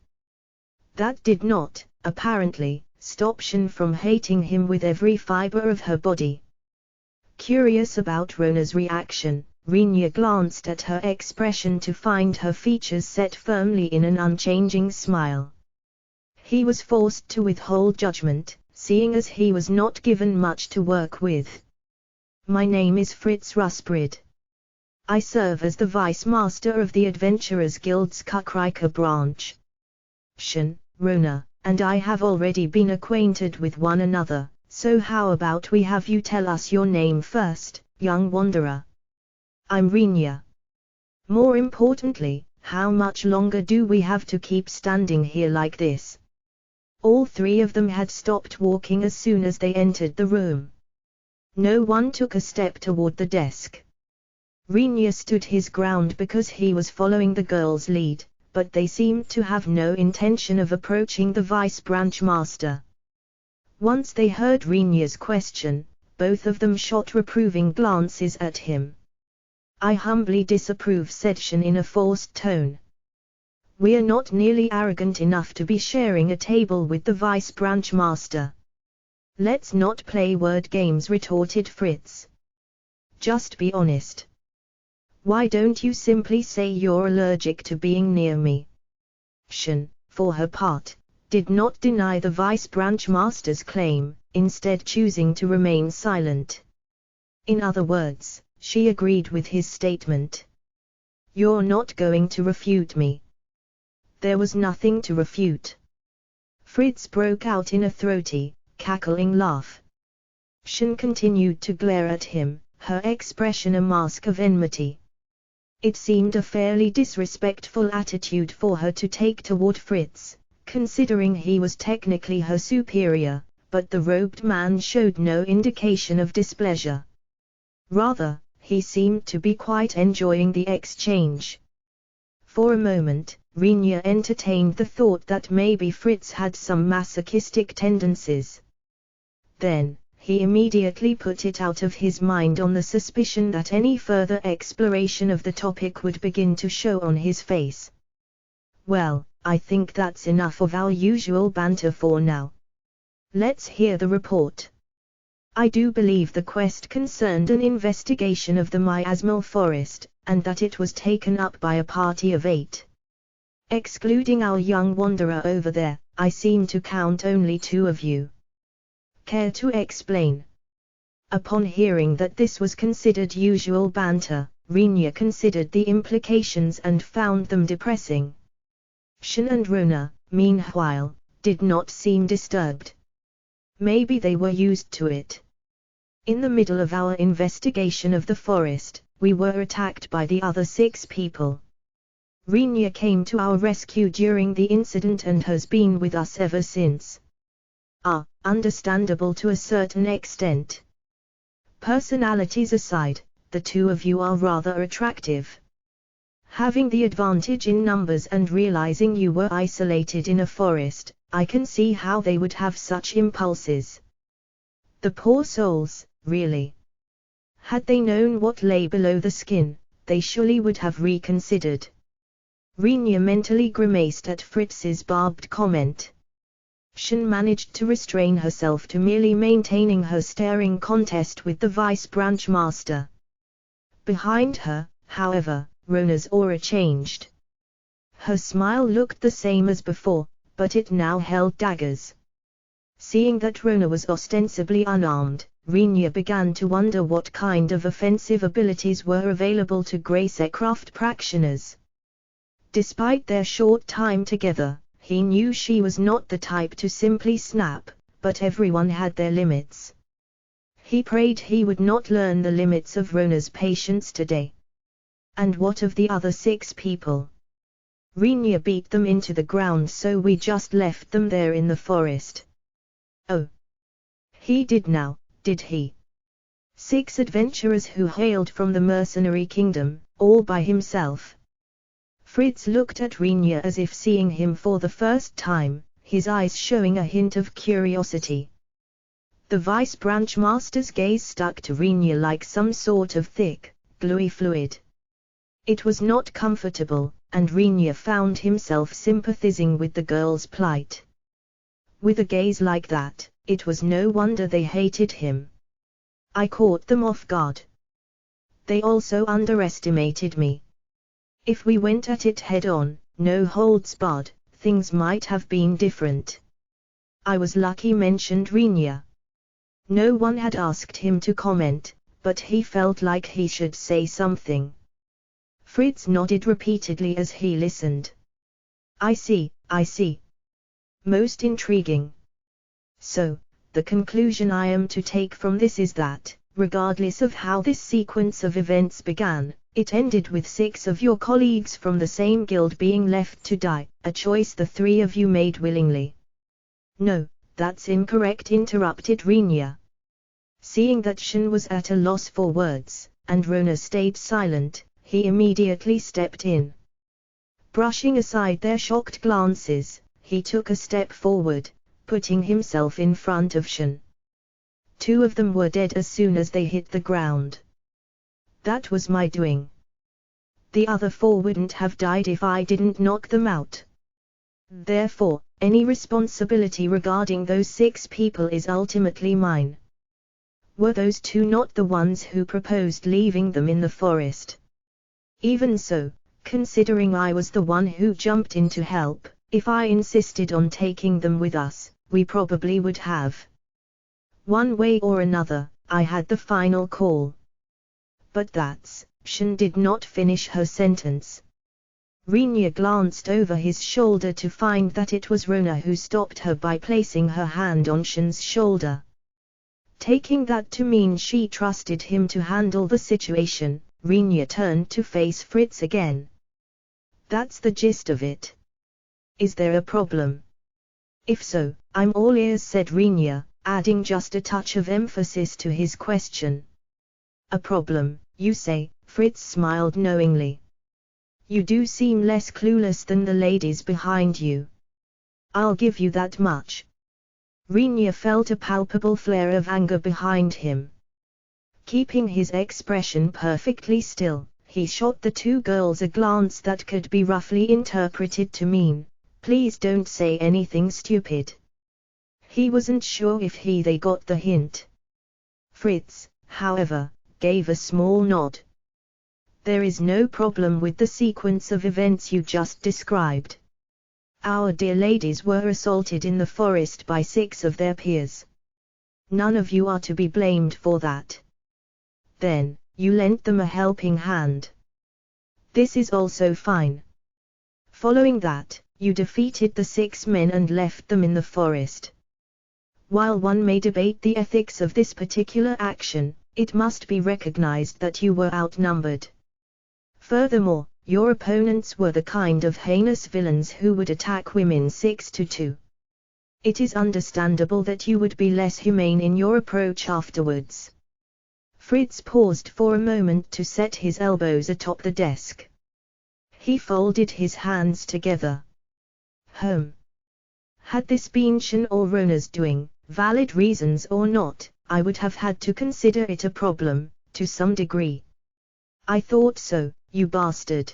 That did not, apparently, stop Shin from hating him with every fiber of her body. Curious about Rona's reaction, Rinya glanced at her expression to find her features set firmly in an unchanging smile. He was forced to withhold judgment, seeing as he was not given much to work with. "My name is Fritz Rusbrid. I serve as the Vice Master of the Adventurers Guild's Kukrika branch. Shin, Rona, and I have already been acquainted with one another, so how about we have you tell us your name first, young wanderer?" "I'm Rinya. More importantly, how much longer do we have to keep standing here like this?" All 3 of them had stopped walking as soon as they entered the room. No one took a step toward the desk. Rinya stood his ground because he was following the girl's lead, but they seemed to have no intention of approaching the Vice Branch Master. Once they heard Rinya's question, both of them shot reproving glances at him. "I humbly disapprove," said Shin in a forced tone. "We're not nearly arrogant enough to be sharing a table with the Vice Branch Master." "Let's not play word games," retorted Fritz. "Just be honest. Why don't you simply say you're allergic to being near me?" Shin, for her part, did not deny the Vice Branch Master's claim, instead choosing to remain silent. In other words, she agreed with his statement. "You're not going to refute me." There was nothing to refute. Fritz broke out in a throaty, cackling laugh. Shin continued to glare at him, her expression a mask of enmity. It seemed a fairly disrespectful attitude for her to take toward Fritz, considering he was technically her superior, but the robed man showed no indication of displeasure. Rather, he seemed to be quite enjoying the exchange. For a moment, Rinya entertained the thought that maybe Fritz had some masochistic tendencies. Then, he immediately put it out of his mind on the suspicion that any further exploration of the topic would begin to show on his face. Well, I think that's enough of our usual banter for now. Let's hear the report. I do believe the quest concerned an investigation of the miasmal forest, and that it was taken up by a party of 8. Excluding our young wanderer over there, I seem to count only 2 of you. Care to explain? Upon hearing that this was considered usual banter, Rinya considered the implications and found them depressing. Shin and Rona, meanwhile, did not seem disturbed. Maybe they were used to it. In the middle of our investigation of the forest, we were attacked by the other 6 people. Rinya came to our rescue during the incident and has been with us ever since. Understandable to a certain extent. Personalities aside, the 2 of you are rather attractive. Having the advantage in numbers and realizing you were isolated in a forest, I can see how they would have such impulses. The poor souls, really. Had they known what lay below the skin, they surely would have reconsidered. Rinya mentally grimaced at Fritz's barbed comment. Shin managed to restrain herself to merely maintaining her staring contest with the vice branch master. Behind her, however, Rona's aura changed. Her smile looked the same as before, but it now held daggers. Seeing that Rona was ostensibly unarmed, Rinya began to wonder what kind of offensive abilities were available to Gracecraft practitioners. Despite their short time together, he knew she was not the type to simply snap, but everyone had their limits. He prayed he would not learn the limits of Rona's patience today. And what of the other 6 people? Rinya beat them into the ground, so we just left them there in the forest. Oh. He did now, did he? 6 adventurers who hailed from the mercenary kingdom, all by himself. Fritz looked at Rinya as if seeing him for the first time, his eyes showing a hint of curiosity. The vice branch master's gaze stuck to Rinya like some sort of thick, gluey fluid. It was not comfortable, and Rinya found himself sympathizing with the girl's plight. With a gaze like that, it was no wonder they hated him. I caught them off guard. They also underestimated me. If we went at it head-on, no holds barred, things might have been different. I was lucky, mentioned Rinya. No one had asked him to comment, but he felt like he should say something. Fritz nodded repeatedly as he listened. I see. Most intriguing. So, the conclusion I am to take from this is that, regardless of how this sequence of events began, it ended with 6 of your colleagues from the same guild being left to die, a choice the 3 of you made willingly. No, that's incorrect, interrupted Rinya. Seeing that Shin was at a loss for words, and Rona stayed silent, he immediately stepped in. Brushing aside their shocked glances, he took a step forward, putting himself in front of Shin. 2 of them were dead as soon as they hit the ground. That was my doing. The other 4 wouldn't have died if I didn't knock them out. Therefore, any responsibility regarding those 6 people is ultimately mine. Were those 2 not the ones who proposed leaving them in the forest? Even so, considering I was the one who jumped in to help, if I insisted on taking them with us, we probably would have. One way or another, I had the final call. But that's, Shin did not finish her sentence. Rinya glanced over his shoulder to find that it was Rona who stopped her by placing her hand on Shin's shoulder. Taking that to mean she trusted him to handle the situation, Rinya turned to face Fritz again. That's the gist of it. Is there a problem? If so, I'm all ears, said Rinya, adding just a touch of emphasis to his question. A problem, you say? Fritz smiled knowingly. You do seem less clueless than the ladies behind you. I'll give you that much. Rinya felt a palpable flare of anger behind him. Keeping his expression perfectly still, he shot the two girls a glance that could be roughly interpreted to mean, "Please don't say anything stupid." He wasn't sure if they got the hint. Fritz, however, gave a small nod. There is no problem with the sequence of events you just described. Our dear ladies were assaulted in the forest by 6 of their peers. None of you are to be blamed for that. Then, you lent them a helping hand. This is also fine. Following that, you defeated the 6 men and left them in the forest. While one may debate the ethics of this particular action, it must be recognized that you were outnumbered. Furthermore, your opponents were the kind of heinous villains who would attack women 6-2. It is understandable that you would be less humane in your approach afterwards. Fritz paused for a moment to set his elbows atop the desk. He folded his hands together. Had this been Shin or Rona's doing, valid reasons or not, I would have had to consider it a problem, to some degree. I thought so, you bastard.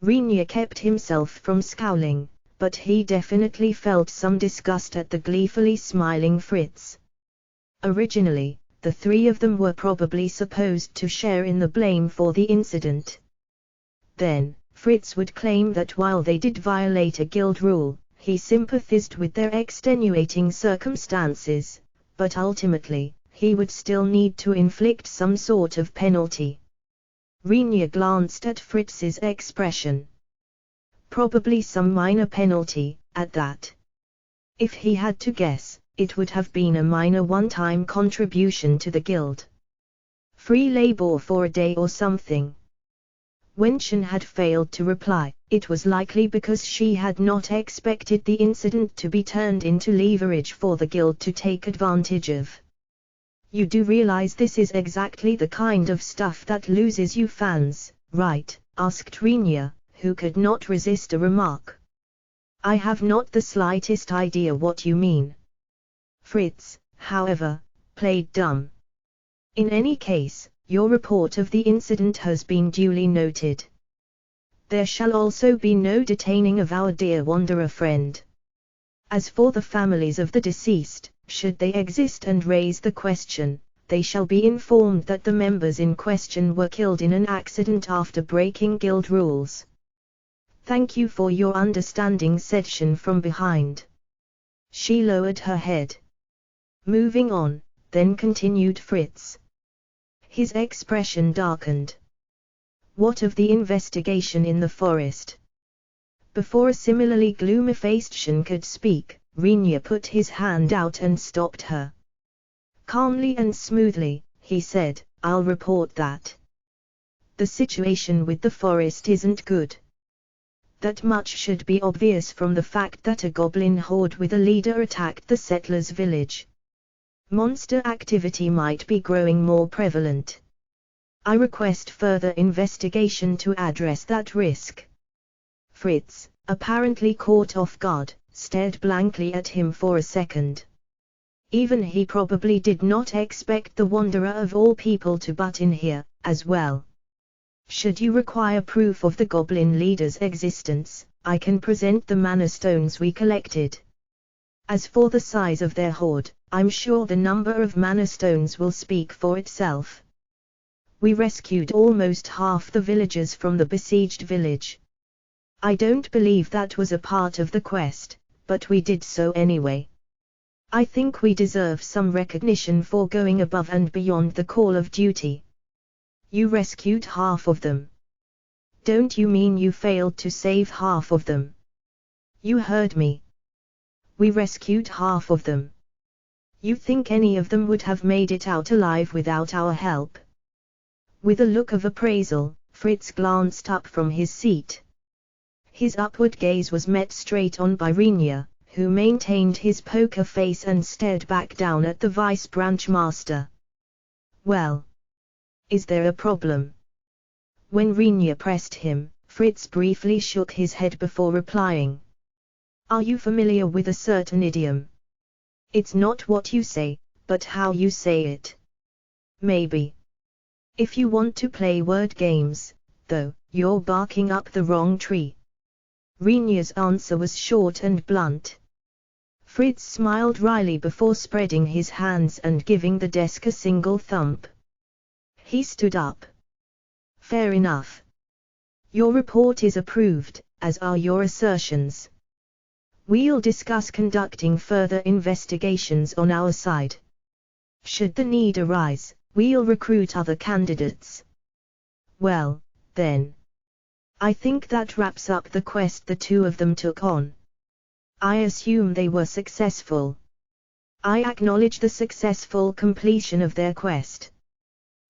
Rinya kept himself from scowling, but he definitely felt some disgust at the gleefully smiling Fritz. Originally, the 3 of them were probably supposed to share in the blame for the incident. Then, Fritz would claim that while they did violate a guild rule, he sympathized with their extenuating circumstances, but ultimately, he would still need to inflict some sort of penalty. Rinya glanced at Fritz's expression. Probably some minor penalty, at that. If he had to guess, it would have been a minor one-time contribution to the guild. Free labor for a day or something. When Shin had failed to reply, it was likely because she had not expected the incident to be turned into leverage for the guild to take advantage of. You do realize this is exactly the kind of stuff that loses you fans, right? Asked Rinya, who could not resist a remark. I have not the slightest idea what you mean. Fritz, however, played dumb. In any case, your report of the incident has been duly noted. There shall also be no detaining of our dear wanderer friend. As for the families of the deceased, should they exist and raise the question, they shall be informed that the members in question were killed in an accident after breaking guild rules. Thank you for your understanding, said Shin from behind. She lowered her head. Moving on, then continued Fritz. His expression darkened. What of the investigation in the forest? Before a similarly gloomy-faced Shin could speak, Rinya put his hand out and stopped her. Calmly and smoothly, he said, I'll report that. The situation with the forest isn't good. That much should be obvious from the fact that a goblin horde with a leader attacked the settlers' village. Monster activity might be growing more prevalent. I request further investigation to address that risk. Fritz, apparently caught off guard, stared blankly at him for a second. Even he probably did not expect the wanderer of all people to butt in here, as well. Should you require proof of the goblin leader's existence, I can present the mana stones we collected. As for the size of their horde, I'm sure the number of mana stones will speak for itself. We rescued almost half the villagers from the besieged village. I don't believe that was a part of the quest, but we did so anyway. I think we deserve some recognition for going above and beyond the call of duty. You rescued half of them. Don't you mean you failed to save half of them? You heard me. We rescued half of them. You think any of them would have made it out alive without our help? With a look of appraisal, Fritz glanced up from his seat. His upward gaze was met straight on by Rinya, who maintained his poker face and stared back down at the vice branch master. Well, is there a problem? When Rinya pressed him, Fritz briefly shook his head before replying. Are you familiar with a certain idiom? It's not what you say, but how you say it. Maybe. If you want to play word games, though, you're barking up the wrong tree. Rinya's answer was short and blunt. Fritz smiled wryly before spreading his hands and giving the desk a single thump. He stood up. Fair enough. Your report is approved, as are your assertions. We'll discuss conducting further investigations on our side. Should the need arise, we'll recruit other candidates. Well, then. I think that wraps up the quest the two of them took on. I assume they were successful. I acknowledge the successful completion of their quest.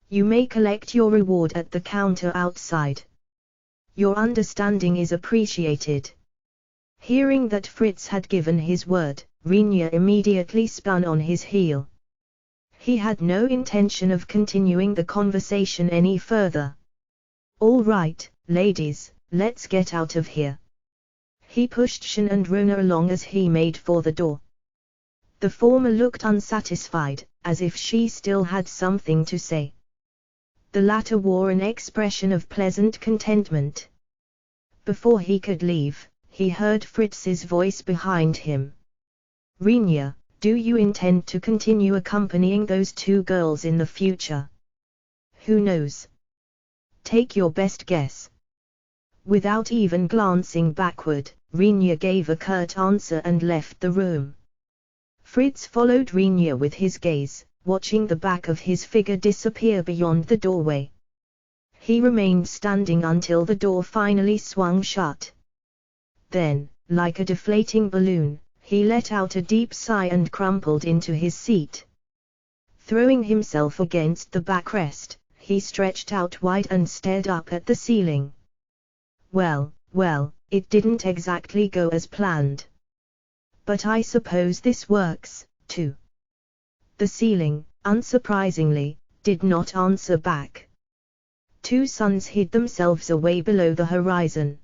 You may collect your reward at the counter outside. Your understanding is appreciated. Hearing that Fritz had given his word, Rinya immediately spun on his heel. He had no intention of continuing the conversation any further. All right, ladies, let's get out of here. He pushed Shin and Rona along as he made for the door. The former looked unsatisfied, as if she still had something to say. The latter wore an expression of pleasant contentment. Before he could leave, he heard Fritz's voice behind him. Rinya, do you intend to continue accompanying those two girls in the future? Who knows? Take your best guess. Without even glancing backward, Rinya gave a curt answer and left the room. Fritz followed Rinya with his gaze, watching the back of his figure disappear beyond the doorway. He remained standing until the door finally swung shut. Then, like a deflating balloon, he let out a deep sigh and crumpled into his seat. Throwing himself against the backrest, he stretched out wide and stared up at the ceiling. Well, it didn't exactly go as planned. But I suppose this works, too. The ceiling, unsurprisingly, did not answer back. Two suns hid themselves away below the horizon.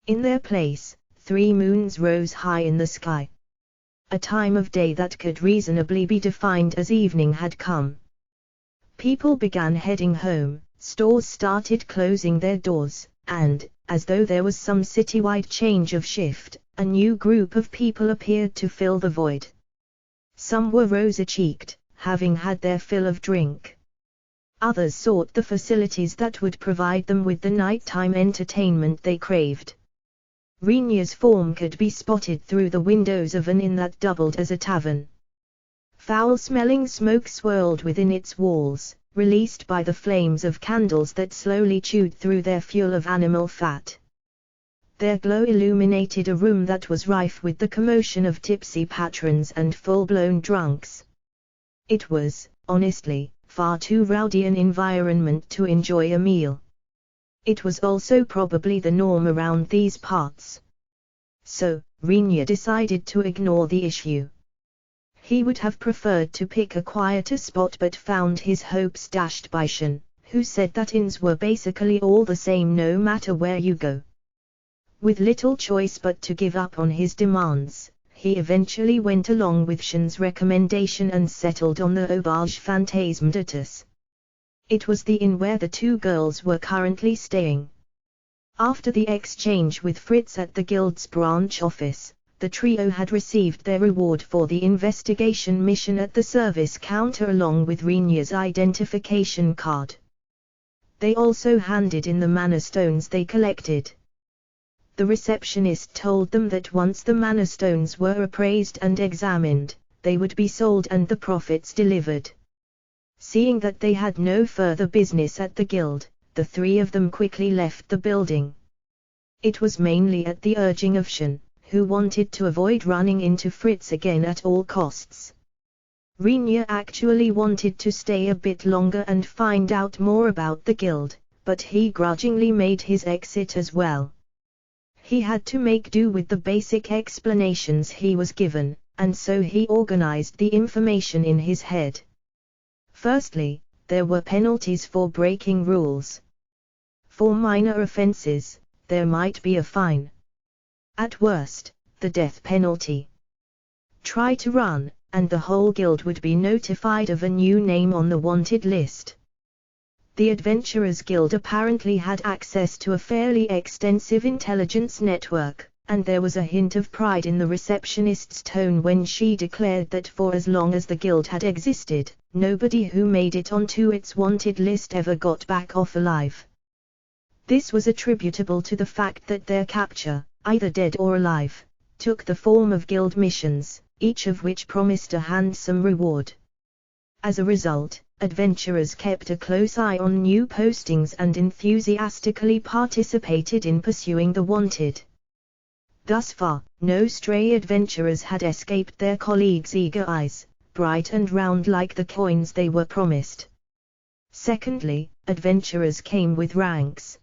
In their place, 3 moons rose high in the sky. A time of day that could reasonably be defined as evening had come. People began heading home, stores started closing their doors, and, as though there was some citywide change of shift, a new group of people appeared to fill the void. Some were rosy-cheeked, having had their fill of drink. Others sought the facilities that would provide them with the nighttime entertainment they craved. Rinya's form could be spotted through the windows of an inn that doubled as a tavern. Foul-smelling smoke swirled within its walls, released by the flames of candles that slowly chewed through their fuel of animal fat. Their glow illuminated a room that was rife with the commotion of tipsy patrons and full-blown drunks. It was, honestly, far too rowdy an environment to enjoy a meal. It was also probably the norm around these parts. So, Rinya decided to ignore the issue. He would have preferred to pick a quieter spot but found his hopes dashed by Shin, who said that inns were basically all the same no matter where you go. With little choice but to give up on his demands, he eventually went along with Shin's recommendation and settled on the Auberge Fantasme. It was the inn where the two girls were currently staying. After the exchange with Fritz at the guild's branch office, the trio had received their reward for the investigation mission at the service counter along with Rinya's identification card. They also handed in the mana stones they collected. The receptionist told them that once the mana stones were appraised and examined, they would be sold and the profits delivered. Seeing that they had no further business at the guild, the three of them quickly left the building. It was mainly at the urging of Shin, who wanted to avoid running into Fritz again at all costs. Rinya actually wanted to stay a bit longer and find out more about the guild, but he grudgingly made his exit as well. He had to make do with the basic explanations he was given, and so he organized the information in his head. Firstly, there were penalties for breaking rules. For minor offenses, there might be a fine. At worst, the death penalty. Try to run, and the whole guild would be notified of a new name on the wanted list. The Adventurers Guild apparently had access to a fairly extensive intelligence network, and there was a hint of pride in the receptionist's tone when she declared that for as long as the guild had existed, nobody who made it onto its wanted list ever got back off alive. This was attributable to the fact that their capture, either dead or alive, took the form of guild missions, each of which promised a handsome reward. As a result, adventurers kept a close eye on new postings and enthusiastically participated in pursuing the wanted. Thus far, no stray adventurers had escaped their colleagues' eager eyes, bright and round like the coins they were promised. Secondly, adventurers came with ranks.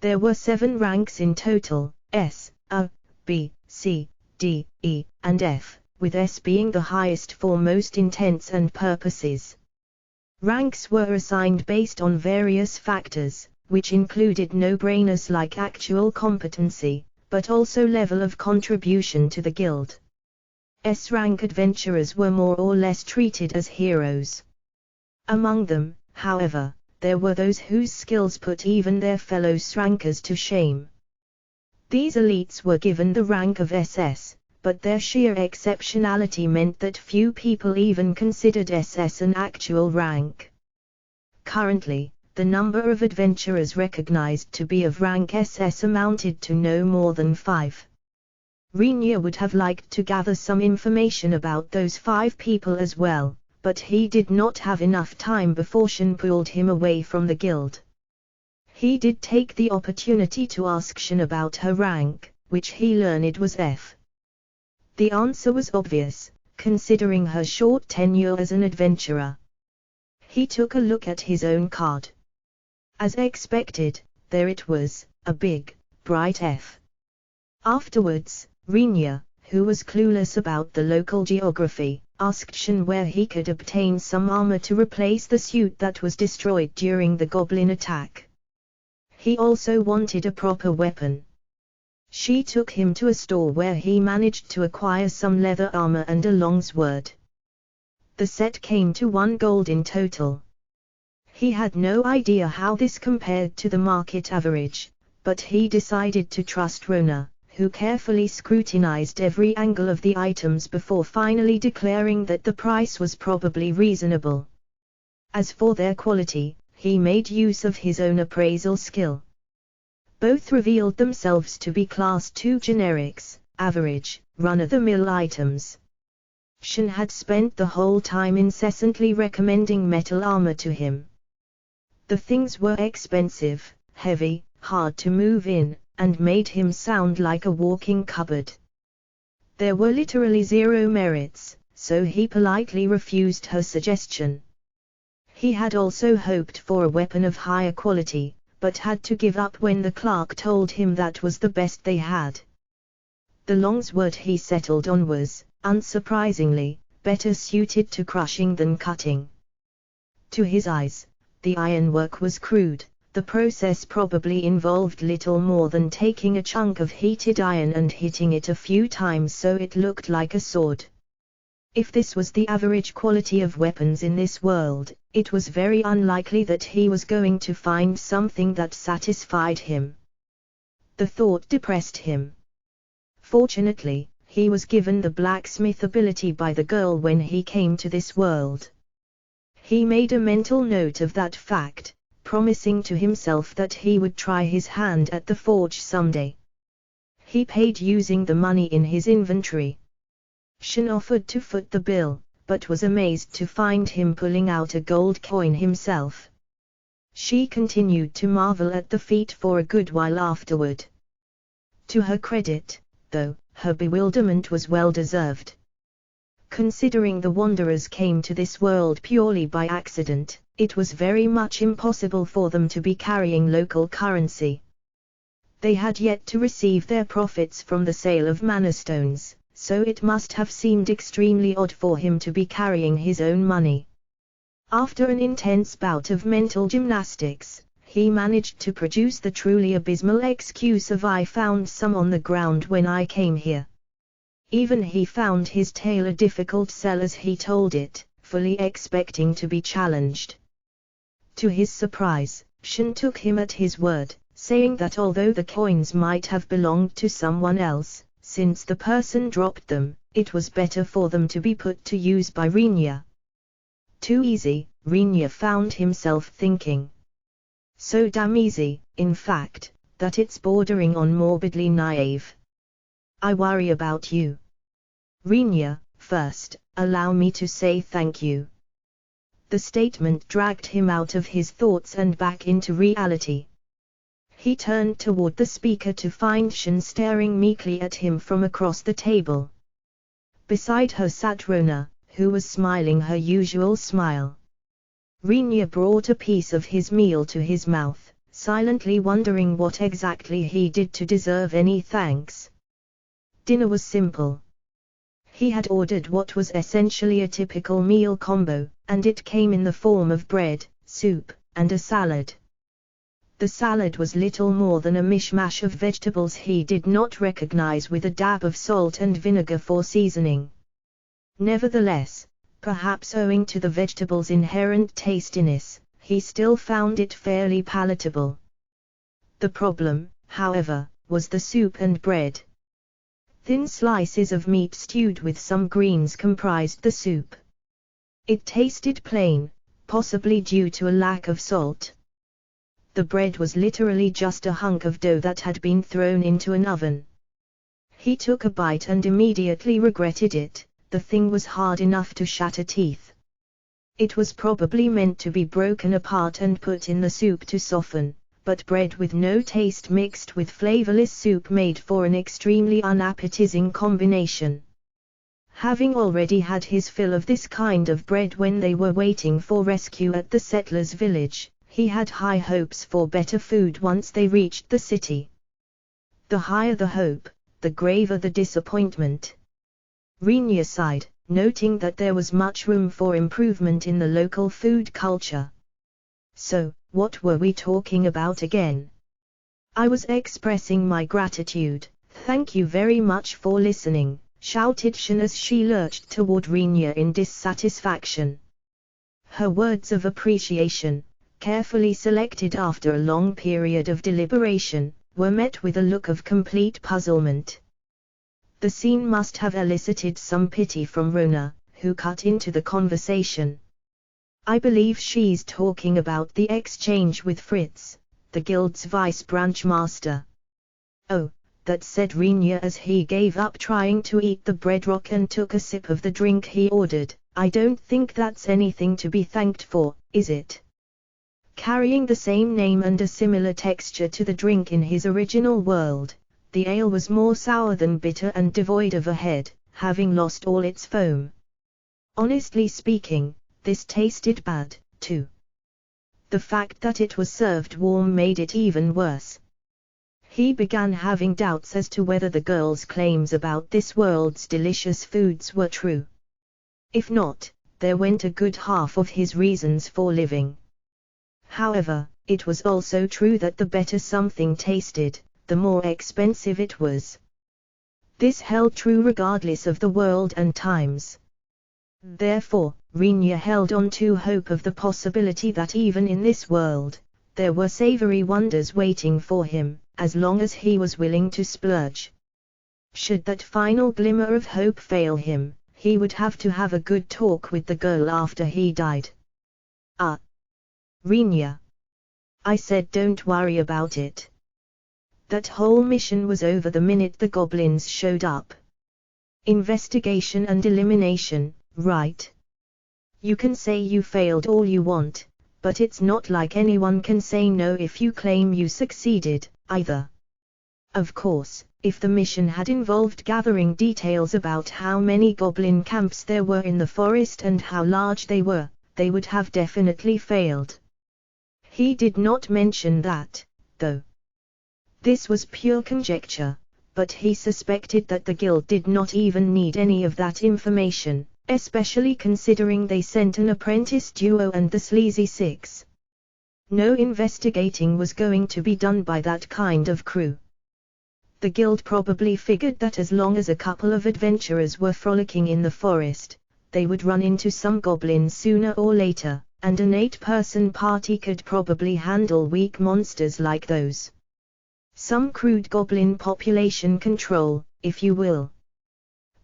There were 7 ranks in total: S, A, B, C, D, E, and F, with S being the highest for most intents and purposes. Ranks were assigned based on various factors, which included no-brainers like actual competency, but also level of contribution to the guild. S-rank adventurers were more or less treated as heroes. Among them, however, there were those whose skills put even their fellow S-rankers to shame. These elites were given the rank of SS, but their sheer exceptionality meant that few people even considered SS an actual rank. Currently, the number of adventurers recognized to be of rank SS amounted to no more than 5. Renia would have liked to gather some information about those 5 people as well, but he did not have enough time before Shen pulled him away from the guild. He did take the opportunity to ask Shen about her rank, which he learned was F. The answer was obvious, considering her short tenure as an adventurer. He took a look at his own card. As expected, there it was, a big, bright F. Afterwards, Renia, who was clueless about the local geography, asked Shen where he could obtain some armor to replace the suit that was destroyed during the goblin attack. He also wanted a proper weapon. She took him to a store where he managed to acquire some leather armor and a longsword. The set came to 1 gold in total. He had no idea how this compared to the market average, but he decided to trust Rona, who carefully scrutinized every angle of the items before finally declaring that the price was probably reasonable. As for their quality, he made use of his own appraisal skill. Both revealed themselves to be Class 2 generics, average, run-of-the-mill items. Shen had spent the whole time incessantly recommending metal armor to him. The things were expensive, heavy, hard to move in, and made him sound like a walking cupboard. There were literally 0 merits, so he politely refused her suggestion. He had also hoped for a weapon of higher quality, but had to give up when the clerk told him that was the best they had. The longsword he settled on was, unsurprisingly, better suited to crushing than cutting. To his eyes, the ironwork was crude. The process probably involved little more than taking a chunk of heated iron and hitting it a few times so it looked like a sword. If this was the average quality of weapons in this world, it was very unlikely that he was going to find something that satisfied him. The thought depressed him. Fortunately, he was given the blacksmith ability by the girl when he came to this world. He made a mental note of that fact, promising to himself that he would try his hand at the forge someday. He paid using the money in his inventory. Shen offered to foot the bill, but was amazed to find him pulling out a gold coin himself. She continued to marvel at the feat for a good while afterward. To her credit, though, her bewilderment was well deserved. Considering the wanderers came to this world purely by accident, it was very much impossible for them to be carrying local currency. They had yet to receive their profits from the sale of mana stones, so it must have seemed extremely odd for him to be carrying his own money. After an intense bout of mental gymnastics, he managed to produce the truly abysmal excuse of "I found some on the ground when I came here." Even he found his tale a difficult sell as he told it, fully expecting to be challenged. To his surprise, Shen took him at his word, saying that although the coins might have belonged to someone else, since the person dropped them, it was better for them to be put to use by Rinya. Too easy, Rinya found himself thinking. So damn easy, in fact, that it's bordering on morbidly naive. I worry about you. Rinya, first, allow me to say thank you. The statement dragged him out of his thoughts and back into reality. He turned toward the speaker to find Shen staring meekly at him from across the table. Beside her sat Rona, who was smiling her usual smile. Rinya brought a piece of his meal to his mouth, silently wondering what exactly he did to deserve any thanks. Dinner was simple. He had ordered what was essentially a typical meal combo, and it came in the form of bread, soup, and a salad. The salad was little more than a mishmash of vegetables he did not recognize, with a dab of salt and vinegar for seasoning. Nevertheless, perhaps owing to the vegetable's inherent tastiness, he still found it fairly palatable. The problem, however, was the soup and bread. Thin slices of meat stewed with some greens comprised the soup. It tasted plain, possibly due to a lack of salt. The bread was literally just a hunk of dough that had been thrown into an oven. He took a bite and immediately regretted it. The thing was hard enough to shatter teeth. It was probably meant to be broken apart and put in the soup to soften, but bread with no taste mixed with flavorless soup made for an extremely unappetizing combination. Having already had his fill of this kind of bread when they were waiting for rescue at the settlers' village, he had high hopes for better food once they reached the city. The higher the hope, the graver the disappointment. Rinya sighed, noting that there was much room for improvement in the local food culture. So, what were we talking about again? I was expressing my gratitude. Thank you very much for listening, shouted Shen as she lurched toward Rinya in dissatisfaction. Her words of appreciation, carefully selected after a long period of deliberation, were met with a look of complete puzzlement. The scene must have elicited some pity from Rona, who cut into the conversation. I believe she's talking about the exchange with Fritz, the guild's vice branch master. Oh, that said Rinya as he gave up trying to eat the bread rock and took a sip of the drink he ordered. I don't think that's anything to be thanked for, is it? Carrying the same name and a similar texture to the drink in his original world, the ale was more sour than bitter and devoid of a head, having lost all its foam. Honestly speaking, this tasted bad, too. The fact that it was served warm made it even worse. He began having doubts as to whether the girl's claims about this world's delicious foods were true. If not, there went a good half of his reasons for living. However, it was also true that the better something tasted, the more expensive it was. This held true regardless of the world and times. Therefore, Rinya held on to hope of the possibility that even in this world, there were savory wonders waiting for him, as long as he was willing to splurge. Should that final glimmer of hope fail him, he would have to have a good talk with the girl after he died. Ah! Rinya. I said don't worry about it. That whole mission was over the minute the goblins showed up. Investigation and elimination, right? You can say you failed all you want, but it's not like anyone can say no if you claim you succeeded, either. Of course, if the mission had involved gathering details about how many goblin camps there were in the forest and how large they would have definitely failed. He did not mention that, though. This was pure conjecture, but he suspected that the guild did not even need any of that information, especially considering they sent an apprentice duo and the sleazy six. No investigating was going to be done by that kind of crew. The guild probably figured that as long as a couple of adventurers were frolicking in the forest, they would run into some goblins sooner or later, and an 8-person party could probably handle weak monsters like those. Some crude goblin population control, if you will.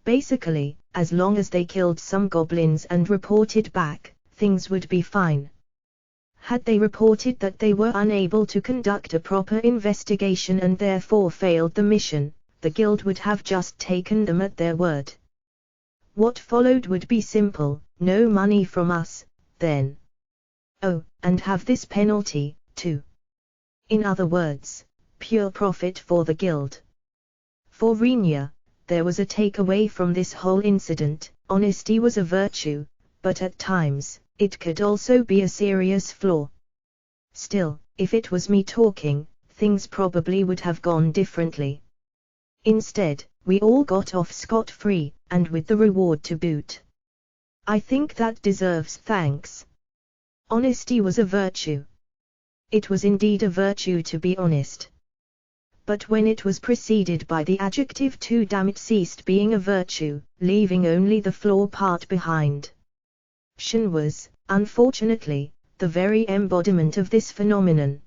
Basically, as long as they killed some goblins and reported back, things would be fine. Had they reported that they were unable to conduct a proper investigation and therefore failed the mission, the guild would have just taken them at their word. What followed would be simple: no money from us, then. Oh, and have this penalty, too. In other words, pure profit for the guild. For Renia, there was a takeaway from this whole incident: honesty was a virtue, but at times, it could also be a serious flaw. Still, if it was me talking, things probably would have gone differently. Instead, we all got off scot-free, and with the reward to boot. I think that deserves thanks. Honesty was a virtue. It was indeed a virtue to be honest. But when it was preceded by the adjective too damn, it ceased being a virtue, leaving only the flaw part behind. Shin was, unfortunately, the very embodiment of this phenomenon.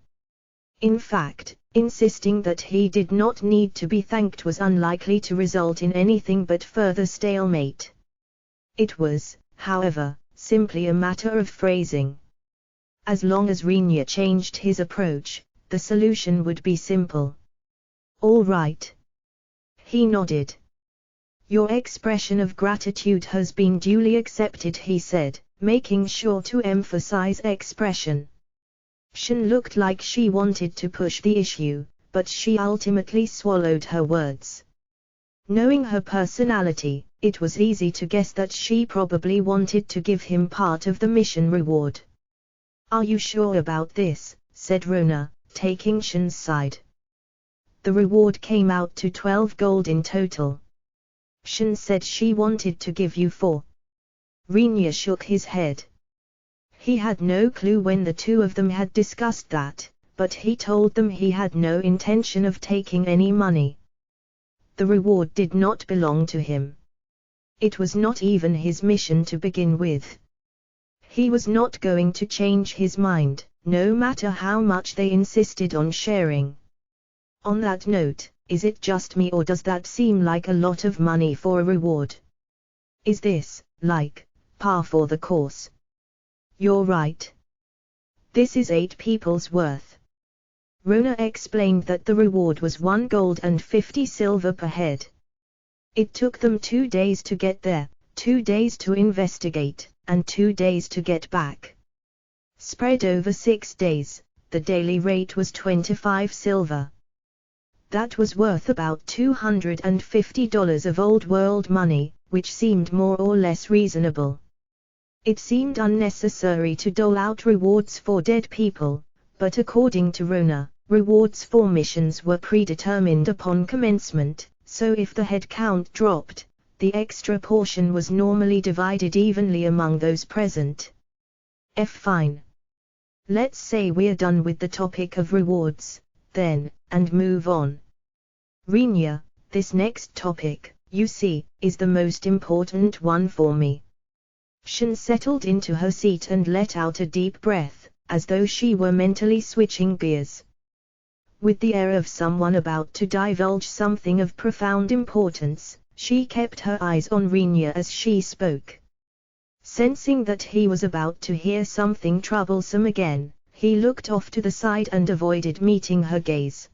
In fact, insisting that he did not need to be thanked was unlikely to result in anything but further stalemate. It was, however, simply a matter of phrasing. As long as Renia changed his approach, the solution would be simple. All right. He nodded. Your expression of gratitude has been duly accepted, he said, making sure to emphasize expression. Shin looked like she wanted to push the issue, but she ultimately swallowed her words. Knowing her personality, it was easy to guess that she probably wanted to give him part of the mission reward. Are you sure about this? Said Rona, taking Shin's side. The reward came out to 12 gold in total. Shin said she wanted to give you 4. Renia shook his head. He had no clue when the two of them had discussed that, but he told them he had no intention of taking any money. The reward did not belong to him. It was not even his mission to begin with. He was not going to change his mind, no matter how much they insisted on sharing. On that note, is it just me, or does that seem like a lot of money for a reward? Is this, like, par for the course? You're right. This is 8 people's worth. Rona explained that the reward was 1 gold and 50 silver per head. It took them 2 days to get there, 2 days to investigate, and 2 days to get back. Spread over 6 days, the daily rate was 25 silver. That was worth about $250 of old world money, which seemed more or less reasonable. It seemed unnecessary to dole out rewards for dead people, but according to Rona, rewards for missions were predetermined upon commencement, so if the head count dropped, the extra portion was normally divided evenly among those present. Fine. Let's say we're done with the topic of rewards, then, and move on. Renia, this next topic, you see, is the most important one for me. Shin settled into her seat and let out a deep breath, as though she were mentally switching gears. With the air of someone about to divulge something of profound importance, she kept her eyes on Renia as she spoke. Sensing that he was about to hear something troublesome again, he looked off to the side and avoided meeting her gaze.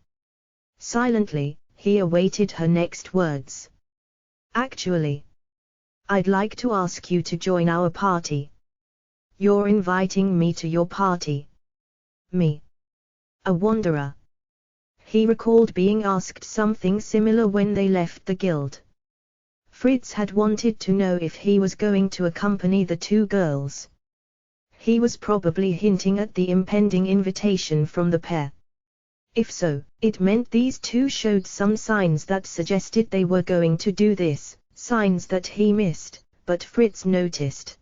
Silently, he awaited her next words. Actually, I'd like to ask you to join our party. You're inviting me to your party. Me? A wanderer. He recalled being asked something similar when they left the guild. Fritz had wanted to know if he was going to accompany the 2 girls. He was probably hinting at the impending invitation from the pair. If so, it meant these two showed some signs that suggested they were going to do this, signs that he missed, but Fritz noticed.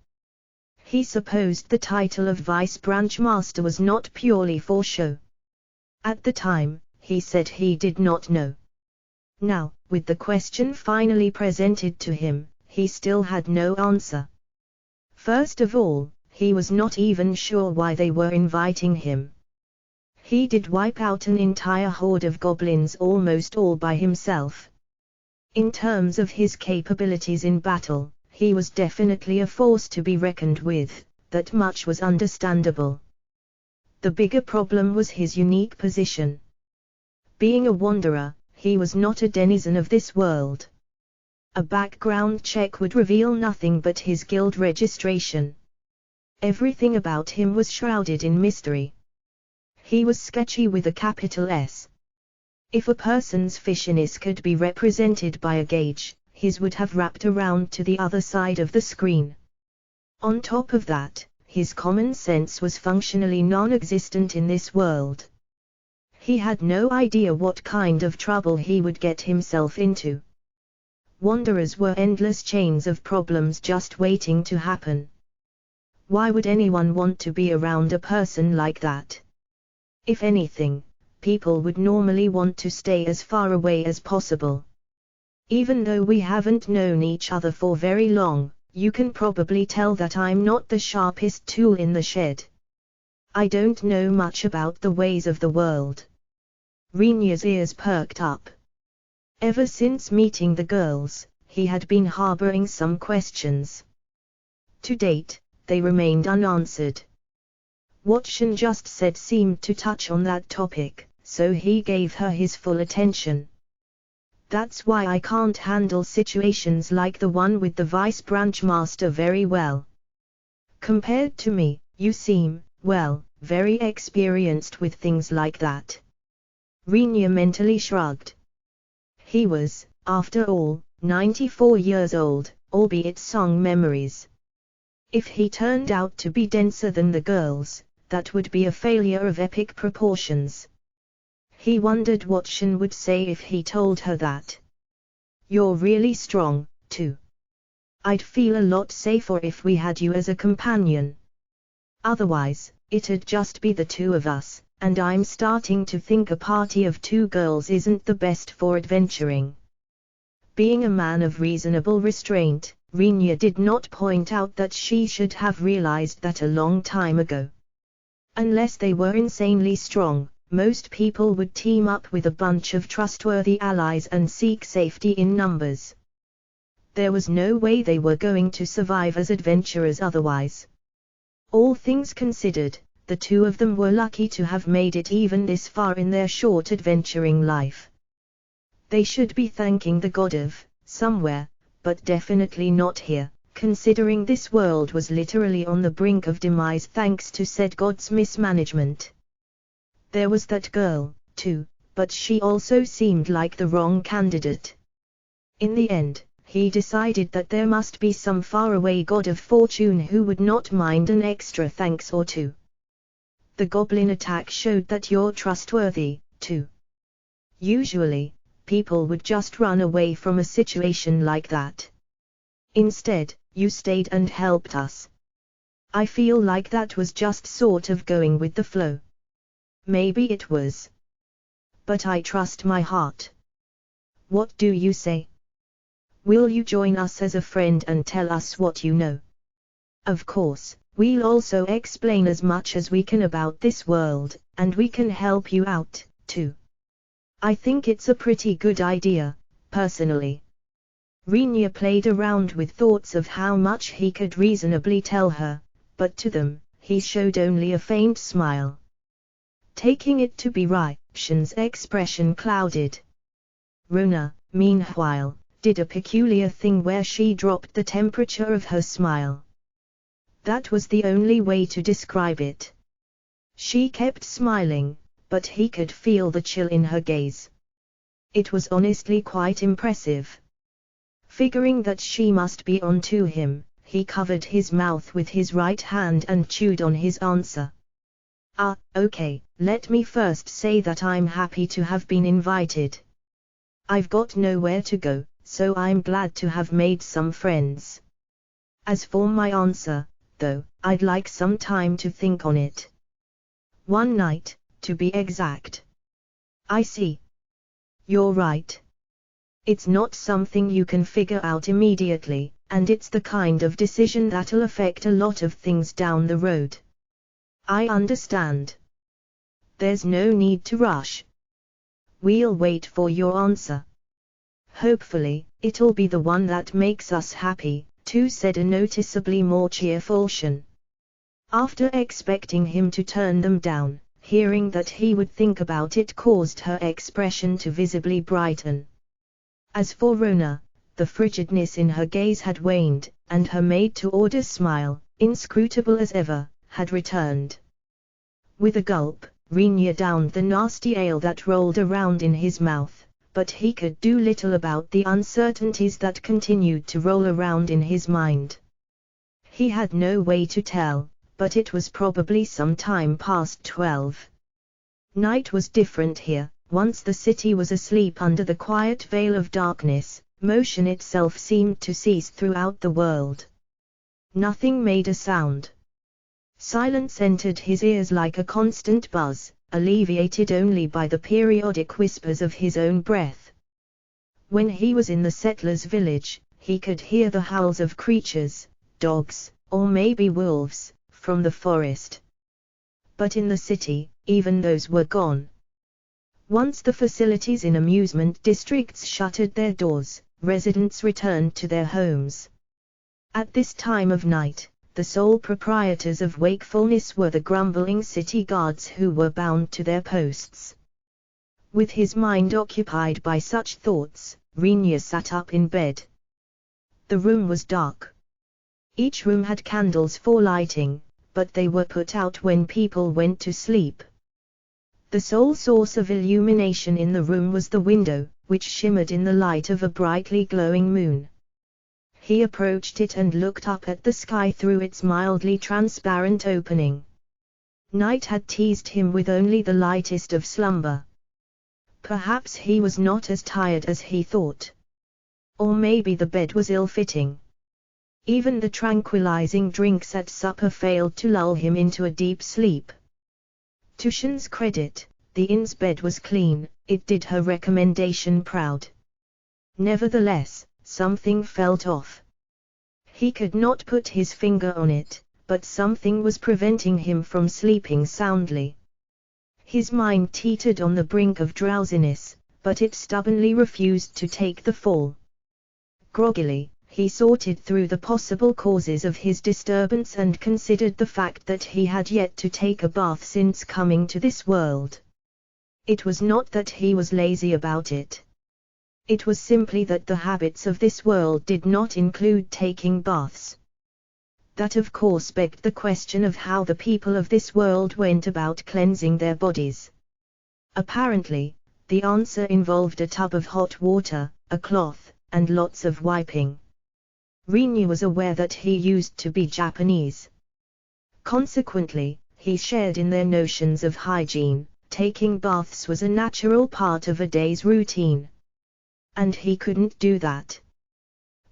He supposed the title of Vice Branch Master was not purely for show. At the time, he said he did not know. Now, with the question finally presented to him, he still had no answer. First of all, he was not even sure why they were inviting him. He did wipe out an entire horde of goblins almost all by himself. In terms of his capabilities in battle, he was definitely a force to be reckoned with, that much was understandable. The bigger problem was his unique position. Being a wanderer, he was not a denizen of this world. A background check would reveal nothing but his guild registration. Everything about him was shrouded in mystery. He was sketchy with a capital S. If a person's fishiness could be represented by a gauge, his would have wrapped around to the other side of the screen. On top of that, his common sense was functionally non-existent in this world. He had no idea what kind of trouble he would get himself into. Wanderers were endless chains of problems just waiting to happen. Why would anyone want to be around a person like that? If anything, people would normally want to stay as far away as possible. Even though we haven't known each other for very long, you can probably tell that I'm not the sharpest tool in the shed. I don't know much about the ways of the world. Rinya's ears perked up. Ever since meeting the girls, he had been harboring some questions. To date, they remained unanswered. What Shen just said seemed to touch on that topic, so he gave her his full attention. That's why I can't handle situations like the one with the Vice Branch Master very well. Compared to me, you seem, well, very experienced with things like that. Rinya mentally shrugged. He was, after all, 94 years old, albeit song memories. If he turned out to be denser than the girls, that would be a failure of epic proportions. He wondered what Shen would say if he told her that. You're really strong, too. I'd feel a lot safer if we had you as a companion. Otherwise, it'd just be the two of us, and I'm starting to think a party of two girls isn't the best for adventuring. Being a man of reasonable restraint, Rinya did not point out that she should have realized that a long time ago. Unless they were insanely strong, most people would team up with a bunch of trustworthy allies and seek safety in numbers. There was no way they were going to survive as adventurers otherwise. All things considered, the two of them were lucky to have made it even this far in their short adventuring life. They should be thanking the god of somewhere, but definitely not here, considering this world was literally on the brink of demise thanks to said god's mismanagement. There was that girl, too, but she also seemed like the wrong candidate. In the end, he decided that there must be some faraway god of fortune who would not mind an extra thanks or two. The goblin attack showed that you're trustworthy, too. Usually, people would just run away from a situation like that. Instead, you stayed and helped us. I feel like that was just sort of going with the flow. Maybe it was. But I trust my heart. What do you say? Will you join us as a friend and tell us what you know? Of course, we'll also explain as much as we can about this world, and we can help you out, too. I think it's a pretty good idea, personally. Rinya played around with thoughts of how much he could reasonably tell her, but to them, he showed only a faint smile. Taking it to be right, Shen's expression clouded. Rona, meanwhile, did a peculiar thing where she dropped the temperature of her smile. That was the only way to describe it. She kept smiling, but he could feel the chill in her gaze. It was honestly quite impressive. Figuring that she must be on to him, he covered his mouth with his right hand and chewed on his answer. Okay, let me first say that I'm happy to have been invited. I've got nowhere to go, so I'm glad to have made some friends. As for my answer, though, I'd like some time to think on it. One night, to be exact. I see. You're right. It's not something you can figure out immediately, and it's the kind of decision that'll affect a lot of things down the road. I understand. There's no need to rush. We'll wait for your answer. Hopefully, it'll be the one that makes us happy, too, said a noticeably more cheerful Shen. After expecting him to turn them down, hearing that he would think about it caused her expression to visibly brighten. As for Rona, the frigidness in her gaze had waned, and her made-to-order smile, inscrutable as ever, had returned. With a gulp, Rinya downed the nasty ale that rolled around in his mouth, but he could do little about the uncertainties that continued to roll around in his mind. He had no way to tell, but it was probably some time past 12. Night was different here. Once the city was asleep under the quiet veil of darkness, motion itself seemed to cease throughout the world. Nothing made a sound. Silence entered his ears like a constant buzz, alleviated only by the periodic whispers of his own breath. When he was in the settlers' village, he could hear the howls of creatures, dogs, or maybe wolves, from the forest. But in the city, even those were gone. Once the facilities in amusement districts shuttered their doors, residents returned to their homes. At this time of night, the sole proprietors of wakefulness were the grumbling city guards who were bound to their posts. With his mind occupied by such thoughts, Rinya sat up in bed. The room was dark. Each room had candles for lighting, but they were put out when people went to sleep. The sole source of illumination in the room was the window, which shimmered in the light of a brightly glowing moon. He approached it and looked up at the sky through its mildly transparent opening. Night had teased him with only the lightest of slumber. Perhaps he was not as tired as he thought. Or maybe the bed was ill-fitting. Even the tranquilizing drinks at supper failed to lull him into a deep sleep. To Shen's credit, the inn's bed was clean, it did her recommendation proud. Nevertheless, something felt off. He could not put his finger on it, but something was preventing him from sleeping soundly. His mind teetered on the brink of drowsiness, but it stubbornly refused to take the fall. Groggily, he sorted through the possible causes of his disturbance and considered the fact that he had yet to take a bath since coming to this world. It was not that he was lazy about it. It was simply that the habits of this world did not include taking baths. That of course begged the question of how the people of this world went about cleansing their bodies. Apparently, the answer involved a tub of hot water, a cloth, and lots of wiping. Rinya was aware that he used to be Japanese. Consequently, he shared in their notions of hygiene. Taking baths was a natural part of a day's routine. And he couldn't do that.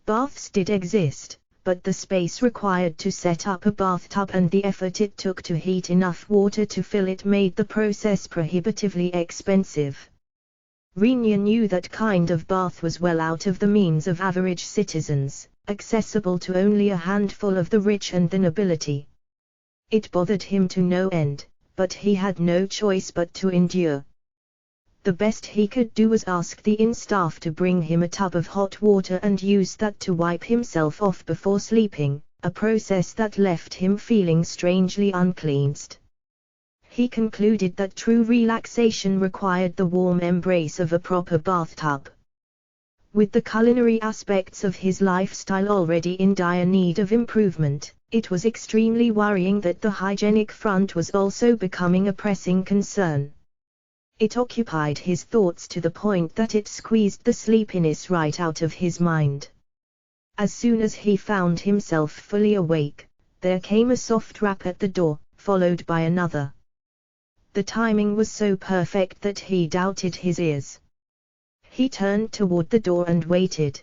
Baths did exist, but the space required to set up a bathtub and the effort it took to heat enough water to fill it made the process prohibitively expensive. Rinya knew that kind of bath was well out of the means of average citizens, accessible to only a handful of the rich and the nobility. It bothered him to no end, but he had no choice but to endure. The best he could do was ask the inn staff to bring him a tub of hot water and use that to wipe himself off before sleeping, a process that left him feeling strangely uncleansed. He concluded that true relaxation required the warm embrace of a proper bathtub. With the culinary aspects of his lifestyle already in dire need of improvement, it was extremely worrying that the hygienic front was also becoming a pressing concern. It occupied his thoughts to the point that it squeezed the sleepiness right out of his mind. As soon as he found himself fully awake, there came a soft rap at the door, followed by another. The timing was so perfect that he doubted his ears. He turned toward the door and waited.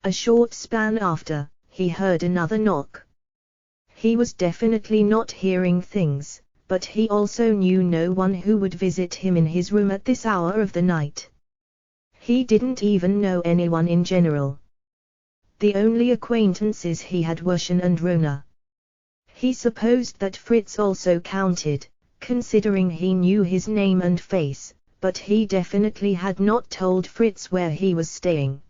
A short span after, he heard another knock. He was definitely not hearing things, but he also knew no one who would visit him in his room at this hour of the night. He didn't even know anyone in general. The only acquaintances he had were Shen and Rona. He supposed that Fritz also counted, considering he knew his name and face, but he definitely had not told Fritz where he was staying.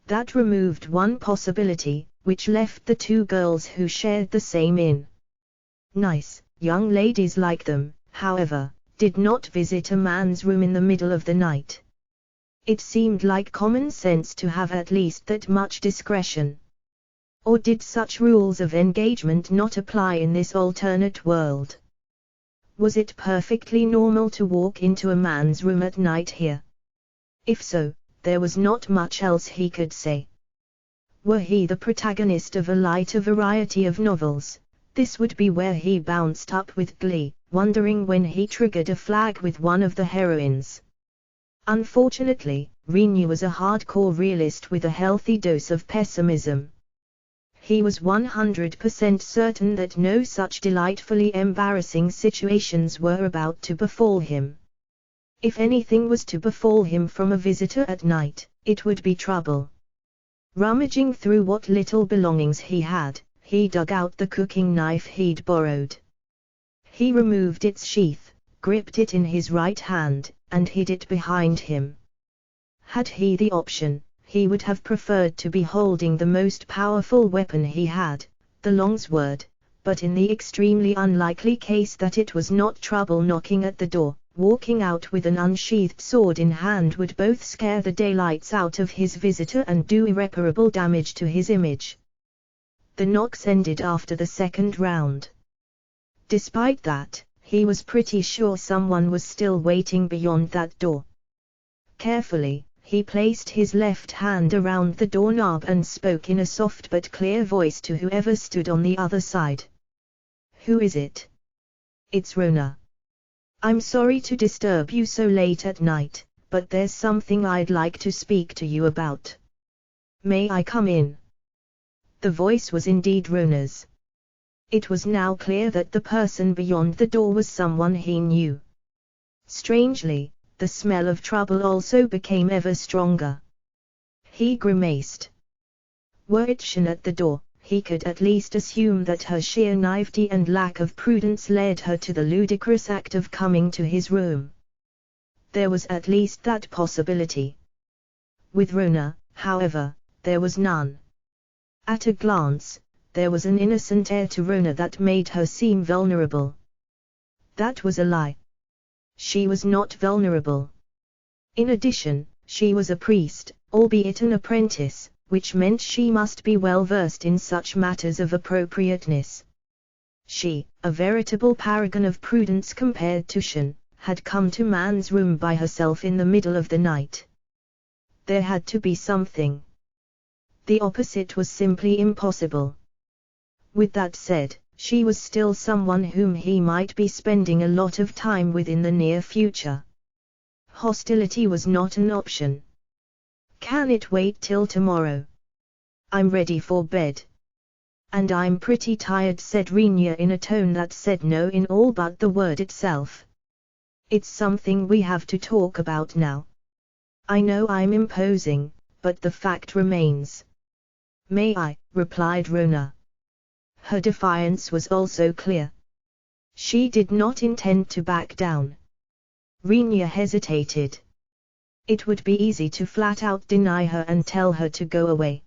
That removed one possibility, which left the two girls who shared the same inn. Nice, young ladies like them, however, did not visit a man's room in the middle of the night. It seemed like common sense to have at least that much discretion. Or did such rules of engagement not apply in this alternate world? Was it perfectly normal to walk into a man's room at night here? If so, there was not much else he could say. Were he the protagonist of a lighter variety of novels, this would be where he bounced up with glee, wondering when he triggered a flag with one of the heroines. Unfortunately, Rinyu was a hardcore realist with a healthy dose of pessimism. He was 100% certain that no such delightfully embarrassing situations were about to befall him. If anything was to befall him from a visitor at night, it would be trouble. Rummaging through what little belongings he had, he dug out the cooking knife he'd borrowed. He removed its sheath, gripped it in his right hand, and hid it behind him. Had he the option, he would have preferred to be holding the most powerful weapon he had, the longsword, but in the extremely unlikely case that it was not trouble knocking at the door, walking out with an unsheathed sword in hand would both scare the daylights out of his visitor and do irreparable damage to his image. The knocks ended after the second round. Despite that, he was pretty sure someone was still waiting beyond that door. Carefully, he placed his left hand around the doorknob and spoke in a soft but clear voice to whoever stood on the other side. "Who is it?" "It's Rona. I'm sorry to disturb you so late at night, but there's something I'd like to speak to you about. May I come in?" The voice was indeed Rona's. It was now clear that the person beyond the door was someone he knew. Strangely, the smell of trouble also became ever stronger. He grimaced. Were it Shen at the door, he could at least assume that her sheer naivety and lack of prudence led her to the ludicrous act of coming to his room. There was at least that possibility. With Rona, however, there was none. At a glance, there was an innocent air to Rona that made her seem vulnerable. That was a lie. She was not vulnerable. In addition, she was a priest, albeit an apprentice, which meant she must be well versed in such matters of appropriateness. She, a veritable paragon of prudence compared to Shen, had come to man's room by herself in the middle of the night. There had to be something. The opposite was simply impossible. With that said, she was still someone whom he might be spending a lot of time with in the near future. Hostility was not an option. "Can it wait till tomorrow? I'm ready for bed." "And I'm pretty tired," said Rinyu in a tone that said no in all but the word itself. "It's something we have to talk about now. I know I'm imposing, but the fact remains." "May I?" replied Rona. Her defiance was also clear. She did not intend to back down. Rinyu hesitated. It would be easy to flat out deny her and tell her to go away.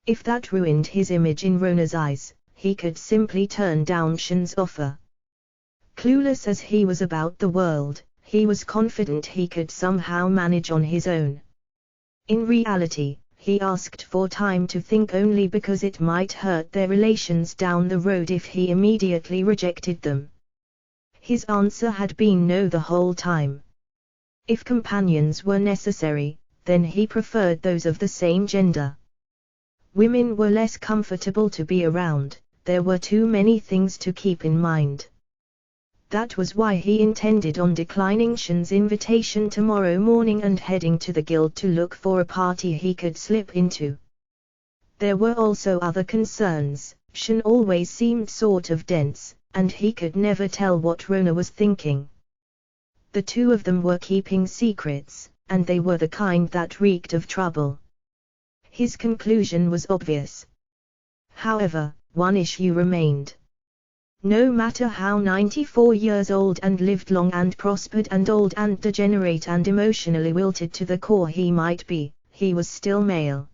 If that ruined his image in Rona's eyes, he could simply turn down Shen's offer. Clueless as he was about the world, he was confident he could somehow manage on his own. In reality, he asked for time to think only because it might hurt their relations down the road if he immediately rejected them. His answer had been no the whole time. If companions were necessary, then he preferred those of the same gender. Women were less comfortable to be around, there were too many things to keep in mind. That was why he intended on declining Shin's invitation tomorrow morning and heading to the guild to look for a party he could slip into. There were also other concerns. Shin always seemed sort of dense, and he could never tell what Rona was thinking. The two of them were keeping secrets, and they were the kind that reeked of trouble. His conclusion was obvious. However, one issue remained. No matter how 94 years old and lived long and prospered and old and degenerate and emotionally wilted to the core he might be, he was still male.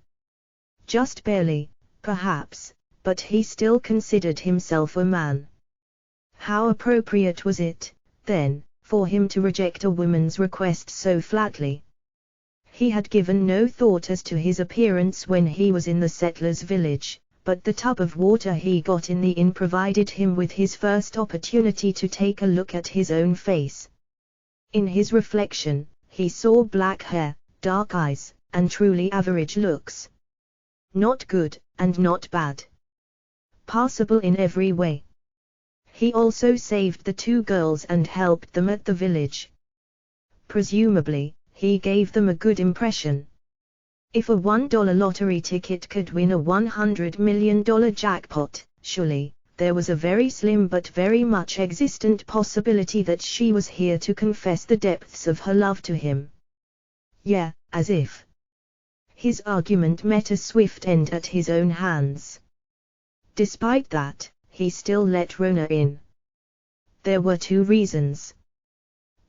Just barely, perhaps, but he still considered himself a man. How appropriate was it, then, for him to reject a woman's request so flatly? He had given no thought as to his appearance when he was in the settlers' village, but the tub of water he got in the inn provided him with his first opportunity to take a look at his own face. In his reflection, he saw black hair, dark eyes, and truly average looks. Not good, and not bad. Passable in every way. He also saved the two girls and helped them at the village. Presumably, he gave them a good impression. If a $1 lottery ticket could win a $100 million jackpot, surely, there was a very slim but very much existent possibility that she was here to confess the depths of her love to him. Yeah, as if. His argument met a swift end at his own hands. Despite that, he still let Rona in. There were two reasons.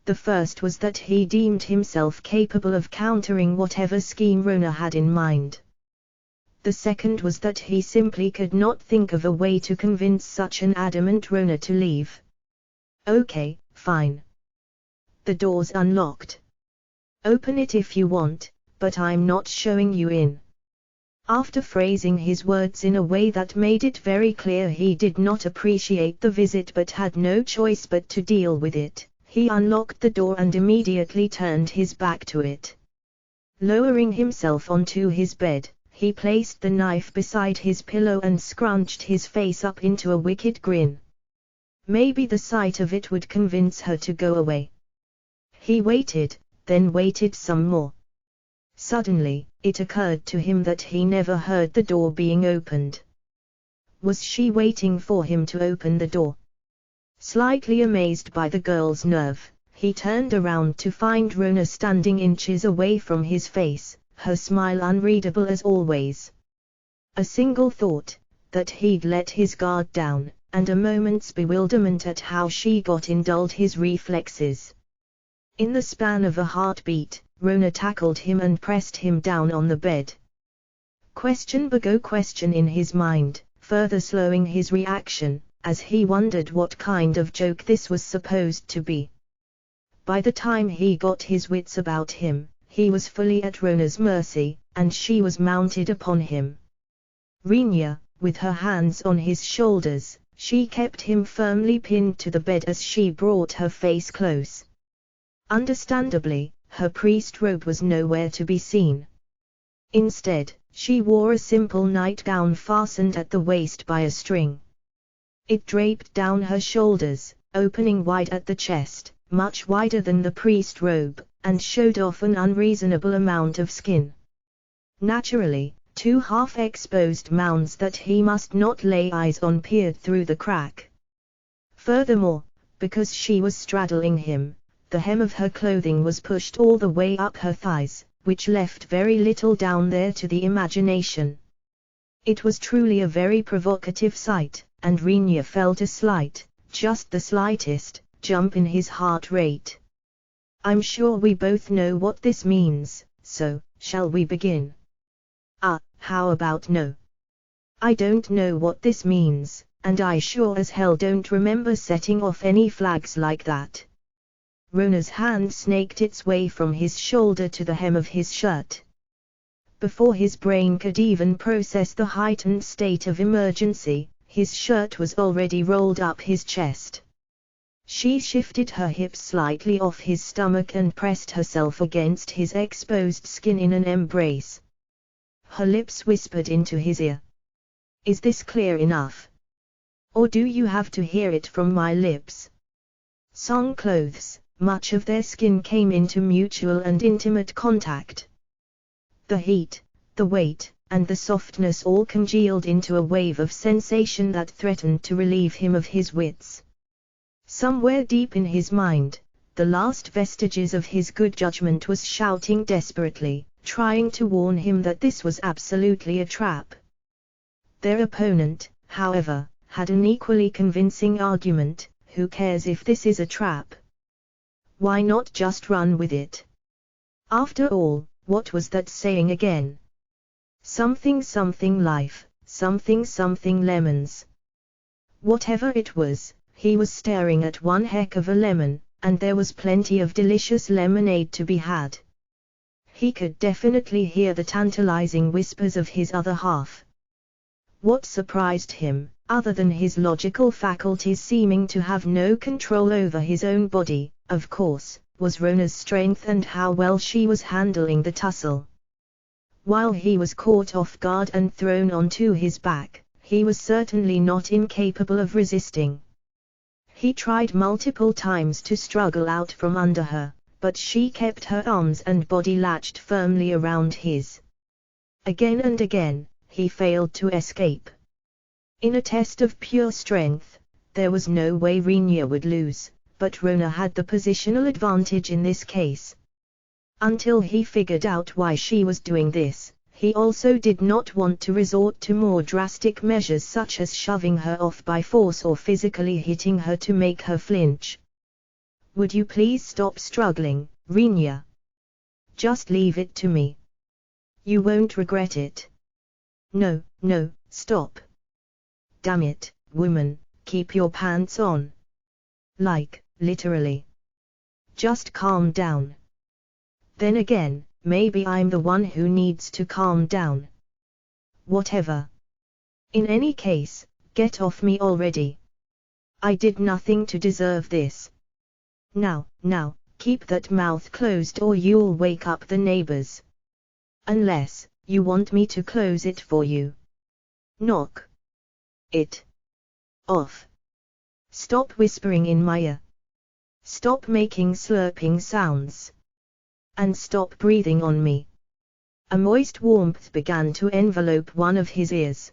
The first was that he deemed himself capable of countering whatever scheme Rona had in mind. The second was that he simply could not think of a way to convince such an adamant Rona to leave. Okay, fine. The door's unlocked. Open it if you want, but I'm not showing you in. After phrasing his words in a way that made it very clear he did not appreciate the visit but had no choice but to deal with it, he unlocked the door and immediately turned his back to it. Lowering himself onto his bed, he placed the knife beside his pillow and scrunched his face up into a wicked grin. Maybe the sight of it would convince her to go away. He waited, then waited some more. Suddenly, it occurred to him that he never heard the door being opened. Was she waiting for him to open the door? Slightly amazed by the girl's nerve, he turned around to find Rona standing inches away from his face, her smile unreadable as always. A single thought, that he'd let his guard down, and a moment's bewilderment at how she got in dulled his reflexes. In the span of a heartbeat, Rona tackled him and pressed him down on the bed. Question began question in his mind, further slowing his reaction, as he wondered what kind of joke this was supposed to be. By the time he got his wits about him, he was fully at Rona's mercy, and she was mounted upon him. Rinya, with her hands on his shoulders, she kept him firmly pinned to the bed as she brought her face close. Understandably, her priest robe was nowhere to be seen. Instead, she wore a simple nightgown fastened at the waist by a string. It draped down her shoulders, opening wide at the chest, much wider than the priest robe, and showed off an unreasonable amount of skin. Naturally, two half-exposed mounds that he must not lay eyes on peered through the crack. Furthermore, because she was straddling him, the hem of her clothing was pushed all the way up her thighs, which left very little down there to the imagination. It was truly a very provocative sight, and Rinya felt a slight, just the slightest, jump in his heart rate. I'm sure we both know what this means, so, shall we begin? How about no? I don't know what this means, and I sure as hell don't remember setting off any flags like that. Rona's hand snaked its way from his shoulder to the hem of his shirt. Before his brain could even process the heightened state of emergency, his shirt was already rolled up his chest. She shifted her hips slightly off his stomach and pressed herself against his exposed skin in an embrace. Her lips whispered into his ear. Is this clear enough? Or do you have to hear it from my lips? Song clothes, much of their skin came into mutual and intimate contact. The heat, the weight, and the softness all congealed into a wave of sensation that threatened to relieve him of his wits. Somewhere deep in his mind, the last vestiges of his good judgment was shouting desperately, trying to warn him that this was absolutely a trap. Their opponent, however, had an equally convincing argument: who cares if this is a trap? Why not just run with it? After all, what was that saying again? Something something life, something something lemons. Whatever it was, he was staring at one heck of a lemon, and there was plenty of delicious lemonade to be had. He could definitely hear the tantalizing whispers of his other half. What surprised him, other than his logical faculties seeming to have no control over his own body, of course, was Rona's strength and how well she was handling the tussle. While he was caught off guard and thrown onto his back, he was certainly not incapable of resisting. He tried multiple times to struggle out from under her, but she kept her arms and body latched firmly around his. Again and again, he failed to escape. In a test of pure strength, there was no way Rinya would lose, but Rona had the positional advantage in this case. Until he figured out why she was doing this, he also did not want to resort to more drastic measures such as shoving her off by force or physically hitting her to make her flinch. "Would you please stop struggling, Rinya? Just leave it to me. You won't regret it." "No, no, stop. Damn it, woman, keep your pants on. Like, literally. Just calm down." Then again, maybe I'm the one who needs to calm down. Whatever. In any case, get off me already. I did nothing to deserve this. Now, keep that mouth closed or you'll wake up the neighbors. Unless, you want me to close it for you. Knock it off. Stop whispering in my ear. Stop making slurping sounds. And stop breathing on me. A moist warmth began to envelope one of his ears.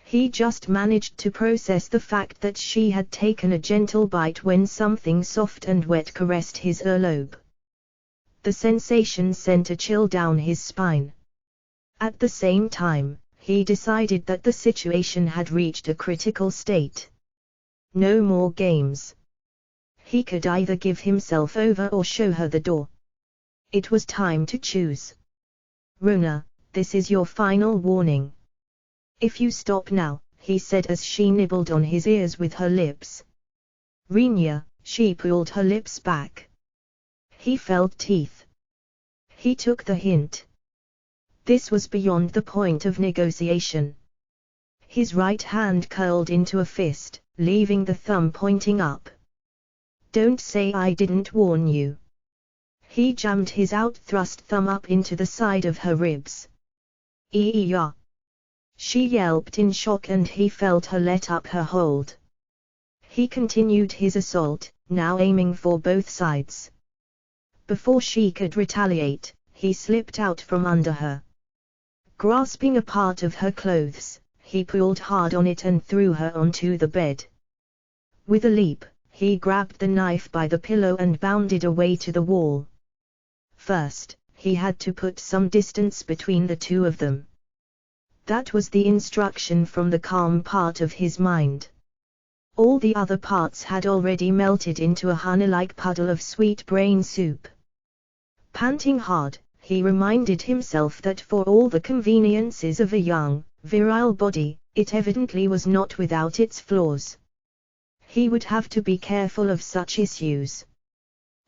He just managed to process the fact that she had taken a gentle bite when something soft and wet caressed his earlobe. The sensation sent a chill down his spine. At the same time, he decided that the situation had reached a critical state. No more games. He could either give himself over or show her the door. It was time to choose. "Rona, this is your final warning. If you stop now," he said as she nibbled on his ears with her lips. "Rinya," she pulled her lips back. He felt teeth. He took the hint. This was beyond the point of negotiation. His right hand curled into a fist, leaving the thumb pointing up. "Don't say I didn't warn you." He jammed his out-thrust thumb up into the side of her ribs. "Ee-ya!" She yelped in shock and he felt her let up her hold. He continued his assault, now aiming for both sides. Before she could retaliate, he slipped out from under her. Grasping a part of her clothes, he pulled hard on it and threw her onto the bed. With a leap, he grabbed the knife by the pillow and bounded away to the wall. First, he had to put some distance between the two of them. That was the instruction from the calm part of his mind. All the other parts had already melted into a honey-like puddle of sweet brain soup. Panting hard, he reminded himself that for all the conveniences of a young, virile body, it evidently was not without its flaws. He would have to be careful of such issues.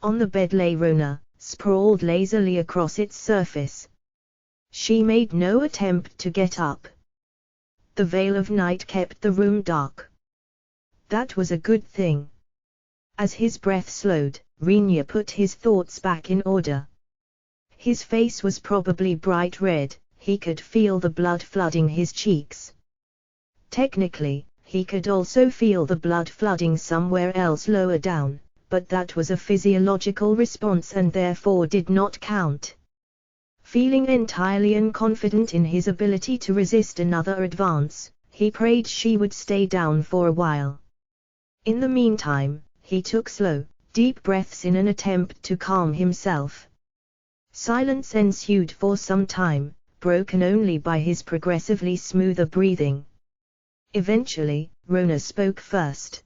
On the bed lay Rona, sprawled lazily across its surface. She made no attempt to get up. The veil of night kept the room dark. That was a good thing. As his breath slowed, Rinya put his thoughts back in order. His face was probably bright red, he could feel the blood flooding his cheeks. Technically, he could also feel the blood flooding somewhere else lower down, but that was a physiological response and therefore did not count. Feeling entirely unconfident in his ability to resist another advance, he prayed she would stay down for a while. In the meantime, he took slow, deep breaths in an attempt to calm himself. Silence ensued for some time, broken only by his progressively smoother breathing. Eventually, Rona spoke first.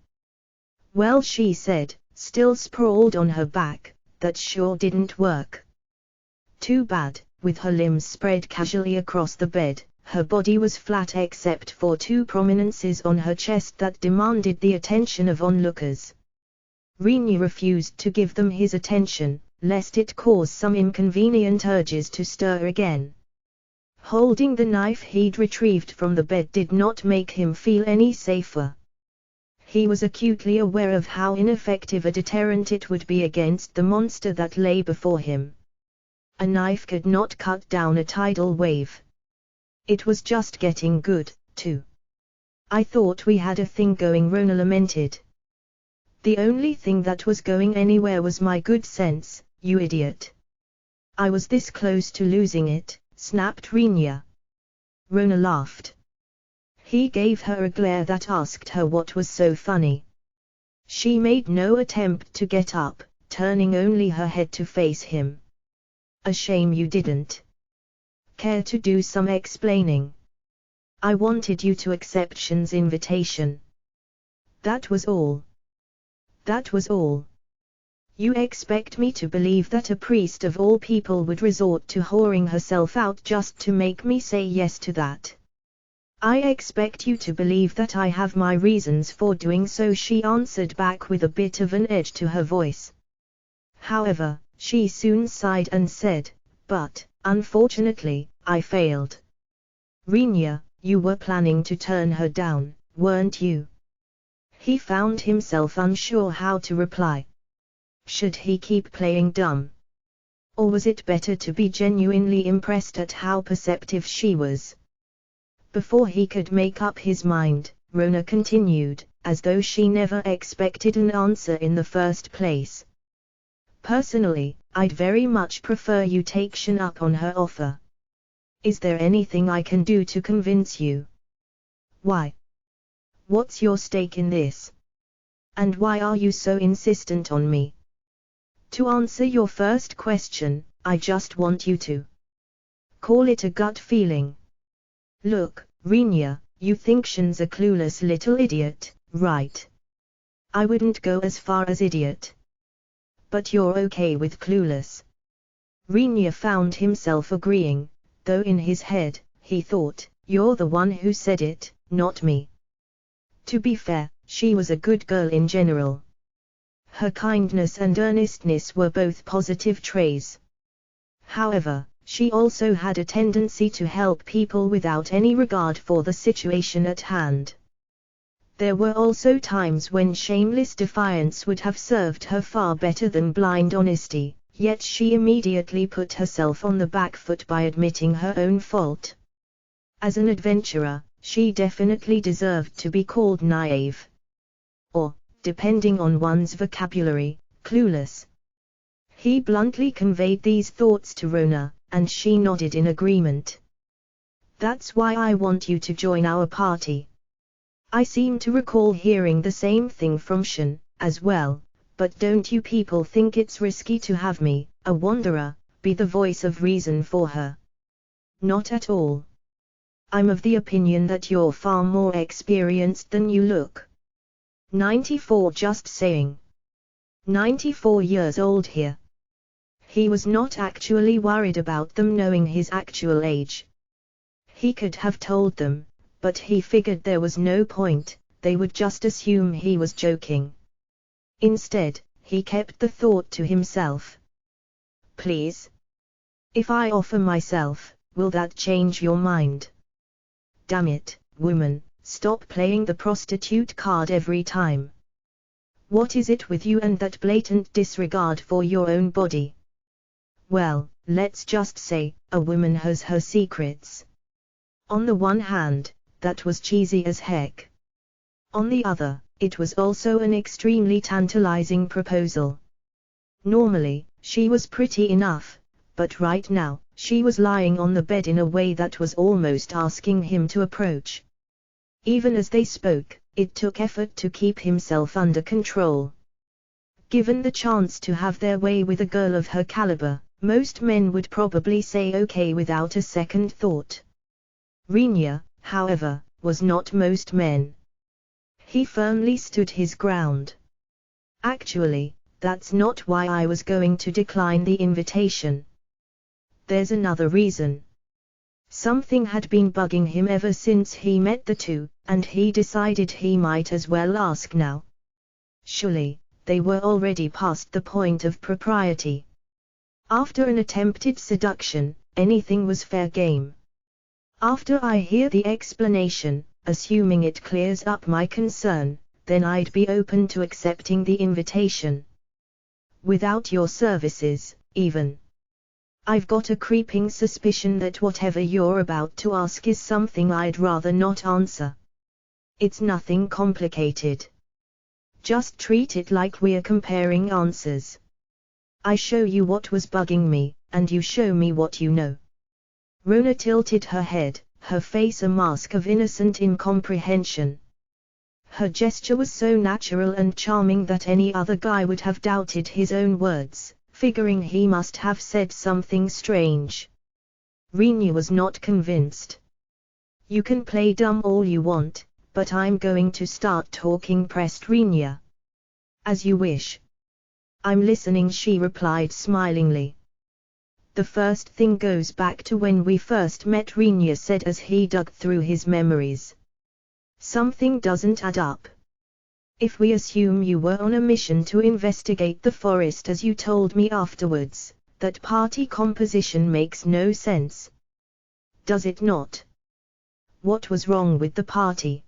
"Well," she said, still sprawled on her back, "that sure didn't work." "Too bad." With her limbs spread casually across the bed, her body was flat except for two prominences on her chest that demanded the attention of onlookers. Rinyu refused to give them his attention, lest it cause some inconvenient urges to stir again. Holding the knife he'd retrieved from the bed did not make him feel any safer. He was acutely aware of how ineffective a deterrent it would be against the monster that lay before him. A knife could not cut down a tidal wave. It was just getting good, too. "I thought we had a thing going," Rona lamented. "The only thing that was going anywhere was my good sense, you idiot." "I was this close to losing it," snapped Rinyu. Rona laughed. He gave her a glare that asked her what was so funny. She made no attempt to get up, turning only her head to face him. "A shame you didn't. Care to do some explaining? I wanted you to accept Shin's invitation. That was all." "That was all? You expect me to believe that a priest of all people would resort to whoring herself out just to make me say yes to that?" "I expect you to believe that I have my reasons for doing so," she answered back with a bit of an edge to her voice. However, she soon sighed and said, "But, unfortunately, I failed." "Rinyu, you were planning to turn her down, weren't you?" He found himself unsure how to reply. Should he keep playing dumb? Or was it better to be genuinely impressed at how perceptive she was? Before he could make up his mind, Rona continued, as though she never expected an answer in the first place. "Personally, I'd very much prefer you take Shin up on her offer. Is there anything I can do to convince you?" "Why? What's your stake in this? And why are you so insistent on me?" "To answer your first question, I just want you to call it a gut feeling. Look, Rinyu, you think Shin's a clueless little idiot, right? I wouldn't go as far as idiot. But you're okay with clueless." Rinyu found himself agreeing, though in his head, he thought, "You're the one who said it, not me." To be fair, she was a good girl in general. Her kindness and earnestness were both positive traits. However, she also had a tendency to help people without any regard for the situation at hand. There were also times when shameless defiance would have served her far better than blind honesty, yet she immediately put herself on the back foot by admitting her own fault. As an adventurer, she definitely deserved to be called naive. Or, depending on one's vocabulary, clueless. He bluntly conveyed these thoughts to Rona, and she nodded in agreement. "That's why I want you to join our party. I seem to recall hearing the same thing from Shin, as well, but don't you people think it's risky to have me, a wanderer, be the voice of reason for her?" "Not at all. I'm of the opinion that you're far more experienced than you look. 94, just saying. 94 years old here." He was not actually worried about them knowing his actual age. He could have told them, but he figured there was no point, they would just assume he was joking. Instead, he kept the thought to himself. "Please? If I offer myself, will that change your mind?" Damn it, woman, stop playing the prostitute card every time. What is it with you and that blatant disregard for your own body? Well, let's just say, a woman has her secrets. On the one hand, that was cheesy as heck. On the other, it was also an extremely tantalizing proposal. Normally, she was pretty enough, but right now, she was lying on the bed in a way that was almost asking him to approach. Even as they spoke, it took effort to keep himself under control. Given the chance to have their way with a girl of her caliber, most men would probably say okay without a second thought. Rinya, however, was not most men. He firmly stood his ground. Actually, that's not why I was going to decline the invitation. There's another reason. Something had been bugging him ever since he met the two, and he decided he might as well ask now. Surely, they were already past the point of propriety. After an attempted seduction, anything was fair game. After I hear the explanation, assuming it clears up my concern, then I'd be open to accepting the invitation. Without your services, even. I've got a creeping suspicion that whatever you're about to ask is something I'd rather not answer. It's nothing complicated. Just treat it like we're comparing answers. I show you what was bugging me, and you show me what you know. Rona tilted her head, her face a mask of innocent incomprehension. Her gesture was so natural and charming that any other guy would have doubted his own words, figuring he must have said something strange. Rinya was not convinced. You can play dumb all you want, but I'm going to start talking, pressed Rinya. As you wish. I'm listening, she replied smilingly. The first thing goes back to when we first met, Rinya said as he dug through his memories. Something doesn't add up. If we assume you were on a mission to investigate the forest as you told me afterwards, that party composition makes no sense. Does it not? What was wrong with the party?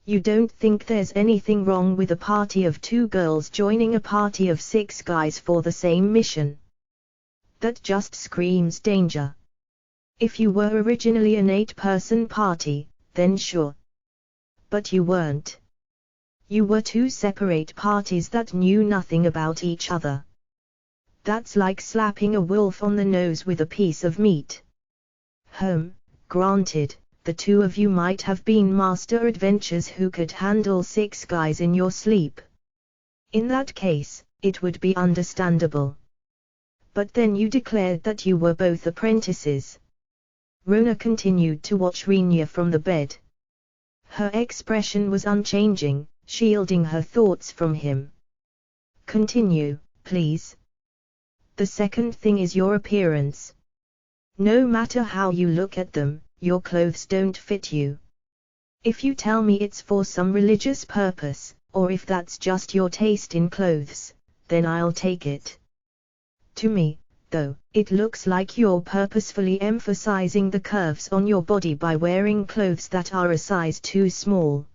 You don't think there's anything wrong with a party of 2 girls joining a party of 6 guys for the same mission? That just screams danger. If you were originally an 8-person party, then sure. But you weren't. You were 2 separate parties that knew nothing about each other. That's like slapping a wolf on the nose with a piece of meat. Granted, the 2 of you might have been master adventurers who could handle 6 guys in your sleep. In that case, it would be understandable. But then you declared that you were both apprentices. Rona continued to watch Rinya from the bed. Her expression was unchanging, shielding her thoughts from him. Continue, please. The second thing is your appearance. No matter how you look at them, your clothes don't fit you. If you tell me it's for some religious purpose, or if that's just your taste in clothes, then I'll take it. To me, though, it looks like you're purposefully emphasizing the curves on your body by wearing clothes that are a size too small.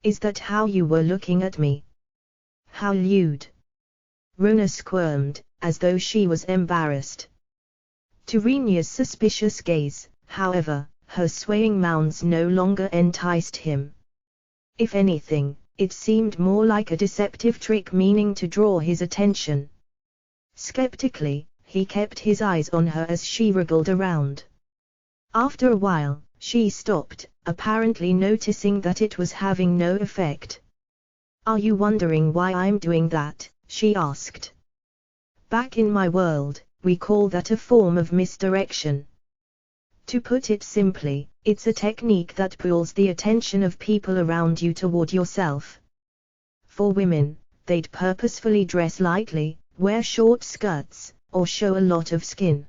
Is that how you were looking at me? How lewd. Rona squirmed, as though she was embarrassed. To Rinya's suspicious gaze, however, her swaying mounds no longer enticed him. If anything, it seemed more like a deceptive trick meaning to draw his attention. Skeptically, he kept his eyes on her as she wriggled around. After a while, she stopped, apparently noticing that it was having no effect. Are you wondering why I'm doing that? She asked. Back in my world, we call that a form of misdirection. To put it simply, it's a technique that pulls the attention of people around you toward yourself. For women, they'd purposefully dress lightly, wear short skirts, or show a lot of skin.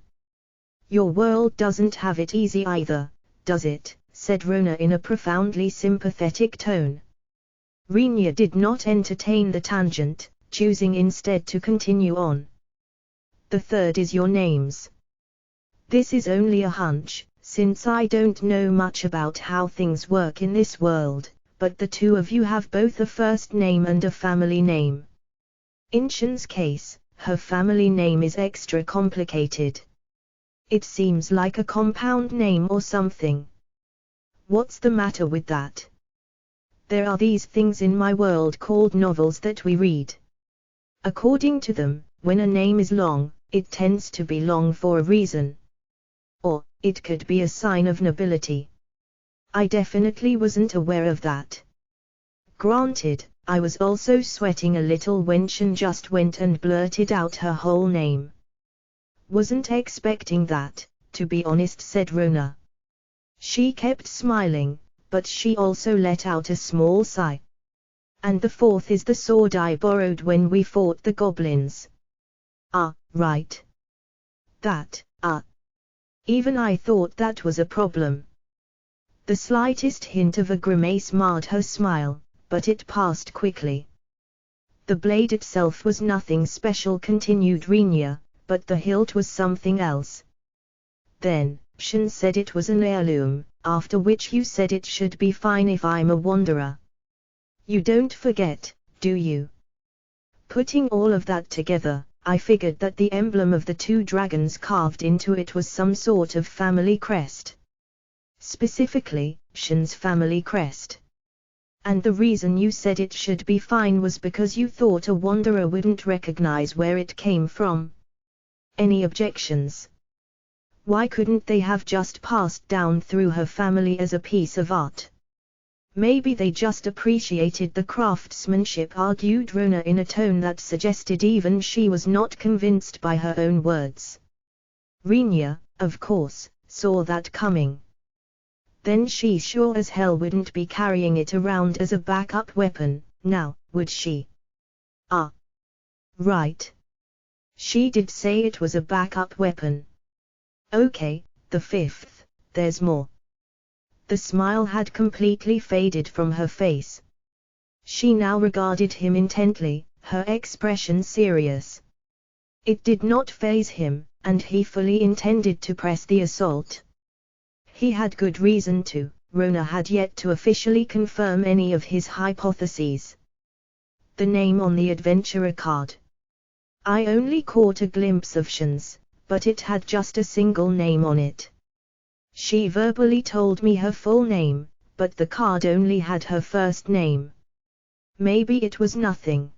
Your world doesn't have it easy either, does it? Said Rona in a profoundly sympathetic tone. Rinya did not entertain the tangent, choosing instead to continue on. The third is your names. This is only a hunch, since I don't know much about how things work in this world, but the 2 of you have both a first name and a family name. In Shin's case, her family name is extra complicated. It seems like a compound name or something. What's the matter with that? There are these things in my world called novels that we read. According to them, when a name is long, it tends to be long for a reason. Or, it could be a sign of nobility. I definitely wasn't aware of that. Granted, I was also sweating a little when Shin just went and blurted out her whole name. Wasn't expecting that, to be honest, said Rona. She kept smiling, but she also let out a small sigh. And the fourth is the sword I borrowed when we fought the goblins. Ah, right. That, Even I thought that was a problem. The slightest hint of a grimace marred her smile, but it passed quickly. The blade itself was nothing special, continued Rinya, but the hilt was something else. Then, Shin said it was an heirloom, after which you said it should be fine if I'm a wanderer. You don't forget, do you? Putting all of that together, I figured that the emblem of the two dragons carved into it was some sort of family crest. Specifically, Shin's family crest. And the reason you said it should be fine was because you thought a wanderer wouldn't recognize where it came from. Any objections? Why couldn't they have just passed down through her family as a piece of art? Maybe they just appreciated the craftsmanship, argued Rona in a tone that suggested even she was not convinced by her own words. Rinya, of course, saw that coming. Then she sure as hell wouldn't be carrying it around as a backup weapon, now, would she? Ah. Right. She did say it was a backup weapon. Okay, the fifth, there's more. The smile had completely faded from her face. She now regarded him intently, her expression serious. It did not faze him, and he fully intended to press the assault. He had good reason to. Rona had yet to officially confirm any of his hypotheses. The name on the adventurer card. I only caught a glimpse of Shin's, but it had just a single name on it. She verbally told me her full name, but the card only had her first name. Maybe it was nothing.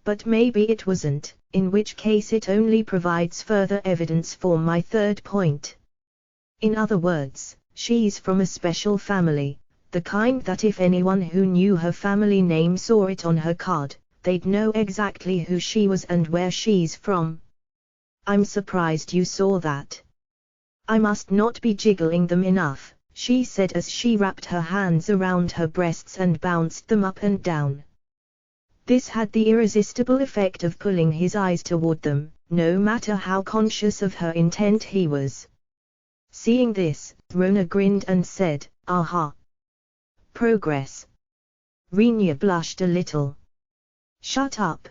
But maybe it wasn't, in which case it only provides further evidence for my third point. In other words, she's from a special family, the kind that if anyone who knew her family name saw it on her card, they'd know exactly who she was and where she's from. I'm surprised you saw that. I must not be jiggling them enough, she said as she wrapped her hands around her breasts and bounced them up and down. This had the irresistible effect of pulling his eyes toward them, no matter how conscious of her intent he was. Seeing this, Rona grinned and said, "Aha. Progress." Rinya blushed a little. "Shut up.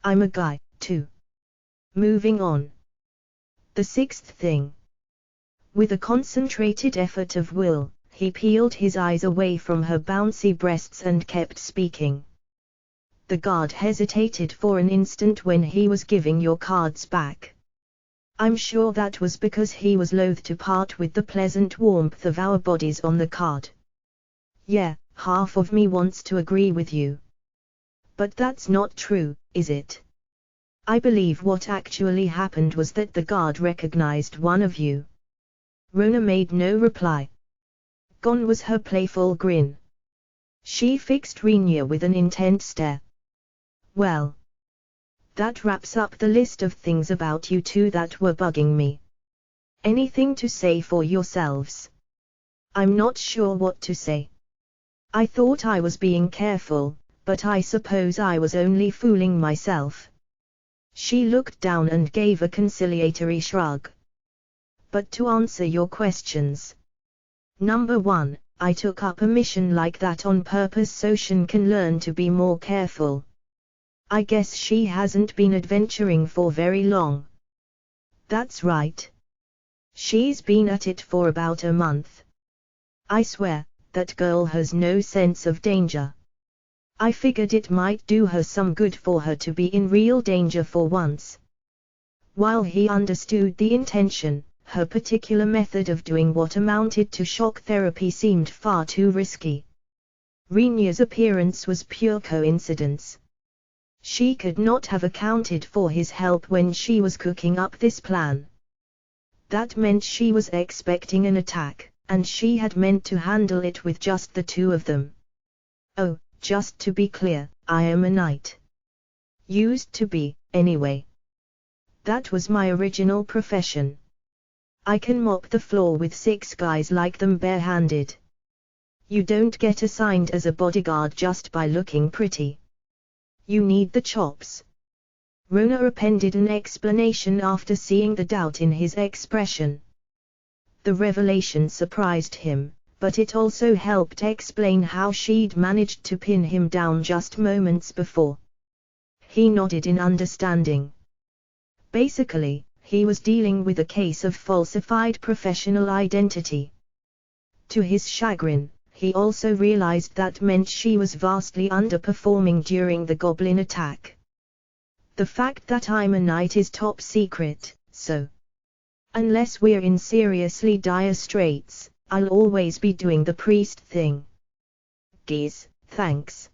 I'm a guy, too. Moving on. The sixth thing." With a concentrated effort of will, he peeled his eyes away from her bouncy breasts and kept speaking. The guard hesitated for an instant when he was giving your cards back. I'm sure that was because he was loath to part with the pleasant warmth of our bodies on the card. Yeah, half of me wants to agree with you. But that's not true, is it? I believe what actually happened was that the guard recognized one of you. Rona made no reply. Gone was her playful grin. She fixed Rinya with an intent stare. Well. That wraps up the list of things about you two that were bugging me. Anything to say for yourselves? I'm not sure what to say. I thought I was being careful, but I suppose I was only fooling myself. She looked down and gave a conciliatory shrug. But to answer your questions. Number 1, I took up a mission like that on purpose so Shin can learn to be more careful. I guess she hasn't been adventuring for very long. That's right. She's been at it for about a month. I swear, that girl has no sense of danger. I figured it might do her some good for her to be in real danger for once. While he understood the intention, her particular method of doing what amounted to shock therapy seemed far too risky. Rinya's appearance was pure coincidence. She could not have accounted for his help when she was cooking up this plan. That meant she was expecting an attack, and she had meant to handle it with just the two of them. Oh, just to be clear, I am a knight. Used to be, anyway. That was my original profession. I can mop the floor with 6 guys like them barehanded. You don't get assigned as a bodyguard just by looking pretty. You need the chops. Rona appended an explanation after seeing the doubt in his expression. The revelation surprised him, but it also helped explain how she'd managed to pin him down just moments before. He nodded in understanding. Basically, he was dealing with a case of falsified professional identity. To his chagrin, he also realized that meant she was vastly underperforming during the goblin attack. The fact that I'm a knight is top secret, so unless we're in seriously dire straits, I'll always be doing the priest thing. Geez, thanks.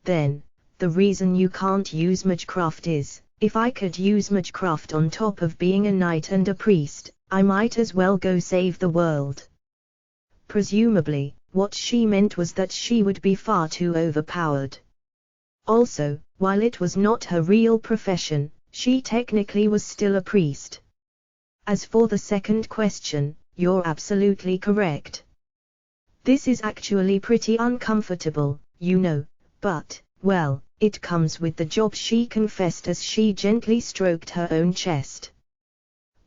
Then, the reason you can't use magecraft is, if I could use magecraft on top of being a knight and a priest, I might as well go save the world. Presumably, what she meant was that she would be far too overpowered. Also, while it was not her real profession, she technically was still a priest. As for the second question, you're absolutely correct. This is actually pretty uncomfortable, you know, but, well, it comes with the job, she confessed as she gently stroked her own chest.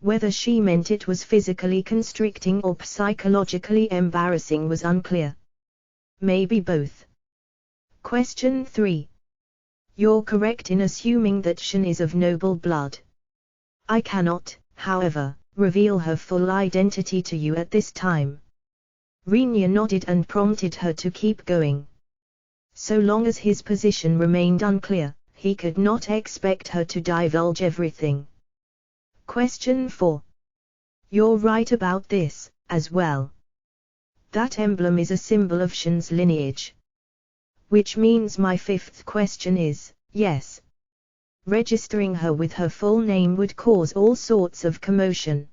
Whether she meant it was physically constricting or psychologically embarrassing was unclear. Maybe both. Question 3. You're correct in assuming that Shin is of noble blood. I cannot, however, reveal her full identity to you at this time. Rinya nodded and prompted her to keep going. So long as his position remained unclear, he could not expect her to divulge everything. Question 4. You're right about this, as well. That emblem is a symbol of Shin's lineage. Which means my 5th question is, yes. Registering her with her full name would cause all sorts of commotion.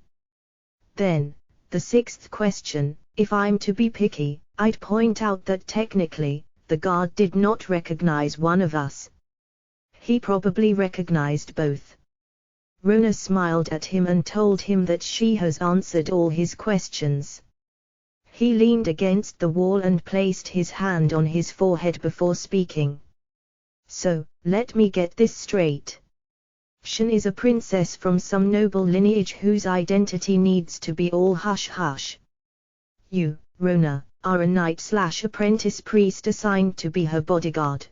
Then, the 6th question, if I'm to be picky, I'd point out that technically, the guard did not recognize one of us. He probably recognized both. Rona smiled at him and told him that she has answered all his questions. He leaned against the wall and placed his hand on his forehead before speaking. So, let me get this straight. Shin is a princess from some noble lineage whose identity needs to be all hush-hush. You, Rona, are a knight/apprentice priest assigned to be her bodyguard.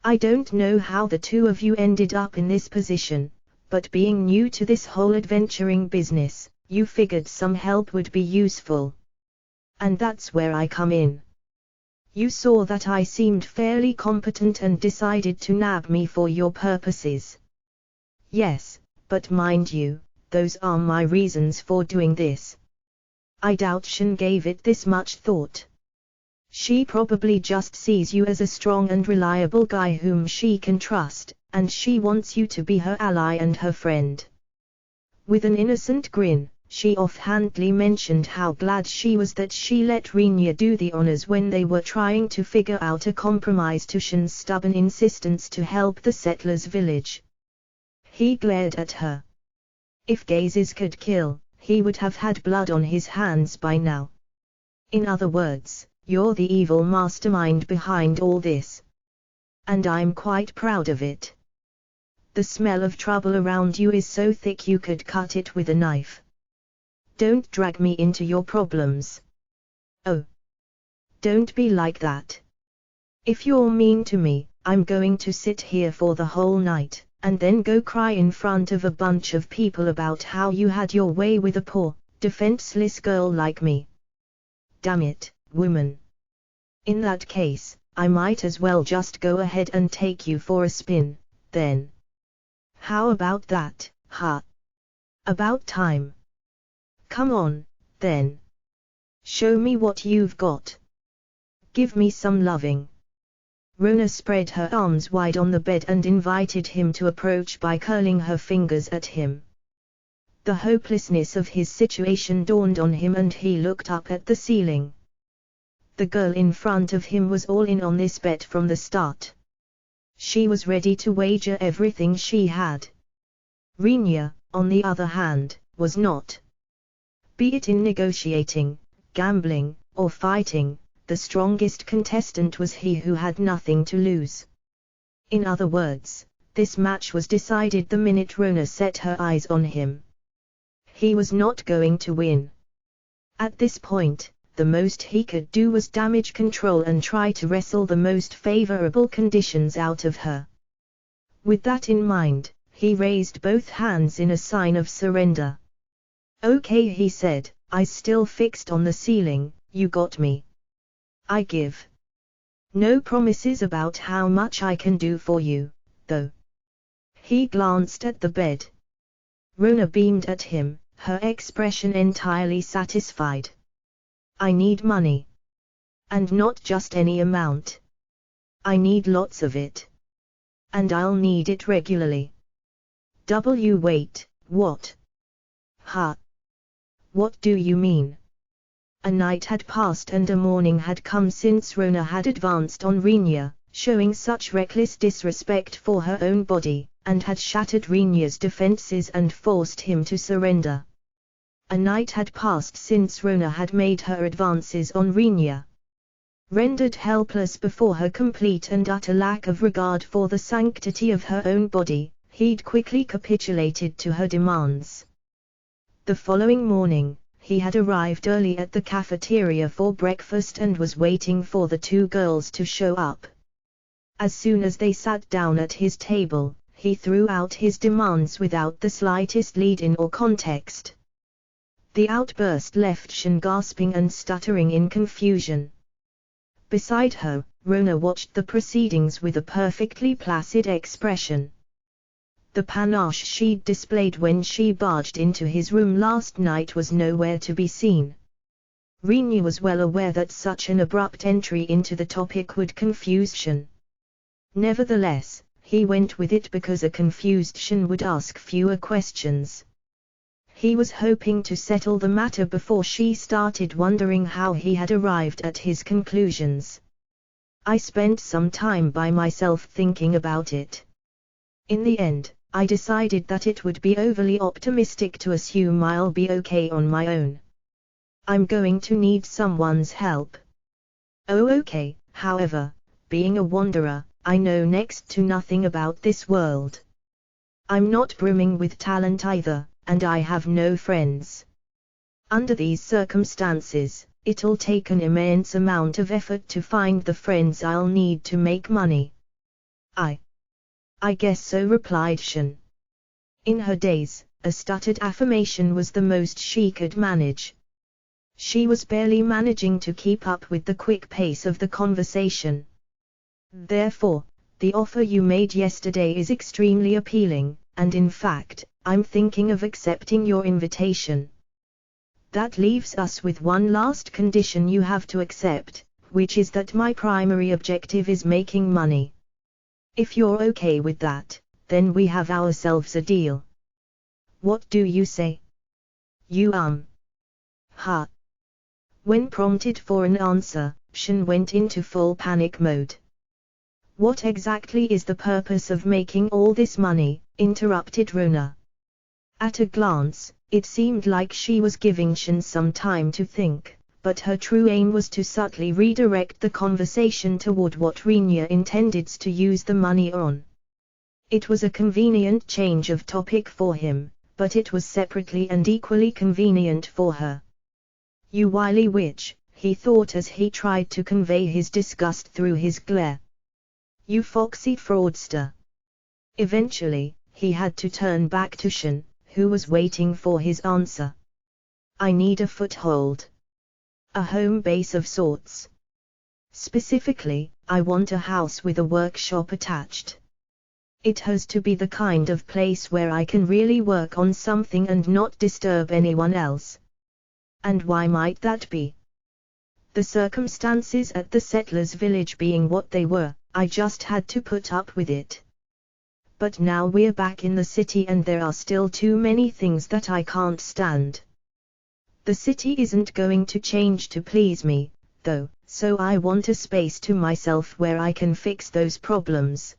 I don't know how the two of you ended up in this position, but being new to this whole adventuring business, you figured some help would be useful. And that's where I come in. You saw that I seemed fairly competent and decided to nab me for your purposes. Yes, but mind you, those are my reasons for doing this. I doubt Shin gave it this much thought. She probably just sees you as a strong and reliable guy whom she can trust, and she wants you to be her ally and her friend. With an innocent grin, she offhandedly mentioned how glad she was that she let Rinya do the honors when they were trying to figure out a compromise to Shin's stubborn insistence to help the settlers' village. He glared at her. If gazes could kill, he would have had blood on his hands by now. In other words, you're the evil mastermind behind all this. And I'm quite proud of it. The smell of trouble around you is so thick you could cut it with a knife. Don't drag me into your problems. Oh. Don't be like that. If you're mean to me, I'm going to sit here for the whole night, and then go cry in front of a bunch of people about how you had your way with a poor, defenseless girl like me. Damn it, woman. In that case, I might as well just go ahead and take you for a spin, then. How about that, huh? About time. Come on, then. Show me what you've got. Give me some loving. Rona spread her arms wide on the bed and invited him to approach by curling her fingers at him. The hopelessness of his situation dawned on him and he looked up at the ceiling. The girl in front of him was all in on this bet from the start. She was ready to wager everything she had. Rinya, on the other hand, was not. Be it in negotiating, gambling, or fighting, the strongest contestant was he who had nothing to lose. In other words, this match was decided the minute Rona set her eyes on him. He was not going to win. At this point, the most he could do was damage control and try to wrestle the most favorable conditions out of her. With that in mind, he raised both hands in a sign of surrender. Okay, he said, eyes still fixed on the ceiling, you got me. I give no promises about how much I can do for you, though. He glanced at the bed. Rona beamed at him, her expression entirely satisfied. I need money. And not just any amount. I need lots of it. And I'll need it regularly. Wait, what? Ha! What do you mean? A night had passed and a morning had come since Rona had advanced on Rinya, showing such reckless disrespect for her own body, and had shattered Rinya's defenses and forced him to surrender. A night had passed since Rona had made her advances on Rinya. Rendered helpless before her complete and utter lack of regard for the sanctity of her own body, he'd quickly capitulated to her demands. The following morning, he had arrived early at the cafeteria for breakfast and was waiting for the two girls to show up. As soon as they sat down at his table, he threw out his demands without the slightest lead-in or context. The outburst left Shin gasping and stuttering in confusion. Beside her, Rona watched the proceedings with a perfectly placid expression. The panache she'd displayed when she barged into his room last night was nowhere to be seen. Rinya was well aware that such an abrupt entry into the topic would confuse Shin. Nevertheless, he went with it because a confused Shin would ask fewer questions. He was hoping to settle the matter before she started wondering how he had arrived at his conclusions. I spent some time by myself thinking about it. In the end, I decided that it would be overly optimistic to assume I'll be okay on my own. I'm going to need someone's help. Oh, okay. However, being a wanderer, I know next to nothing about this world. I'm not brimming with talent either, and I have no friends. Under these circumstances, it'll take an immense amount of effort to find the friends I'll need to make money. I guess so, replied Shin. In her days, a stuttered affirmation was the most she could manage. She was barely managing to keep up with the quick pace of the conversation. Therefore, the offer you made yesterday is extremely appealing, and in fact, I'm thinking of accepting your invitation. That leaves us with one last condition you have to accept, which is that my primary objective is making money. If you're okay with that, then we have ourselves a deal. What do you say? Ha. When prompted for an answer, Shin went into full panic mode. What exactly is the purpose of making all this money? Interrupted Rona. At a glance, it seemed like she was giving Shin some time to think, but her true aim was to subtly redirect the conversation toward what Rinya intended to use the money on. It was a convenient change of topic for him, but it was separately and equally convenient for her. You wily witch, he thought as he tried to convey his disgust through his glare. You foxy fraudster. Eventually, he had to turn back to Shin, who was waiting for his answer. I need a foothold. A home base of sorts. Specifically, I want a house with a workshop attached. It has to be the kind of place where I can really work on something and not disturb anyone else. And why might that be? The circumstances at the settlers' village being what they were, I just had to put up with it. But now we're back in the city and there are still too many things that I can't stand. The city isn't going to change to please me, though, so I want a space to myself where I can fix those problems.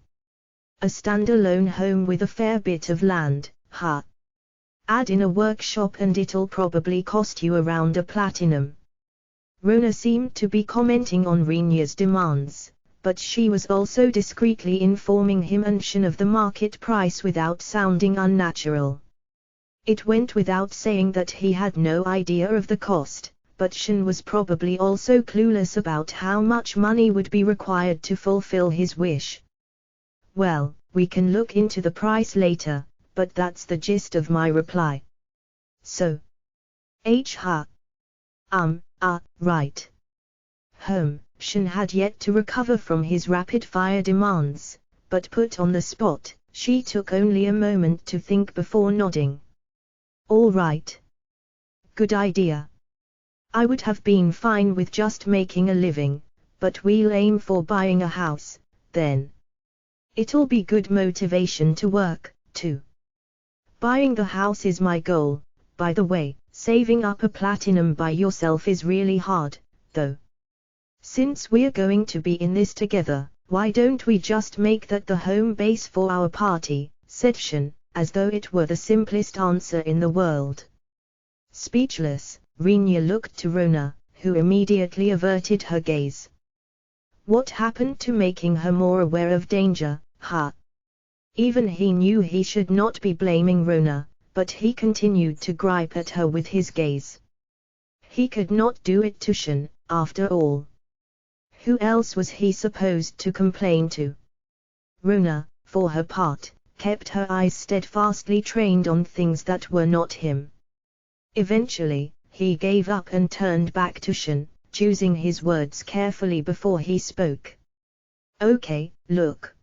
A standalone home with a fair bit of land, huh? Add in a workshop and it'll probably cost you around a platinum. Rona seemed to be commenting on Rinya's demands, but she was also discreetly informing him and Shin of the market price without sounding unnatural. It went without saying that he had no idea of the cost, but Shin was probably also clueless about how much money would be required to fulfill his wish. Well, we can look into the price later, but that's the gist of my reply. So. Right. Shin had yet to recover from his rapid-fire demands, but put on the spot, she took only a moment to think before nodding. All right. Good idea. I would have been fine with just making a living, but we'll aim for buying a house, then. It'll be good motivation to work, too. Buying the house is my goal. By the way, saving up a platinum by yourself is really hard, though. Since we're going to be in this together, why don't we just make that the home base for our party, said Shin, as though it were the simplest answer in the world. Speechless, Rinya looked to Rona, who immediately averted her gaze. What happened to making her more aware of danger, huh? Even he knew he should not be blaming Rona, but he continued to gripe at her with his gaze. He could not do it to Shin, after all. Who else was he supposed to complain to? Rona, for her part, kept her eyes steadfastly trained on things that were not him. Eventually, he gave up and turned back to Shin, choosing his words carefully before he spoke. Okay, look.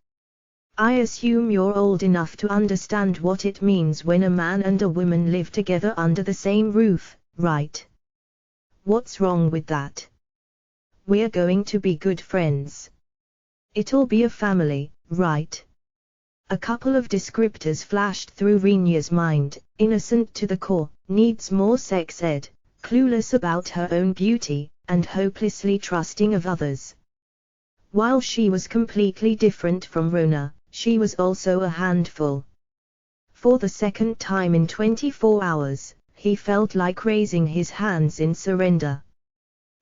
I assume you're old enough to understand what it means when a man and a woman live together under the same roof, right? What's wrong with that? We're going to be good friends. It'll be a family, right? A couple of descriptors flashed through Rinya's mind, innocent to the core, needs more sex ed, clueless about her own beauty, and hopelessly trusting of others. While she was completely different from Rona, she was also a handful. For the second time in 24 hours, he felt like raising his hands in surrender.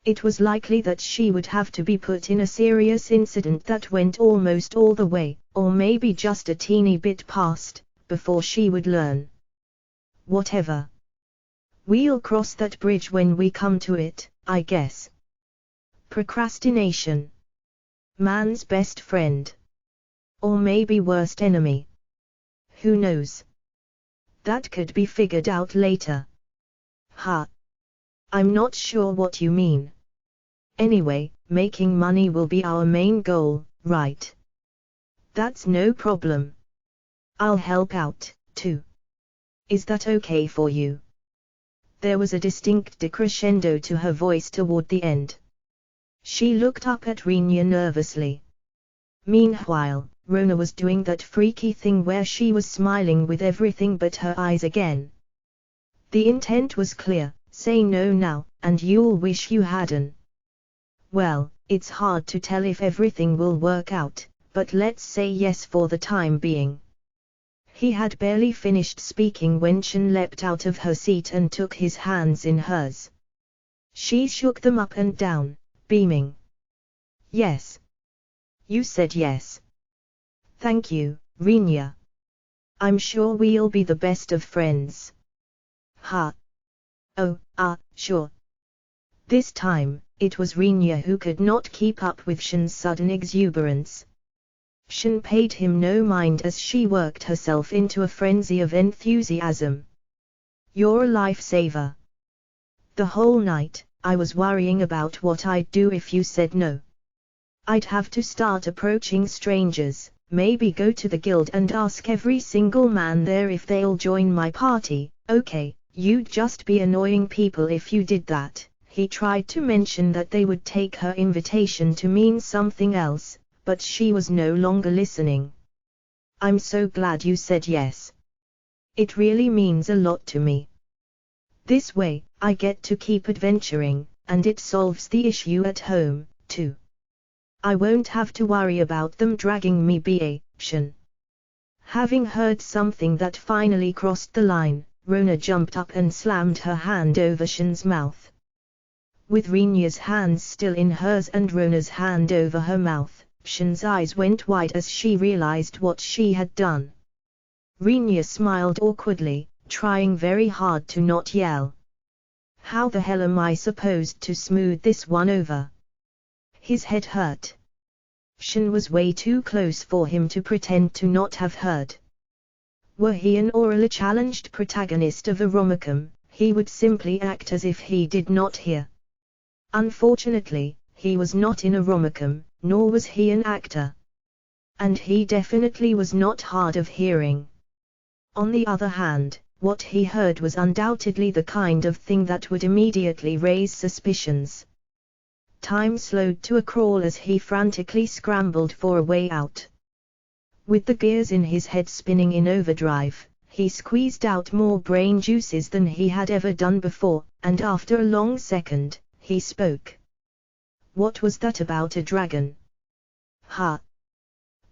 It was likely that she would have to be put in a serious incident that went almost all the way, or maybe just a teeny bit past, before she would learn. Whatever. We'll cross that bridge when we come to it, I guess. Procrastination. Man's best friend. Or maybe worst enemy. Who knows? That could be figured out later. Huh. I'm not sure what you mean. Anyway, making money will be our main goal, right? That's no problem. I'll help out, too. Is that okay for you? There was a distinct decrescendo to her voice toward the end. She looked up at Rinya nervously. Meanwhile, Rona was doing that freaky thing where she was smiling with everything but her eyes again. The intent was clear, say no now, and you'll wish you hadn't. Well, it's hard to tell if everything will work out, but let's say yes for the time being. He had barely finished speaking when Shin leapt out of her seat and took his hands in hers. She shook them up and down, beaming. Yes. You said yes. Thank you, Rinya. I'm sure we'll be the best of friends. Ha. Oh, sure. This time, it was Rinya who could not keep up with Shin's sudden exuberance. Shin paid him no mind as she worked herself into a frenzy of enthusiasm. You're a lifesaver. The whole night, I was worrying about what I'd do if you said no. I'd have to start approaching strangers, maybe go to the guild and ask every single man there if they'll join my party. Okay, you'd just be annoying people if you did that, he tried to mention that they would take her invitation to mean something else, but she was no longer listening. I'm so glad you said yes. It really means a lot to me. This way, I get to keep adventuring, and it solves the issue at home, too. I won't have to worry about them dragging me by Shin. Having heard something that finally crossed the line, Rona jumped up and slammed her hand over Shin's mouth. With Rinya's hands still in hers and Rona's hand over her mouth, Shin's eyes went wide as she realized what she had done. Rinya smiled awkwardly, trying very hard to not yell. How the hell am I supposed to smooth this one over? His head hurt. Shin was way too close for him to pretend to not have heard. Were he an orally challenged protagonist of a romcom, he would simply act as if he did not hear. Unfortunately, he was not in a romcom, nor was he an actor. And he definitely was not hard of hearing. On the other hand, what he heard was undoubtedly the kind of thing that would immediately raise suspicions. Time slowed to a crawl as he frantically scrambled for a way out. With the gears in his head spinning in overdrive, he squeezed out more brain juices than he had ever done before, and after a long second, he spoke. What was that about a dragon? Ha!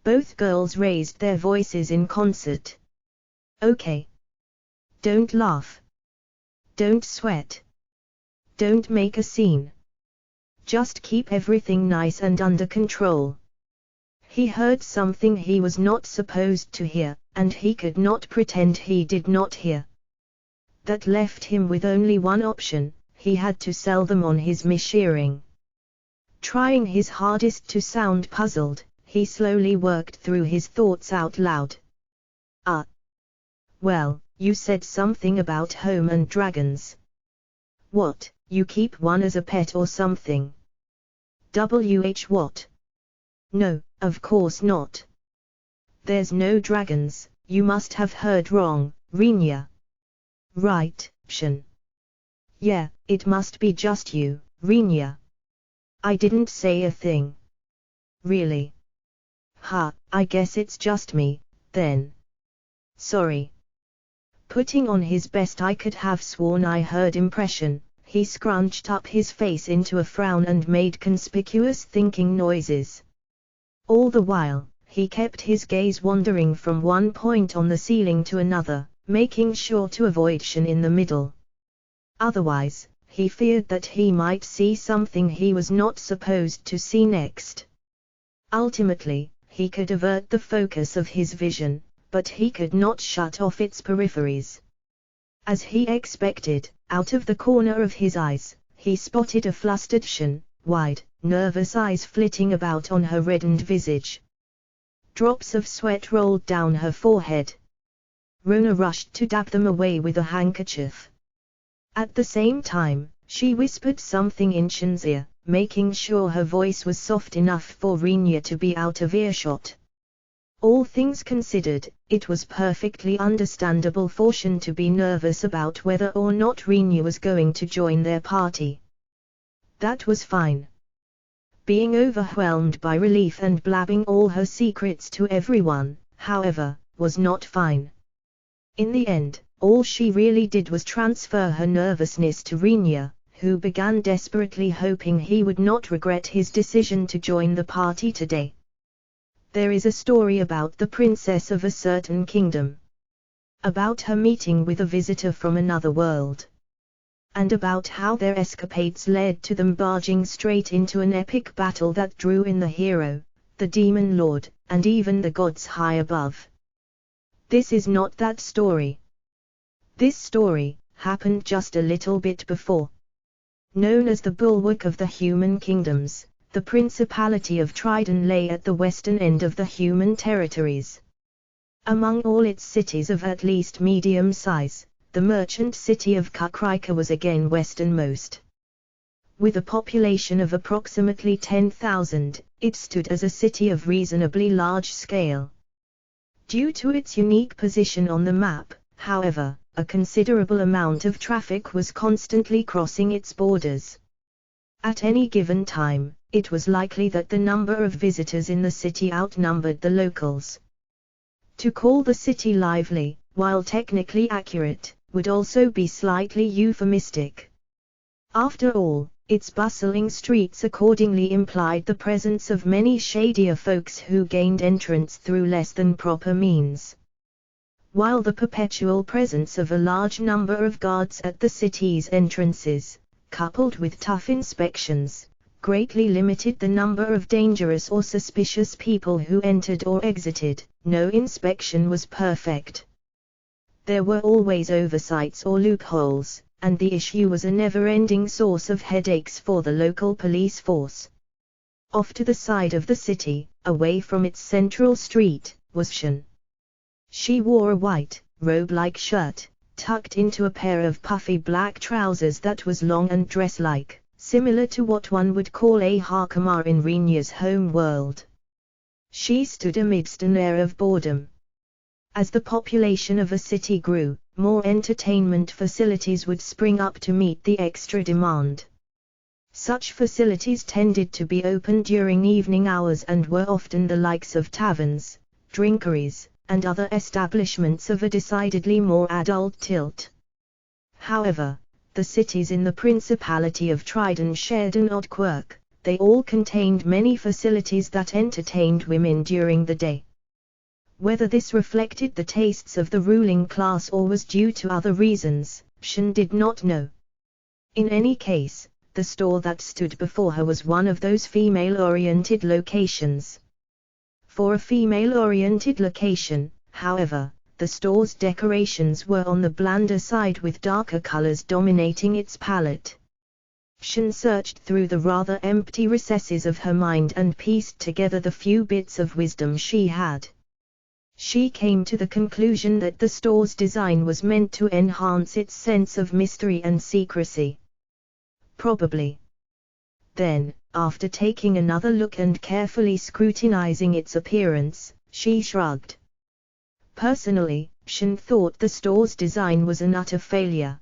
Both girls raised their voices in concert. Okay. Don't laugh. Don't sweat. Don't make a scene. Just keep everything nice and under control. He heard something he was not supposed to hear, and he could not pretend he did not hear. That left him with only one option: he had to sell them on his mishearing. Trying his hardest to sound puzzled, he slowly worked through his thoughts out loud. Well, you said something about home and dragons. What, you keep one as a pet or something? What? No, of course not. There's no dragons, you must have heard wrong, Rinya. Right, Shin. Yeah, it must be just you, Rinya. I didn't say a thing. Really? Ha, I guess it's just me, then. Sorry. Putting on his best I could have sworn I heard impression, he scrunched up his face into a frown and made conspicuous thinking noises. All the while, he kept his gaze wandering from one point on the ceiling to another, making sure to avoid Shin in the middle. Otherwise, he feared that he might see something he was not supposed to see next. Ultimately, he could avert the focus of his vision, but he could not shut off its peripheries. As he expected, out of the corner of his eyes, he spotted a flustered Shin, wide, nervous eyes flitting about on her reddened visage. Drops of sweat rolled down her forehead. Rona rushed to dab them away with a handkerchief. At the same time, she whispered something in Shin's ear, making sure her voice was soft enough for Rinya to be out of earshot. All things considered, it was perfectly understandable for Shin to be nervous about whether or not Rinya was going to join their party. That was fine. Being overwhelmed by relief and blabbing all her secrets to everyone, however, was not fine. In the end, all she really did was transfer her nervousness to Rinya, who began desperately hoping he would not regret his decision to join the party today. There is a story about the princess of a certain kingdom. About her meeting with a visitor from another world. And about how their escapades led to them barging straight into an epic battle that drew in the hero, the demon lord, and even the gods high above. This is not that story. This story happened just a little bit before. Known as the bulwark of the human kingdoms, the Principality of Tridon lay at the western end of the human territories. Among all its cities of at least medium size, the merchant city of Kukrika was again westernmost. With a population of approximately 10,000, it stood as a city of reasonably large scale. Due to its unique position on the map, however, a considerable amount of traffic was constantly crossing its borders. At any given time, it was likely that the number of visitors in the city outnumbered the locals. To call the city lively, while technically accurate, would also be slightly euphemistic. After all, its bustling streets accordingly implied the presence of many shadier folks who gained entrance through less than proper means. While the perpetual presence of a large number of guards at the city's entrances, coupled with tough inspections, greatly limited the number of dangerous or suspicious people who entered or exited, no inspection was perfect. There were always oversights or loopholes, and the issue was a never-ending source of headaches for the local police force. Off to the side of the city, away from its central street, was Shin. She wore a white, robe-like shirt, tucked into a pair of puffy black trousers that was long and dress-like, similar to what one would call a hakama in Rinya's home world. She stood amidst an air of boredom. As the population of a city grew, more entertainment facilities would spring up to meet the extra demand. Such facilities tended to be open during evening hours and were often the likes of taverns, drinkeries, and other establishments of a decidedly more adult tilt. However, the cities in the Principality of Trident shared an odd quirk: they all contained many facilities that entertained women during the day. Whether this reflected the tastes of the ruling class or was due to other reasons, Shin did not know. In any case, the store that stood before her was one of those female-oriented locations. For a female-oriented location, however, the store's decorations were on the blander side with darker colors dominating its palette. Shin searched through the rather empty recesses of her mind and pieced together the few bits of wisdom she had. She came to the conclusion that the store's design was meant to enhance its sense of mystery and secrecy. Probably. Then, after taking another look and carefully scrutinizing its appearance, she shrugged. Personally, Shin thought the store's design was an utter failure.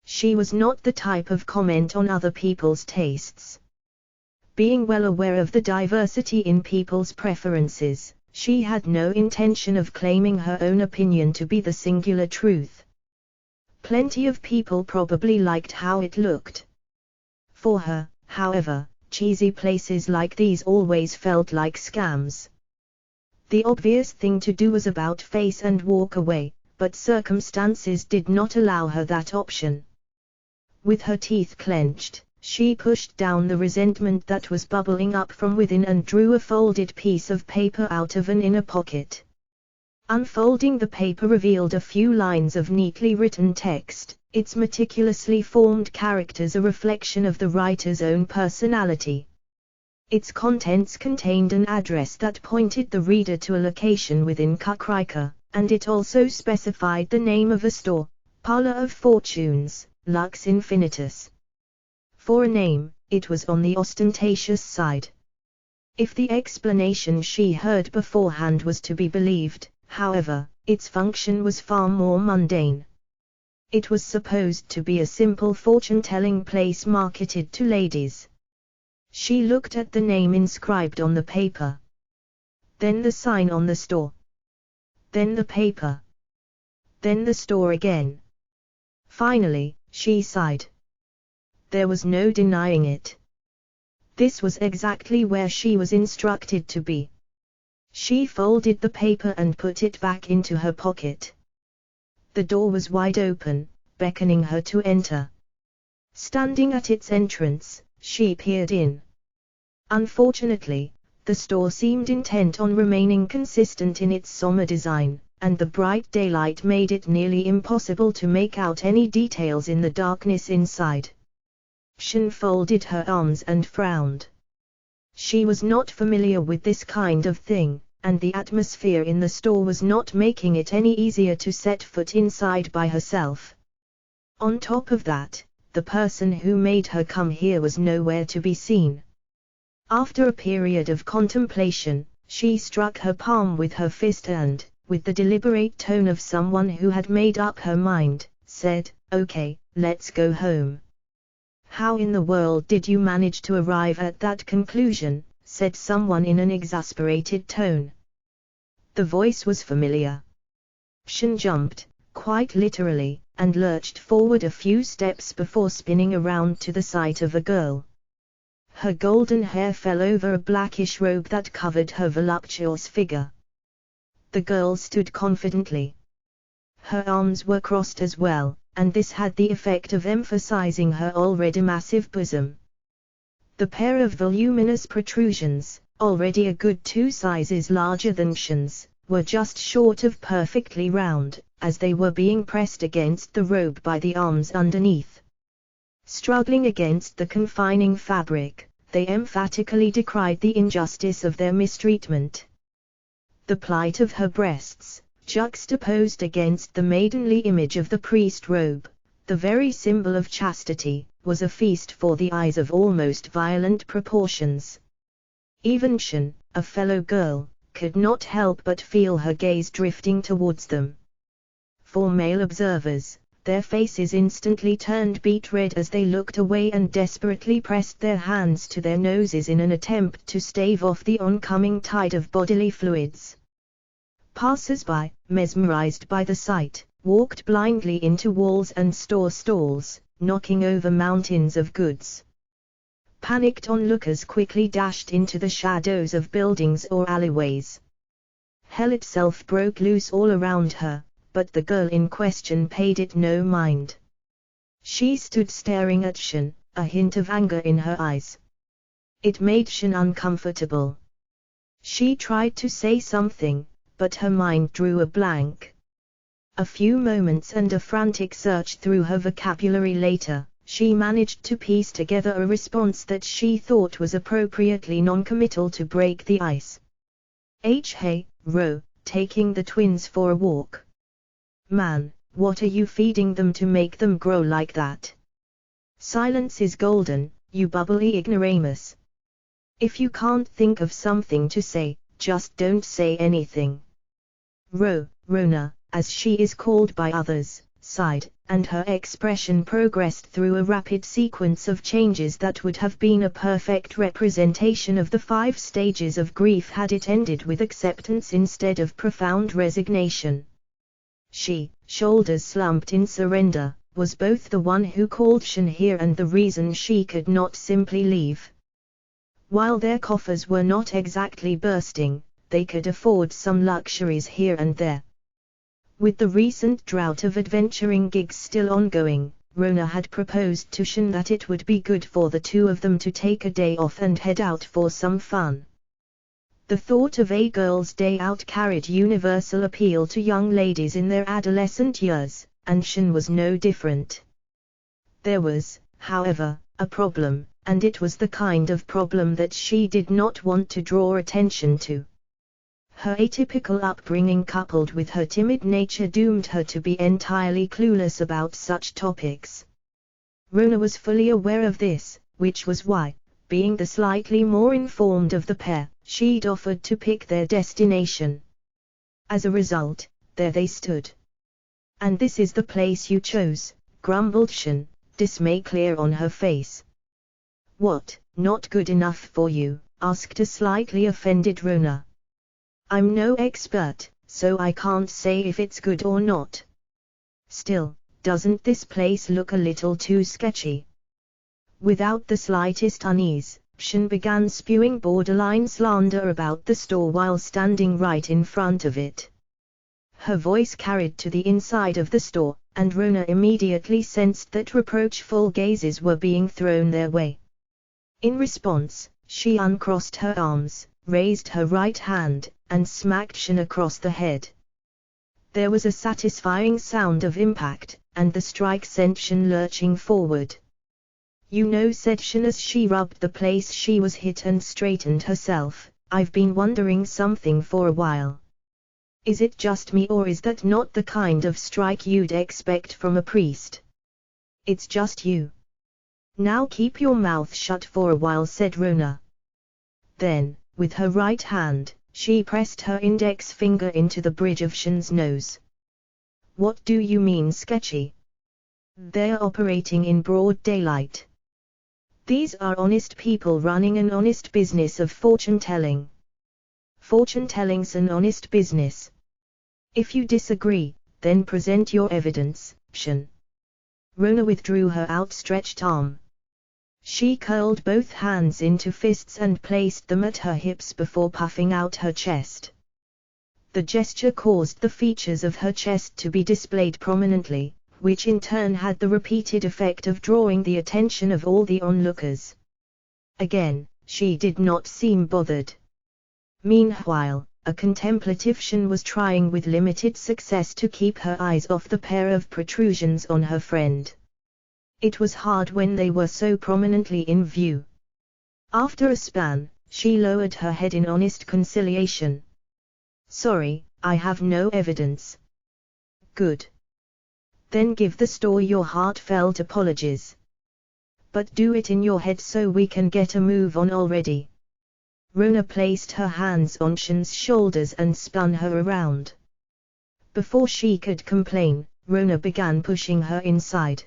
She was not the type of comment on other people's tastes. Being well aware of the diversity in people's preferences, she had no intention of claiming her own opinion to be the singular truth. Plenty of people probably liked how it looked. For her, however, cheesy places like these always felt like scams. The obvious thing to do was about face and walk away, but circumstances did not allow her that option. With her teeth clenched, she pushed down the resentment that was bubbling up from within and drew a folded piece of paper out of an inner pocket. Unfolding the paper revealed a few lines of neatly written text, its meticulously formed characters a reflection of the writer's own personality. Its contents contained an address that pointed the reader to a location within Kukrika, and it also specified the name of a store, Parlor of Fortunes, Lux Infinitus. For a name, it was on the ostentatious side. If the explanation she heard beforehand was to be believed, however, its function was far more mundane. It was supposed to be a simple fortune-telling place marketed to ladies. She looked at the name inscribed on the paper. Then the sign on the store. Then the paper. Then the store again. Finally, she sighed. There was no denying it. This was exactly where she was instructed to be. She folded the paper and put it back into her pocket. The door was wide open, beckoning her to enter. Standing at its entrance, she peered in. Unfortunately, the store seemed intent on remaining consistent in its somber design, and the bright daylight made it nearly impossible to make out any details in the darkness inside. Shin folded her arms and frowned. She was not familiar with this kind of thing, and the atmosphere in the store was not making it any easier to set foot inside by herself. On top of that, the person who made her come here was nowhere to be seen. After a period of contemplation, she struck her palm with her fist and, with the deliberate tone of someone who had made up her mind, said, "Okay, let's go home." How in the world did you manage to arrive at that conclusion? Said someone in an exasperated tone. The voice was familiar. Shin jumped, quite literally, and lurched forward a few steps before spinning around to the sight of a girl. Her golden hair fell over a blackish robe that covered her voluptuous figure. The girl stood confidently. Her arms were crossed as well, and this had the effect of emphasizing her already massive bosom. The pair of voluminous protrusions, already a good 2 sizes larger than Shin's, were just short of perfectly round, as they were being pressed against the robe by the arms underneath. Struggling against the confining fabric, they emphatically decried the injustice of their mistreatment. The plight of her breasts, juxtaposed against the maidenly image of the priest robe, the very symbol of chastity, was a feast for the eyes of almost violent proportions. Even Shin, a fellow girl, could not help but feel her gaze drifting towards them. For male observers, their faces instantly turned beet red as they looked away and desperately pressed their hands to their noses in an attempt to stave off the oncoming tide of bodily fluids. Passers-by, mesmerized by the sight, walked blindly into walls and store stalls, knocking over mountains of goods. Panicked onlookers quickly dashed into the shadows of buildings or alleyways. Hell itself broke loose all around her, but the girl in question paid it no mind. She stood staring at Shin, a hint of anger in her eyes. It made Shin uncomfortable. She tried to say something, but her mind drew a blank. A few moments and a frantic search through her vocabulary later, she managed to piece together a response that she thought was appropriately non-committal to break the ice. Hey, Ro, taking the twins for a walk. Man, what are you feeding them to make them grow like that? Silence is golden, you bubbly ignoramus. If you can't think of something to say, just don't say anything. Rona, as she is called by others, sighed, and her expression progressed through a rapid sequence of changes that would have been a perfect representation of the 5 stages of grief had it ended with acceptance instead of profound resignation. She, shoulders slumped in surrender, was both the one who called Shin here and the reason she could not simply leave. While their coffers were not exactly bursting, they could afford some luxuries here and there. With the recent drought of adventuring gigs still ongoing, Rona had proposed to Shin that it would be good for the two of them to take a day off and head out for some fun. The thought of a girl's day out carried universal appeal to young ladies in their adolescent years, and Shin was no different. There was, however, a problem, and it was the kind of problem that she did not want to draw attention to. Her atypical upbringing coupled with her timid nature doomed her to be entirely clueless about such topics. Rona was fully aware of this, which was why, being the slightly more informed of the pair, she'd offered to pick their destination. As a result, there they stood. And this is the place you chose, grumbled Shin, dismay clear on her face. What, not good enough for you? Asked a slightly offended Rona. I'm no expert, so I can't say if it's good or not. Still, doesn't this place look a little too sketchy? Without the slightest unease, Shin began spewing borderline slander about the store while standing right in front of it. Her voice carried to the inside of the store, and Rona immediately sensed that reproachful gazes were being thrown their way. In response, she uncrossed her arms, raised her right hand, and smacked Shin across the head. There was a satisfying sound of impact, and the strike sent Shin lurching forward. You know, said Shin as she rubbed the place she was hit and straightened herself, I've been wondering something for a while. Is it just me or is that not the kind of strike you'd expect from a priest? It's just you. Now keep your mouth shut for a while, said Rona. Then, with her right hand, she pressed her index finger into the bridge of Shin's nose. What do you mean sketchy? They're operating in broad daylight. These are honest people running an honest business of fortune-telling. Fortune-telling's an honest business. If you disagree, then present your evidence, Shin. Rona withdrew her outstretched arm. She curled both hands into fists and placed them at her hips before puffing out her chest. The gesture caused the features of her chest to be displayed prominently, which in turn had the repeated effect of drawing the attention of all the onlookers. Again, she did not seem bothered. Meanwhile, a contemplative Shin was trying with limited success to keep her eyes off the pair of protrusions on her friend. It was hard when they were so prominently in view. After a span, she lowered her head in honest conciliation. Sorry, I have no evidence. Good. Then give the store your heartfelt apologies. But do it in your head so we can get a move on already. Rona placed her hands on Shin's shoulders and spun her around. Before she could complain, Rona began pushing her inside.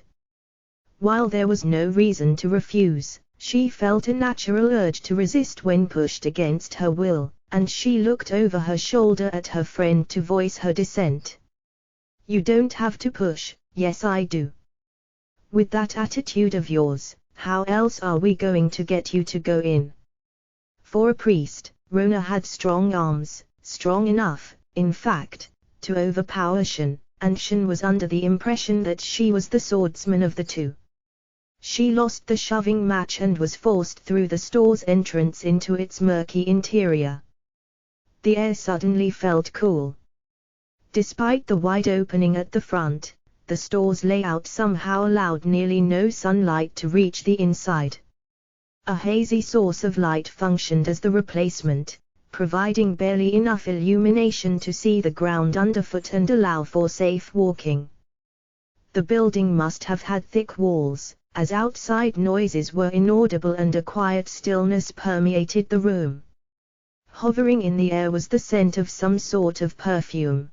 While there was no reason to refuse, she felt a natural urge to resist when pushed against her will, and she looked over her shoulder at her friend to voice her dissent. You don't have to push, yes I do. With that attitude of yours, how else are we going to get you to go in? For a priest, Rona had strong arms, strong enough, in fact, to overpower Shin, and Shin was under the impression that she was the swordsman of the two. She lost the shoving match and was forced through the store's entrance into its murky interior. The air suddenly felt cool. Despite the wide opening at the front, the store's layout somehow allowed nearly no sunlight to reach the inside. A hazy source of light functioned as the replacement, providing barely enough illumination to see the ground underfoot and allow for safe walking. The building must have had thick walls, as outside noises were inaudible and a quiet stillness permeated the room. Hovering in the air was the scent of some sort of perfume.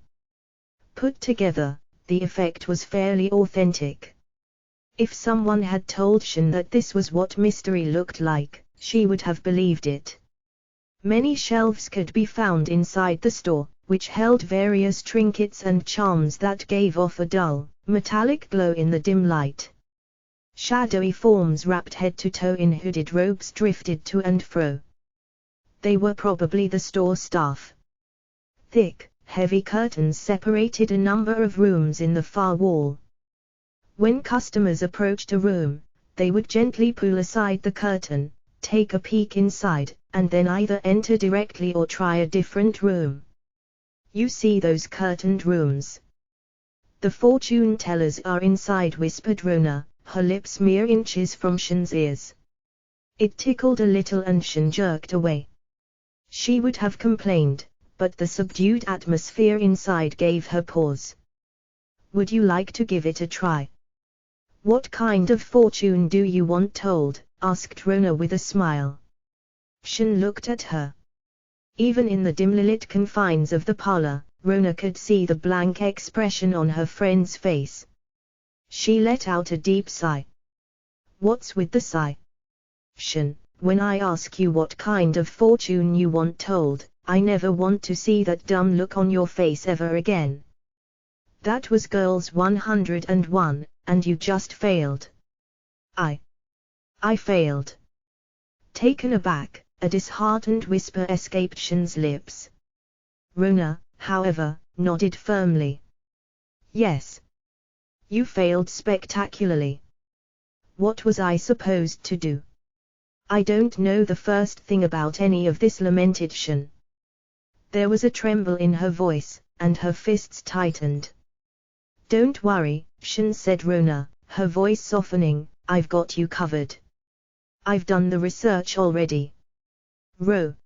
Put together, the effect was fairly authentic. If someone had told Shin that this was what mystery looked like, she would have believed it. Many shelves could be found inside the store, which held various trinkets and charms that gave off a dull, metallic glow in the dim light. Shadowy forms wrapped head to toe in hooded robes drifted to and fro. They were probably the store staff. Thick, heavy curtains separated a number of rooms in the far wall. When customers approached a room, they would gently pull aside the curtain, take a peek inside, and then either enter directly or try a different room. You see those curtained rooms? The fortune tellers are inside, whispered Rona, her lips mere inches from Shin's ears. It tickled a little and Shin jerked away. She would have complained, but the subdued atmosphere inside gave her pause. Would you like to give it a try? What kind of fortune do you want told? Asked Rona with a smile. Shin looked at her. Even in the dimly lit confines of the parlor, Rona could see the blank expression on her friend's face. She let out a deep sigh. What's with the sigh? Shin, when I ask you what kind of fortune you want told, I never want to see that dumb look on your face ever again. That was Girls 101, and you just failed. I failed. Taken aback, a disheartened whisper escaped Shin's lips. Rona, however, nodded firmly. Yes. You failed spectacularly. What was I supposed to do? I don't know the first thing about any of this, lamented Shin. There was a tremble in her voice, and her fists tightened. Don't worry, Shin, said Rona, her voice softening, I've got you covered. I've done the research already.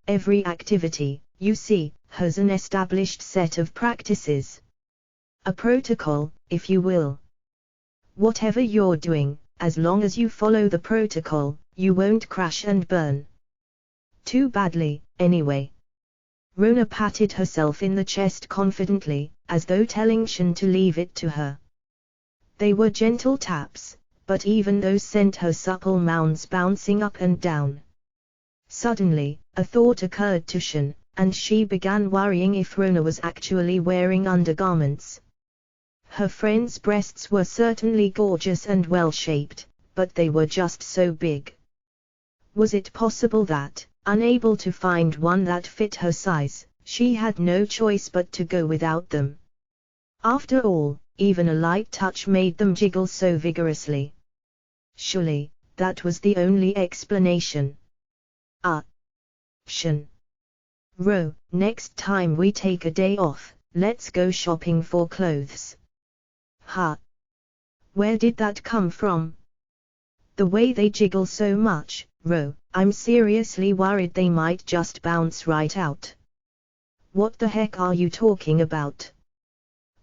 Every activity, you see, has an established set of practices. A protocol, if you will. Whatever you're doing, as long as you follow the protocol, you won't crash and burn. Too badly, anyway. Rona patted herself in the chest confidently, as though telling Shin to leave it to her. They were gentle taps, but even those sent her supple mounds bouncing up and down. Suddenly, a thought occurred to Shin, and she began worrying if Rona was actually wearing undergarments. Her friend's breasts were certainly gorgeous and well-shaped, but they were just so big. Was it possible that, unable to find one that fit her size, she had no choice but to go without them? After all, even a light touch made them jiggle so vigorously. Surely, that was the only explanation. Shin. Ro, next time we take a day off, let's go shopping for clothes. Where did that come from? The way they jiggle so much, Ro, I'm seriously worried they might just bounce right out. What the heck are you talking about?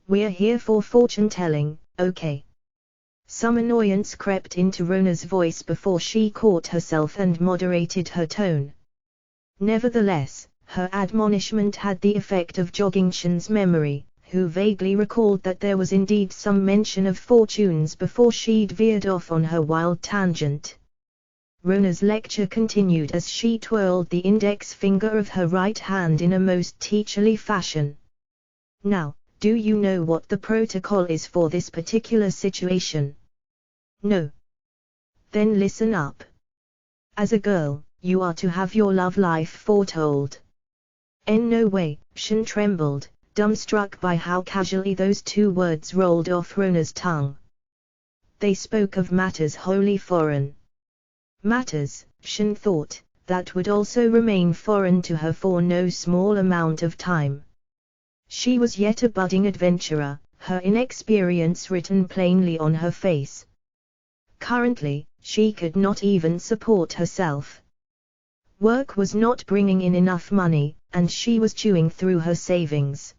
We're here for fortune-telling, okay? Some annoyance crept into Rona's voice before she caught herself and moderated her tone. Nevertheless, her admonishment had the effect of jogging Shin's memory, who vaguely recalled that there was indeed some mention of fortunes before she'd veered off on her wild tangent. Rona's lecture continued as she twirled the index finger of her right hand in a most teacherly fashion. Now, do you know what the protocol is for this particular situation? No. Then listen up. As a girl, you are to have your love life foretold. In no way, Shin trembled, dumbstruck by how casually those two words rolled off Rona's tongue. They spoke of matters wholly foreign. Matters, Shin thought, that would also remain foreign to her for no small amount of time. She was yet a budding adventurer, her inexperience written plainly on her face. Currently, she could not even support herself. Work was not bringing in enough money, and she was chewing through her savings.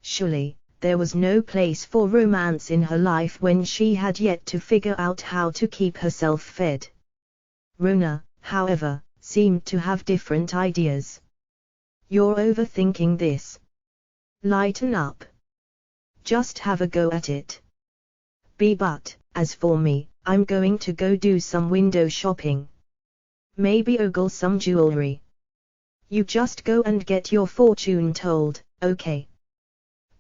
Surely, there was no place for romance in her life when she had yet to figure out how to keep herself fed. Rona, however, seemed to have different ideas. You're overthinking this. Lighten up. Just have a go at it. But, as for me, I'm going to go do some window shopping. Maybe ogle some jewelry. You just go and get your fortune told, okay?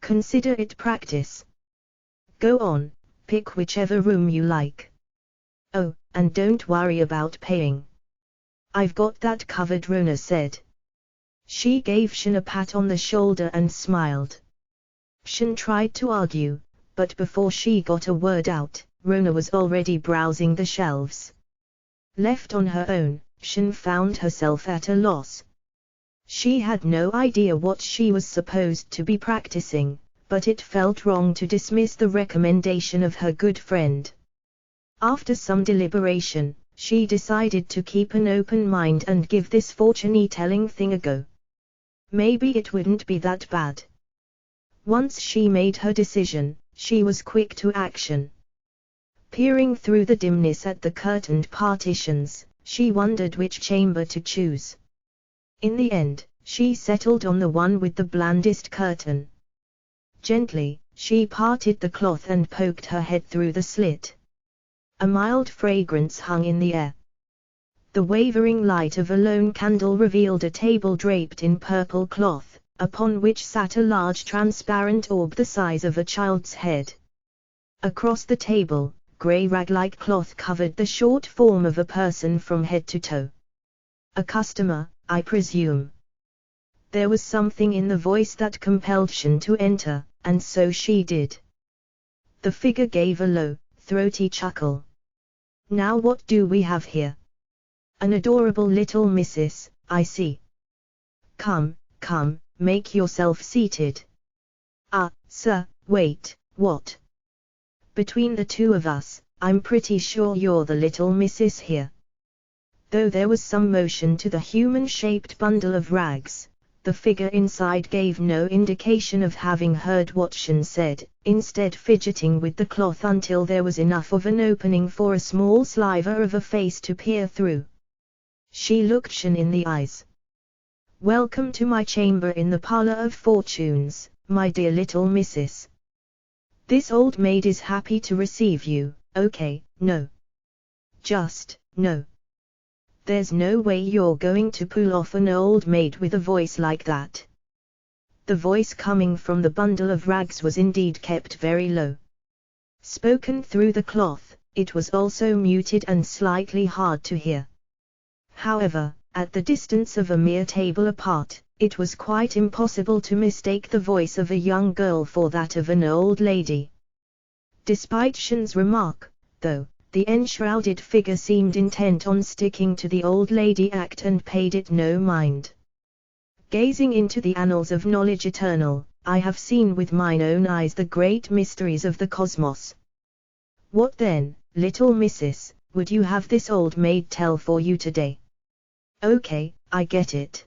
Consider it practice. Go on, pick whichever room you like. Oh, and don't worry about paying. I've got that covered, Rona said. She gave Shin a pat on the shoulder and smiled. Shin tried to argue, but before she got a word out, Rona was already browsing the shelves. Left on her own, Shin found herself at a loss. She had no idea what she was supposed to be practicing, but it felt wrong to dismiss the recommendation of her good friend. After some deliberation, she decided to keep an open mind and give this fortune-telling thing a go. Maybe it wouldn't be that bad. Once she made her decision, she was quick to action. Peering through the dimness at the curtained partitions, she wondered which chamber to choose. In the end, she settled on the one with the blandest curtain. Gently, she parted the cloth and poked her head through the slit. A mild fragrance hung in the air. The wavering light of a lone candle revealed a table draped in purple cloth, upon which sat a large transparent orb the size of a child's head. Across the table, grey rag-like cloth covered the short form of a person from head to toe. A customer, I presume. There was something in the voice that compelled Shin to enter, and so she did. The figure gave a low, throaty chuckle. Now what do we have here? An adorable little missus, I see. Come, come, make yourself seated. Sir, wait, what? Between the two of us, I'm pretty sure you're the little missus here. Though there was some motion to the human-shaped bundle of rags, the figure inside gave no indication of having heard what Shin said, instead fidgeting with the cloth until there was enough of an opening for a small sliver of a face to peer through. She looked Shin in the eyes. Welcome to my chamber in the parlor of fortunes, my dear little missus. This old maid is happy to receive you, Okay, no. Just, no. There's no way you're going to pull off an old maid with a voice like that. The voice coming from the bundle of rags was indeed kept very low. Spoken through the cloth, it was also muted and slightly hard to hear. However, at the distance of a mere table apart, it was quite impossible to mistake the voice of a young girl for that of an old lady. Despite Shin's remark, though, the enshrouded figure seemed intent on sticking to the old lady act and paid it no mind. Gazing into the annals of knowledge eternal, I have seen with mine own eyes the great mysteries of the cosmos. What then, little missus, would you have this old maid tell for you today? Okay, I get it.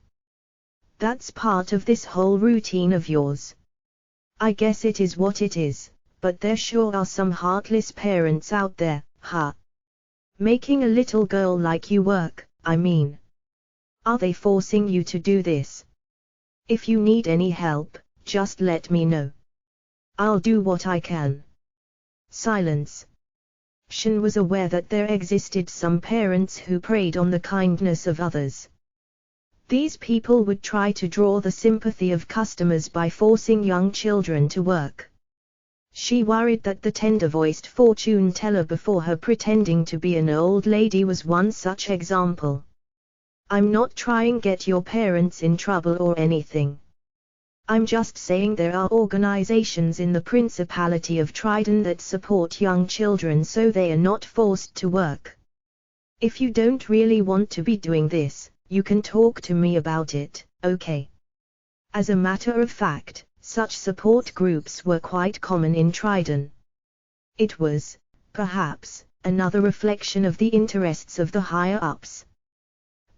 That's part of this whole routine of yours. I guess it is what it is, but there sure are some heartless parents out there, huh? Making a little girl like you work, I mean. Are they forcing you to do this? If you need any help, just let me know. I'll do what I can. Silence. Shin was aware that there existed some parents who preyed on the kindness of others. These people would try to draw the sympathy of customers by forcing young children to work. She worried that the tender-voiced fortune teller before her pretending to be an old lady was one such example. I'm not trying to get your parents in trouble or anything. I'm just saying there are organizations in the Principality of Trident that support young children so they are not forced to work. If you don't really want to be doing this, you can talk to me about it, okay? As a matter of fact, such support groups were quite common in Trident. It was, perhaps, another reflection of the interests of the higher-ups.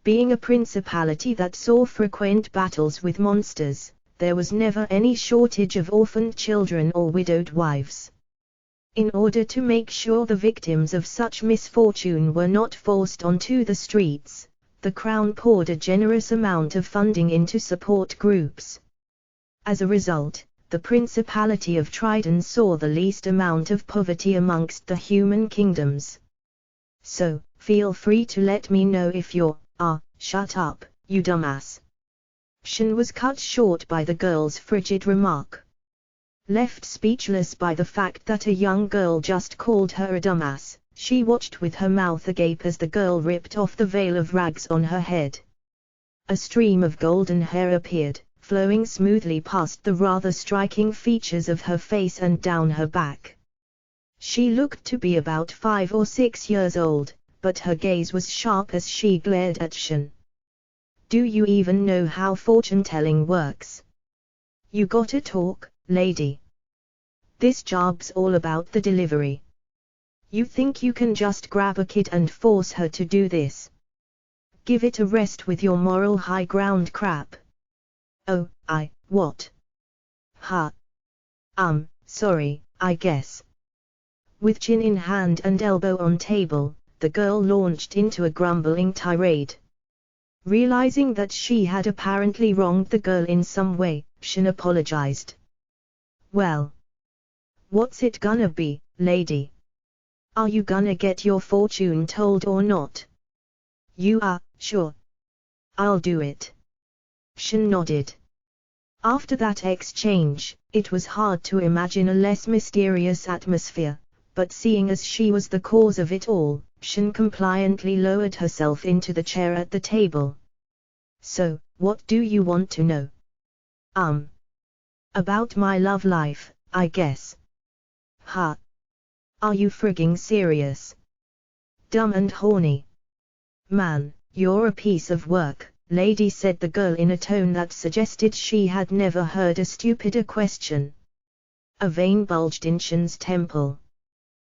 Being a principality that saw frequent battles with monsters, there was never any shortage of orphaned children or widowed wives. In order to make sure the victims of such misfortune were not forced onto the streets, the Crown poured a generous amount of funding into support groups. As a result, the Principality of Trident saw the least amount of poverty amongst the human kingdoms. So, feel free to let me know if you're, shut up, you dumbass. Shin was cut short by the girl's frigid remark. Left speechless by the fact that a young girl just called her a dumbass, she watched with her mouth agape as the girl ripped off the veil of rags on her head. A stream of golden hair appeared, flowing smoothly past the rather striking features of her face and down her back. She looked to be about 5 or 6 years old, but her gaze was sharp as she glared at Shin. Do you even know how fortune-telling works? You gotta talk, lady. This job's all about the delivery. You think you can just grab a kid and force her to do this? Give it a rest with your moral high ground crap. Oh, what? Sorry, I guess. With chin in hand and elbow on table, the girl launched into a grumbling tirade. Realizing that she had apparently wronged the girl in some way, Shin apologized. Well, what's it gonna be, lady? Are you gonna get your fortune told or not? You are, sure. I'll do it. Shin nodded. After that exchange, it was hard to imagine a less mysterious atmosphere, but seeing as she was the cause of it all, Shin compliantly lowered herself into the chair at the table. So, what do you want to know? About my love life, I guess. Are you frigging serious? Dumb and horny. Man, you're a piece of work, lady, said the girl in a tone that suggested she had never heard a stupider question. A vein bulged in Shin's temple.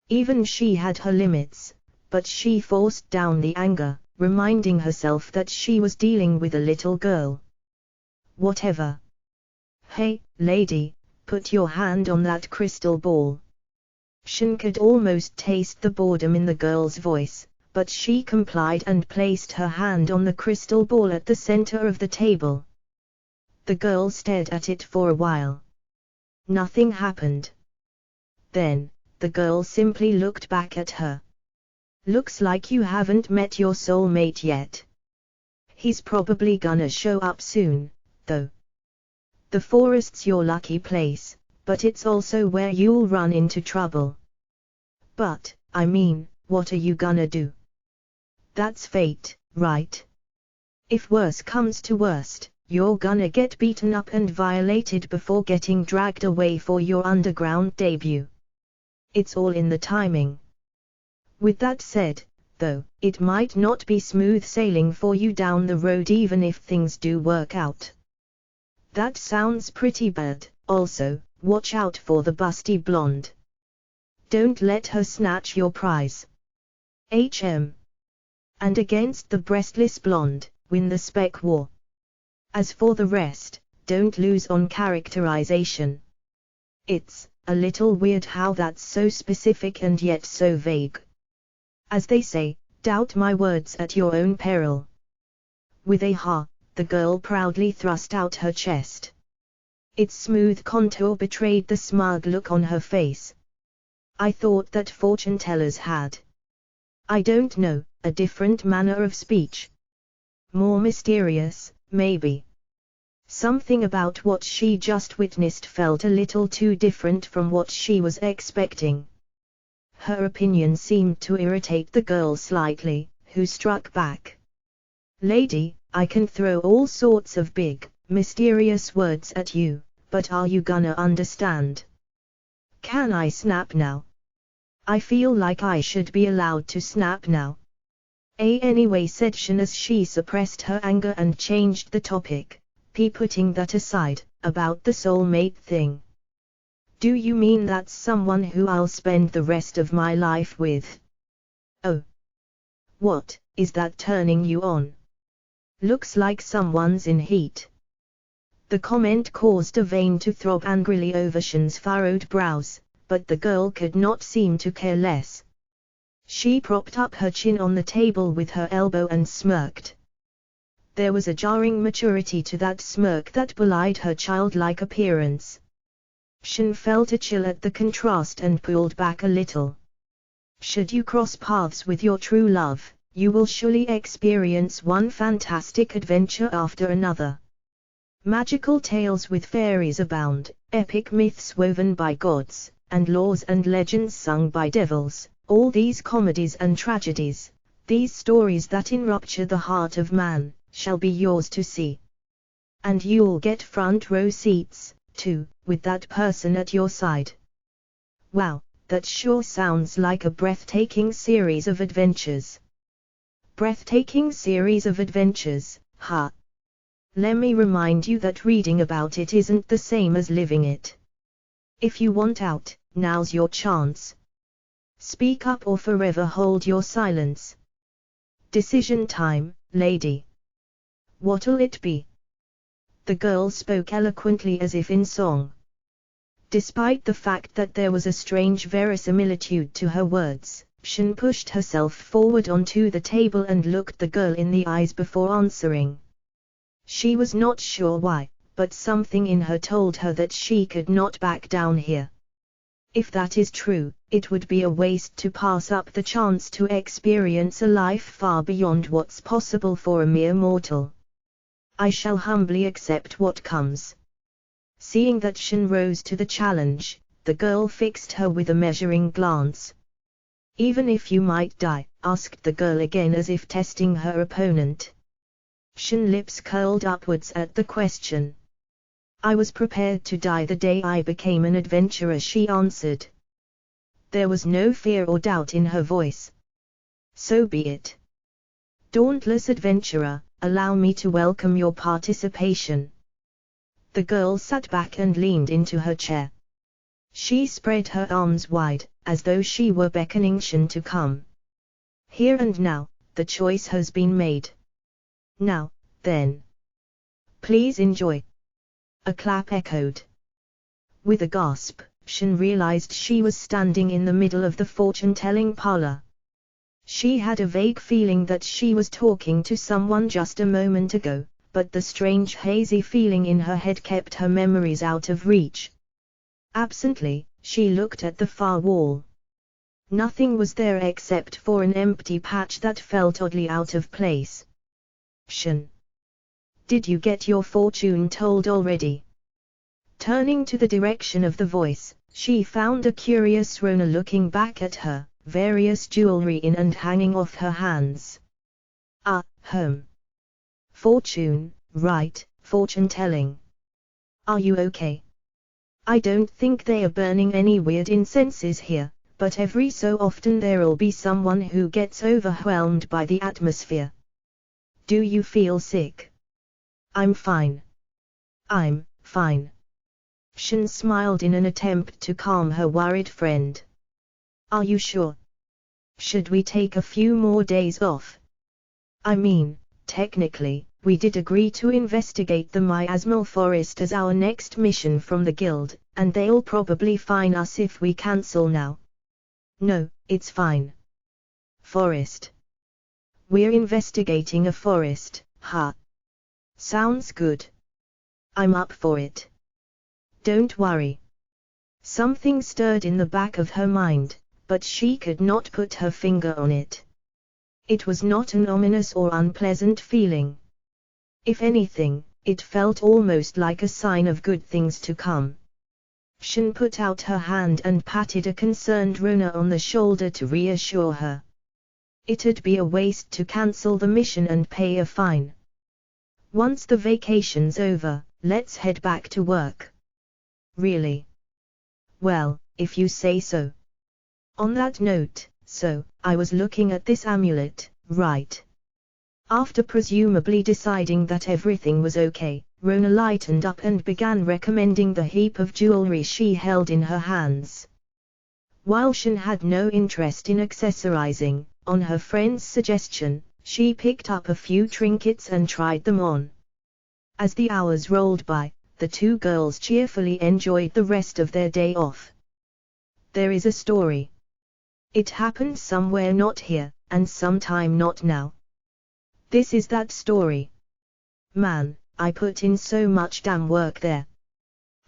Even she had her limits, but she forced down the anger, reminding herself that she was dealing with a little girl. Whatever. Hey, lady, put your hand on that crystal ball. Shin could almost taste the boredom in the girl's voice, but she complied and placed her hand on the crystal ball at the center of the table. The girl stared at it for a while. Nothing happened. Then, the girl simply looked back at her. Looks like you haven't met your soulmate yet. He's probably gonna show up soon, though. The forest's your lucky place, but it's also where you'll run into trouble. But, I mean, what are you gonna do? That's fate, right? If worse comes to worst, you're gonna get beaten up and violated before getting dragged away for your underground debut. It's all in the timing. With that said, though, it might not be smooth sailing for you down the road even if things do work out. That sounds pretty bad. Also, watch out for the busty blonde. Don't let her snatch your prize. And against the breastless blonde, win the spec war. As for the rest, don't lose on characterization. It's a little weird how that's so specific and yet so vague. As they say, doubt my words at your own peril. With a ha, the girl proudly thrust out her chest. Its smooth contour betrayed the smug look on her face. I thought that fortune tellers had, I don't know, a different manner of speech. More mysterious, maybe. Something about what she just witnessed felt a little too different from what she was expecting. Her opinion seemed to irritate the girl slightly, who struck back. Lady, I can throw all sorts of big, mysterious words at you, but are you gonna understand? Can I snap now? I feel like I should be allowed to snap now. Anyway, said Shin as she suppressed her anger and changed the topic, putting that aside, about the soulmate thing. Do you mean that's someone who I'll spend the rest of my life with? Oh. What, is that turning you on? Looks like someone's in heat. The comment caused a vein to throb angrily over Shin's furrowed brows, but the girl could not seem to care less. She propped up her chin on the table with her elbow and smirked. There was a jarring maturity to that smirk that belied her childlike appearance. Shin felt a chill at the contrast and pulled back a little. Should you cross paths with your true love, you will surely experience one fantastic adventure after another. Magical tales with fairies abound, epic myths woven by gods, and laws and legends sung by devils, all these comedies and tragedies, these stories that enrapture the heart of man, shall be yours to see. And you'll get front row seats, too, with that person at your side. Wow, that sure sounds like a breathtaking series of adventures. Breathtaking series of adventures, huh? Let me remind you that reading about it isn't the same as living it. If you want out, now's your chance. Speak up or forever hold your silence. Decision time, lady. What'll it be? The girl spoke eloquently as if in song. Despite the fact that there was a strange verisimilitude to her words, Shin pushed herself forward onto the table and looked the girl in the eyes before answering. She was not sure why, but something in her told her that she could not back down here. If that is true, it would be a waste to pass up the chance to experience a life far beyond what's possible for a mere mortal. I shall humbly accept what comes. Seeing that Shin rose to the challenge, the girl fixed her with a measuring glance. Even if you might die, asked the girl again as if testing her opponent. Shin's lips curled upwards at the question. I was prepared to die the day I became an adventurer, she answered. There was no fear or doubt in her voice. So be it. Dauntless adventurer, allow me to welcome your participation. The girl sat back and leaned into her chair. She spread her arms wide, as though she were beckoning Shin to come. Here and now, the choice has been made. Now, then. Please enjoy. A clap echoed. With a gasp, Shin realized she was standing in the middle of the fortune-telling parlor. She had a vague feeling that she was talking to someone just a moment ago, but the strange hazy feeling in her head kept her memories out of reach. Absently, she looked at the far wall. Nothing was there except for an empty patch that felt oddly out of place. Shin. Did you get your fortune told already? Turning to the direction of the voice, she found a curious Rona looking back at her, various jewelry in and hanging off her hands. Ah, home. Fortune, right, fortune-telling. Are you okay? I don't think they are burning any weird incenses here, but every so often there'll be someone who gets overwhelmed by the atmosphere. Do you feel sick? I'm fine. I'm fine. Shin smiled in an attempt to calm her worried friend. Are you sure? Should we take a few more days off? I mean, technically, we did agree to investigate the miasmal forest as our next mission from the guild, and they'll probably fine us if we cancel now. No, it's fine. Forest. We're investigating a forest, huh? Sounds good. I'm up for it. Don't worry. Something stirred in the back of her mind, but she could not put her finger on it. It was not an ominous or unpleasant feeling. If anything, it felt almost like a sign of good things to come. Shin put out her hand and patted a concerned Rona on the shoulder to reassure her. It'd be a waste to cancel the mission and pay a fine. Once the vacation's over, let's head back to work. Really? Well, if you say so. On that note, so, I was looking at this amulet, right? After presumably deciding that everything was okay, Rona lightened up and began recommending the heap of jewelry she held in her hands. While Shin had no interest in accessorizing, on her friend's suggestion, she picked up a few trinkets and tried them on. As the hours rolled by, the two girls cheerfully enjoyed the rest of their day off. There is a story. It happened somewhere not here, and sometime not now. This is that story. Man, I put in so much damn work there.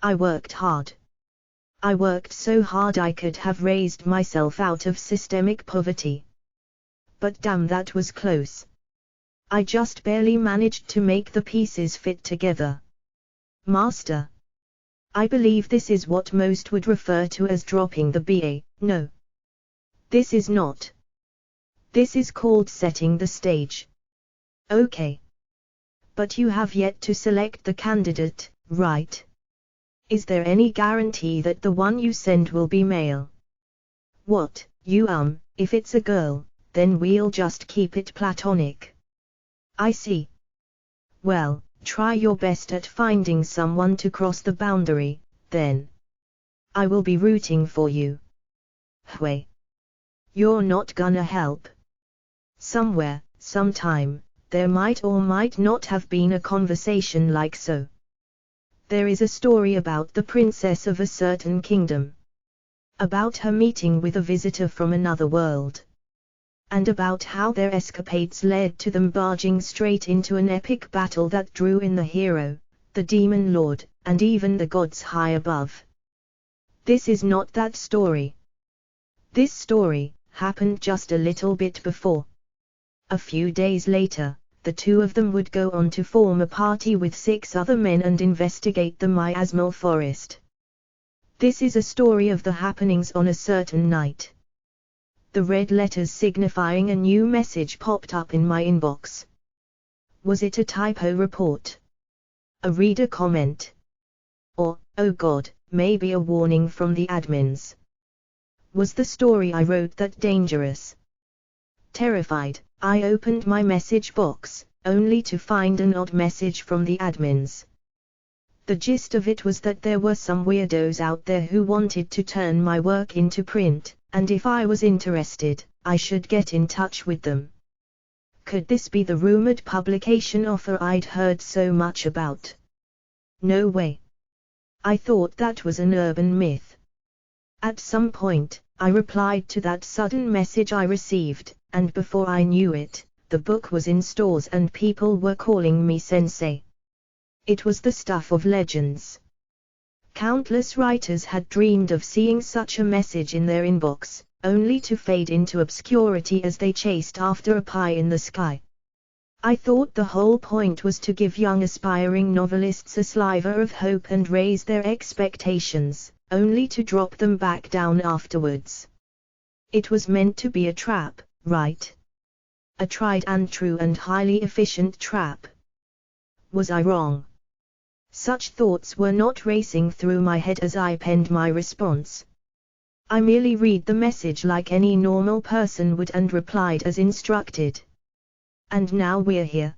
I worked hard. I worked so hard I could have raised myself out of systemic poverty. But damn, that was close. I just barely managed to make the pieces fit together. Master. I believe this is what most would refer to as dropping the BA, no. This is not. This is called setting the stage. Okay. But you have yet to select the candidate, right? Is there any guarantee that the one you send will be male? What, if it's a girl, then we'll just keep it platonic. I see. Well, try your best at finding someone to cross the boundary, then. I will be rooting for you. Hui. You're not gonna help. Somewhere, sometime, there might or might not have been a conversation like so. There is a story about the princess of a certain kingdom. About her meeting with a visitor from another world. And about how their escapades led to them barging straight into an epic battle that drew in the hero, the demon lord, and even the gods high above. This is not that story. This story happened just a little bit before. A few days later, the two of them would go on to form a party with 6 other men and investigate the miasmal forest. This is a story of the happenings on a certain night. The red letters signifying a new message popped up in my inbox. Was it a typo report? A reader comment? Or, oh God, maybe a warning from the admins? Was the story I wrote that dangerous? Terrified, I opened my message box, only to find an odd message from the admins. The gist of it was that there were some weirdos out there who wanted to turn my work into print, and if I was interested, I should get in touch with them. Could this be the rumored publication offer I'd heard so much about? No way. I thought that was an urban myth. At some point, I replied to that sudden message I received, and before I knew it, the book was in stores and people were calling me sensei. It was the stuff of legends. Countless writers had dreamed of seeing such a message in their inbox, only to fade into obscurity as they chased after a pie in the sky. I thought the whole point was to give young aspiring novelists a sliver of hope and raise their expectations, only to drop them back down afterwards. It was meant to be a trap, right? A tried and true and highly efficient trap. Was I wrong? Such thoughts were not racing through my head as I penned my response. I merely read the message like any normal person would and replied as instructed. And now we're here.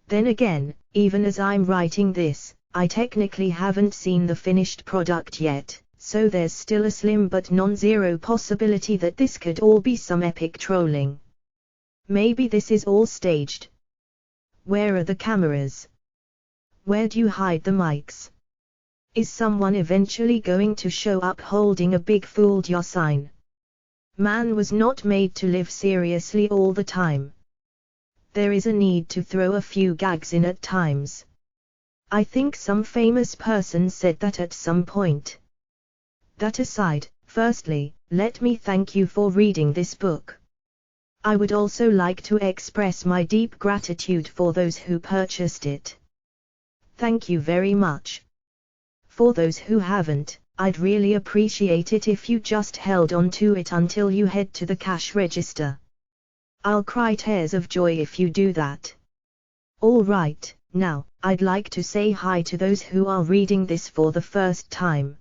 Then again, even as I'm writing this, I technically haven't seen the finished product yet, so there's still a slim but non-zero possibility that this could all be some epic trolling. Maybe this is all staged. Where are the cameras? Where do you hide the mics? Is someone eventually going to show up holding a big "fooled ya" sign? Man was not made to live seriously all the time. There is a need to throw a few gags in at times. I think some famous person said that at some point. That aside, firstly, let me thank you for reading this book. I would also like to express my deep gratitude for those who purchased it. Thank you very much. For those who haven't, I'd really appreciate it if you just held on to it until you head to the cash register. I'll cry tears of joy if you do that. Alright, now, I'd like to say hi to those who are reading this for the first time.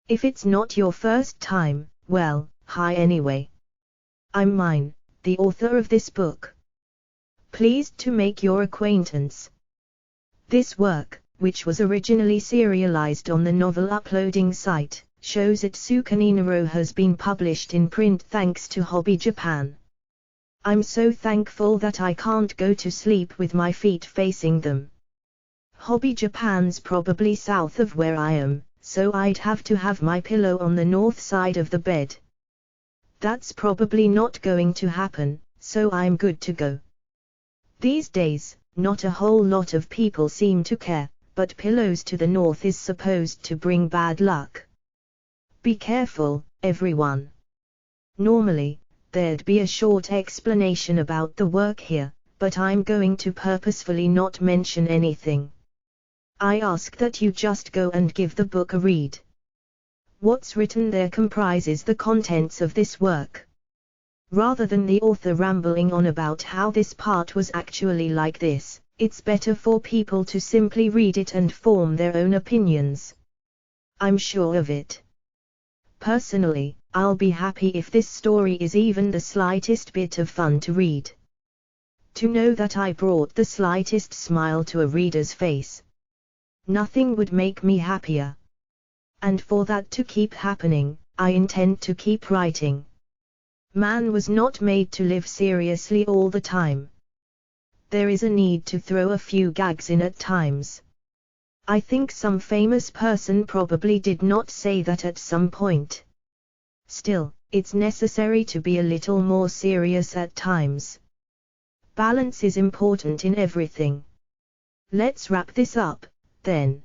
If it's not your first time, well, hi anyway. I'm Mine, the author of this book. Pleased to make your acquaintance. This work, which was originally serialized on the novel uploading site, shows that Tsukaninaro has been published in print thanks to Hobby Japan. I'm so thankful that I can't go to sleep with my feet facing them. Hobby Japan's probably south of where I am, so I'd have to have my pillow on the north side of the bed. That's probably not going to happen, so I'm good to go. These days, not a whole lot of people seem to care, but pillows to the north is supposed to bring bad luck. Be careful, everyone. Normally, there'd be a short explanation about the work here, but I'm going to purposefully not mention anything. I ask that you just go and give the book a read. What's written there comprises the contents of this work. Rather than the author rambling on about how this part was actually like this, it's better for people to simply read it and form their own opinions. I'm sure of it. Personally, I'll be happy if this story is even the slightest bit of fun to read. To know that I brought the slightest smile to a reader's face. Nothing would make me happier. And for that to keep happening, I intend to keep writing. Man was not made to live seriously all the time. There is a need to throw a few gags in at times. I think some famous person probably did not say that at some point. Still, it's necessary to be a little more serious at times. Balance is important in everything. Let's wrap this up, then.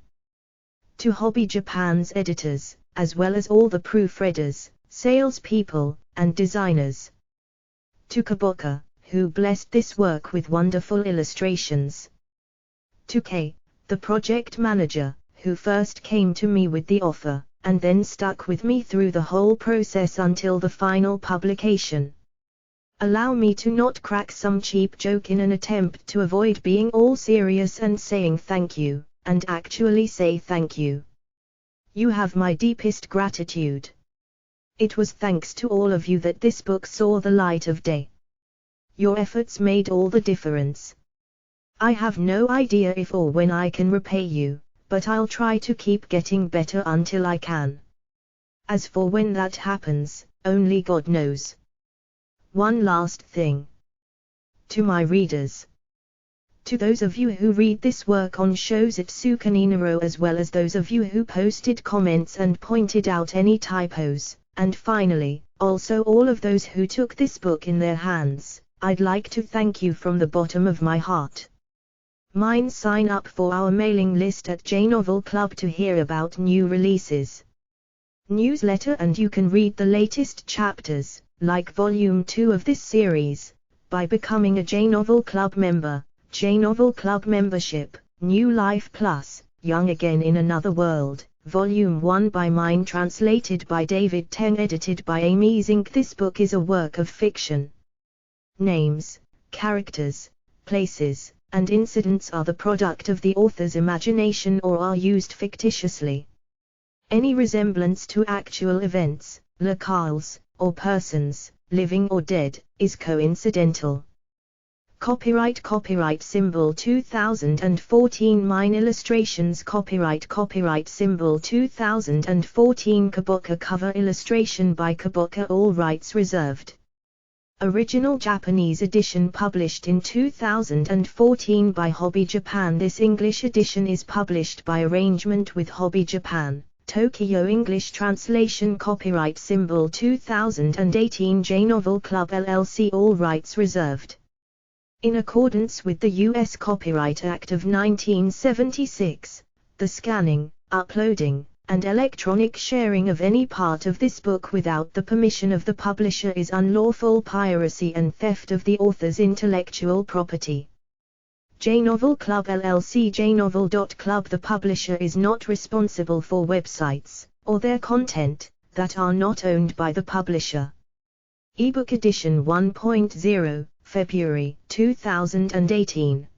To Hobby Japan's editors, as well as all the proofreaders, salespeople, and designers. To Kabocha, who blessed this work with wonderful illustrations. To Kay, the project manager, who first came to me with the offer, and then stuck with me through the whole process until the final publication. Allow me to not crack some cheap joke in an attempt to avoid being all serious and saying thank you, and actually say thank you. You have my deepest gratitude. It was thanks to all of you that this book saw the light of day. Your efforts made all the difference. I have no idea if or when I can repay you, but I'll try to keep getting better until I can. As for when that happens, only God knows. One last thing. To my readers. To those of you who read this work on shows at Tsukaninaro, as well as those of you who posted comments and pointed out any typos, and finally, also all of those who took this book in their hands, I'd like to thank you from the bottom of my heart. Sign up for our mailing list at JNovel Club to hear about new releases. Newsletter, and you can read the latest chapters, like Volume 2 of this series, by becoming a JNovel Club member. JNovel Club membership, New Life Plus, Young Again in Another World, Volume 1 by mine, translated by David Teng, edited by Amy Zink. This book is a work of fiction. Names, characters, places, and incidents are the product of the author's imagination or are used fictitiously. Any resemblance to actual events, locales, or persons, living or dead, is coincidental. Copyright symbol 2014 Mine Illustrations. Copyright symbol 2014 Kabocha. Cover illustration by Kabocha. All rights reserved. Original Japanese edition published in 2014 by Hobby Japan. This English edition is published by arrangement with Hobby Japan, Tokyo. English translation. Copyright symbol 2018 JNovel Club LLC. All rights reserved. In accordance with the U.S. Copyright Act of 1976, the scanning, uploading, and electronic sharing of any part of this book without the permission of the publisher is unlawful piracy and theft of the author's intellectual property. JNovel Club LLC. JNovel.club. The publisher is not responsible for websites, or their content, that are not owned by the publisher. Ebook Edition 1.0, February 2018.